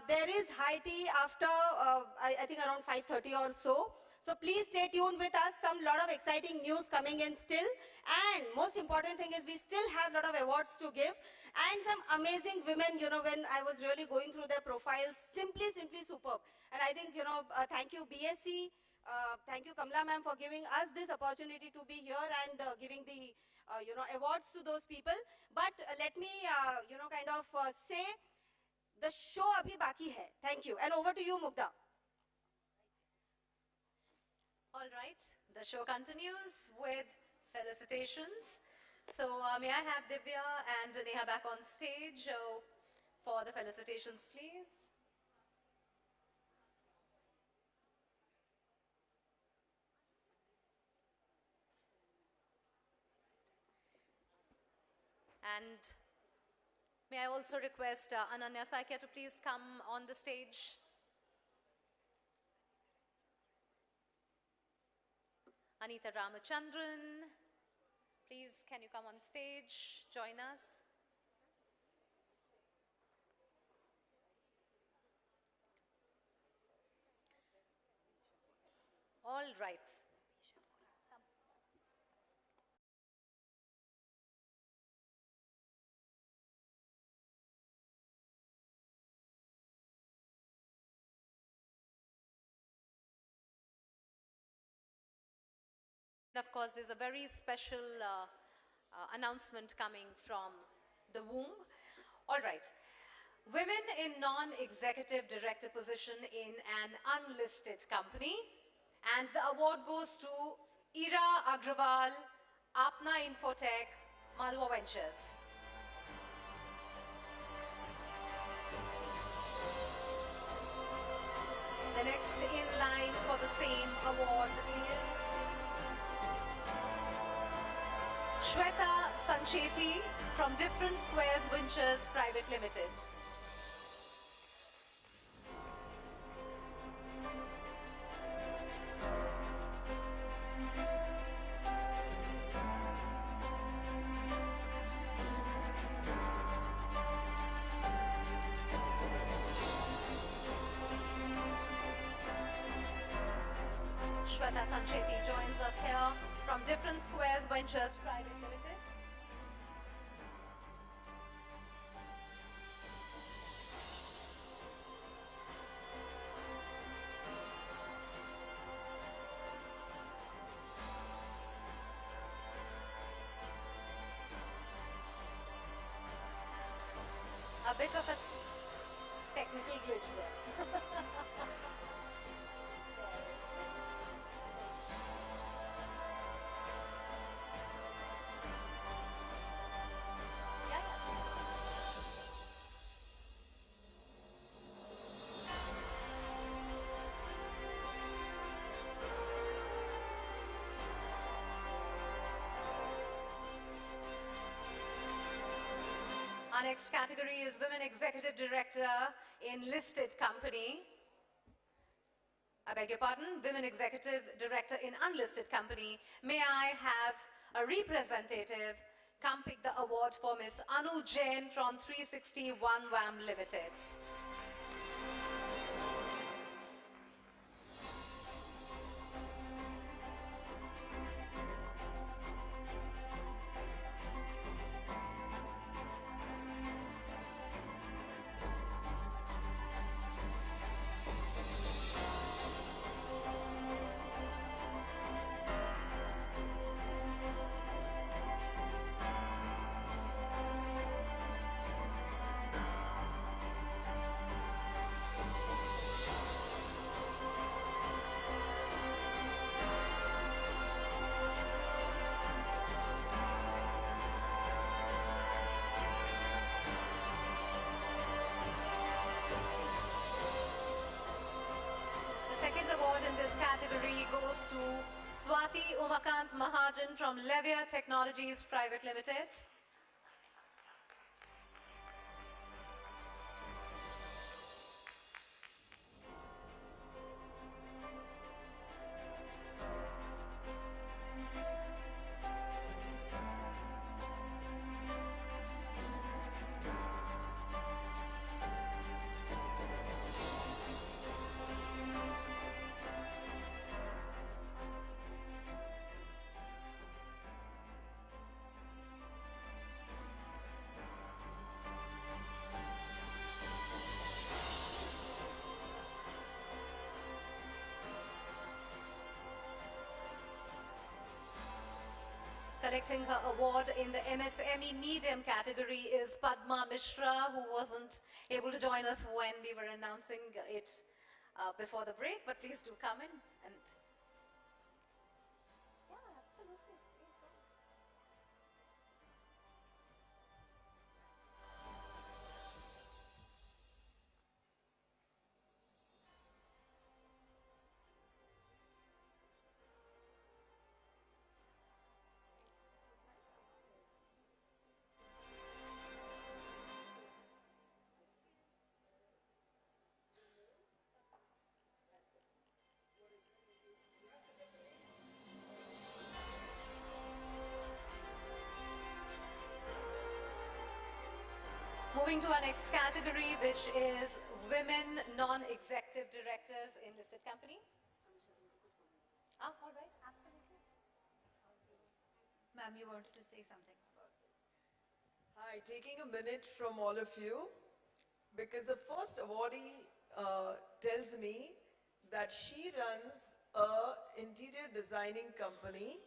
there is high tea after, I think around 5:30 or so. So please stay tuned with us. Lot of exciting news coming in still. And most important thing is we still have a lot of awards to give. And some amazing women, you know, when I was really going through their profiles, simply superb. And I think, you know, thank you BSc, thank you Kamla ma'am for giving us this opportunity to be here and giving the, you know, awards to those people. But let me, you know, kind of say, the show abhi baki hai. Thank you. And over to you, Mugdha. All right, the show continues with felicitations. So may I have Divya and Neha back on stage for the felicitations, please. And may I also request Ananya Saikia to please come on the stage. Anita Ramachandran, please can you come on stage, join us. All right. Of course, there's a very special announcement coming from the womb. All right. Women in non-executive director position in an unlisted company. And the award goes to Ira Agrawal, Apna Infotech, Malwa Ventures. The next in line for the same award is Shweta Sancheti from Different Squares Ventures Private Limited. Shweta Sancheti joins us here. From Different Squares Ventures Private Limited. A bit of a technical glitch there. Our next category is Women Executive Director in Listed Company. I beg your pardon, Women Executive Director in Unlisted Company. May I have a representative come pick the award for Miss Anu Jain from 361 WAM Limited. Second award in this category goes to Swati Umakant Mahajan from Levia Technologies Private Limited. Collecting her award in the MSME Medium category is Padma Mishra, who wasn't able to join us when we were announcing it before the break, but please do come in and... Yeah, absolutely. Please go. Moving to our next category, which is Women Non-Executive Directors in Listed Company. All right, absolutely. Ma'am, you wanted to say something about this. Hi, taking a minute from all of you, because the first awardee tells me that she runs a interior designing company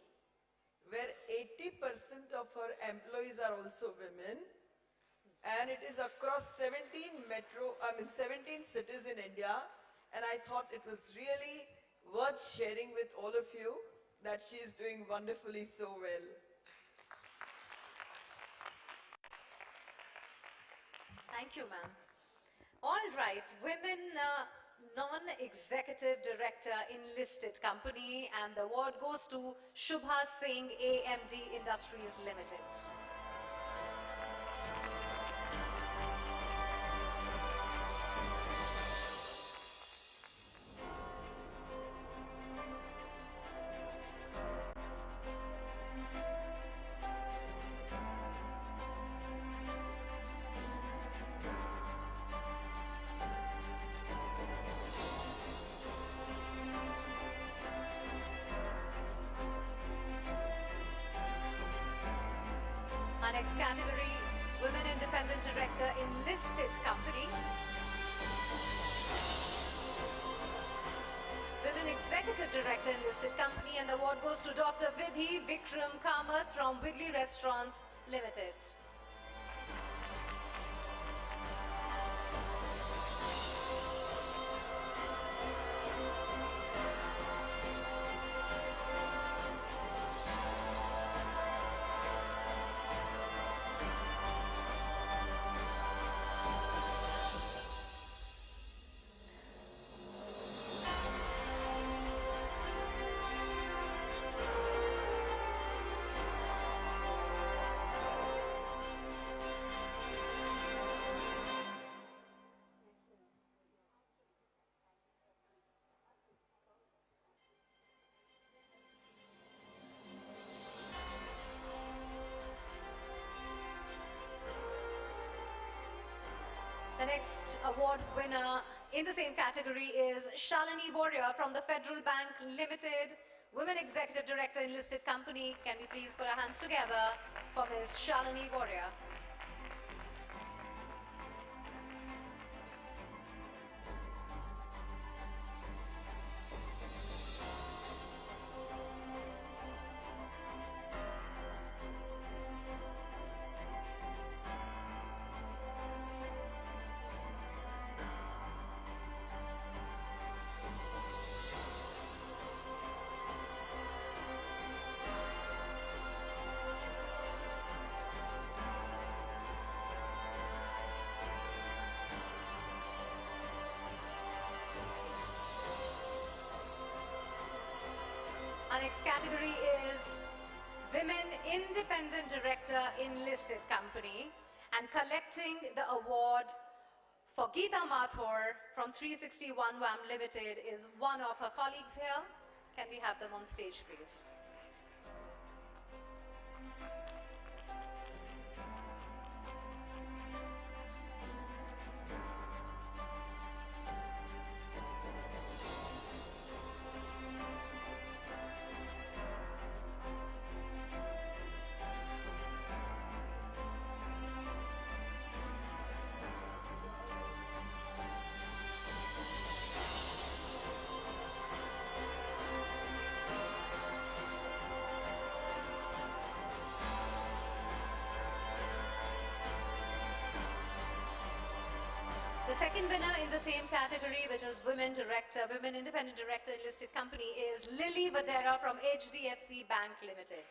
where 80% of her employees are also women, and it is across 17 cities in India, and I thought it was really worth sharing with all of you that she is doing wonderfully so well. Thank you, ma'am. All right, Women Non-Executive Director in Listed Company, and the award goes to Shubha Singh, AMD Industries Limited. next category, Women Independent Director in Listed Company. Women Executive Director in Listed Company, and the award goes to Dr. Vidhi Vikram Kamath from Widley Restaurants Limited. The next award winner in the same category is Shalini Warrior from the Federal Bank Limited, Women Executive Director in Listed Company. Can we please put our hands together for Ms. Shalini Warrior? Our next category is Women Independent Director in Listed Company, and collecting the award for Geeta Mathur from 361 WAM Limited is one of her colleagues here. Can we have them on stage, please? The second winner in the same category, which is Women Independent Director in Listed Company, is Lily Vadera from HDFC Bank Limited.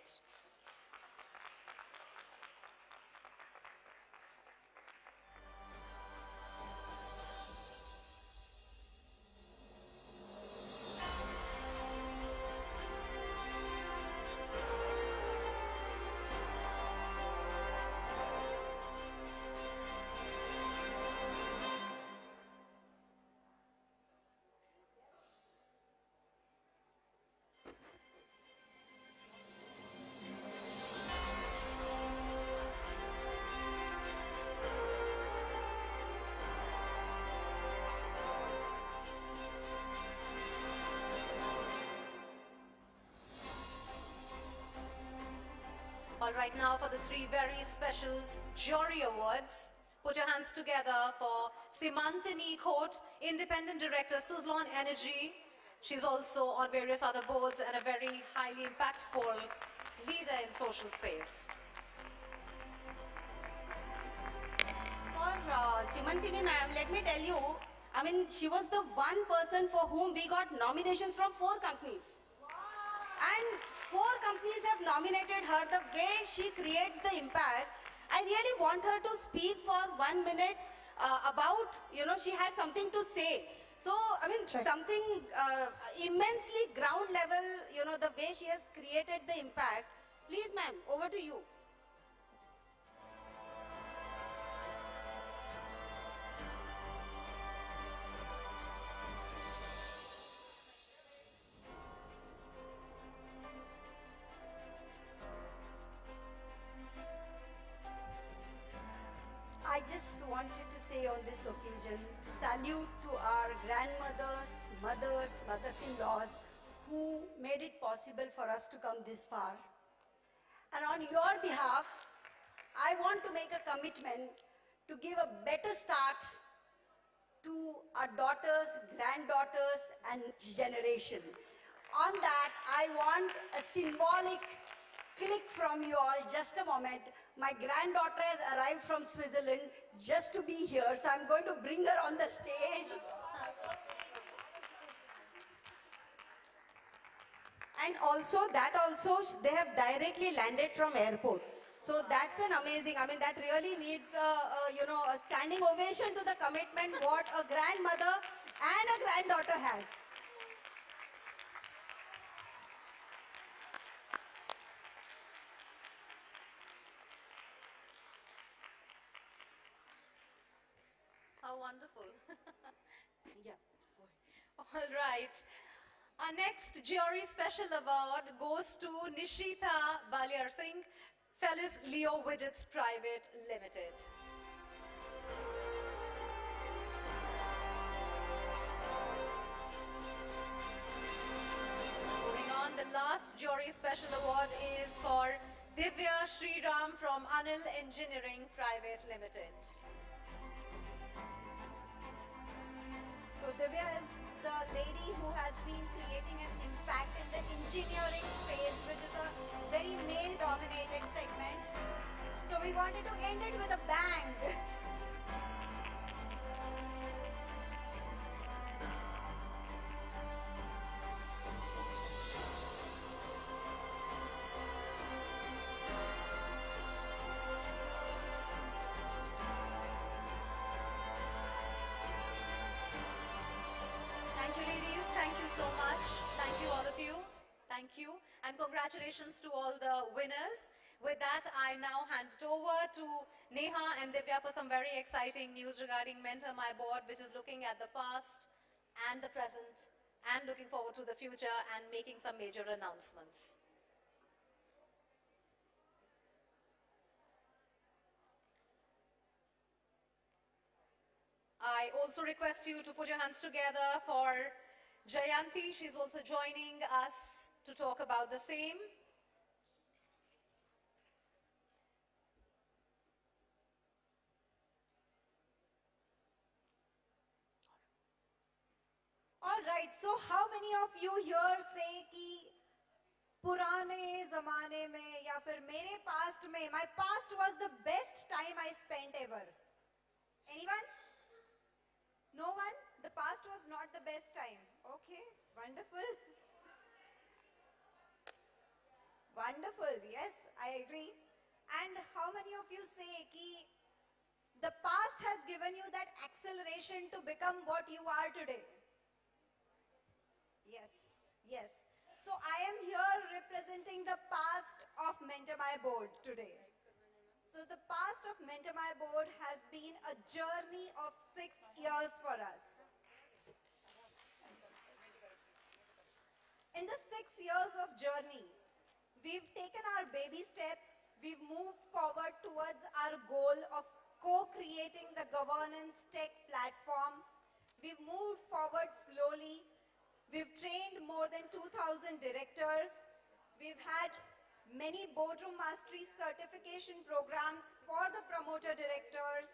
All right, now for the three very special jury awards. Put your hands together for Simantini Khote, Independent Director, Suzlon Energy. She's also on various other boards and a very highly impactful leader in social space. For Simantini ma'am, let me tell you, I mean, she was the one person for whom we got nominations from 4 companies. And 4 companies have nominated her. The way she creates the impact, I really want her to speak for 1 minute about, she had something to say. So, I mean, something immensely ground level, the way she has created the impact. Please, ma'am, over to you. I just wanted to say on this occasion, salute to our grandmothers, mothers, mothers-in-laws who made it possible for us to come this far. And on your behalf, make a commitment to give a better start to our daughters, granddaughters, and generation. On that, I want a symbolic click from you all. Just a moment. My granddaughter has arrived from Switzerland just to be here, so I'm going to bring her on the stage. And also, they have directly landed from airport. So that's an amazing, I mean, that really needs a standing ovation to the commitment what a grandmother and a granddaughter has. How wonderful. Yeah. All right. Our next jury special award goes to Nishita Baliar Singh, Fellis Leo Widgets Private Limited. Moving on, the last jury special award is for Divya Sriram from Anil Engineering Private Limited. So Divya is the lady who has been creating an impact in the engineering space, which is a very male-dominated segment. So we wanted to end it with a bang. Thank you, ladies. Thank you so much. Thank you, all of you. Thank you. And congratulations to all the winners. With that, I now hand it over to Neha and Divya for some very exciting news regarding Mentor My Board, which is looking at the past and the present and looking forward to the future and making some major announcements. I also request you to put your hands together for Jayanti. She's also joining us to talk about the same. All right, so how many of you here say कि पुराने ज़माने में या फिर मेरे past में, my past was the best time I spent ever? Anyone? No one? The past was not the best time. Okay, wonderful. Wonderful, yes, I agree. And how many of you say कि the past has given you that acceleration to become what you are today? Yes, yes. So I am here representing the past of Mentor My Board today. So the past of Mentor My Board has been a journey of 6 years for us. In the 6 years of journey, we've taken our baby steps, we've moved forward towards our goal of co-creating the governance tech platform. We've moved forward slowly. We've trained more than 2,000 directors. We've had many boardroom mastery certification programs for the promoter directors,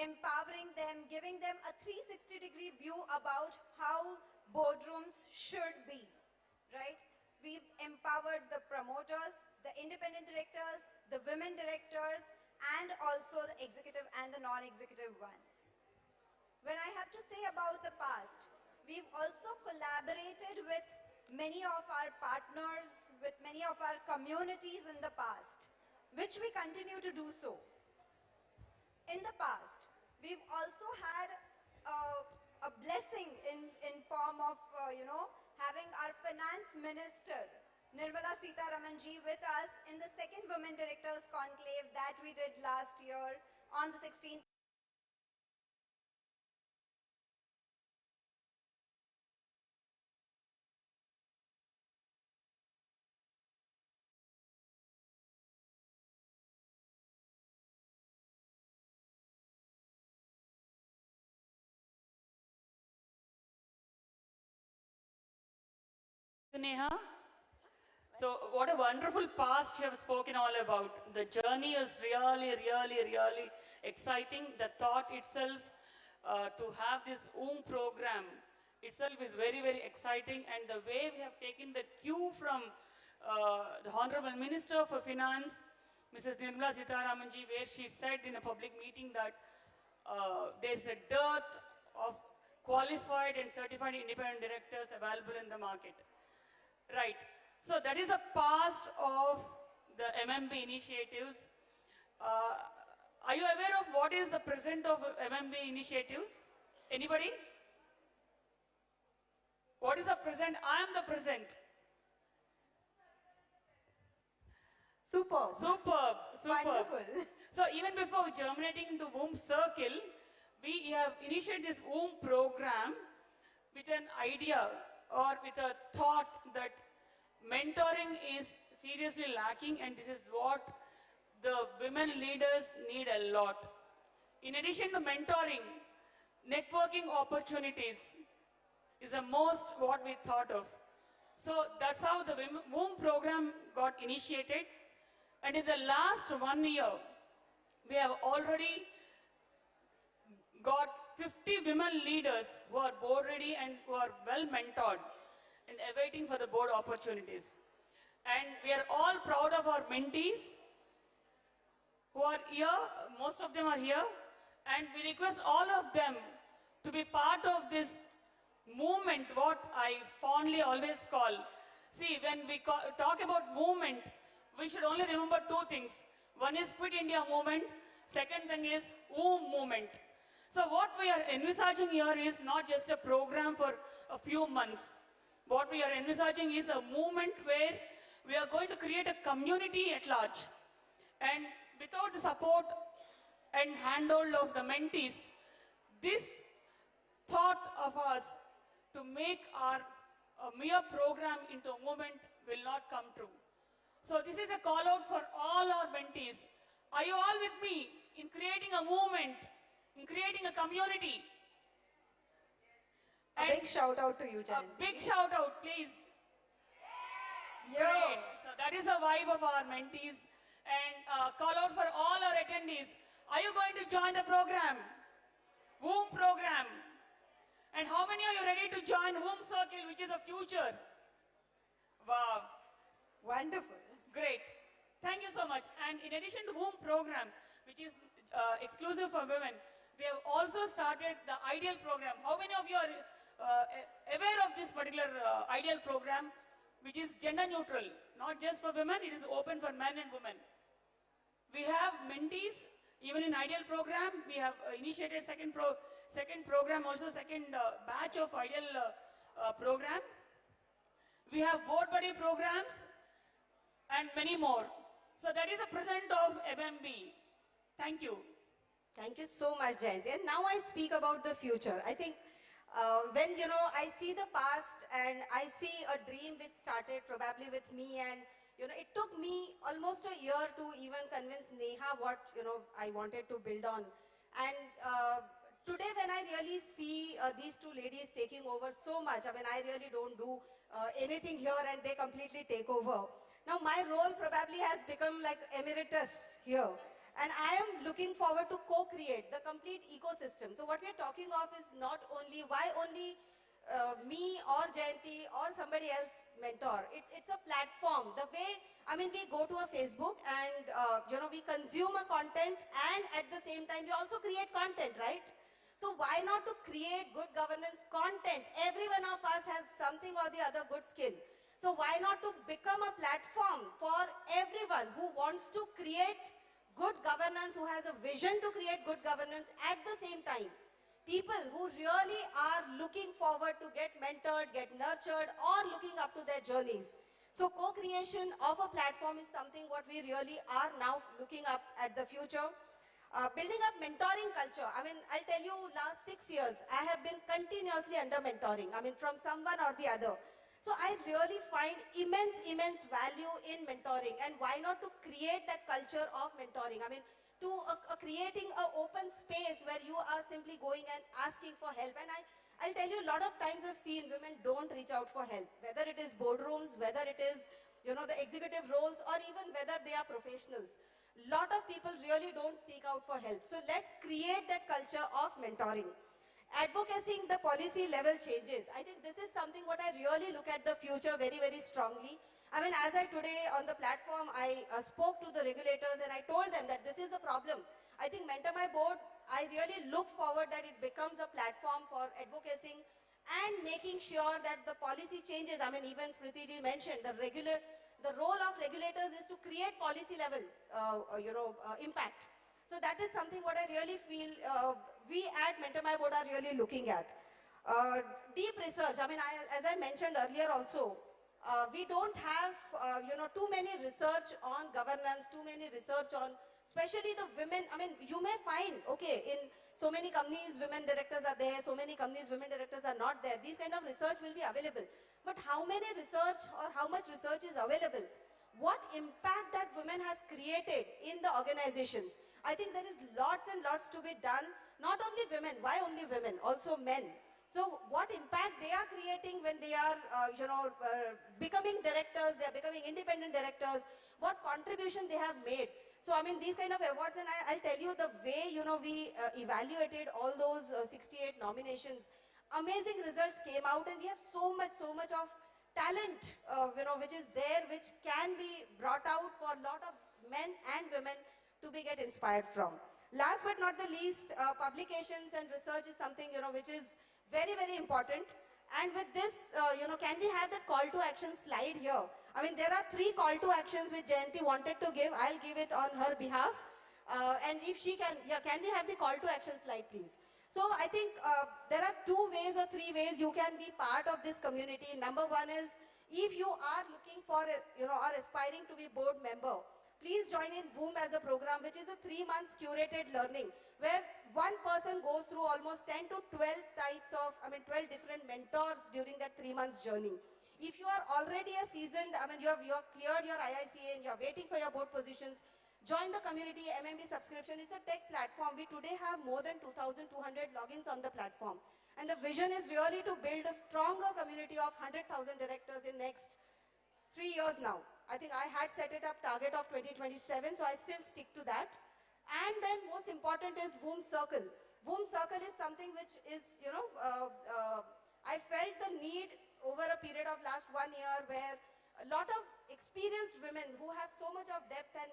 empowering them, giving them a 360-degree view about how boardrooms should be, right? We've empowered the promoters, the independent directors, the women directors, and also the executive and the non-executive ones. When I have to say about the past, we've also collaborated with many of our partners, with many of our communities in the past, which we continue to do so. In the past, we've also had a blessing in form of, having our finance minister, Nirmala Sitharamanji, with us in the second Women Directors Conclave that we did last year on the 16th. Neha. So what a wonderful past you have spoken all about. The journey is really, really, really exciting. The thought itself to have this program itself is very, very exciting. And the way we have taken the cue from the Honorable Minister for Finance, Mrs. Nirmala Sitharamanji, where she said in a public meeting that there's a dearth of qualified and certified independent directors available in the market. Right. So that is a past of the MMB initiatives. Are you aware of what is the present of MMB initiatives? Anybody? What is the present? I am the present. Superb. Superb. Superb. Wonderful. So even before germinating into womb circle, we have initiated this womb program with an idea or with a thought that mentoring is seriously lacking, and this is what the women leaders need a lot. In addition to mentoring, networking opportunities is the most what we thought of. So that's how the womb program got initiated, and in the last 1 year, we have already got 50 women leaders who are board ready and who are well mentored and awaiting for the board opportunities. And we are all proud of our mentees who are here, most of them are here, and we request all of them to be part of this movement, what I fondly always call. See, when we talk about movement, we should only remember two things. One is Quit India movement, second thing is womb movement. So what we are envisaging here is not just a program for a few months. What we are envisaging is a movement where we are going to create a community at large. And without the support and handhold of the mentees, this thought of us to make our mere program into a movement will not come true. So this is a call out for all our mentees. Are you all with me in creating a movement, in creating a community? A big shout out to you, Jayanti. A big shout out, please. Yo. Great. So that is the vibe of our mentees. And call out for all our attendees. Are you going to join the program? Womb program. And how many are you ready to join Womb Circle, which is a future? Wow. Wonderful. Great. Thank you so much. And in addition to Womb program, which is exclusive for women, we have also started the Ideal program. How many of you are aware of this particular Ideal program, which is gender neutral, not just for women, it is open for men and women. We have mentees, even in Ideal program, we have initiated second program, also second batch of Ideal program. We have board buddy programs and many more. So that is a present of MMB. Thank you. Thank you so much, Jayanti. And now I speak about the future. I think when, I see the past and I see a dream which started probably with me, and, it took me almost a year to even convince Neha what, I wanted to build on. And today when I really see these two ladies taking over so much, I mean, I really don't do anything here and they completely take over. Now my role probably has become like emeritus here. And I am looking forward to co-create the complete ecosystem. So what we are talking of is not only, why only me or Jayanti or somebody else mentor. It's a platform. The way, I mean, we go to a Facebook and, we consume a content, and at the same time, we also create content, right? So why not to create good governance content? Every one of us has something or the other good skill. So why not to become a platform for everyone who wants to create good governance, who has a vision to create good governance at the same time. People who really are looking forward to get mentored, get nurtured, or looking up to their journeys. So co-creation of a platform is something what we really are now looking up at the future. Building up mentoring culture. I mean, I'll tell you, last 6 years, I have been continuously under mentoring. I mean, from someone or the other. So I really find immense value in mentoring, and why not to create that culture of mentoring? I mean, to creating an open space where you are simply going and asking for help. And I'll tell you, a lot of times I've seen women don't reach out for help, whether it is boardrooms, whether it is the executive roles, or even whether they are professionals. Lot of people really don't seek out for help. So let's create that culture of mentoring. Advocating the policy level changes. I think this is something what I really look at the future very, very strongly. I mean, as I today on the platform, I spoke to the regulators and I told them that this is the problem. I think Mentor My Board, I really look forward that it becomes a platform for advocating and making sure that the policy changes. I mean, even Smriti ji mentioned the role of regulators is to create policy level, impact. So that is something what I really feel we at Mentor My Board are really looking at. Deep research, I mean, as I mentioned earlier also, we don't have, too many research on governance, too many research on, especially the women. I mean, you may find, okay, in so many companies, women directors are there, so many companies, women directors are not there. These kind of research will be available. But how many research or how much research is available? What impact that women has created in the organizations? I think there is lots and lots to be done. Not only women, why only women? Also men. So what impact they are creating when they are, becoming directors, they are becoming independent directors, what contribution they have made. So, I mean, these kind of awards, and I'll tell you the way, we evaluated all those 68 nominations, amazing results came out, and we have so much of talent, which is there, which can be brought out for a lot of men and women to get inspired from. Last but not the least, publications and research is something, which is very, very important. And with this, can we have that call to action slide here? I mean, there are 3 call to actions which Jayanti wanted to give. I'll give it on her behalf. And if she can, can we have the call to action slide, please? So I think there are 2 ways or 3 ways you can be part of this community. Number 1 is, if you are looking for, are aspiring to be board member, please join in WOOM as a program, which is a 3 months curated learning, where one person goes through almost 10 to 12 types of, 12 different mentors during that 3 months journey. If you are already a seasoned, you have cleared your IICA and you are waiting for your board positions, join the community. MMD subscription is a tech platform. We today have more than 2,200 logins on the platform. And the vision is really to build a stronger community of 100,000 directors in next 3 years now. I think I had set it up target of 2027, so I still stick to that. And then most important is WOOM Circle. WOOM Circle is something which is, I felt the need over a period of last 1 year where a lot of experienced women who have so much of depth and,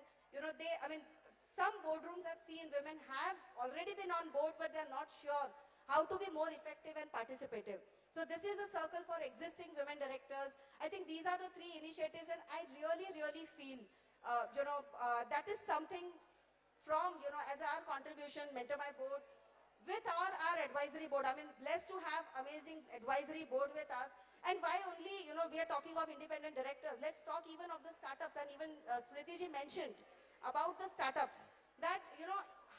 some boardrooms have seen women have already been on boards, but they're not sure how to be more effective and participative. So this is a circle for existing women directors. I think these are the 3 initiatives, and I really feel, that is something from, as our contribution, Mentor My Board, with our advisory board. Blessed to have amazing advisory board with us. And why only, we are talking of independent directors. Let's talk even of the startups, and even Smriti ji mentioned about the startups, that,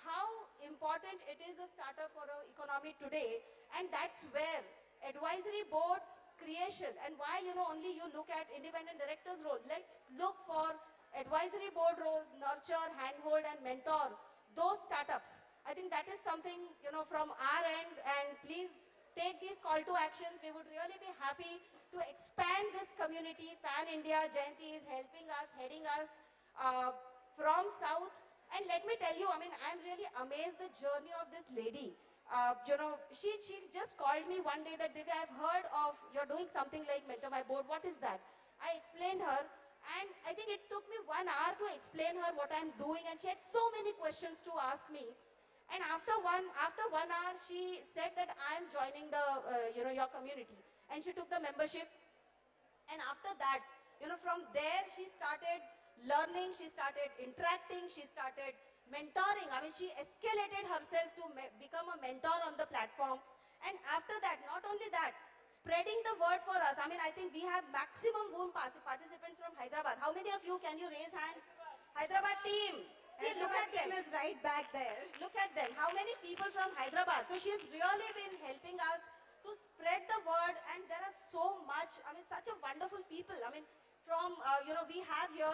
how important it is a startup for our economy today, and that's where advisory boards creation, and why, only you look at independent directors role. Let's look for advisory board roles, nurture, handhold, and mentor those startups. I think that is something, from our end, and please take these call to actions. We would really be happy to expand this community pan-India. Jayanti is helping us, heading us from South. And let me tell you, I'm really amazed the journey of this lady. She just called me one day that, Divya, I've heard of, you're doing something like Mentor My Board. What is that? I explained her, and I think it took me 1 hour to explain her what I'm doing, and she had so many questions to ask me. And after one hour, she said that I'm joining the, your community. And she took the membership. And after that, from there, she started learning, she started interacting, she started mentoring. She escalated herself to become a mentor on the platform. And after that, not only that, spreading the word for us. I think we have maximum WOOM participants from Hyderabad. How many of you, can you raise hands? Hyderabad team. See, look at them. Is right back there. Look at them. How many people from Hyderabad? So she's really been helping us to spread the word, and there are so much, such a wonderful people. From, we have here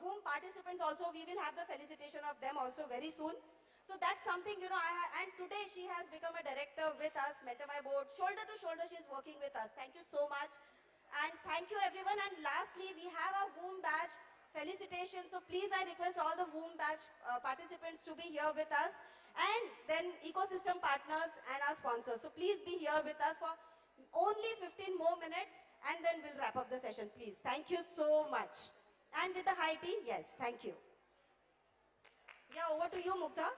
WOOM participants also. We will have the felicitation of them also very soon. So that's something, and today she has become a director with us, Mentor My Board. Shoulder to shoulder, she's working with us. Thank you so much. And thank you everyone. And lastly, we have a WOM badge. Felicitations. So please, I request all the WOM badge participants to be here with us. And then ecosystem partners and our sponsors. So please be here with us for only 15 more minutes and then we'll wrap up the session, please. Thank you so much. And with the high tea, yes, thank you. Yeah, over to you, Mugdha.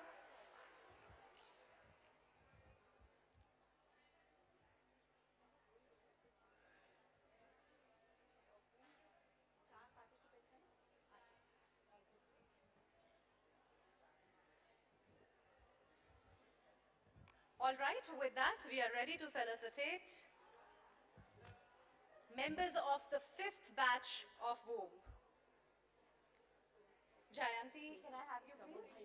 All right, with that, we are ready to felicitate members of the 5th batch of WOM. Jayanti, can I have you please?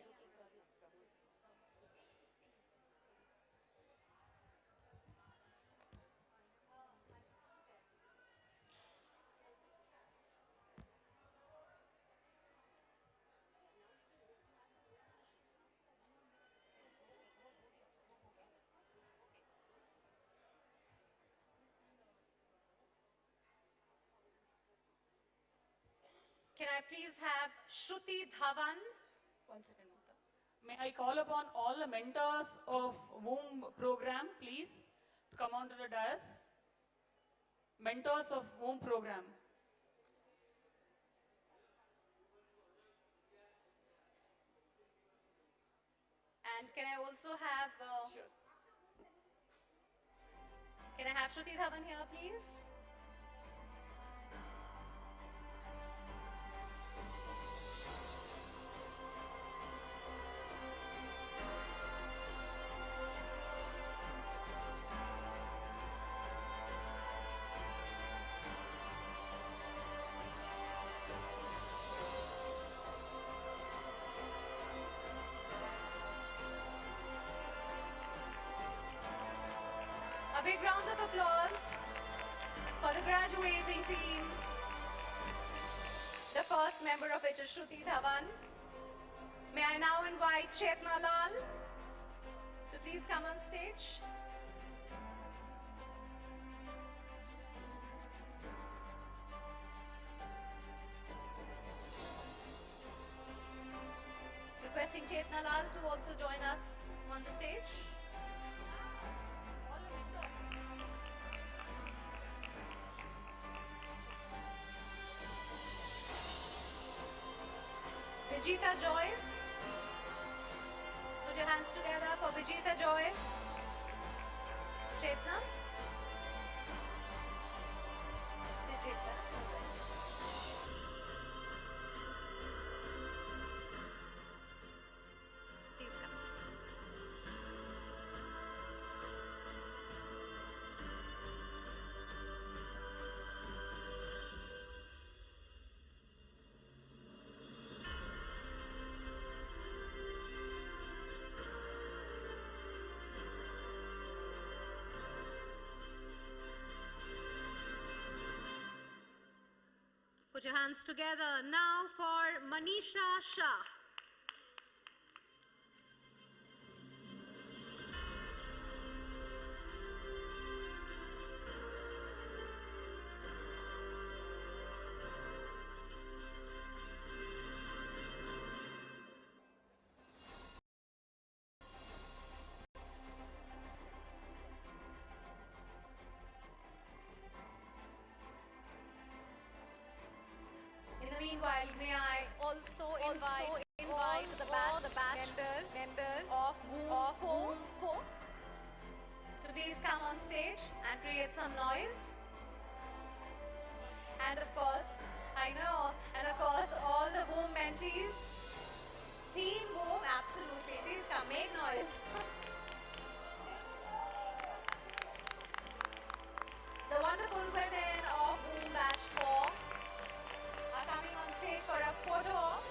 Can I please have Shruti Dhawan? 1 second. May I call upon all the mentors of WOM program, please, to come onto the dais. Mentors of WOM program. And can I also have... Can I have Shruti Dhawan here, please? A big round of applause for the graduating team. The first member of which is Shruti Dhawan. May I now invite Chetna Lal to please come on stage. Requesting Chetna Lal to also join us on the stage. Vijita Joyce. Put your hands together for Vijita Joyce. Chetna. Vijita. Please come. Put your hands together now for Manisha Shah. In the meanwhile, may I also invite the batch members of WOM 4 to please come on stage and create some noise. And of course, all the WOM mentees, Team WOM, absolutely, please come, make noise. The wonderful women of WOM Batch 4 are coming on stage for a photo op.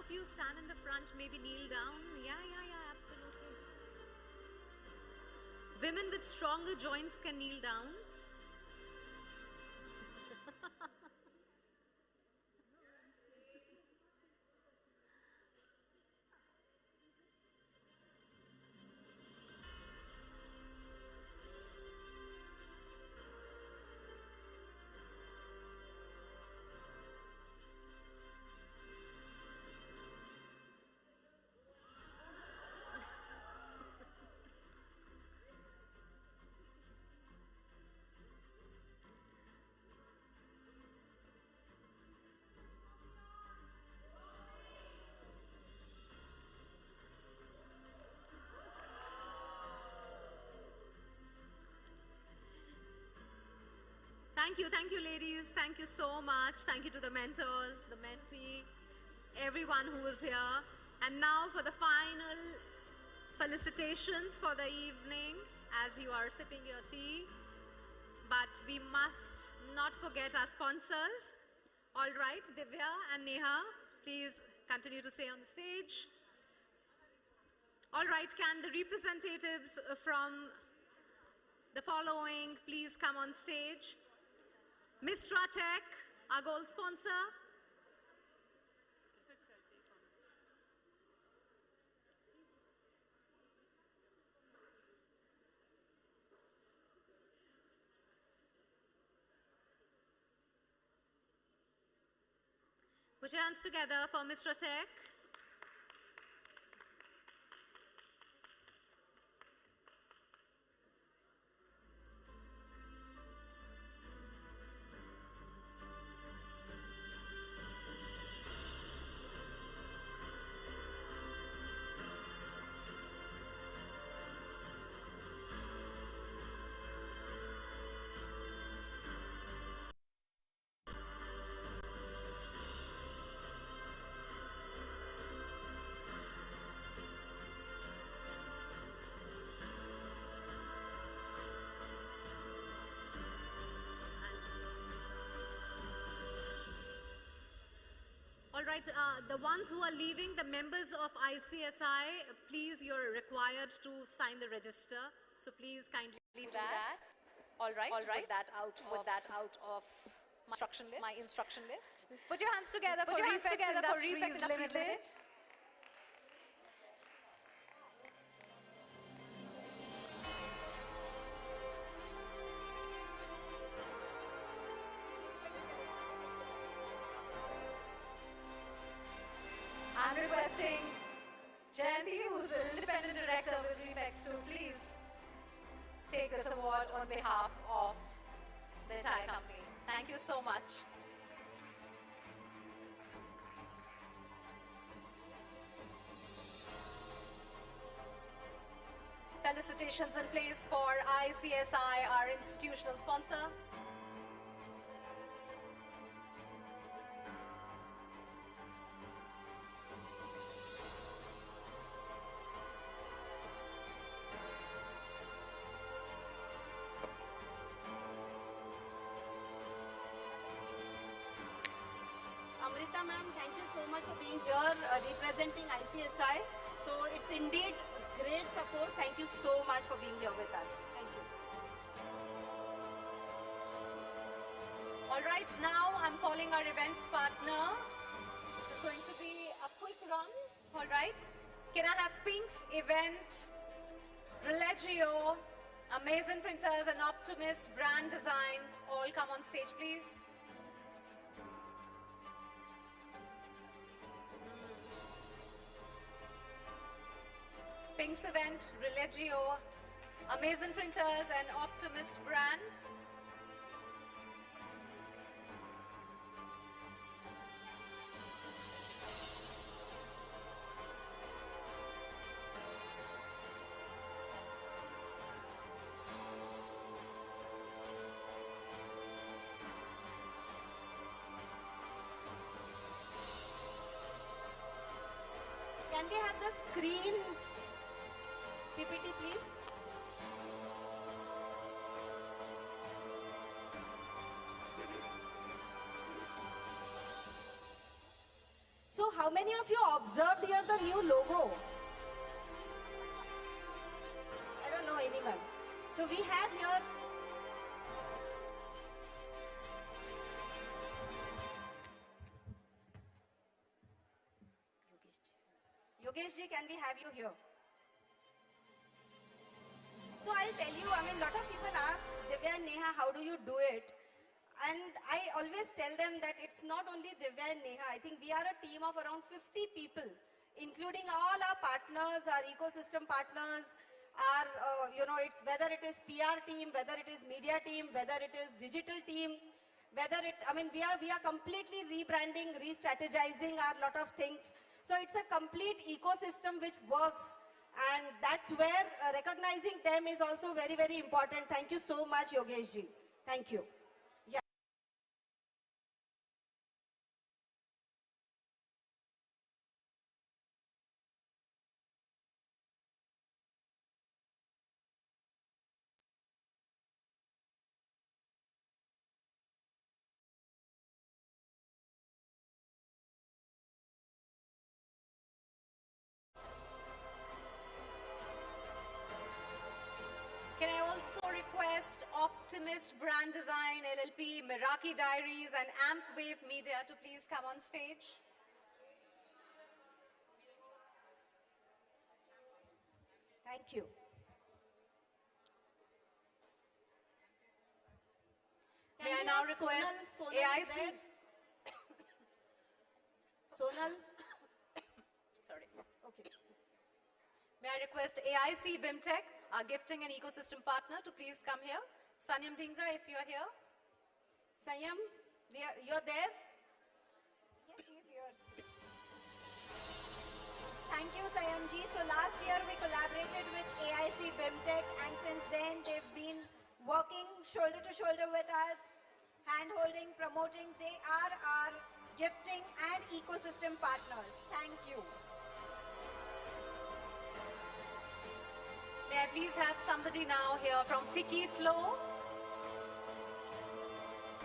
of you stand in the front, maybe kneel down. Yeah, absolutely. Women with stronger joints can kneel down. Thank you ladies, thank you so much. Thank you to the mentors, the mentee, everyone who was here. And now for the final felicitations for the evening as you are sipping your tea. But we must not forget our sponsors. All right, Divya and Neha, please continue to stay on the stage. All right, can the representatives from the following please come on stage? Mistra Tech, our gold sponsor. Put your hands together for Mistra Tech. All right, the ones who are leaving, the members of ICSI, please, you're required to sign the register. So please kindly do that. All right, with that out of my instruction list. Put your hands together for Reflex Limited. I'm requesting Jayanti, who's an independent director with Reflex, to please take this award on behalf of the entire company. Thank you so much. Felicitations in place for ICSI, our institutional sponsor. Amrita ma'am, thank you so much for being here representing ICSI. So it's indeed great support. Thank you so much for being here with us. Thank you. All right, now I'm calling our events partner. This is going to be a quick run. All right. Can I have Pink's event, Religio, Amazing Printers and Optimist Brand Design all come on stage, please? Pink's event, Religio, Amazing Printers and Optimist Brand. Can we have the screen PPT, please? So how How many of you observed here the new logo? I don't know any, ma'am. So we have here Yogesh ji, can we have you here? So I'll tell you, I mean, lot of people ask, Divya and Neha, how do you do it? And I always tell them that it's not only Divya and Neha. I think we are a team of around 50 people, including all our partners, our ecosystem partners, our, it's whether it is PR team, whether it is media team, whether it is digital team, we are completely rebranding, re-strategizing our lot of things. So it's a complete ecosystem which works. And that's where recognizing them is also very, very important. Thank you so much, Yogesh ji. Thank you. Yeah. Can I also request Optimist Brand Design LLP, Meraki Diaries and Amp Wave Media to please come on stage? Thank you. May I now request Sonal AIC? is there? Sonal? Sorry. Okay. May I request AIC BIMTech, our gifting and ecosystem partner, to please come here. Sanyam Dhingra, if you're here. Sanyam, you're there? Yes, he's here. Thank you, Sayam ji. So last year we collaborated with AIC BIMTech, and since then they've been working shoulder to shoulder with us, hand-holding, promoting. They are our gifting and ecosystem partners. Thank you. May I please have somebody now here from Fiki Flow?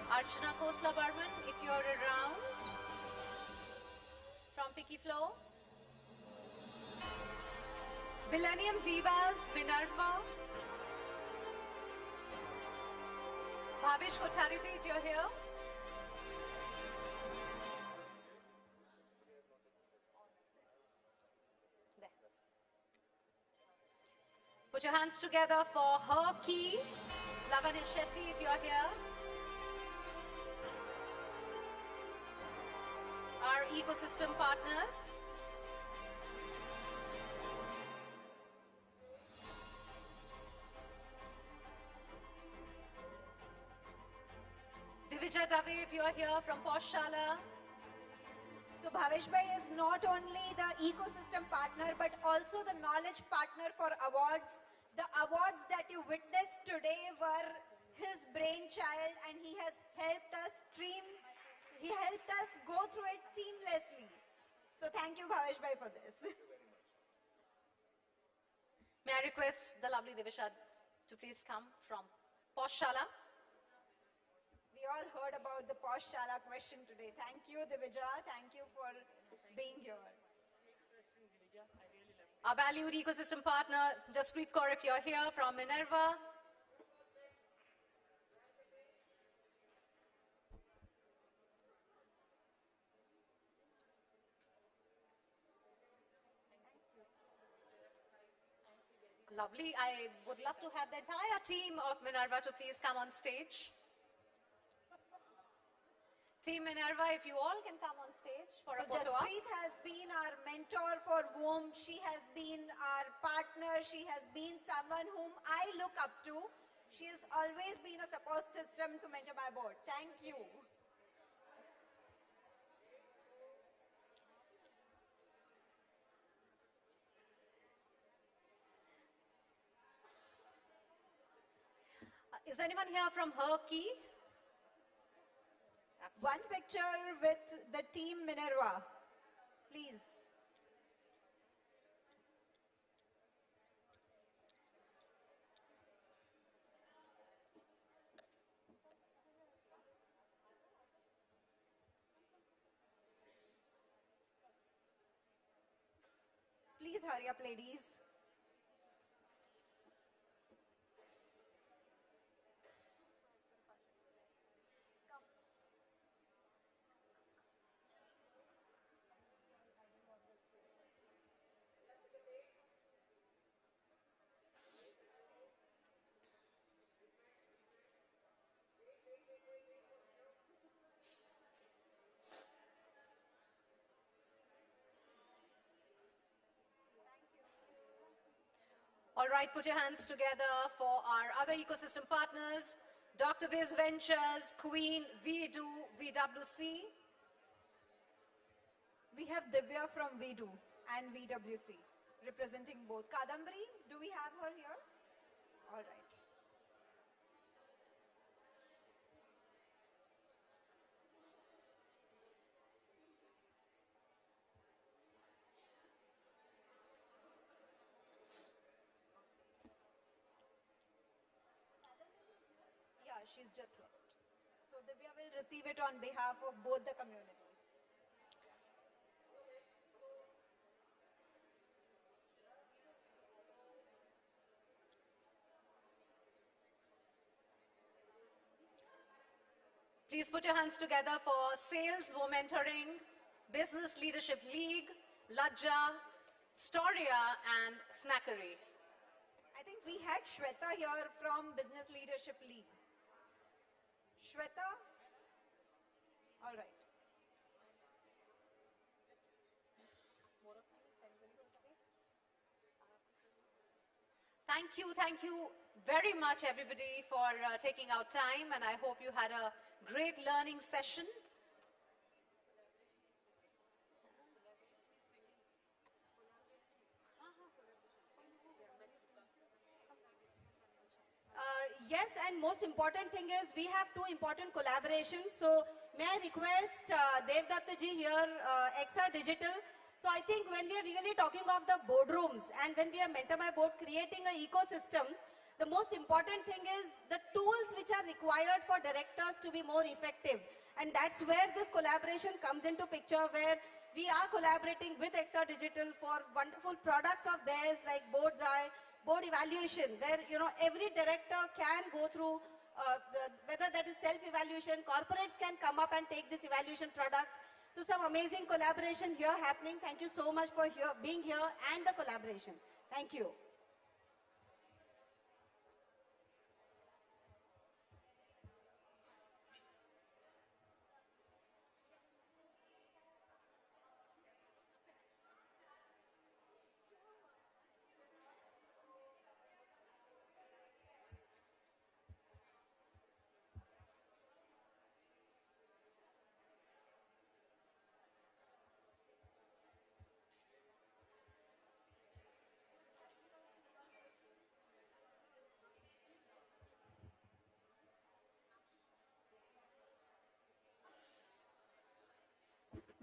Archana Khosla Barman, if you're around. From Fiki Flow. Millennium Divas, Minerva. Bhavish Kotariti, if you're here. Put your hands together for her key. Lavani Shetty, if you're here. Our ecosystem partners. Divija Dave, if you're here from Poshala. So Bhavesh Bhai is not only the ecosystem partner, but also the knowledge partner for awards. The awards that you witnessed today were his brainchild, and he has helped us go through it seamlessly. So thank you, Bhavesh Bhai, for this. May I request the lovely Divisha to please come from Poshala. We all heard about the Posh Shala question today. Thank you, Divija. Thank you for being here. Our valued ecosystem partner, Jaspreet Kaur, if you're here, from Minerva. Lovely. I would love to have the entire team of Minerva to please come on stage. Team Minerva, if you all can come on stage for a photo op. Jaspreet has been our mentor for WOM. She has been our partner. She has been someone whom I look up to. She has always been a support system to mentor my board. Thank you. Is anyone here from her key? One picture with the team Minerva, please. Please hurry up, ladies. All right, put your hands together for our other ecosystem partners, Dr. Biz Ventures, Queen, VDO, VWC. We have Divya from VDO and VWC, representing both. Kadambari, do we have her here? All right. Yeah, she's just left. So Divya will receive it on behalf of both the communities. Please put your hands together for Sales Mentoring, Business Leadership League, Lajja, Storia, and Snackery. I think we had Shweta here from Business Leadership League. Shweta? All right. Thank you very much, everybody, for taking out time, and I hope you had a great learning session. Yes, and most important thing is we have two important collaborations. So may I request Devdatta ji here, XR Digital. So I think when we are really talking of the boardrooms and when we are Mentor My Board creating an ecosystem, the most important thing is the tools which are required for directors to be more effective. And that's where this collaboration comes into picture, where we are collaborating with XR Digital for wonderful products of theirs like Board's Eye, board evaluation, where every director can go through whether that is self-evaluation, corporates can come up and take this evaluation products. So some amazing collaboration here happening. Thank you so much for being here and the collaboration. Thank you.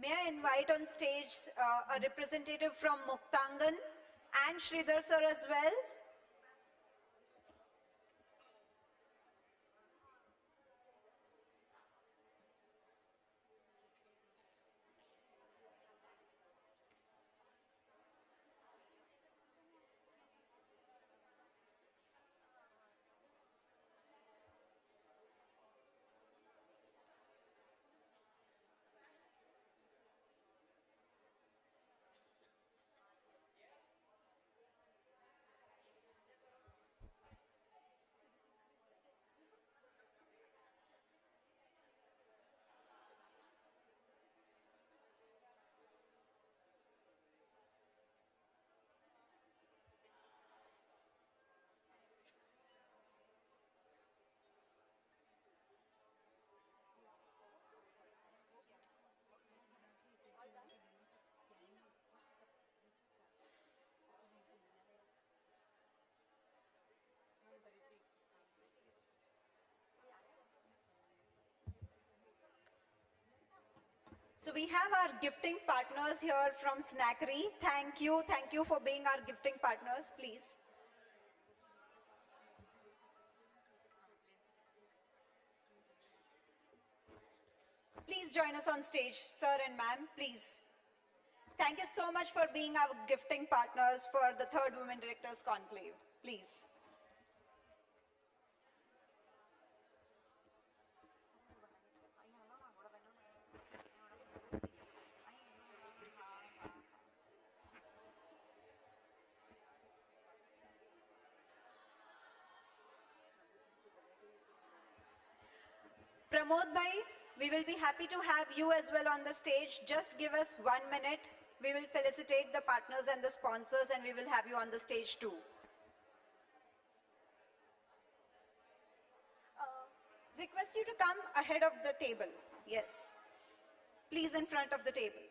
May I invite on stage a representative from Muktangan and Sridhar sir as well. So we have our gifting partners here from Snackery. Thank you for being our gifting partners, please. Please join us on stage, sir and ma'am, please. Thank you so much for being our gifting partners for the third Women Directors Conclave. Please. Pramod bhai, we will be happy to have you as well on the stage. Just give us 1 minute. We will felicitate the partners and the sponsors, and we will have you on the stage too. Request you to come ahead of the table. Yes. Please in front of the table.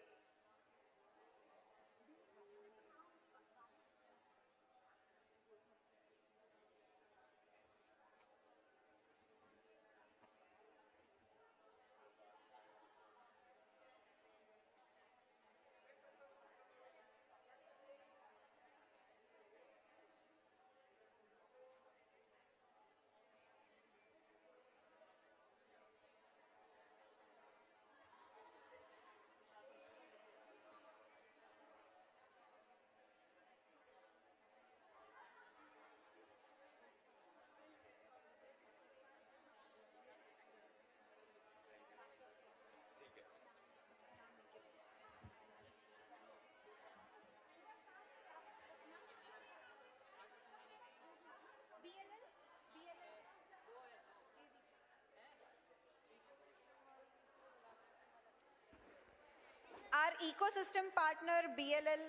Our ecosystem partner, BLL.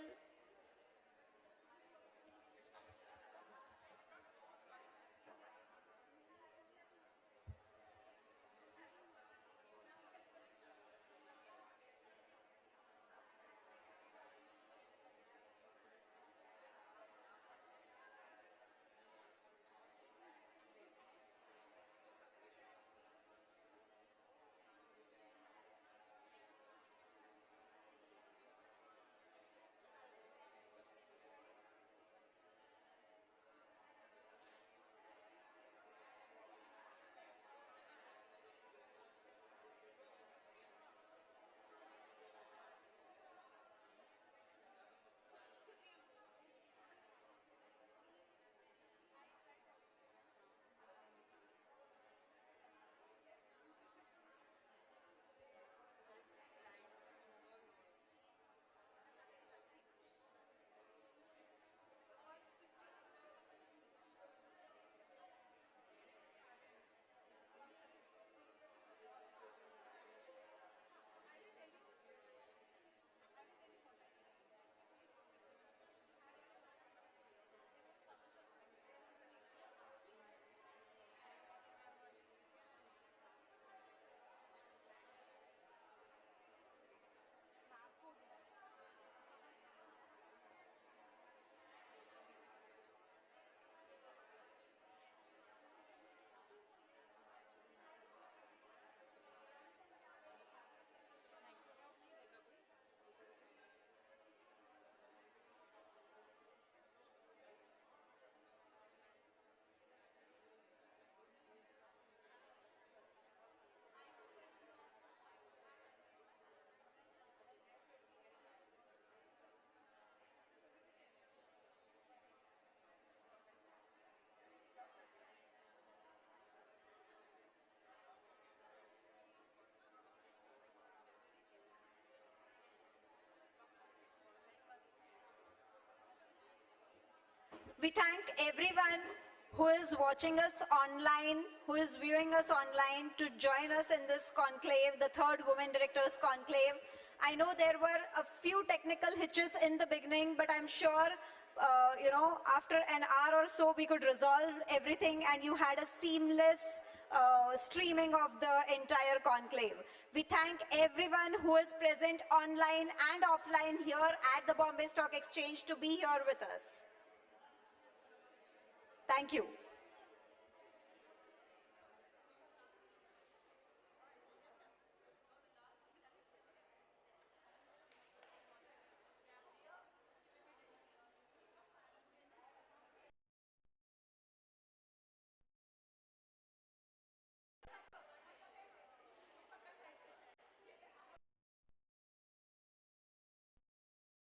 We thank everyone who is watching us online, who is viewing us online to join us in this conclave, the third Women Directors Conclave. I know there were a few technical hitches in the beginning, but I'm sure, after an hour or so, we could resolve everything and you had a seamless streaming of the entire conclave. We thank everyone who is present online and offline here at the Bombay Stock Exchange to be here with us. Thank you.